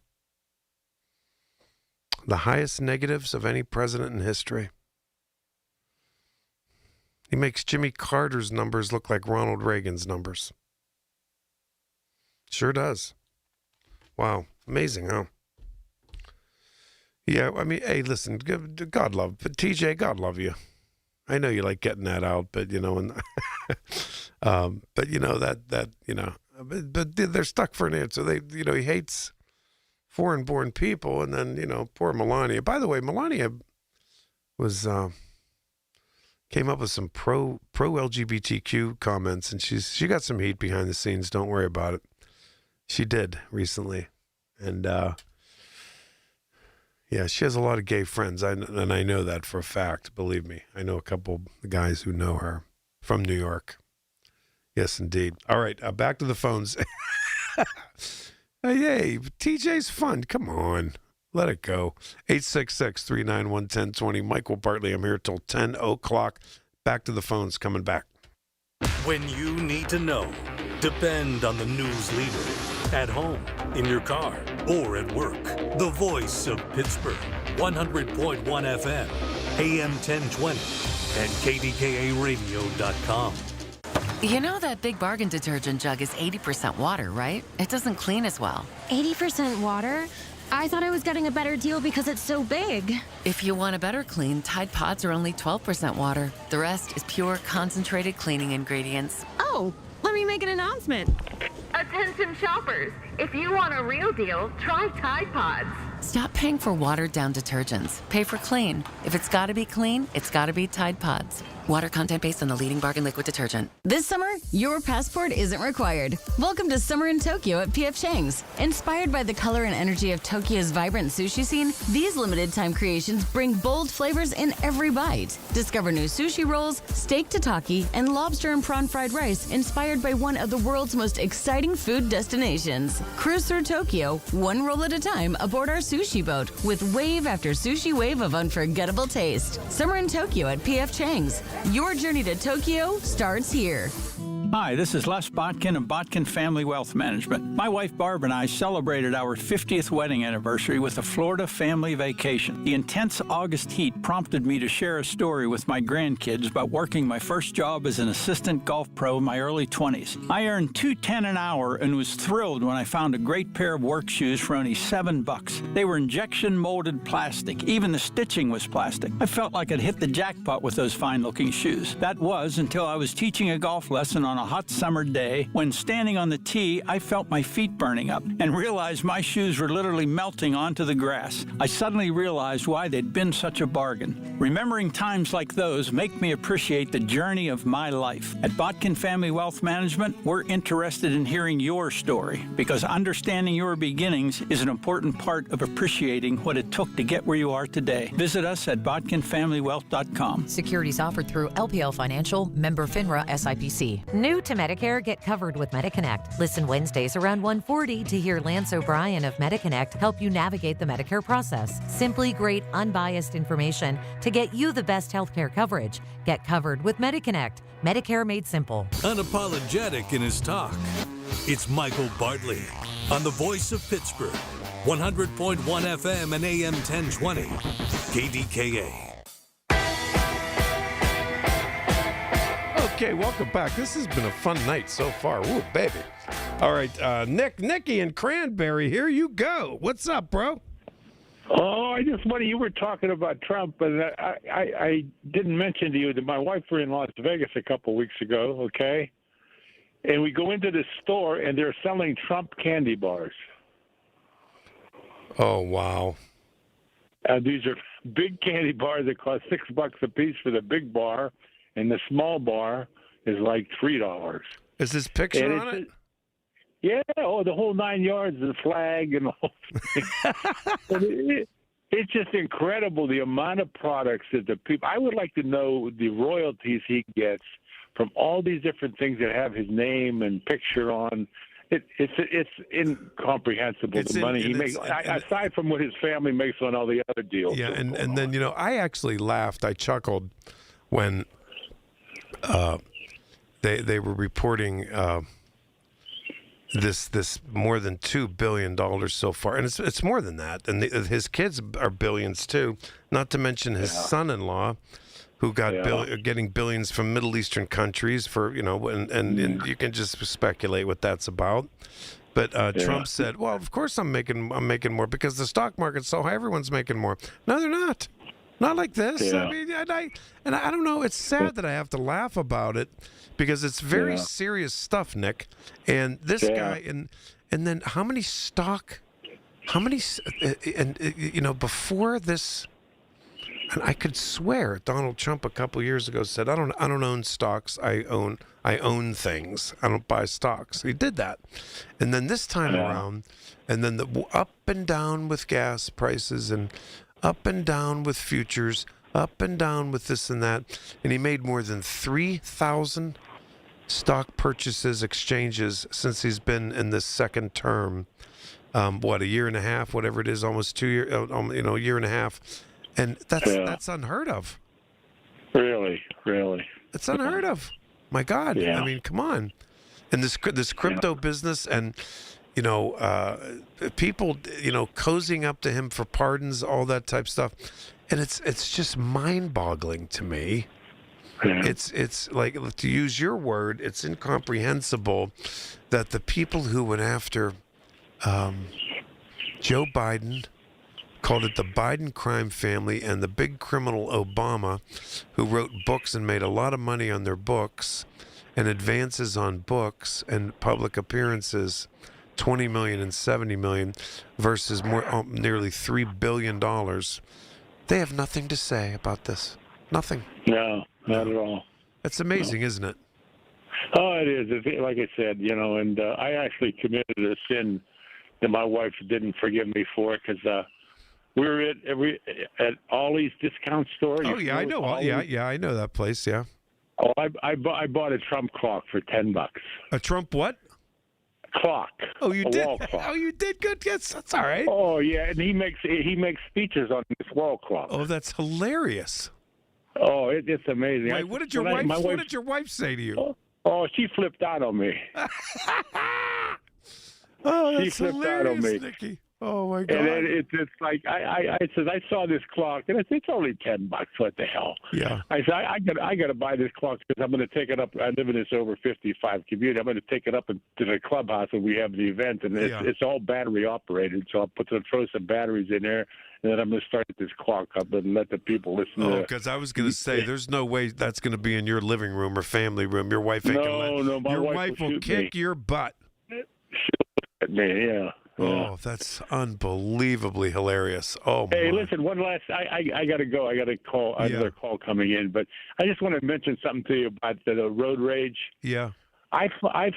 The highest negatives of any president in history. He makes Jimmy Carter's numbers look like Ronald Reagan's numbers. Sure does. Wow. Amazing, huh? Yeah, I mean, hey, listen, God love, but TJ, God love you. I know you like getting that out, but, you know, and but, you know, but they're stuck for an answer. He hates foreign-born people, and then, you know, poor Melania. By the way, Melania was... came up with some pro LGBTQ comments, and she got some heat behind the scenes. Don't worry about it. She did recently, and yeah, she has a lot of gay friends, and I know that for a fact. Believe me, I know a couple of guys who know her from New York. Yes, indeed. All right, back to the phones. Hey, TJ's fun. Come on. Let it go. 866-391-1020. Michael Bartley, I'm here till 10 o'clock. Back to the phones, coming back. When you need to know, depend on the news leader. At home, in your car, or at work. The voice of Pittsburgh. 100.1 FM, AM 1020, and KDKA-radio.com. You know that Big Bargain detergent jug is 80% water, right? It doesn't clean as well. 80% water? I thought I was getting a better deal because it's so big. If you want a better clean, Tide Pods are only 12% water. The rest is pure, concentrated cleaning ingredients. Oh, let me make an announcement. Attention shoppers, if you want a real deal, try Tide Pods. Stop paying for watered-down detergents. Pay for clean. If it's got to be clean, it's got to be Tide Pods. Water content based on the leading bargain liquid detergent. This summer, your passport isn't required. Welcome to Summer in Tokyo at P.F. Chang's. Inspired by the color and energy of Tokyo's vibrant sushi scene, these limited-time creations bring bold flavors in every bite. Discover new sushi rolls, steak tataki, and lobster and prawn fried rice inspired by one of the world's most exciting food destinations. Cruise through Tokyo, one roll at a time aboard our sushi boat with wave after sushi wave of unforgettable taste. Summer in Tokyo at P.F. Chang's. Your journey to Tokyo starts here. Hi, this is Les Botkin of Botkin Family Wealth Management. My wife Barb and I celebrated our 50th wedding anniversary with a Florida family vacation. The intense August heat prompted me to share a story with my grandkids about working my first job as an assistant golf pro in my early 20s. I earned $2.10 an hour and was thrilled when I found a great pair of work shoes for only $7. They were injection molded plastic. Even the stitching was plastic. I felt like I'd hit the jackpot with those fine-looking shoes. That was until I was teaching a golf lesson on a hot summer day. When standing on the tee, I felt my feet burning up and realized my shoes were literally melting onto the grass. I suddenly realized why they'd been such a bargain. Remembering times like those make me appreciate the journey of my life. At Botkin Family Wealth Management, we're interested in hearing your story because understanding your beginnings is an important part of appreciating what it took to get where you are today. Visit us at botkinfamilywealth.com. Securities offered through LPL Financial, member FINRA SIPC. New to Medicare, get covered with MediConnect. Listen Wednesdays around 1:40 to hear Lance O'Brien of MediConnect help you navigate the Medicare process. Simply great, unbiased information to get you the best healthcare coverage. Get covered with MediConnect. Medicare made simple. Unapologetic in his talk. It's Michael Bartley. on the voice of Pittsburgh, 100.1 FM and AM 1020, KDKA. Okay, welcome back. This has been a fun night so far. Ooh, baby. All right, Nicky and Cranberry, here you go. What's up, bro? Oh, I just wonder, you were talking about Trump, and I didn't mention to you that my wife were in Las Vegas a couple weeks ago, okay? And we go into the store, and they're selling Trump candy bars. Oh, wow. These are big candy bars that cost $6 a piece for the big bar, and the small bar is like $3. Is this picture on it? Yeah, the whole 9 yards, the flag and all. It's just incredible the amount of products that the people. I would like to know the royalties he gets from all these different things that have his name and picture on. It's incomprehensible the money he makes, aside from what his family makes on all the other deals. Yeah, and then I actually laughed. I chuckled when they were reporting this more than $2 billion so far, and it's more than that. And his kids are billions too. Not to mention his son-in-law, who got getting billions from Middle Eastern countries for and you can just speculate what that's about. But Trump said, "Well, of course I'm making more because the stock market's so high. Everyone's making more." No, they're not. Not like this. Yeah. I mean, I don't know. It's sad that I have to laugh about it because it's very serious stuff, Nick. And this guy, and then how many before this, and I could swear Donald Trump a couple years ago said, I don't own stocks. I own things. I don't buy stocks. He did that. And then this time around, and then the up and down with gas prices and up and down with futures, up and down with this and that. And he made more than 3,000 stock purchases, exchanges since he's been in this second term. A year and a half, whatever it is, almost 2 years, a year and a half. And that's unheard of. Really? It's unheard of. My God. Yeah. I mean, come on. And this crypto business and people, cozying up to him for pardons, all that type of stuff. And it's just mind-boggling to me. Yeah. It's like, to use your word, it's incomprehensible that the people who went after Joe Biden, called it the Biden crime family, and the big criminal Obama, who wrote books and made a lot of money on their books and advances on books and public appearances, $20 million and $70 million versus nearly $3 billion. They have nothing to say about this. Nothing. No, not at all. It's amazing, isn't it? Oh, it is. Like I said, and I actually committed a sin that my wife didn't forgive me for because we were at Ollie's discount store. Oh, yeah, I know. I know that place, yeah. Oh, I bought a Trump clock for $10. A Trump what? Clock. Oh, you did. Wall clock. Oh, you did good. Yes, that's all right. Oh, yeah, and he makes speeches on this wall clock. Oh, that's hilarious. Oh, it's amazing. Wait, what did your wife say to you? Oh, she flipped out on me. Oh, that's she flipped hilarious, out on me. Nicky. Oh my God! And then it's like I said, I saw this clock, and it's only $10. What the hell? Yeah. I said I got to buy this clock because I'm going to take it up. I live in this over 55 community. I'm going to take it up to the clubhouse when we have the event, and it's all battery operated. So I'll throw some batteries in there, and then I'm going to start this clock up and let the people listen. Oh, because I was going to say, there's no way that's going to be in your living room or family room. Your wife ain't going to let. My your wife will kick your butt. She'll at me, yeah. Oh, that's unbelievably hilarious. Oh, hey, my. listen, one last. I got to go. I got a call. Another call coming in, but I just want to mention something to you about the road rage. Yeah. I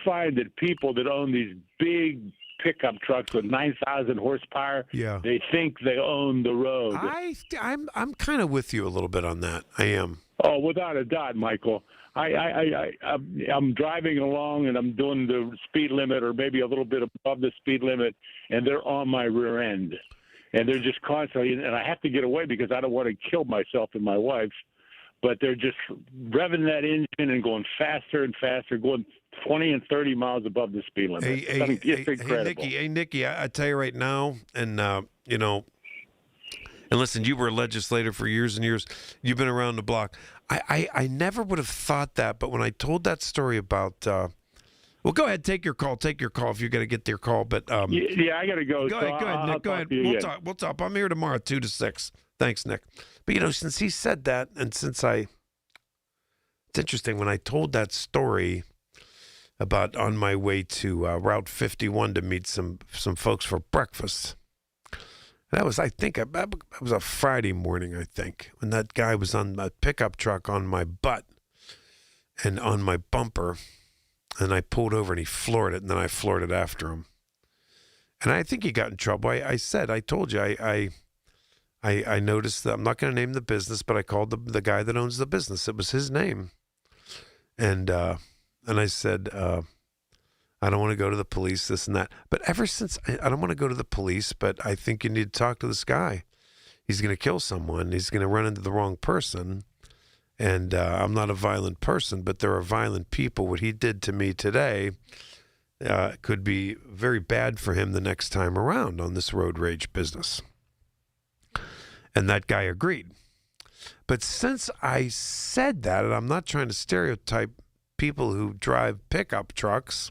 find that people that own these big pickup trucks with 9,000 horsepower, they think they own the road. I'm kind of with you a little bit on that. I am. Oh, without a doubt, Michael. I'm driving along and I'm doing the speed limit or maybe a little bit above the speed limit, and they're on my rear end, and they're just constantly. And I have to get away because I don't want to kill myself and my wife. But they're just revving that engine and going faster and faster, going 20 and 30 miles above the speed limit. It's incredible. Hey, Nikki, I tell you right now, and you know, and listen, you were a legislator for years and years. You've been around the block. I never would have thought that, but when I told that story about, well, go ahead, take your call if you got to get your call. But yeah, I got to go. Go ahead, Nick. Go ahead. We'll talk. I'm here tomorrow, 2 to 6. Thanks, Nick. But you know, since he said that, and since it's interesting when I told that story about on my way to Route 51 to meet some folks for breakfast. That was, I think, it was a Friday morning, I think, when that guy was on a pickup truck on my butt and on my bumper, and I pulled over and he floored it, and then I floored it after him. And I think he got in trouble. I told you, I noticed that I'm not going to name the business, but I called the guy that owns the business. It was his name. And I said, I don't want to go to the police, this and that. But ever since, I don't want to go to the police, but I think you need to talk to this guy. He's going to kill someone. He's going to run into the wrong person. And I'm not a violent person, but there are violent people. What he did to me today could be very bad for him the next time around on this road rage business. And that guy agreed. But since I said that, and I'm not trying to stereotype people who drive pickup trucks,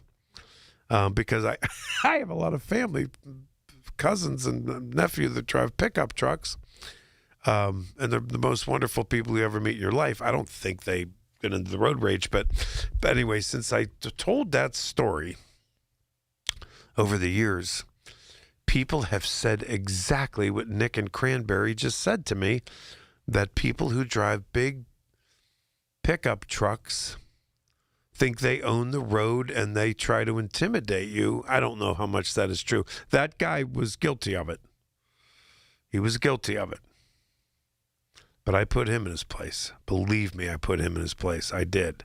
because I have a lot of family, cousins and nephews that drive pickup trucks, and they're the most wonderful people you ever meet in your life. I don't think they get into the road rage, but anyway, since I told that story over the years, people have said exactly what Nick and Cranberry just said to me, that people who drive big pickup trucks think they own the road and they try to intimidate you. I don't know how much that is true. That guy was guilty of it. He was guilty of it. But I put him in his place. Believe me, I put him in his place. I did.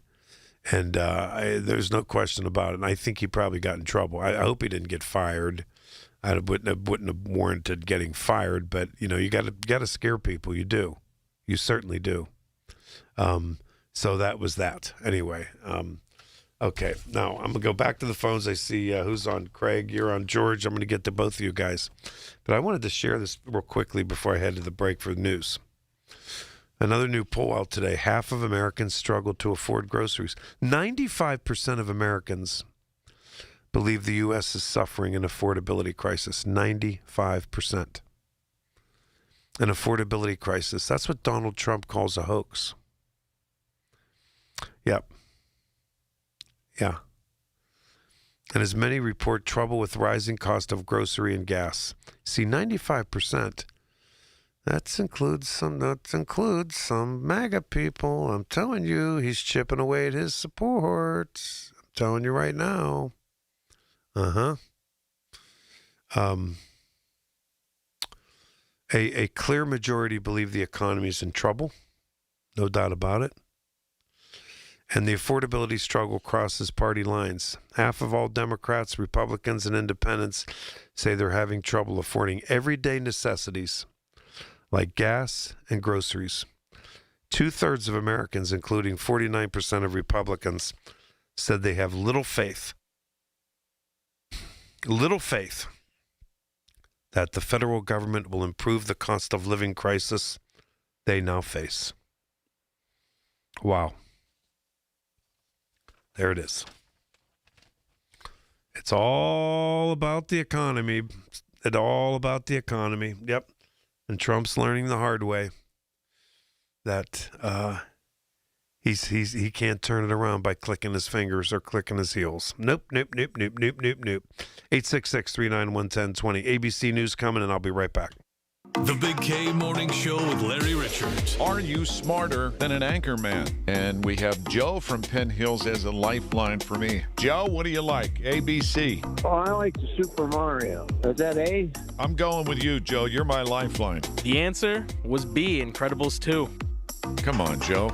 And there's no question about it. And I think he probably got in trouble. I hope he didn't get fired. I wouldn't have warranted getting fired. But, you know, you got to scare people. You do. You certainly do. So that was that. Anyway, okay. Now, I'm going to go back to the phones. I see who's on. Craig, you're on. George, I'm going to get to both of you guys. But I wanted to share this real quickly before I head to the break for the news. Another new poll out today. Half of Americans struggle to afford groceries. 95% of Americans believe the U.S. is suffering an affordability crisis. 95%. An affordability crisis. That's what Donald Trump calls a hoax. Yep. Yeah. And as many report trouble with rising cost of grocery and gas. See, 95%. That includes some MAGA people. I'm telling you, he's chipping away at his support. I'm telling you right now. A clear majority believe the economy is in trouble. No doubt about it. And the affordability struggle crosses party lines. Half of all Democrats, Republicans, and independents say they're having trouble affording everyday necessities like gas and groceries. 2/3 of Americans, including 49% of Republicans, said they have little faith that the federal government will improve the cost of living crisis they now face. Wow. There it is. It's all about the economy. It's all about the economy. Yep. And Trump's learning the hard way that he can't turn it around by clicking his fingers or clicking his heels. Nope. 866-391-1020. ABC News coming, and I'll be right back. The Big K Morning Show with Larry Richards. Are you smarter than an anchor man? And we have Joe from Penn Hills as a lifeline for me. Joe, what do you like? A, B, C? Oh, I like the Super Mario. Is that A? I'm going with you, Joe. You're my lifeline. The answer was B, Incredibles 2. Come on, Joe.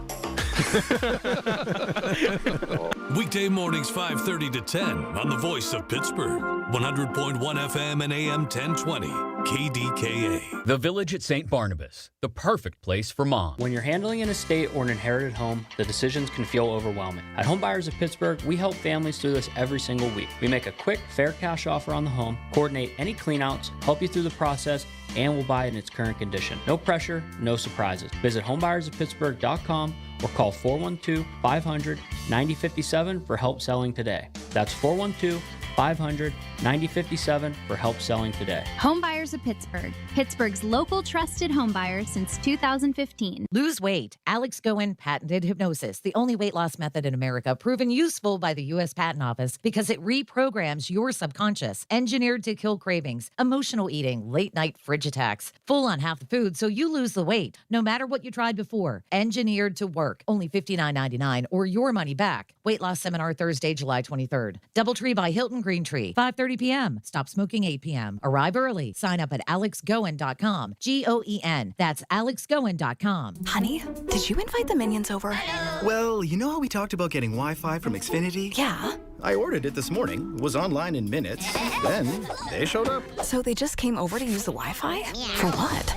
Weekday mornings 5:30 to 10 on the Voice of Pittsburgh. 100.1 FM and AM 1020. KDKA. The Village at St. Barnabas, the perfect place for mom. When you're handling an estate or an inherited home, the decisions can feel overwhelming. At Home Buyers of Pittsburgh, we help families through this every single week. We make a quick, fair cash offer on the home, coordinate any cleanouts, help you through the process, and we'll buy it in its current condition. No pressure, no surprises. Visit homebuyersoftpittsburgh.com or call 412-500-9057 for help selling today. That's 412-500-9057 for help selling today. Home Buyers of Pittsburgh, Pittsburgh's local trusted home buyer since 2015. Lose weight. Alex Goen patented hypnosis, the only weight loss method in America proven useful by the U.S. Patent Office because it reprograms your subconscious, engineered to kill cravings, emotional eating, late night fridge attacks, full on half the food so you lose the weight, no matter what you tried before. Engineered to work. Only $59.99 or your money back. Weight loss seminar Thursday, July 23rd. Doubletree by Hilton Green Tree, 5:30 p.m. Stop smoking 8 p.m. Arrive early. Sign up at alexgoen.com. Goen. That's alexgoen.com. Honey, did you invite the minions over? Well, you know how we talked about getting Wi-Fi from Xfinity? Yeah. I ordered it this morning, was online in minutes, then they showed up. So they just came over to use the Wi-Fi? For what?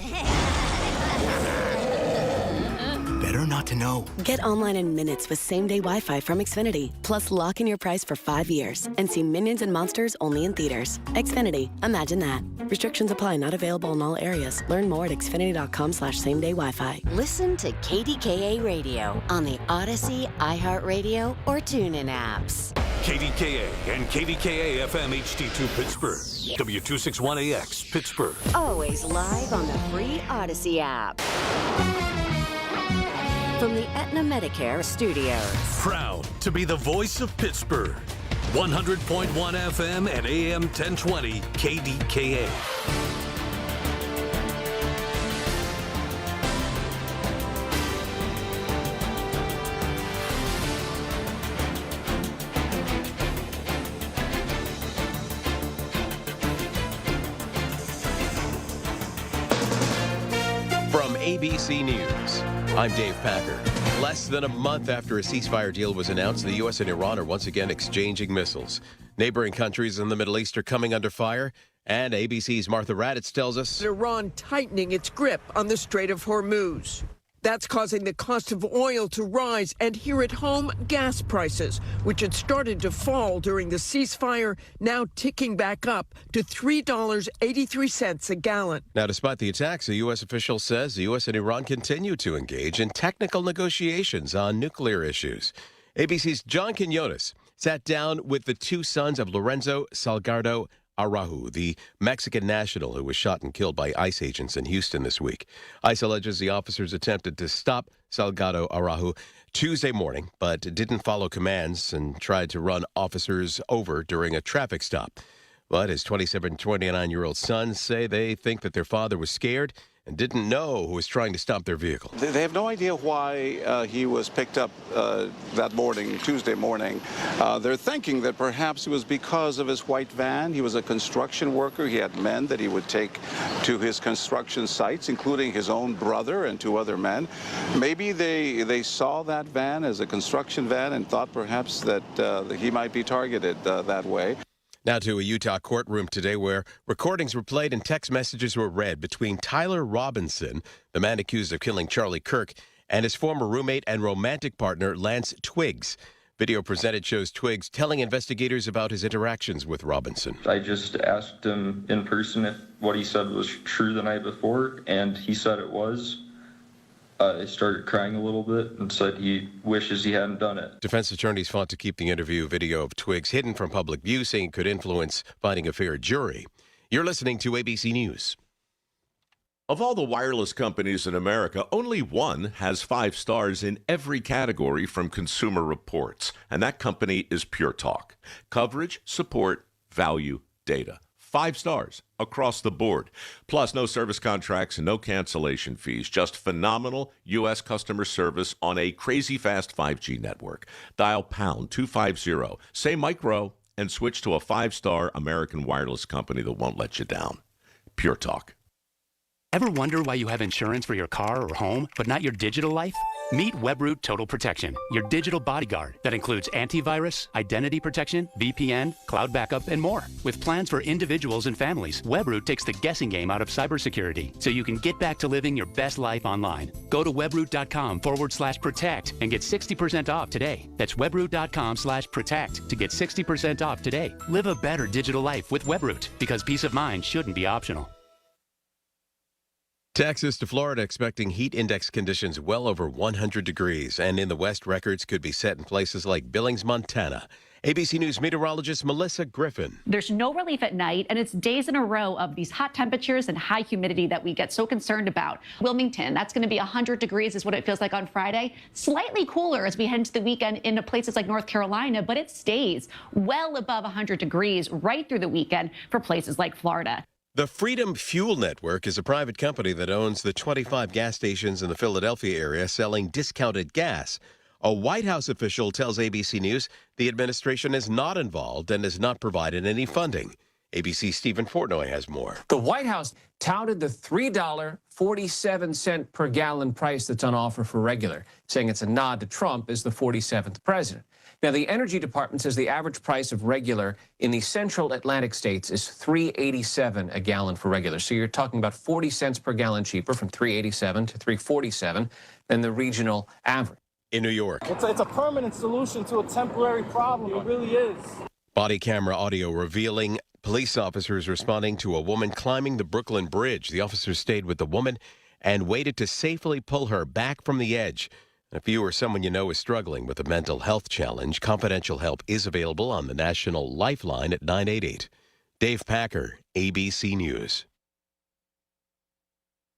Better not to know. Get online in minutes with same-day Wi-Fi from Xfinity. Plus, lock in your price for 5 years and see Minions and Monsters only in theaters. Xfinity. Imagine that. Restrictions apply. Not available in all areas. Learn more at xfinity.com/same-day Wi-Fi. Listen to KDKA Radio on the Odyssey, iHeartRadio, or TuneIn apps. KDKA and KDKA-FM HD2 Pittsburgh. W261AX Pittsburgh. Always live on the free Odyssey app. From the Aetna Medicare studios. Proud to be the voice of Pittsburgh. 100.1 FM and AM 1020 KDKA. From ABC News, I'm Dave Packer. Less than a month after a ceasefire deal was announced, the U.S. and Iran are once again exchanging missiles. Neighboring countries in the Middle East are coming under fire, and ABC's Martha Raddatz tells us Iran tightening its grip on the Strait of Hormuz. That's causing the cost of oil to rise, and here at home, gas prices, which had started to fall during the ceasefire, now ticking back up to $3.83 a gallon. Now, despite the attacks, a U.S. official says the U.S. and Iran continue to engage in technical negotiations on nuclear issues. ABC's John Quinones sat down with the two sons of Lorenzo Salgado Araujo, the Mexican national who was shot and killed by ICE agents in Houston this week. ICE alleges the officers attempted to stop Salgado Araujo Tuesday morning, but didn't follow commands and tried to run officers over during a traffic stop. But his 29-year-old sons say they think that their father was scared and didn't know who was trying to stop their vehicle. They have no idea why he was picked up that morning, Tuesday morning. They're thinking that perhaps it was because of his white van. He was a construction worker. He had men that he would take to his construction sites, including his own brother and two other men. Maybe they saw that van as a construction van and thought perhaps that he might be targeted that way. Now to a Utah courtroom today where recordings were played and text messages were read between Tyler Robinson, the man accused of killing Charlie Kirk, and his former roommate and romantic partner, Lance Twiggs. Video presented shows Twiggs telling investigators about his interactions with Robinson. I just asked him in person if what he said was true the night before, and he said it was. I started crying a little bit and said he wishes he hadn't done it. Defense attorneys fought to keep the interview video of Twiggs hidden from public view, saying it could influence finding a fair jury. You're listening to ABC News. Of all the wireless companies in America, only one has 5 stars in every category from Consumer Reports, and that company is Pure Talk. Coverage, support, value, data. 5 stars across the board. Plus, no service contracts and no cancellation fees. Just phenomenal U.S. customer service on a crazy fast 5G network. Dial pound 250, say micro, and switch to a 5-star American wireless company that won't let you down. Pure Talk. Ever wonder why you have insurance for your car or home, but not your digital life? Meet WebRoot Total Protection, your digital bodyguard that includes antivirus, identity protection, VPN, cloud backup, and more. With plans for individuals and families, WebRoot takes the guessing game out of cybersecurity so you can get back to living your best life online. Go to webroot.com/protect and get 60% off today. That's webroot.com/protect to get 60% off today. Live a better digital life with WebRoot because peace of mind shouldn't be optional. Texas to Florida expecting heat index conditions well over 100 degrees. And in the west, records could be set in places like Billings, Montana. ABC News meteorologist Melissa Griffin. There's no relief at night, and it's days in a row of these hot temperatures and high humidity that we get so concerned about. Wilmington, that's going to be 100 degrees is what it feels like on Friday. Slightly cooler as we head into the weekend into places like North Carolina, but it stays well above 100 degrees right through the weekend for places like Florida. The Freedom Fuel Network is a private company that owns the 25 gas stations in the Philadelphia area selling discounted gas. A White House official tells ABC News the administration is not involved and has not provided any funding. ABC's Stephen Portnoy has more. The White House touted the $3.47 per gallon price that's on offer for regular, saying it's a nod to Trump as the 47th president. Now, the Energy Department says the average price of regular in the central Atlantic states is $3.87 a gallon for regular. So you're talking about 40 cents per gallon cheaper from $3.87 to $3.47 than the regional average. In New York, it's a permanent solution to a temporary problem. It really is. Body camera audio revealing police officers responding to a woman climbing the Brooklyn Bridge. The officers stayed with the woman and waited to safely pull her back from the edge. If you or someone you know is struggling with a mental health challenge, confidential help is available on the National Lifeline at 988. Dave Packer, ABC News.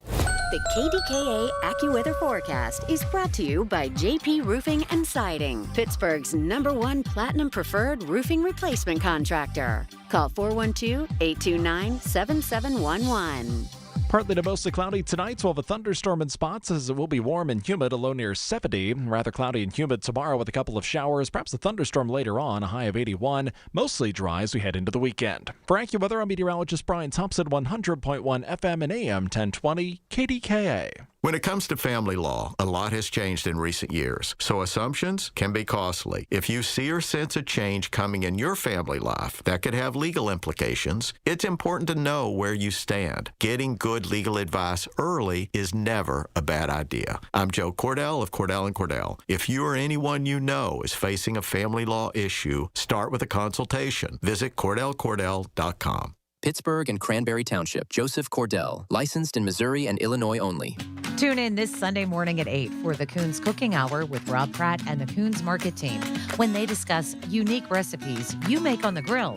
The KDKA AccuWeather forecast is brought to you by JP Roofing and Siding, Pittsburgh's #1 Platinum Preferred Roofing Replacement Contractor. Call 412-829-7711. Partly to mostly cloudy tonight. We'll have a thunderstorm in spots as it will be warm and humid, a low near 70. Rather cloudy and humid tomorrow with a couple of showers, perhaps a thunderstorm later on, a high of 81. Mostly dry as we head into the weekend. For AccuWeather, I'm meteorologist Brian Thompson, 100.1 FM and AM 1020 KDKA. When it comes to family law, a lot has changed in recent years, so assumptions can be costly. If you see or sense a change coming in your family life that could have legal implications, it's important to know where you stand. Getting good legal advice early is never a bad idea. I'm Joe Cordell of Cordell & Cordell. If you or anyone you know is facing a family law issue, start with a consultation. Visit CordellCordell.com. Pittsburgh and Cranberry Township. Joseph Cordell, licensed in Missouri and Illinois only. Tune in this Sunday morning at 8 for the Coons Cooking Hour with Rob Pratt and the Coons Market team when they discuss unique recipes you make on the grill.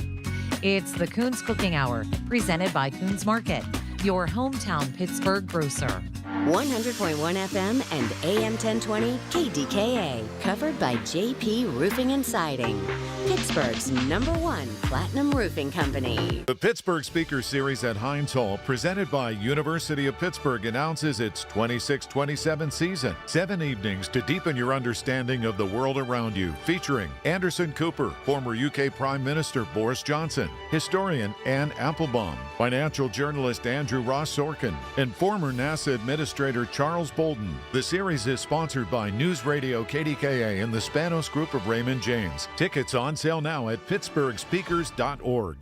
It's the Coons Cooking Hour, presented by Coons Market, your hometown Pittsburgh grocer. 100.1 FM and AM 1020 KDKA, covered by JP Roofing and Siding, Pittsburgh's #1 Platinum Roofing Company. The Pittsburgh Speaker Series at Heinz Hall, presented by University of Pittsburgh, announces its 26-27 season. 7 evenings to deepen your understanding of the world around you, featuring Anderson Cooper, former UK Prime Minister Boris Johnson, historian Anne Applebaum, financial journalist Andrew Ross Sorkin, and former NASA Administrator Charles Bolden. The series is sponsored by News Radio KDKA and the Spanos Group of Raymond James. Tickets on sale now at pittsburghspeakers.org.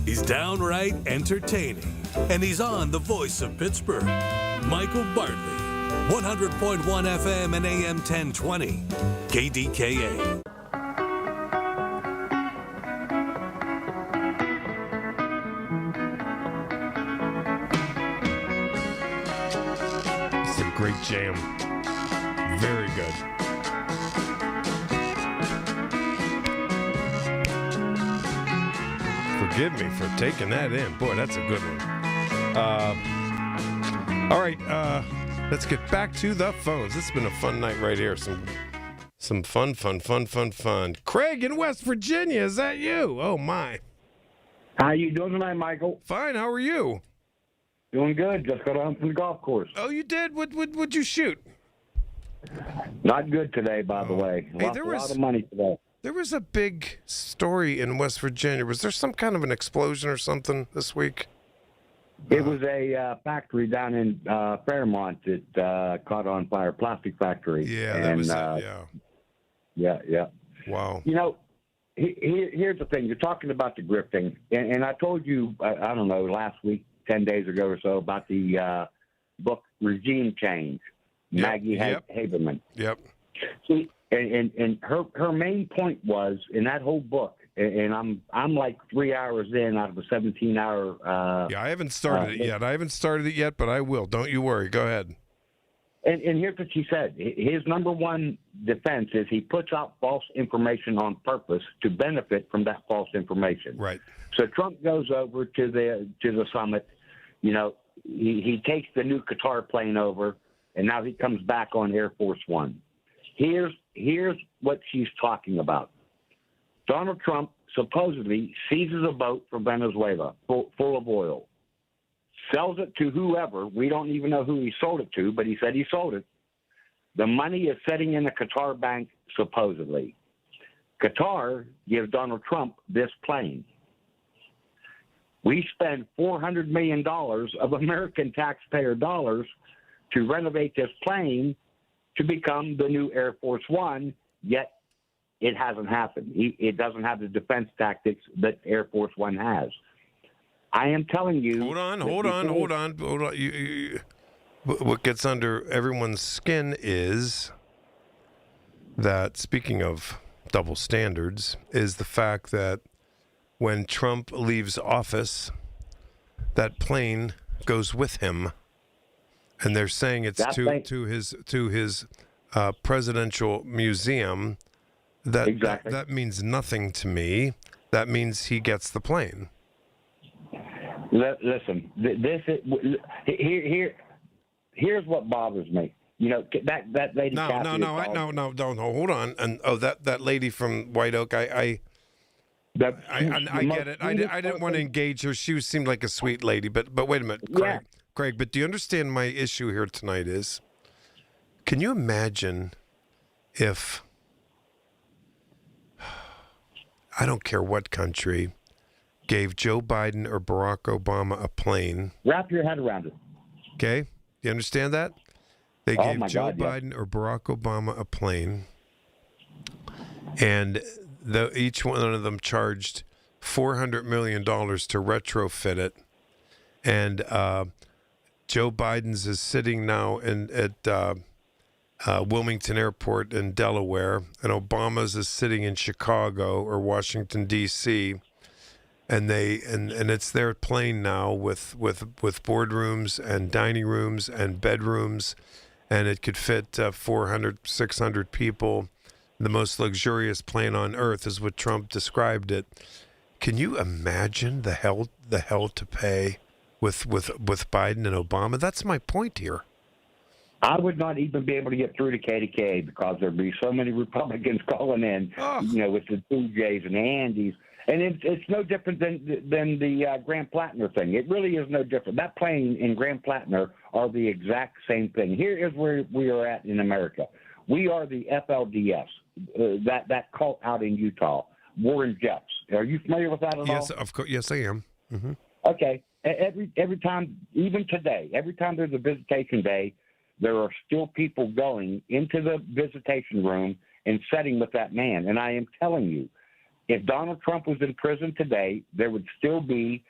He's downright entertaining, and he's on the voice of Pittsburgh. Michael Bartley, 100.1 FM and AM 1020, KDKA. Great jam. Very good. Forgive me for taking that in. Boy, that's a good one. All right, let's get back to the phones. This has been a fun night right here. Some fun. Craig in West Virginia, is that you? Oh, my. How you doing tonight, Michael? Fine, how are you? Doing good. Just got home from the golf course. Oh, you did? What'd you shoot? Not good today, by the way. Lost a lot of money today. There was a big story in West Virginia. Was there some kind of an explosion or something this week? It was a factory down in Fairmont that caught on fire, plastic factory. Yeah, and, that was it, yeah. Yeah. Wow. You know, here's the thing. You're talking about the grifting, and I told you, I don't know, last week, 10 days ago or so, about the book Regime Change, Maggie Haberman. Yep. See, and her main point was in that whole book, and I'm like 3 hours in out of a 17-hour. Yeah, I haven't started it yet. But I will. Don't you worry. Go ahead. And here's what she said. His number one defense is he puts out false information on purpose to benefit from that false information. Right. So Trump goes over to the summit. You know, he takes the new Qatar plane over, and now he comes back on Air Force One. Here's what she's talking about. Donald Trump supposedly seizes a boat from Venezuela full of oil, sells it to whoever. We don't even know who he sold it to, but he said he sold it. The money is sitting in the Qatar bank, supposedly. Qatar gives Donald Trump this plane. We spend $400 million of American taxpayer dollars to renovate this plane to become the new Air Force One, yet it hasn't happened. It doesn't have the defense tactics that Air Force One has. I am telling you. Hold on. What gets under everyone's skin is that, speaking of double standards, is the fact that when Trump leaves office, that plane goes with him, and they're saying it's to his presidential museum. That means nothing to me. That means he gets the plane. Listen, here's what bothers me. You know, that lady. No. Hold on. And that lady from White Oak. I get it. I didn't want to engage her. She seemed like a sweet lady. But wait a minute, Craig. But do you understand my issue here tonight is? Can you imagine if I don't care what country gave Joe Biden or Barack Obama a plane? Wrap your head around it. Okay, you understand that? They gave Joe Biden or Barack Obama a plane, and each one of them charged $400 million to retrofit it. And Joe Biden's is sitting now at Wilmington Airport in Delaware, and Obama's is sitting in Chicago or Washington, D.C., and it's their plane now with boardrooms and dining rooms and bedrooms, and it could fit 400, 600 people. The most luxurious plane on earth is what Trump described it. Can you imagine the hell to pay with Biden and Obama? That's my point here. I would not even be able to get through to KDKA because there'd be so many Republicans calling in, with the DJs and the Andes. And it's no different than the Grand Platinum thing. It really is no different. That plane and Grand Platinum are the exact same thing. Here is where we are at in America. We are the FLDS, that cult out in Utah, Warren Jeffs. Are you familiar with that at all? Yes, of course. Yes, I am. Mm-hmm. Okay. Every time, even today, every time there's a visitation day, there are still people going into the visitation room and sitting with that man. And I am telling you, if Donald Trump was in prison today, there would still be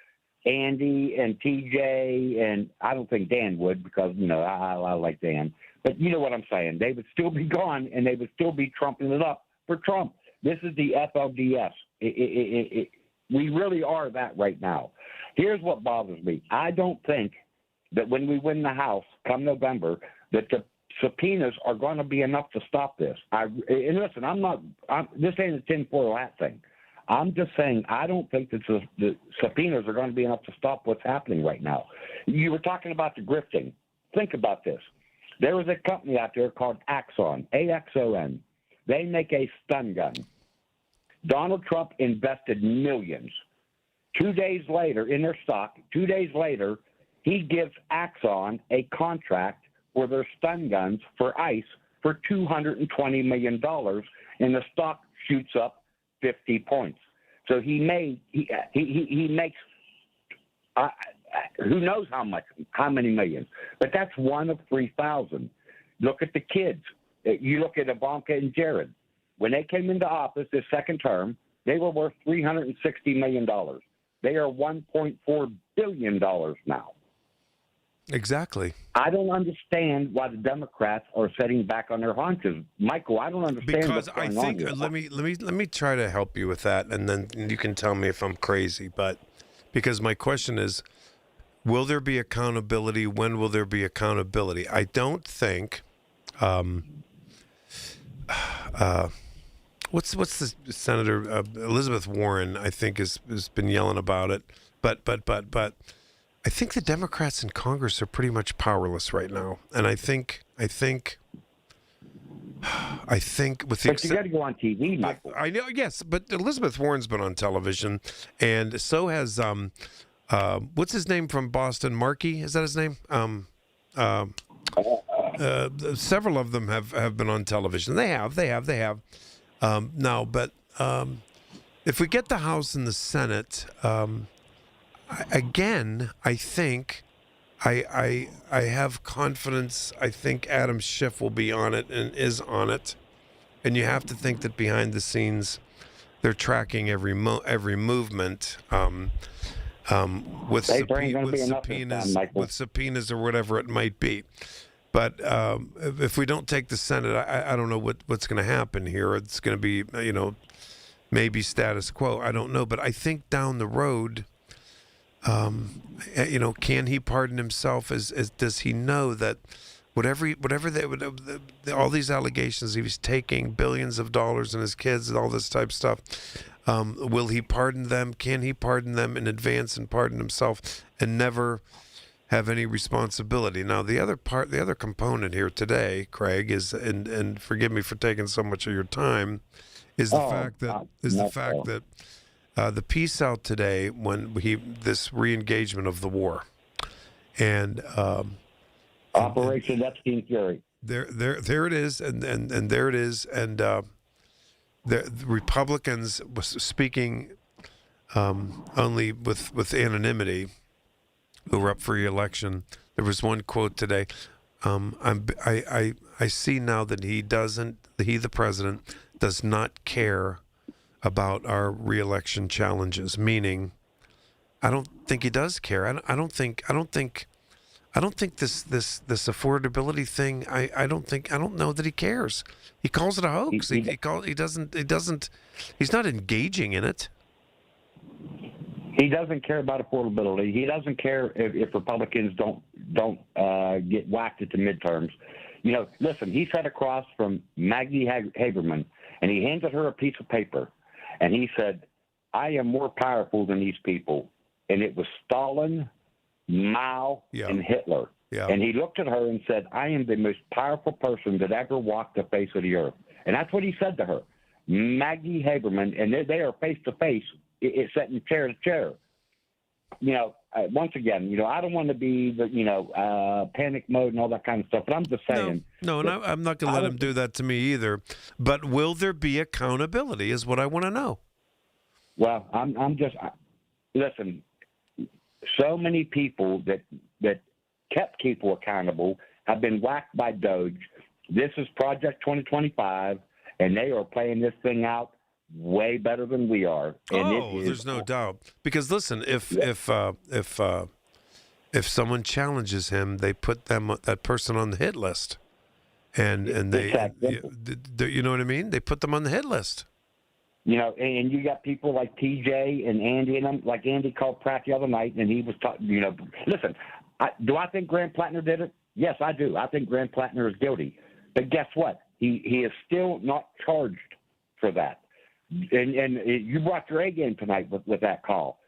Andy and TJ, and I don't think Dan would because, I like Dan. But you know what I'm saying. They would still be gone, and they would still be trumping it up for Trump. This is the FLDS. We really are that right now. Here's what bothers me. I don't think that when we win the House come November, that the subpoenas are going to be enough to stop this. And listen, this ain't a tinfoil hat thing. I'm just saying I don't think that the subpoenas are going to be enough to stop what's happening right now. You were talking about the grifting. Think about this. There is a company out there called Axon, AXON. They make a stun gun. Donald Trump invested millions. 2 days later, in their stock, 2 days later, he gives Axon a contract for their stun guns for ICE for $220 million, and the stock shoots up 50 points. So he makes who knows how many millions. But that's one of 3,000. Look at the kids. You look at Ivanka and Jared. When they came into office this second term, they were worth $360 million. They are $1.4 billion now. Exactly. I don't understand why the Democrats are sitting back on their haunches, Michael. I don't understand Because what's going I think on here. let me try to help you with that, and then you can tell me if I'm crazy. But because my question is, will there be accountability? When will there be accountability? I don't think. What's the Senator Elizabeth Warren? I think has been yelling about it, but I think the Democrats in Congress are pretty much powerless right now, and I think with the but you got to go on TV, Michael. I know, yes, but Elizabeth Warren's been on television, and so has what's his name from Boston? Markey, is that his name? Several of them have been on television. They have. Now, but if we get the House and the Senate, again, I think I have confidence. I think Adam Schiff will be on it and is on it, and you have to think that behind the scenes, they're tracking every movement. With subpoenas or whatever it might be. But if we don't take the Senate, I don't know what's going to happen here. It's going to be, maybe status quo. I don't know. But I think down the road, can he pardon himself? Does he know that all these allegations, he was taking billions of dollars and his kids and all this type of stuff, will he pardon them? Can he pardon them in advance and pardon himself and never have any responsibility? Now, the other component here today, Craig, is, and forgive me for taking so much of your time, is the fact that the piece out today when this re-engagement of the war and Operation Epstein Fury. There it is, and there it is, and the Republicans was speaking only with anonymity, who were up for re-election. There was one quote today. I see now that he, the president, does not care about our re-election challenges. Meaning, I don't think he does care. I don't think this affordability thing. I don't know that he cares. He calls it a hoax. He's not engaging in it. He doesn't care about affordability. He doesn't care if Republicans don't get whacked at the midterms. Listen, he sat across from Maggie Haberman, and he handed her a piece of paper, and he said, "I am more powerful than these people." And it was Stalin, Mao, and Hitler. Yeah. And he looked at her and said, "I am the most powerful person that ever walked the face of the earth." And that's what he said to her. Maggie Haberman, and they are face to face, sitting chair to chair. Once again, I don't want to be the panic mode and all that kind of stuff, but I'm just saying. No, and I'm not going to let him do that to me either. But will there be accountability? Is what I want to know. Well, I'm just listen. So many people that kept people accountable have been whacked by Doge. This is Project 2025, and they are playing this thing out way better than we are. And there's no doubt. Because listen, if someone challenges him, they put that person on the hit list, and they, you know what I mean? They put them on the hit list. And you got people like TJ and Andy, and them. Like Andy called Pratt the other night, and he was talking. Listen, do I think Graham Plattner did it? Yes, I do. I think Graham Plattner is guilty. But guess what? He is still not charged for that. And you brought your A game tonight with that call.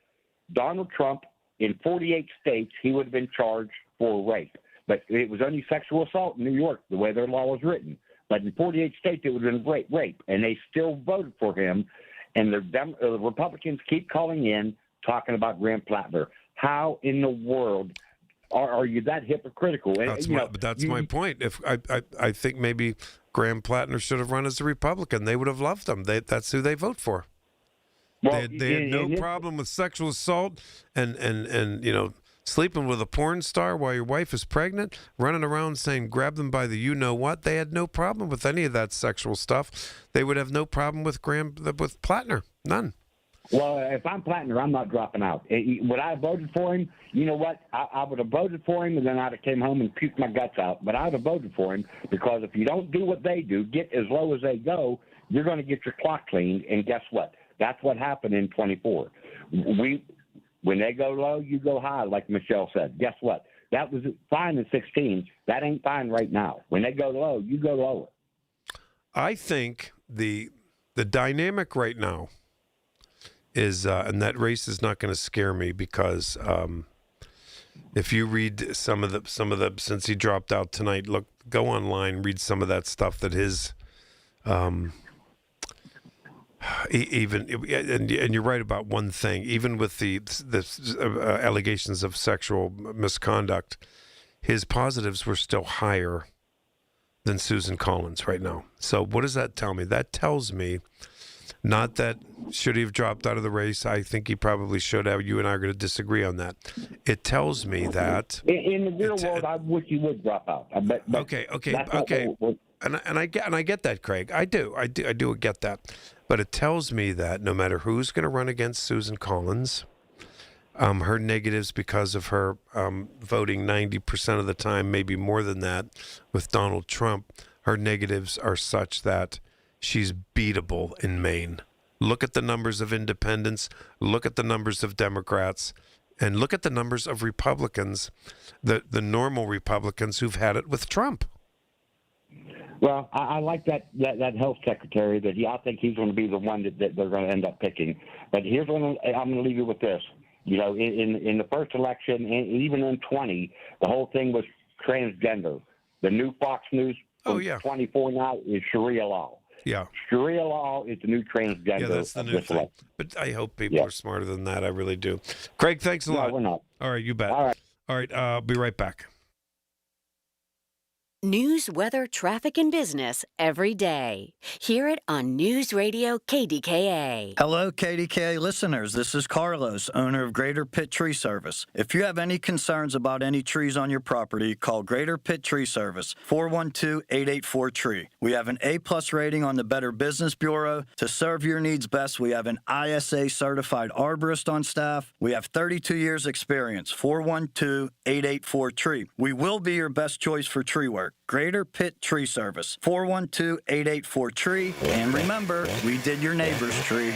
Donald Trump, in 48 states, he would have been charged for rape. But it was only sexual assault in New York, the way their law was written. But in 48 states, it would have been rape. And they still voted for him. And the Republicans keep calling in, talking about Graham Plattner. How in the world are you that hypocritical? But that's my point. If I think maybe Graham Plattner should have run as a Republican. They would have loved him. That's who they vote for. Well, they had no problem with sexual assault and sleeping with a porn star while your wife is pregnant, running around saying grab them by the you-know-what. They had no problem with any of that sexual stuff. They would have no problem with Plattner. None. Well, if I'm Plattner, I'm not dropping out. Would I have voted for him? You know what? I would have voted for him, and then I'd have came home and puked my guts out. But I would have voted for him because if you don't do what they do, get as low as they go, you're going to get your clock cleaned. And guess what? That's what happened in 24. When they go low, you go high, like Michelle said. Guess what? That was fine in 16. That ain't fine right now. When they go low, you go lower. I think the dynamic right now is, and that race is not going to scare me because if you read some of the since he dropped out tonight, go online, read some of that stuff that his and you're right about one thing. Even with the allegations of sexual misconduct, his positives were still higher than Susan Collins right now. So what does that tell me? That tells me not that should he have dropped out of the race. I think he probably should have. You and I are going to disagree on that. It tells me that in the real world, I wish he would drop out. But okay. And I get that, Craig. I do get that. But it tells me that no matter who's going to run against Susan Collins, her negatives because of her voting 90% of the time, maybe more than that, with Donald Trump, her negatives are such that she's beatable in Maine. Look at the numbers of independents, look at the numbers of Democrats, and look at the numbers of Republicans, the normal Republicans who've had it with Trump. Well, I like that health secretary I think he's going to be the one that they're going to end up picking. But here's what I'm going to leave you with this. You know, in the first election, and even in 20, the whole thing was transgender. The new Fox News 24 now is Sharia law. Yeah. Sharia law is the new transgender. Yeah, that's the new thing. But I hope people are smarter than that. I really do. Craig, thanks a lot. No, we're not. All right, you bet. All right, I'll be right back. News, weather, traffic, and business every day. Hear it on News Radio KDKA. Hello, KDKA listeners. This is Carlos, owner of Greater Pitt Tree Service. If you have any concerns about any trees on your property, call Greater Pitt Tree Service, 412-884-TREE. We have an A+ rating on the Better Business Bureau. To serve your needs best, we have an ISA-certified arborist on staff. We have 32 years experience, 412-884-TREE. We will be your best choice for tree work. Greater Pitt Tree Service, 412-884-TREE. And remember, we did your neighbor's tree.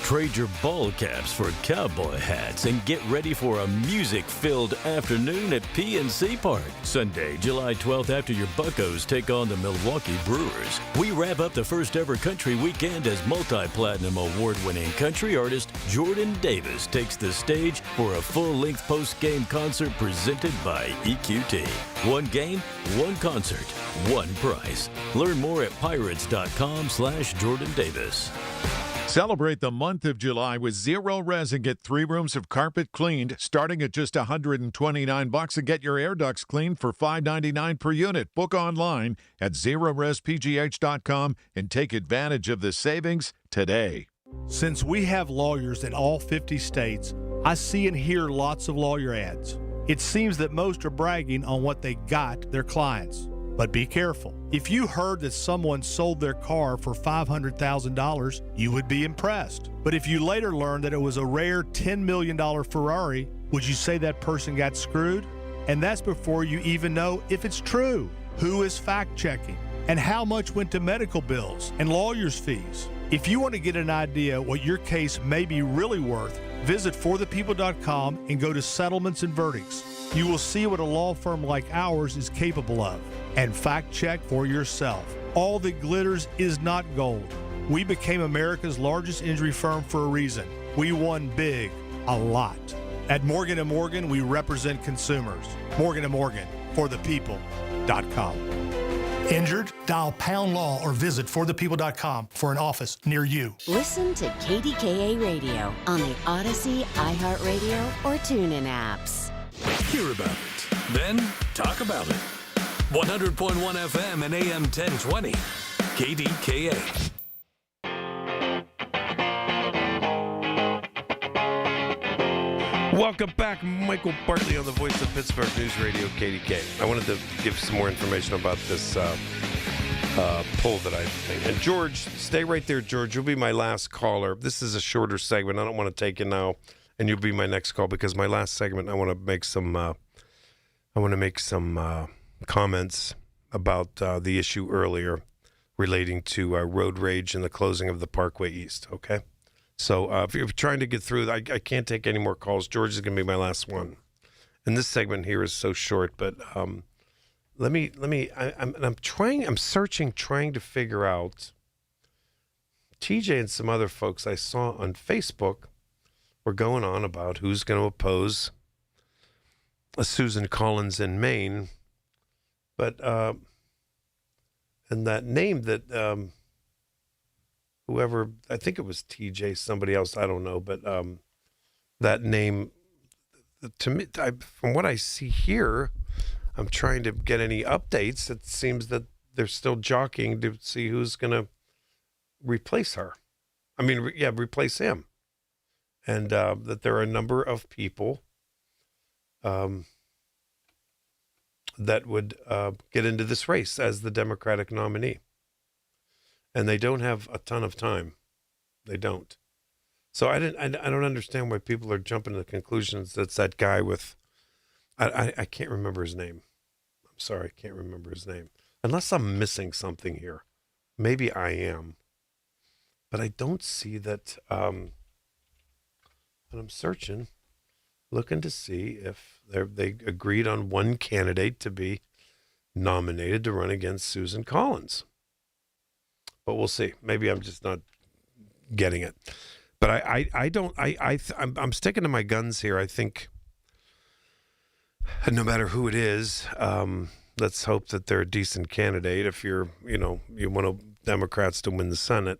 Trade your ball caps for cowboy hats and get ready for a music-filled afternoon at PNC Park. Sunday, July 12th, after your Buccos take on the Milwaukee Brewers. We wrap up the first ever country weekend as multi-platinum award-winning country artist Jordan Davis takes the stage for a full-length post-game concert presented by EQT. One game, one concert, one price. Learn more at pirates.com/Jordan Davis. Celebrate the month of July with Zero Res and get 3 rooms of carpet cleaned starting at just $129 and get your air ducts cleaned for $5.99 per unit. Book online at ZeroResPGH.com and take advantage of the savings today. Since we have lawyers in all 50 states, I see and hear lots of lawyer ads. It seems that most are bragging on what they got their clients. But be careful. If you heard that someone sold their car for $500,000, you would be impressed. But if you later learned that it was a rare $10 million Ferrari, would you say that person got screwed? And that's before you even know if it's true. Who is fact-checking? And how much went to medical bills and lawyers' fees? If you want to get an idea what your case may be really worth, visit forthepeople.com and go to Settlements and Verdicts. You will see what a law firm like ours is capable of. And fact-check for yourself. All that glitters is not gold. We became America's largest injury firm for a reason. We won big, a lot. At Morgan & Morgan, we represent consumers. Morgan & Morgan, forthepeople.com. Injured? Dial Pound Law or visit forthepeople.com for an office near you. Listen to KDKA Radio on the Odyssey, iHeartRadio, or TuneIn apps. Hear about it, then talk about it. 100.1 FM and AM 1020. KDKA. Welcome back, Michael Bartley on the voice of Pittsburgh News Radio, KDKA. I wanted to give some more information about this poll that I've made. And George, stay right there, George. You'll be my last caller. This is a shorter segment. I don't want to take it now, and you'll be my next call because my last segment, I want to make some comments about the issue earlier relating to road rage and the closing of the Parkway East. Okay. So if you're trying to get through, I can't take any more calls. George is going to be my last one. And this segment here is so short, but I'm searching, trying to figure out. TJ and some other folks I saw on Facebook were going on about who's going to oppose Susan Collins in Maine. But, and that name that, whoever, I think it was TJ, somebody else, I don't know, but that name, to me, from what I see here, I'm trying to get any updates. It seems that they're still jockeying to see who's going to replace her. I mean, replace him. And that there are a number of people that would get into this race as the Democratic nominee. And they don't have a ton of time. They don't. So I don't understand why people are jumping to the conclusions that's that guy with, I can't remember his name. I'm sorry, I can't remember his name. Unless I'm missing something here. Maybe I am. But I don't see that, and I'm searching, looking to see if they agreed on one candidate to be nominated to run against Susan Collins. But we'll see. Maybe I'm just not getting it. But I'm sticking to my guns here. I think no matter who it is, let's hope that they're a decent candidate. If you want Democrats to win the Senate,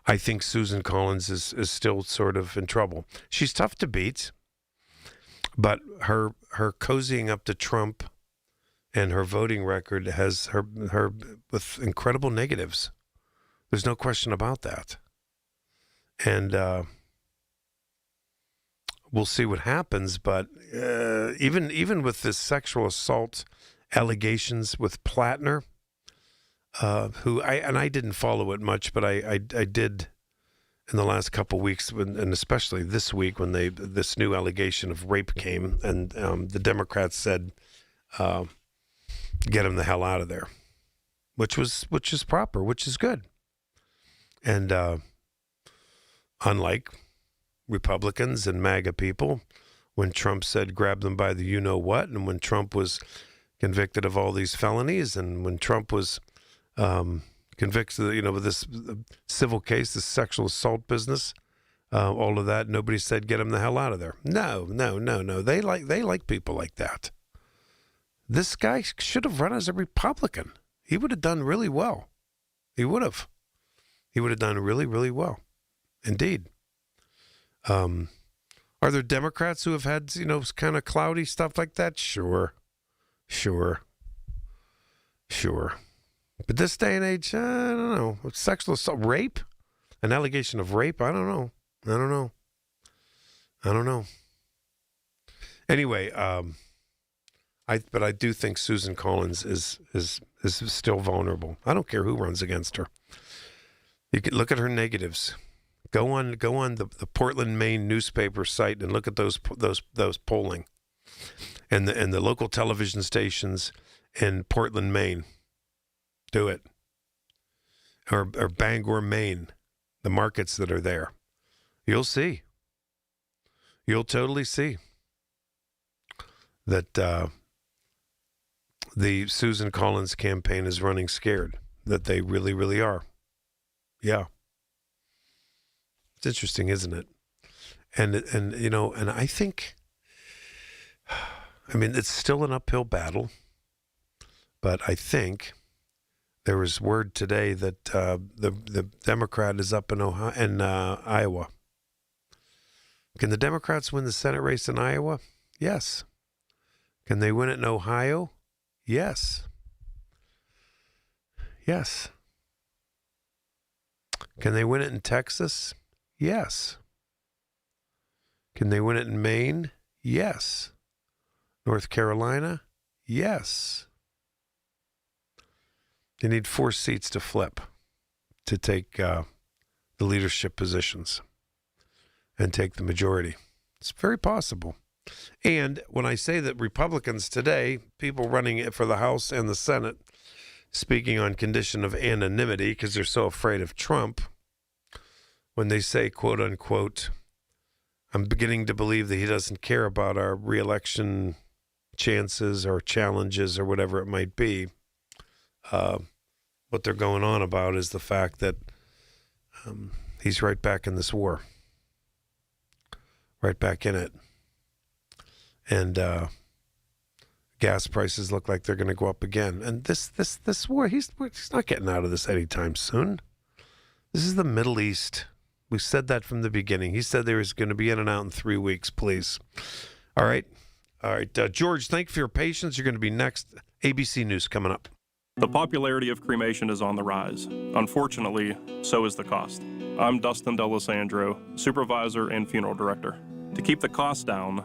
I think Susan Collins is still sort of in trouble. She's tough to beat, but her cozying up to Trump and her voting record has her with incredible negatives. There's no question about that. And we'll see what happens. But even with this sexual assault allegations with Plattner, who I didn't follow it much, but I did in the last couple of weeks, and especially this week when this new allegation of rape came, and the Democrats said, get him the hell out of there, which is proper, which is good. And unlike Republicans and MAGA people, when Trump said grab them by the you-know-what, and when Trump was convicted of all these felonies, and when Trump was convicted, with this civil case, this sexual assault business, all of that, nobody said get him the hell out of there. No. They like people like that. This guy should have run as a Republican. He would have done really well. He would have done really, really well. Indeed. Are there Democrats who have had, kind of cloudy stuff like that? Sure. But this day and age, I don't know. Sexual assault, rape? An allegation of rape? I don't know. Anyway, but I do think Susan Collins is still vulnerable. I don't care who runs against her. You can look at her negatives. Go on the Portland, Maine newspaper site and look at those polling, and the local television stations in Portland, Maine. Do it. Or Bangor, Maine, the markets that are there. You'll see. You'll totally see that the Susan Collins campaign is running scared, that they really, really are. Yeah. It's interesting, isn't it? And I think, it's still an uphill battle, but I think there was word today that the Democrat is up in Iowa. Can the Democrats win the Senate race in Iowa? Yes. Can they win it in Ohio? Yes. Can they win it in Texas? Yes. Can they win it in Maine? Yes. North Carolina? Yes. They need 4 seats to flip to take the leadership positions and take the majority. It's very possible. And when I say that Republicans today, people running it for the House and the Senate, speaking on condition of anonymity because they're so afraid of Trump, when they say, quote unquote, I'm beginning to believe that he doesn't care about our reelection chances or challenges or whatever it might be. What they're going on about is the fact that he's right back in this war, right back in it. And gas prices look like they're going to go up again. And this war, he's not getting out of this anytime soon. This is the Middle East. We said that from the beginning. He said there was going to be in and out in 3 weeks, please. All right. George, thank you for your patience. You're going to be next. ABC News coming up. The popularity of cremation is on the rise. Unfortunately, so is the cost. I'm Dustin D'Alessandro, supervisor and funeral director. To keep the cost down,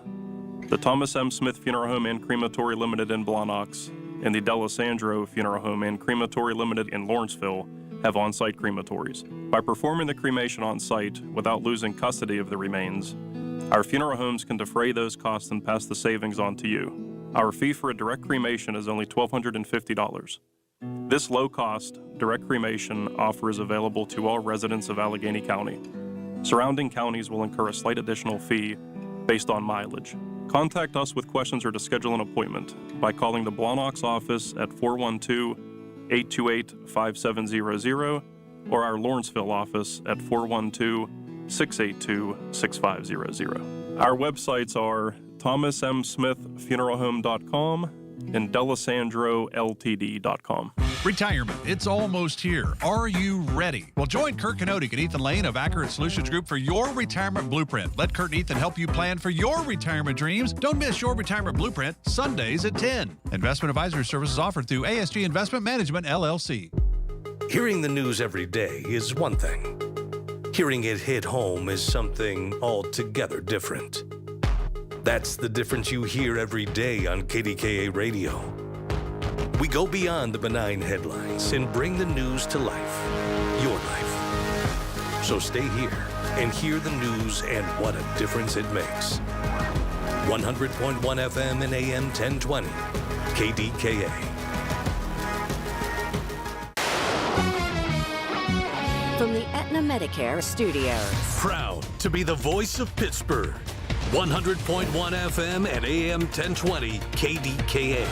the Thomas M. Smith Funeral Home and Crematory Limited in Blawnox and the D'Alessandro Funeral Home and Crematory Limited in Lawrenceville have on-site crematories. By performing the cremation on-site without losing custody of the remains, our funeral homes can defray those costs and pass the savings on to you. Our fee for a direct cremation is only $1,250. This low-cost, direct cremation offer is available to all residents of Allegheny County. Surrounding counties will incur a slight additional fee based on mileage. Contact us with questions or to schedule an appointment by calling the Blawnox office at 412-828-5700 or our Lawrenceville office at 412-682-6500. Our websites are thomasmsmithfuneralhome.com and DeLisandroLTD.com. Retirement, it's almost here. Are you ready? Well, join Kurt Kanodik and Ethan Lane of Accurate Solutions Group for your retirement blueprint. Let Kurt and Ethan help you plan for your retirement dreams. Don't miss your retirement blueprint, Sundays at 10. Investment advisory services offered through ASG Investment Management, LLC. Hearing the news every day is one thing. Hearing it hit home is something altogether different. That's the difference you hear every day on KDKA Radio. We go beyond the benign headlines and bring the news to life, your life. So stay here and hear the news and what a difference it makes. 100.1 FM and AM 1020, KDKA. From the Aetna Medicare Studios. Proud to be the voice of Pittsburgh. 100.1 FM and AM 1020, KDKA.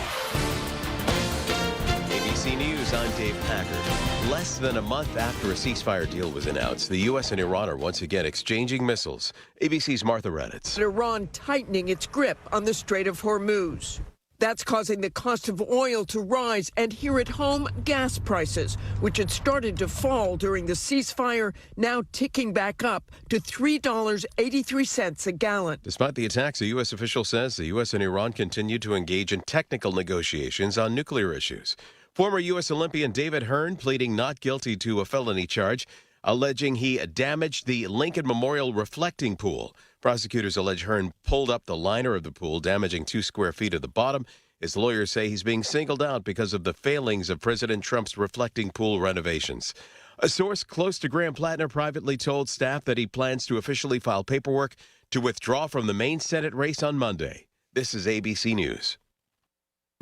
ABC News, I'm Dave Packard. Less than a month after a ceasefire deal was announced, the U.S. and Iran are once again exchanging missiles. ABC's Martha Raditz. Iran tightening its grip on the Strait of Hormuz. That's causing the cost of oil to rise, and here at home, gas prices, which had started to fall during the ceasefire, now ticking back up to $3.83 a gallon. Despite the attacks, a U.S. official says the U.S. and Iran continue to engage in technical negotiations on nuclear issues. Former U.S. Olympian David Hearn pleading not guilty to a felony charge, alleging he damaged the Lincoln Memorial reflecting pool. Prosecutors allege Hearn pulled up the liner of the pool, damaging 2 square feet of the bottom. His lawyers say he's being singled out because of the failings of President Trump's reflecting pool renovations. A source close to Graham Plattner privately told staff that he plans to officially file paperwork to withdraw from the main Senate race on Monday. This is ABC News.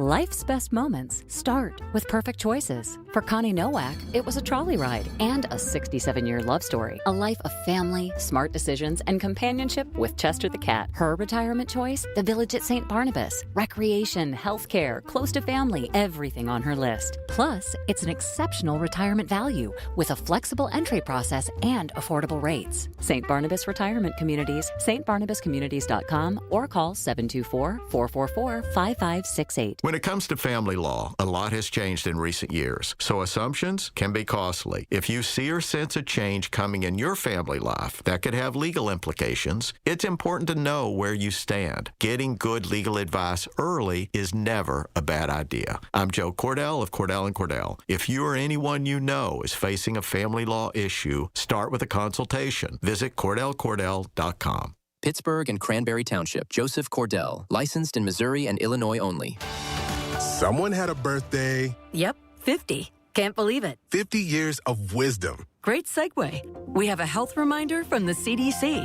Life's best moments start with perfect choices. For Connie Nowak, it was a trolley ride and a 67-year love story. A life of family, smart decisions, and companionship with Chester the cat. Her retirement choice? The Village at St. Barnabas. Recreation, healthcare, close to family, everything on her list. Plus, it's an exceptional retirement value with a flexible entry process and affordable rates. St. Barnabas Retirement Communities, stbarnabascommunities.com, or call 724-444-5568. When it comes to family law, a lot has changed in recent years, so assumptions can be costly. If you see or sense a change coming in your family life that could have legal implications, it's important to know where you stand. Getting good legal advice early is never a bad idea. I'm Joe Cordell of Cordell & Cordell. If you or anyone you know is facing a family law issue, start with a consultation. Visit CordellCordell.com. Pittsburgh and Cranberry Township. Joseph Cordell, licensed in Missouri and Illinois only. Someone had a birthday. Yep, 50. Can't believe it. 50 years of wisdom. Great segue. We have a health reminder from the CDC.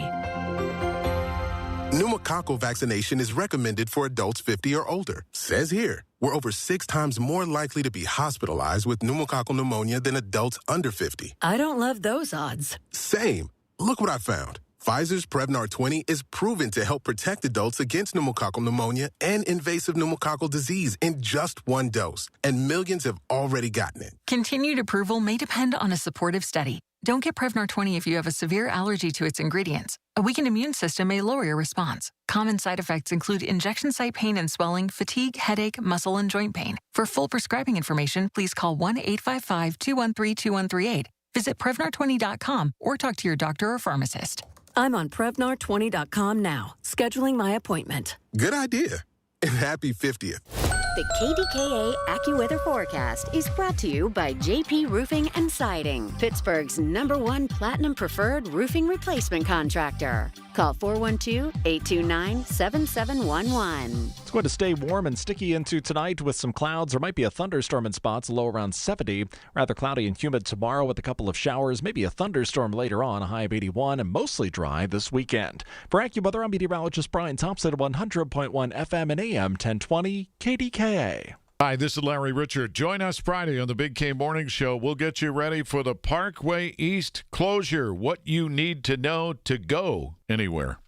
Pneumococcal vaccination is recommended for adults 50 or older. Says here, we're over 6 times more likely to be hospitalized with pneumococcal pneumonia than adults under 50. I don't love those odds. Same. Look what I found. Pfizer's Prevnar 20 is proven to help protect adults against pneumococcal pneumonia and invasive pneumococcal disease in just 1 dose, and millions have already gotten it. Continued approval may depend on a supportive study. Don't get Prevnar 20 if you have a severe allergy to its ingredients. A weakened immune system may lower your response. Common side effects include injection site pain and swelling, fatigue, headache, muscle, and joint pain. For full prescribing information, please call 1-855-213-2138. Visit Prevnar20.com or talk to your doctor or pharmacist. I'm on Prevnar20.com now, scheduling my appointment. Good idea. And happy 50th. The KDKA AccuWeather forecast is brought to you by JP Roofing and Siding, Pittsburgh's #1 Platinum Preferred Roofing Replacement Contractor. Call 412-829-7711. It's going to stay warm and sticky into tonight with some clouds. There might be a thunderstorm in spots, low around 70. Rather cloudy and humid tomorrow with a couple of showers, maybe a thunderstorm later on, a high of 81, and mostly dry this weekend. For AccuWeather, I'm meteorologist Brian Thompson, 100.1 FM and AM 1020 KDKA. Hi, this is Larry Richard. Join us Friday on the Big K Morning Show. We'll get you ready for the Parkway East closure. What you need to know to go anywhere.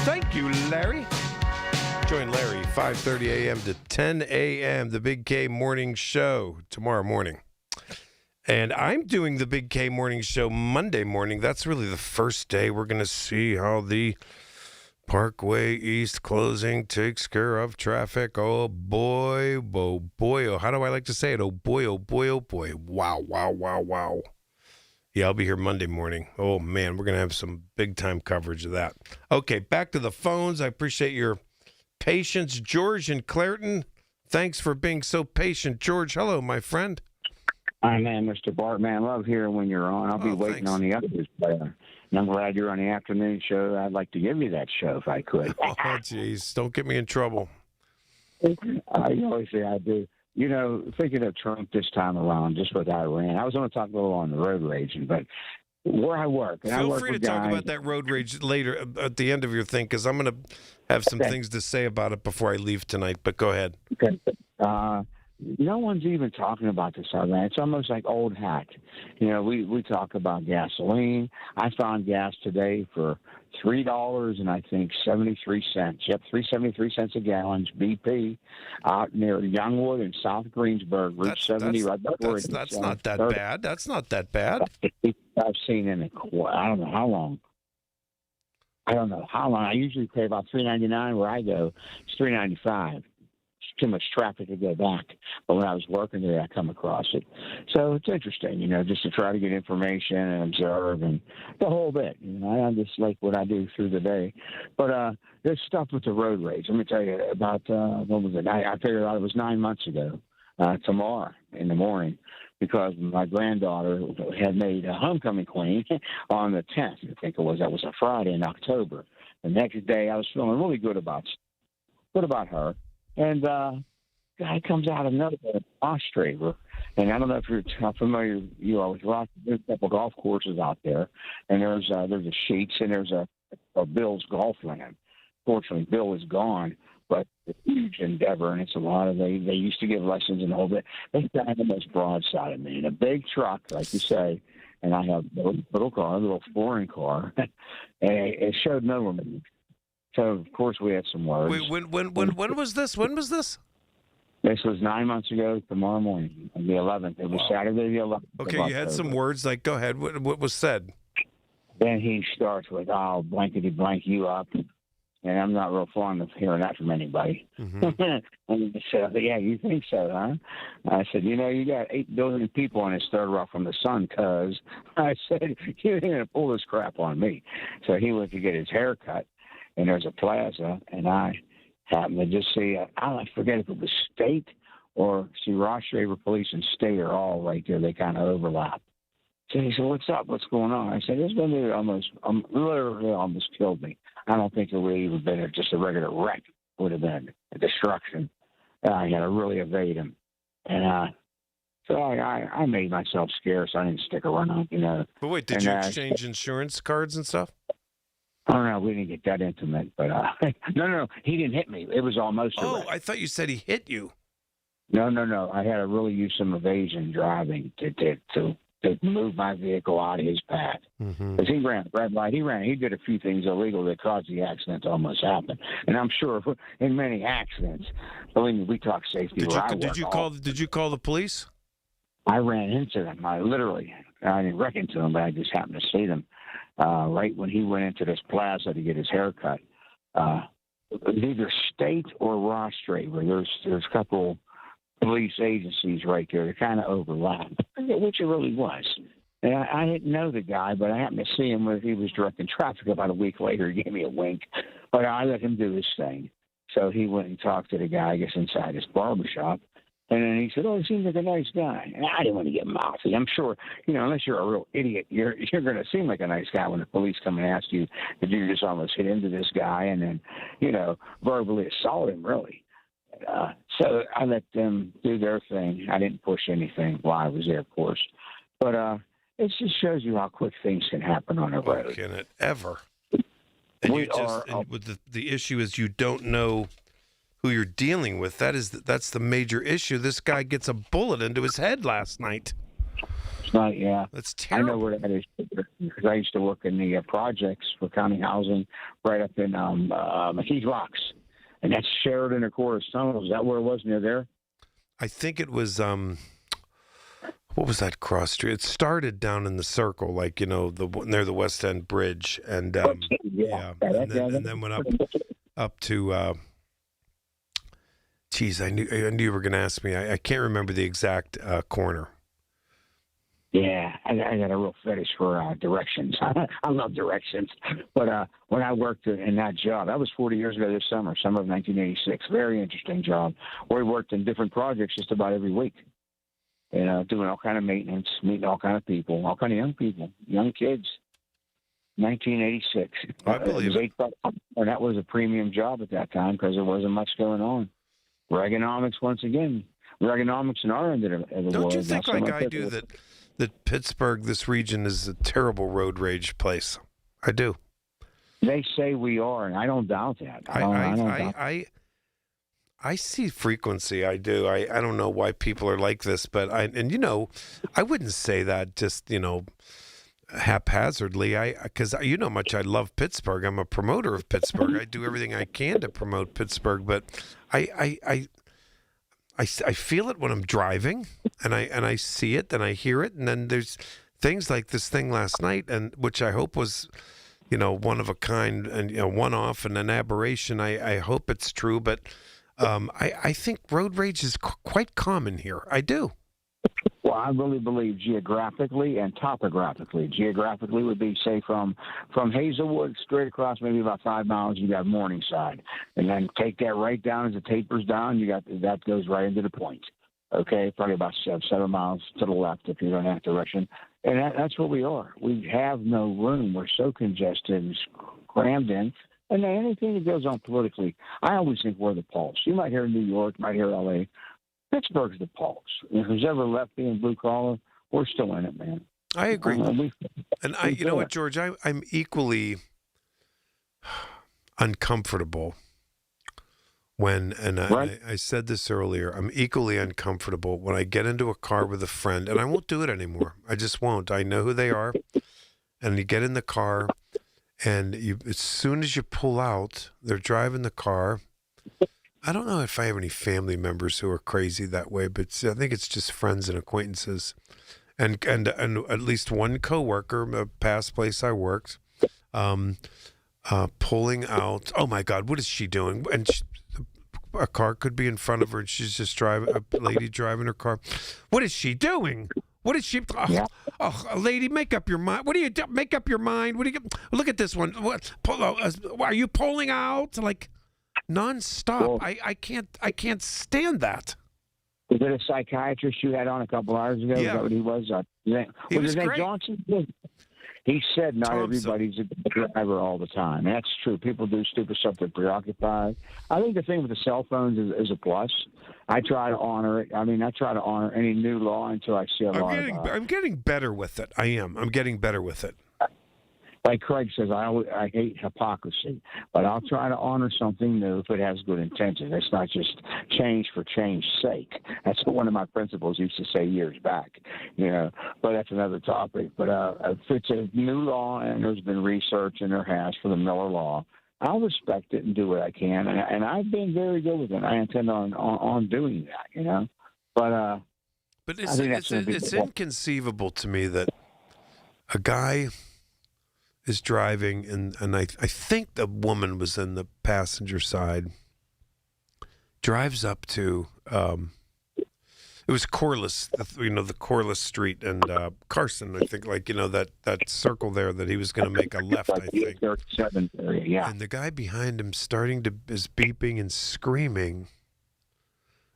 Thank you, Larry. Join Larry 5:30 a.m. to 10 a.m. the Big K Morning Show tomorrow morning. And I'm doing the Big K Morning Show Monday morning. That's really the first day we're going to see how the Parkway East closing takes care of traffic. Oh, boy, oh, boy. Oh, how do I like to say it? Oh, boy, oh, boy, oh, boy. Wow, wow, wow, wow. Yeah, I'll be here Monday morning. Oh, man, we're going to have some big-time coverage of that. Okay, back to the phones. I appreciate your patience. George in Clairton, thanks for being so patient. George, hello, my friend. Hi, man, Mr. Bart, man. Love hearing when you're on. I'll be waiting on the others. And I'm glad you're on the afternoon show. I'd like to give you that show if I could. Oh, jeez. Don't get me in trouble. You always say I do. You know, thinking of Trump this time around, just with Iran, I was going to talk a little on the road raging, but where I work. And Feel free to talk about that road rage later at the end of your thing, because I'm going to have some things to say about it before I leave tonight, but go ahead. Okay. No one's even talking about this, man. It's almost like old hat. You know, we talk about gasoline. I found gas today for $3 and I think 73 cents. Yep, 3.73 a gallon. BP out near Youngwood and South Greensburg, Route 70. That's not that bad. That's not that bad. I've seen in I don't know how long. I usually pay about $3.99 where I go. It's $3.95. Too much traffic to go back. But when I was working there, I come across it. So it's interesting, you know, just to try to get information and observe and the whole bit. You know, I just like what I do through the day. But there's stuff with the road rage. Let me tell you about, what was it? I figured out it was 9 months ago, tomorrow in the morning, because my granddaughter had made a homecoming queen on the 10th. I think it was. That was a Friday in October. The next day, I was feeling really good about her. And guy comes out of nowhere, Australia, and I don't know if you're how familiar you are with Rock. There's a couple golf courses out there, and there's a Sheets and there's a Bill's Golf Land. Fortunately, Bill is gone, but it's a huge endeavor, and it's a lot of they used to give lessons and the whole bit. They got the most broadside of me in a big truck, like you say, and I have a little car, a little foreign car, and it showed no limit. So, of course, we had some words. Wait, when was this? When was this? This was 9 months ago, tomorrow morning, on the 11th. It was Saturday the 11th. Okay, you had some words. Like, go ahead. What was said? Then he starts with, "I'll blankety blank you up." And I'm not real fond of hearing that from anybody. Mm-hmm. And he said, "Yeah, you think so, huh?" I said, "You know, you got 8 billion people on this third rock from the sun, cuz." I said, "You didn't pull this crap on me." So he went to get his hair cut. And there's a plaza, and I happened to just see, I forget if it was State or see Ross Shaver Police and State are all right there. They kind of overlap. So he said, "What's up? What's going on?" I said, "This one literally almost killed me. I don't think it would have been just a regular wreck. It would have been a destruction. I had to really evade him." And so I made myself scarce. I didn't stick around, you know. But wait, did you exchange insurance cards and stuff? I don't know. We didn't get that intimate, but no. He didn't hit me. It was almost a wreck. I thought you said he hit you. No. I had to really use some evasion driving to move my vehicle out of his path. Because he ran a red light. He did a few things illegal that caused the accident to almost happen. And I'm sure in many accidents, believe me, we talk safety. Did you call the police? I ran into them. I didn't wreck into them, but I just happened to see them right when he went into this plaza to get his hair cut. Either State or Ross Straver. There's a couple police agencies right there that kind of overlap. I forget which it really was. And I didn't know the guy, but I happened to see him when he was directing traffic about a week later. He gave me a wink, but I let him do his thing. So he went and talked to the guy, I guess, inside his barbershop. And then he said, "Oh, he seems like a nice guy." And I didn't want to get mouthy. I'm sure, unless you're a real idiot, you're going to seem like a nice guy when the police come and ask you if you just almost hit into this guy and then, verbally assault him, really. So I let them do their thing. I didn't push anything while I was there, of course. But it just shows you how quick things can happen on a road. Can it ever? And the issue is you don't know who you're dealing with. That's the major issue. This guy gets a bullet into his head last night. Yeah. That's terrible. I know where that is because I used to work in the projects for county housing right up in McKees Rocks. And that's Sheridan or Corus Tunnel. Is that where it was, near there? I think it was, what was that cross street? It started down in the Circle, like, near the West End Bridge. And, and then went up to, I knew you were going to ask me. I can't remember the exact corner. Yeah, I got a real fetish for directions. I love directions. But when I worked in that job, that was 40 years ago this summer of 1986. Very interesting job. Where we worked in different projects just about every week. Doing all kind of maintenance, meeting all kind of people, all kind of young people, young kids. 1986. I believe it. And that was a premium job at that time because there wasn't much going on. Reaganomics, once again. Reaganomics in our end of the world. Don't you think, like I do, that Pittsburgh, this region, is a terrible road rage place? I do. They say we are, and I don't doubt that. I see frequency. I do. I don't know why people are like this, but I wouldn't say that just haphazardly. Because you know how much I love Pittsburgh. I'm a promoter of Pittsburgh. I do everything I can to promote Pittsburgh, but I feel it when I'm driving, and I see it, and I hear it, and then there's things like this thing last night, and which I hope was, one of a kind, and one off and an aberration. I hope it's true, but I think road rage is quite common here. I do. Well, I really believe geographically and topographically. Geographically would be, say, from Hazelwood straight across maybe about 5 miles, you got Morningside. And then take that right down as it tapers down, that goes right into the point. Okay, probably about 7 miles to the left if you're in that direction. And that's where we are. We have no room. We're so congested and crammed in. And then anything that goes on politically, I always think we're the pulse. You might hear New York, you might hear L.A., Pittsburgh's the pulse. If who's ever left being blue collar, we're still in it, man. I agree. You know what, George? I'm equally uncomfortable when, I said this earlier, I'm equally uncomfortable when I get into a car with a friend, and I won't do it anymore. I just won't. I know who they are, and you get in the car, and as soon as you pull out, they're driving the car. I don't know if I have any family members who are crazy that way, but I think it's just friends and acquaintances, and at least one coworker, a past place I worked, pulling out. Oh my God, what is she doing? And a car could be in front of her, and she's just driving. A lady driving her car. What is she doing? What is she? Lady, make up your mind. What do you do? Make up your mind. What do you? Look at this one. What? Are you pulling out? Like. nonstop. Well, I can't stand that. Was it a psychiatrist you had on a couple hours ago? Yeah. Is that what he was? He was his name great. Johnson? He said not Thompson. everybody's a good driver all the time. And that's true. People do stupid stuff. They're preoccupied. I think the thing with the cell phones is a plus. I try to honor it. I mean, I try to honor any new law until I see a law. I'm getting better with it. I am. I'm getting better with it. Like Craig says, I hate hypocrisy, but I'll try to honor something new if it has good intention. It's not just change for change's sake. That's what one of my principals used to say years back, but that's another topic. But if it's a new law and there's been research and there has for the Miller Law, I'll respect it and do what I can. And I've been very good with it. I intend on doing that, But it's inconceivable to me that a guy is driving, and I think the woman was in the passenger side, drives up to, it was Corliss, the Corliss Street and Carson, I think, that circle there that he was going to make a left, I think. Yeah. And the guy behind him is beeping and screaming,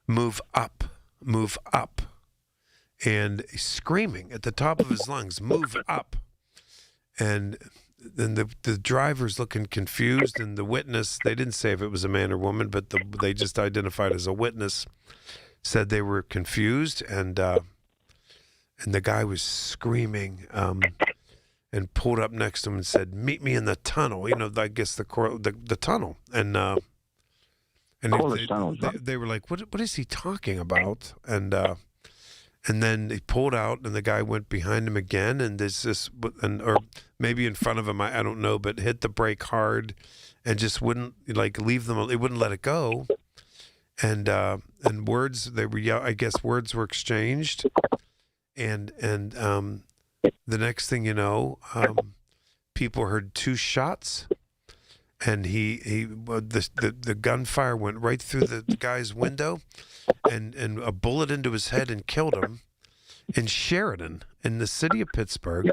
move up, and screaming at the top of his lungs, move up. And then the driver's looking confused, and the witness, they didn't say if it was a man or woman, but they just identified as a witness, said they were confused, and the guy was screaming and pulled up next to him and said, "Meet me in the tunnel." I guess the tunnel. And they were like, "What is he talking about?" And then he pulled out, and the guy went behind him again, and or maybe in front of him, I don't know, but hit the brake hard, and just wouldn't leave them. He wouldn't let it go, and words I guess words were exchanged, and the next thing you know, people heard two shots, and the gunfire went right through the guy's window. And a bullet into his head and killed him in Sheridan, in the city of Pittsburgh.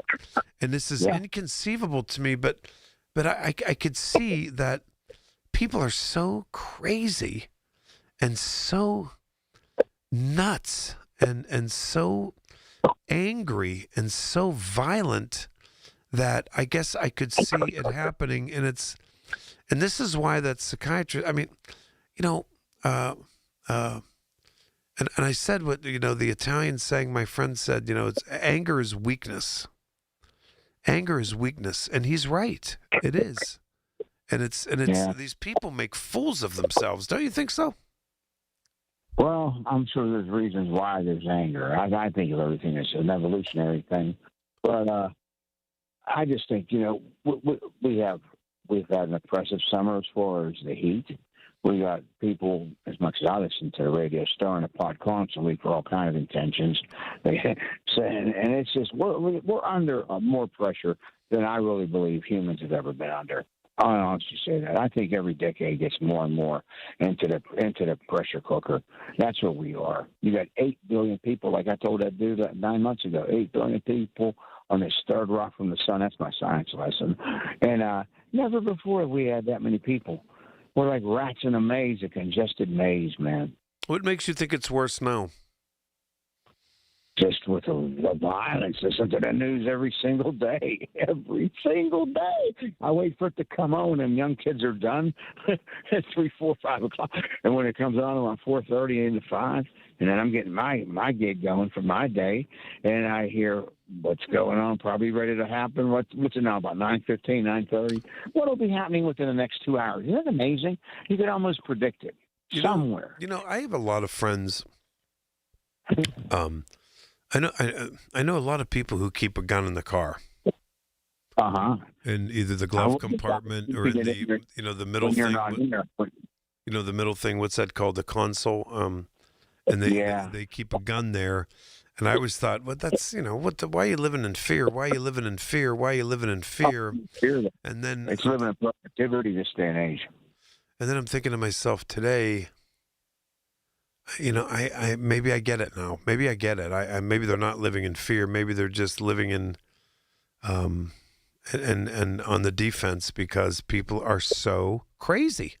And this is inconceivable to me, but I could see that people are so crazy and so nuts and so angry and so violent that I guess I could see it happening. And this is why that psychiatrist, I mean, and I said what the Italian saying my friend said, it's anger is weakness. Anger is weakness, and he's right. It is. And it's these people make fools of themselves. Don't you think so? Well, I'm sure there's reasons why there's anger. I think of everything as an evolutionary thing. But I just think, we've had an oppressive summer as far as the heat. We got people, as much as I listen to the radio, stirring the pot constantly for all kinds of intentions. And it's just we're under more pressure than I really believe humans have ever been under. I honestly say that. I think every decade gets more and more into the pressure cooker. That's what we are. You got 8 billion people, like I told that dude 9 months ago. 8 billion people on this third rock from the sun. That's my science lesson. And never before have we had that many people. We're like rats in a maze, a congested maze, man. What makes you think it's worse now? Just with the violence. Listen to the news every single day. Every single day. I wait for it to come on, and young kids are done at 3, 4, 5 o'clock. And when it comes on around 4:30 into 5, and then I'm getting my gig going for my day, and I hear what's going on, probably ready to happen. What's it now, about 9:15, 9:30? What'll be happening within the next 2 hours? Isn't that amazing? You could almost predict it somewhere. I have a lot of friends. I know a lot of people who keep a gun in the car. In either the glove compartment or in the middle thing. The middle thing. What's that called? The console. And they keep a gun there. And I always thought, well, that's why are you living in fear? Why are you living in fear? Why are you living in fear? And then it's living in productivity this day and age. And then I'm thinking to myself today, I maybe I get it now. Maybe I get it. Maybe they're not living in fear. Maybe they're just living in, and on the defense because people are so crazy.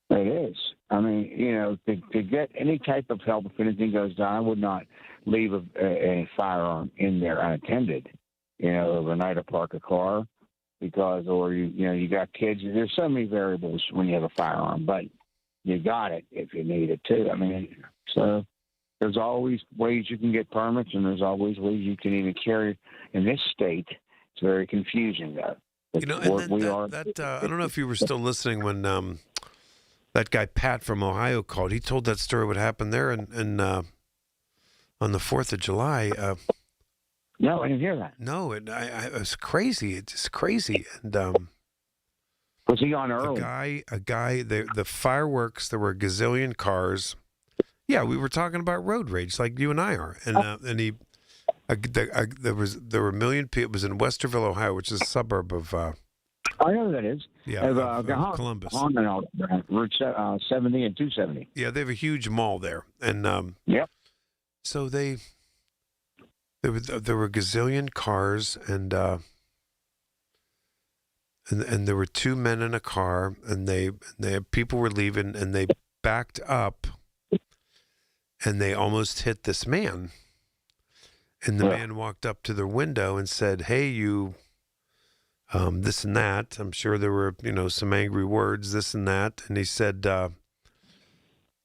It is. I mean, to get any type of help if anything goes down, I would not leave a firearm in there unattended. Overnight or park a car, because, or you got kids. There's so many variables when you have a firearm, but you got it if you need it too. I mean, so there's always ways you can get permits, and there's always ways you can even carry. In this state, it's very confusing though. And then I don't know if you were still listening when that guy Pat from Ohio called. He told that story what happened there and on the 4th of July. No, I didn't hear that. No, it was crazy. It's just crazy. And was he on early? A guy. The fireworks. There were a gazillion cars. Yeah, we were talking about road rage, like you and I are. And he, there were a million people. It was in Westerville, Ohio, which is a suburb of. I know who that is. Of Columbus. On Route 70 and 270. Yeah, they have a huge mall there, and yep. So there were a gazillion cars, and there were two men in a car, and people were leaving, and they backed up, and they almost hit this man, and the man walked up to their window and said, "Hey, you." This and that. I'm sure there were, some angry words, this and that. And he said,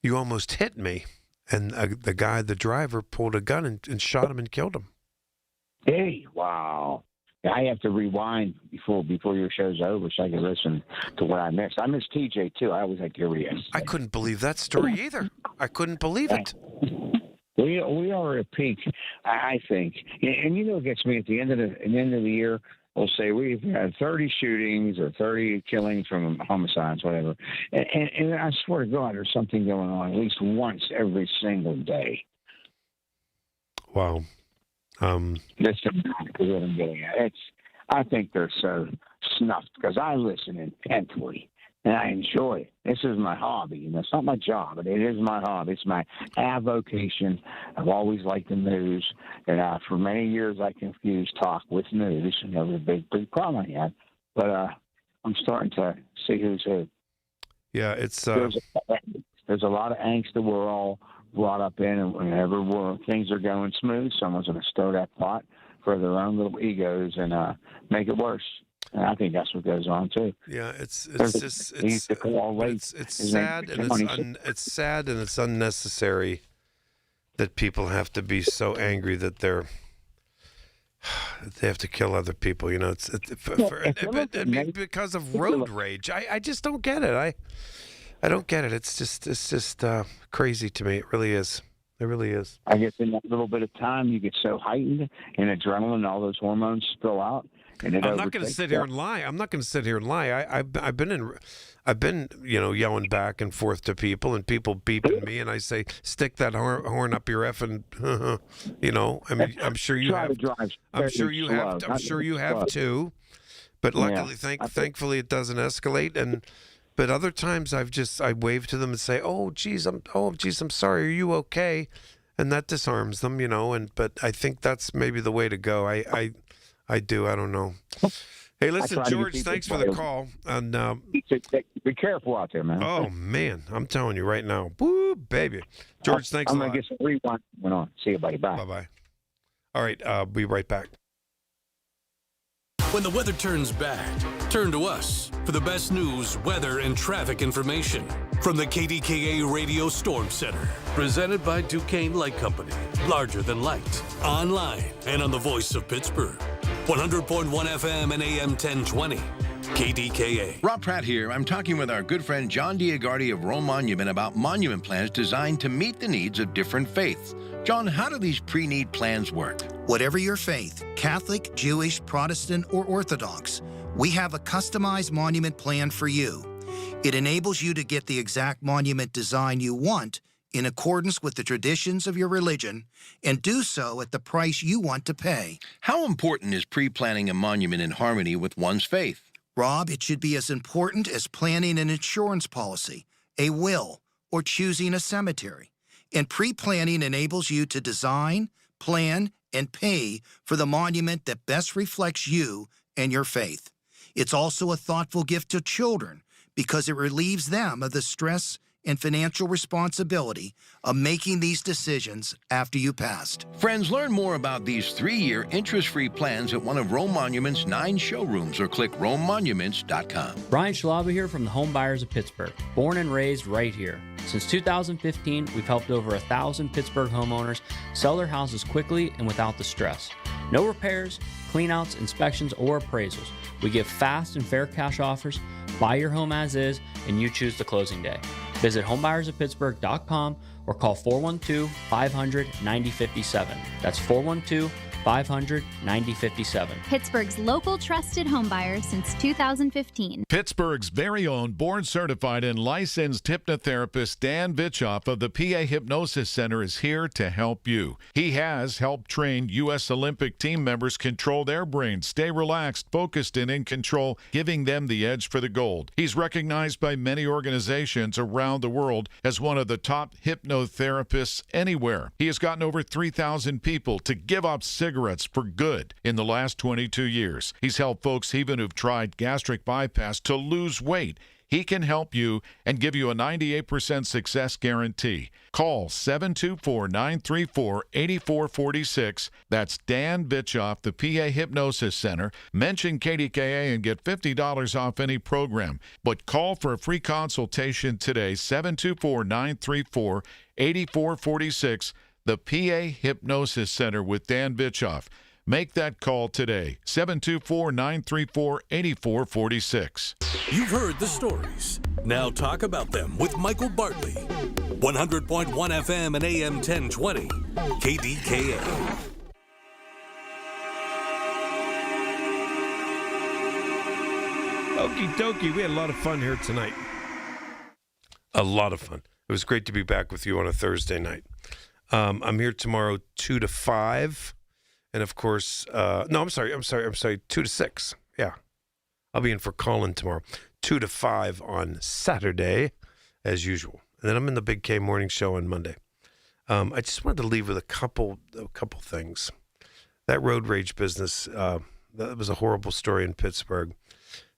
"You almost hit me." And the driver, pulled a gun and shot him and killed him. Hey, wow. I have to rewind before your show's over so I can listen to what I missed. I missed TJ, too. I always like to hear what he has to say. I couldn't believe that story either. I couldn't believe it. We are at a peak, I think. And it gets me at the end of the year. We'll say we've had 30 shootings or 30 killings from homicides, whatever. And I swear to God, there's something going on at least once every single day. Wow. That's what I'm getting at. I think they're so snuffed because I listen intently and I enjoy it. This is my hobby. It's not my job, but it is my hobby. It's my avocation. I've always liked the news, and for many years I confused talk with news, and that was a big problem I had. But I'm starting to see who's who. Yeah, it's there's a lot of angst that we're all brought up in, and whenever things are going smooth, someone's going to stir that pot for their own little egos and make it worse. And I think that's what goes on too. Yeah, it's sad and it's sad and it's unnecessary that people have to be so angry that they have to kill other people. Because of road rage. I just don't get it. I don't get it. It's just crazy to me. It really is. It really is. I guess in that little bit of time, you get so heightened and adrenaline, all those hormones spill out. I'm not going to sit here and lie. I've been yelling back and forth to people and people beeping me, and I say, stick that horn up your effing, I mean, I'm sure you have. I'm sure you have too. But luckily, thankfully, it doesn't escalate. But other times, I wave to them and say, "Oh, geez, I'm sorry. Are you okay?" And that disarms them, but I think that's maybe the way to go. I do. I don't know. Hey, listen, George, thanks for the call. And be careful out there, man. Oh, man. I'm telling you right now. Woo, baby. George, thanks a lot. I'm going to get some rewind going on. See you, buddy. Bye. Bye-bye. All right. Be right back. When the weather turns bad, turn to us for the best news, weather, and traffic information from the KDKA Radio Storm Center. Presented by Duquesne Light Company. Larger than light. Online and on the voice of Pittsburgh. 100.1 FM and AM 1020. KDKA. Rob Pratt here. I'm talking with our good friend John Diagardi of Rome Monument about monument plans designed to meet the needs of different faiths. John, how do these pre-need plans work? Whatever your faith, Catholic, Jewish, Protestant, or Orthodox, we have a customized monument plan for you. It enables you to get the exact monument design you want in accordance with the traditions of your religion and do so at the price you want to pay. How important is pre-planning a monument in harmony with one's faith? Rob, it should be as important as planning an insurance policy, a will, or choosing a cemetery. And pre-planning enables you to design, plan, and pay for the monument that best reflects you and your faith. It's also a thoughtful gift to children because it relieves them of the stress and financial responsibility of making these decisions after you passed. Friends, learn more about these 3-year interest-free plans at one of Rome Monument's 9 showrooms or click romemonuments.com. Brian Schlaba here from the Home Buyers of Pittsburgh. Born and raised right here. Since 2015, we've helped over 1,000 Pittsburgh homeowners sell their houses quickly and without the stress. No repairs, cleanouts, inspections, or appraisals. We give fast and fair cash offers, buy your home as is, and you choose the closing day. Visit homebuyersoftpittsburgh.com or call 412-500-9057. That's 412-500-9057. Pittsburgh's local trusted homebuyer since 2015. Pittsburgh's very own board-certified and licensed hypnotherapist Dan Vitchoff of the PA Hypnosis Center is here to help you. He has helped train U.S. Olympic team members control their brains, stay relaxed, focused, and in control, giving them the edge for the gold. He's recognized by many organizations around the world as one of the top hypnotherapists anywhere. He has gotten over 3,000 people to give up cigarettes for good in the last 22 years. He's helped folks even who've tried gastric bypass to lose weight. He can help you and give you a 98% success guarantee. Call 724-934-8446. That's Dan Vitchoff, the PA Hypnosis Center. Mention KDKA and get $50 off any program. But call for a free consultation today, 724-934-8446. The PA Hypnosis Center with Dan Vitchoff. Make that call today, 724-934-8446. You've heard the stories. Now talk about them with Michael Bartley. 100.1 FM and AM 1020. KDKA. Okie dokie. We had a lot of fun here tonight. A lot of fun. It was great to be back with you on a Thursday night. I'm here tomorrow 2 to 5. And of course, I'm sorry, 2 to 6. Yeah. I'll be in for Colin tomorrow. 2 to 5 on Saturday, as usual. And then I'm in the Big K Morning Show on Monday. I just wanted to leave with a couple things. That road rage business, that was a horrible story in Pittsburgh.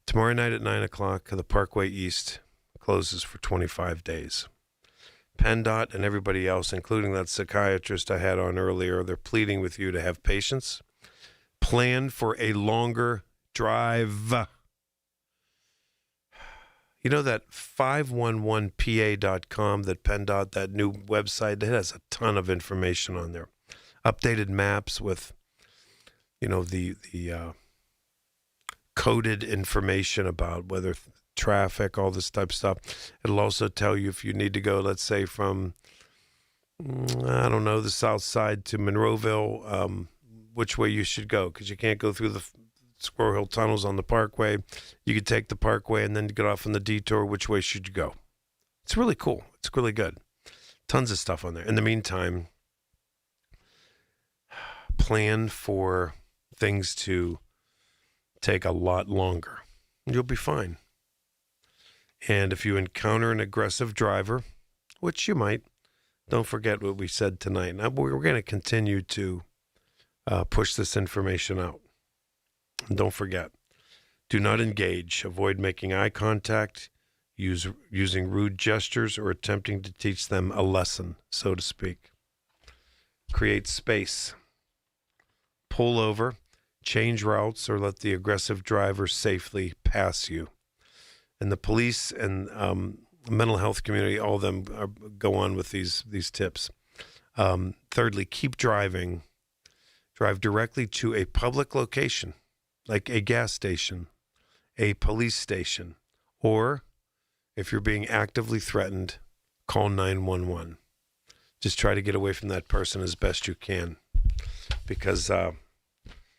Tomorrow night at 9 o'clock, the Parkway East closes for 25 days. PennDOT and everybody else, including that psychiatrist I had on earlier, they're pleading with you to have patience. Plan for a longer drive. You know that 511pa.com, that PennDOT, that new website, it has a ton of information on there. Updated maps with, the coded information about whether traffic, all this type of stuff. It'll also tell you if you need to go, let's say, from, the south side to Monroeville, which way you should go, because you can't go through the Squirrel Hill tunnels on the Parkway. You could take the Parkway and then get off on the detour. Which way should you go? It's really cool. It's really good. Tons of stuff on there. In the meantime, plan for things to take a lot longer. You'll be fine. And if you encounter an aggressive driver, which you might, don't forget what we said tonight. Now, we're going to continue to push this information out. And don't forget, do not engage. Avoid making eye contact, using rude gestures, or attempting to teach them a lesson, so to speak. Create space. Pull over, change routes, or let the aggressive driver safely pass you. And the police and mental health community, all of them go on with these tips. Thirdly, keep driving. Drive directly to a public location, like a gas station, a police station, or if you're being actively threatened, call 911. Just try to get away from that person as best you can, because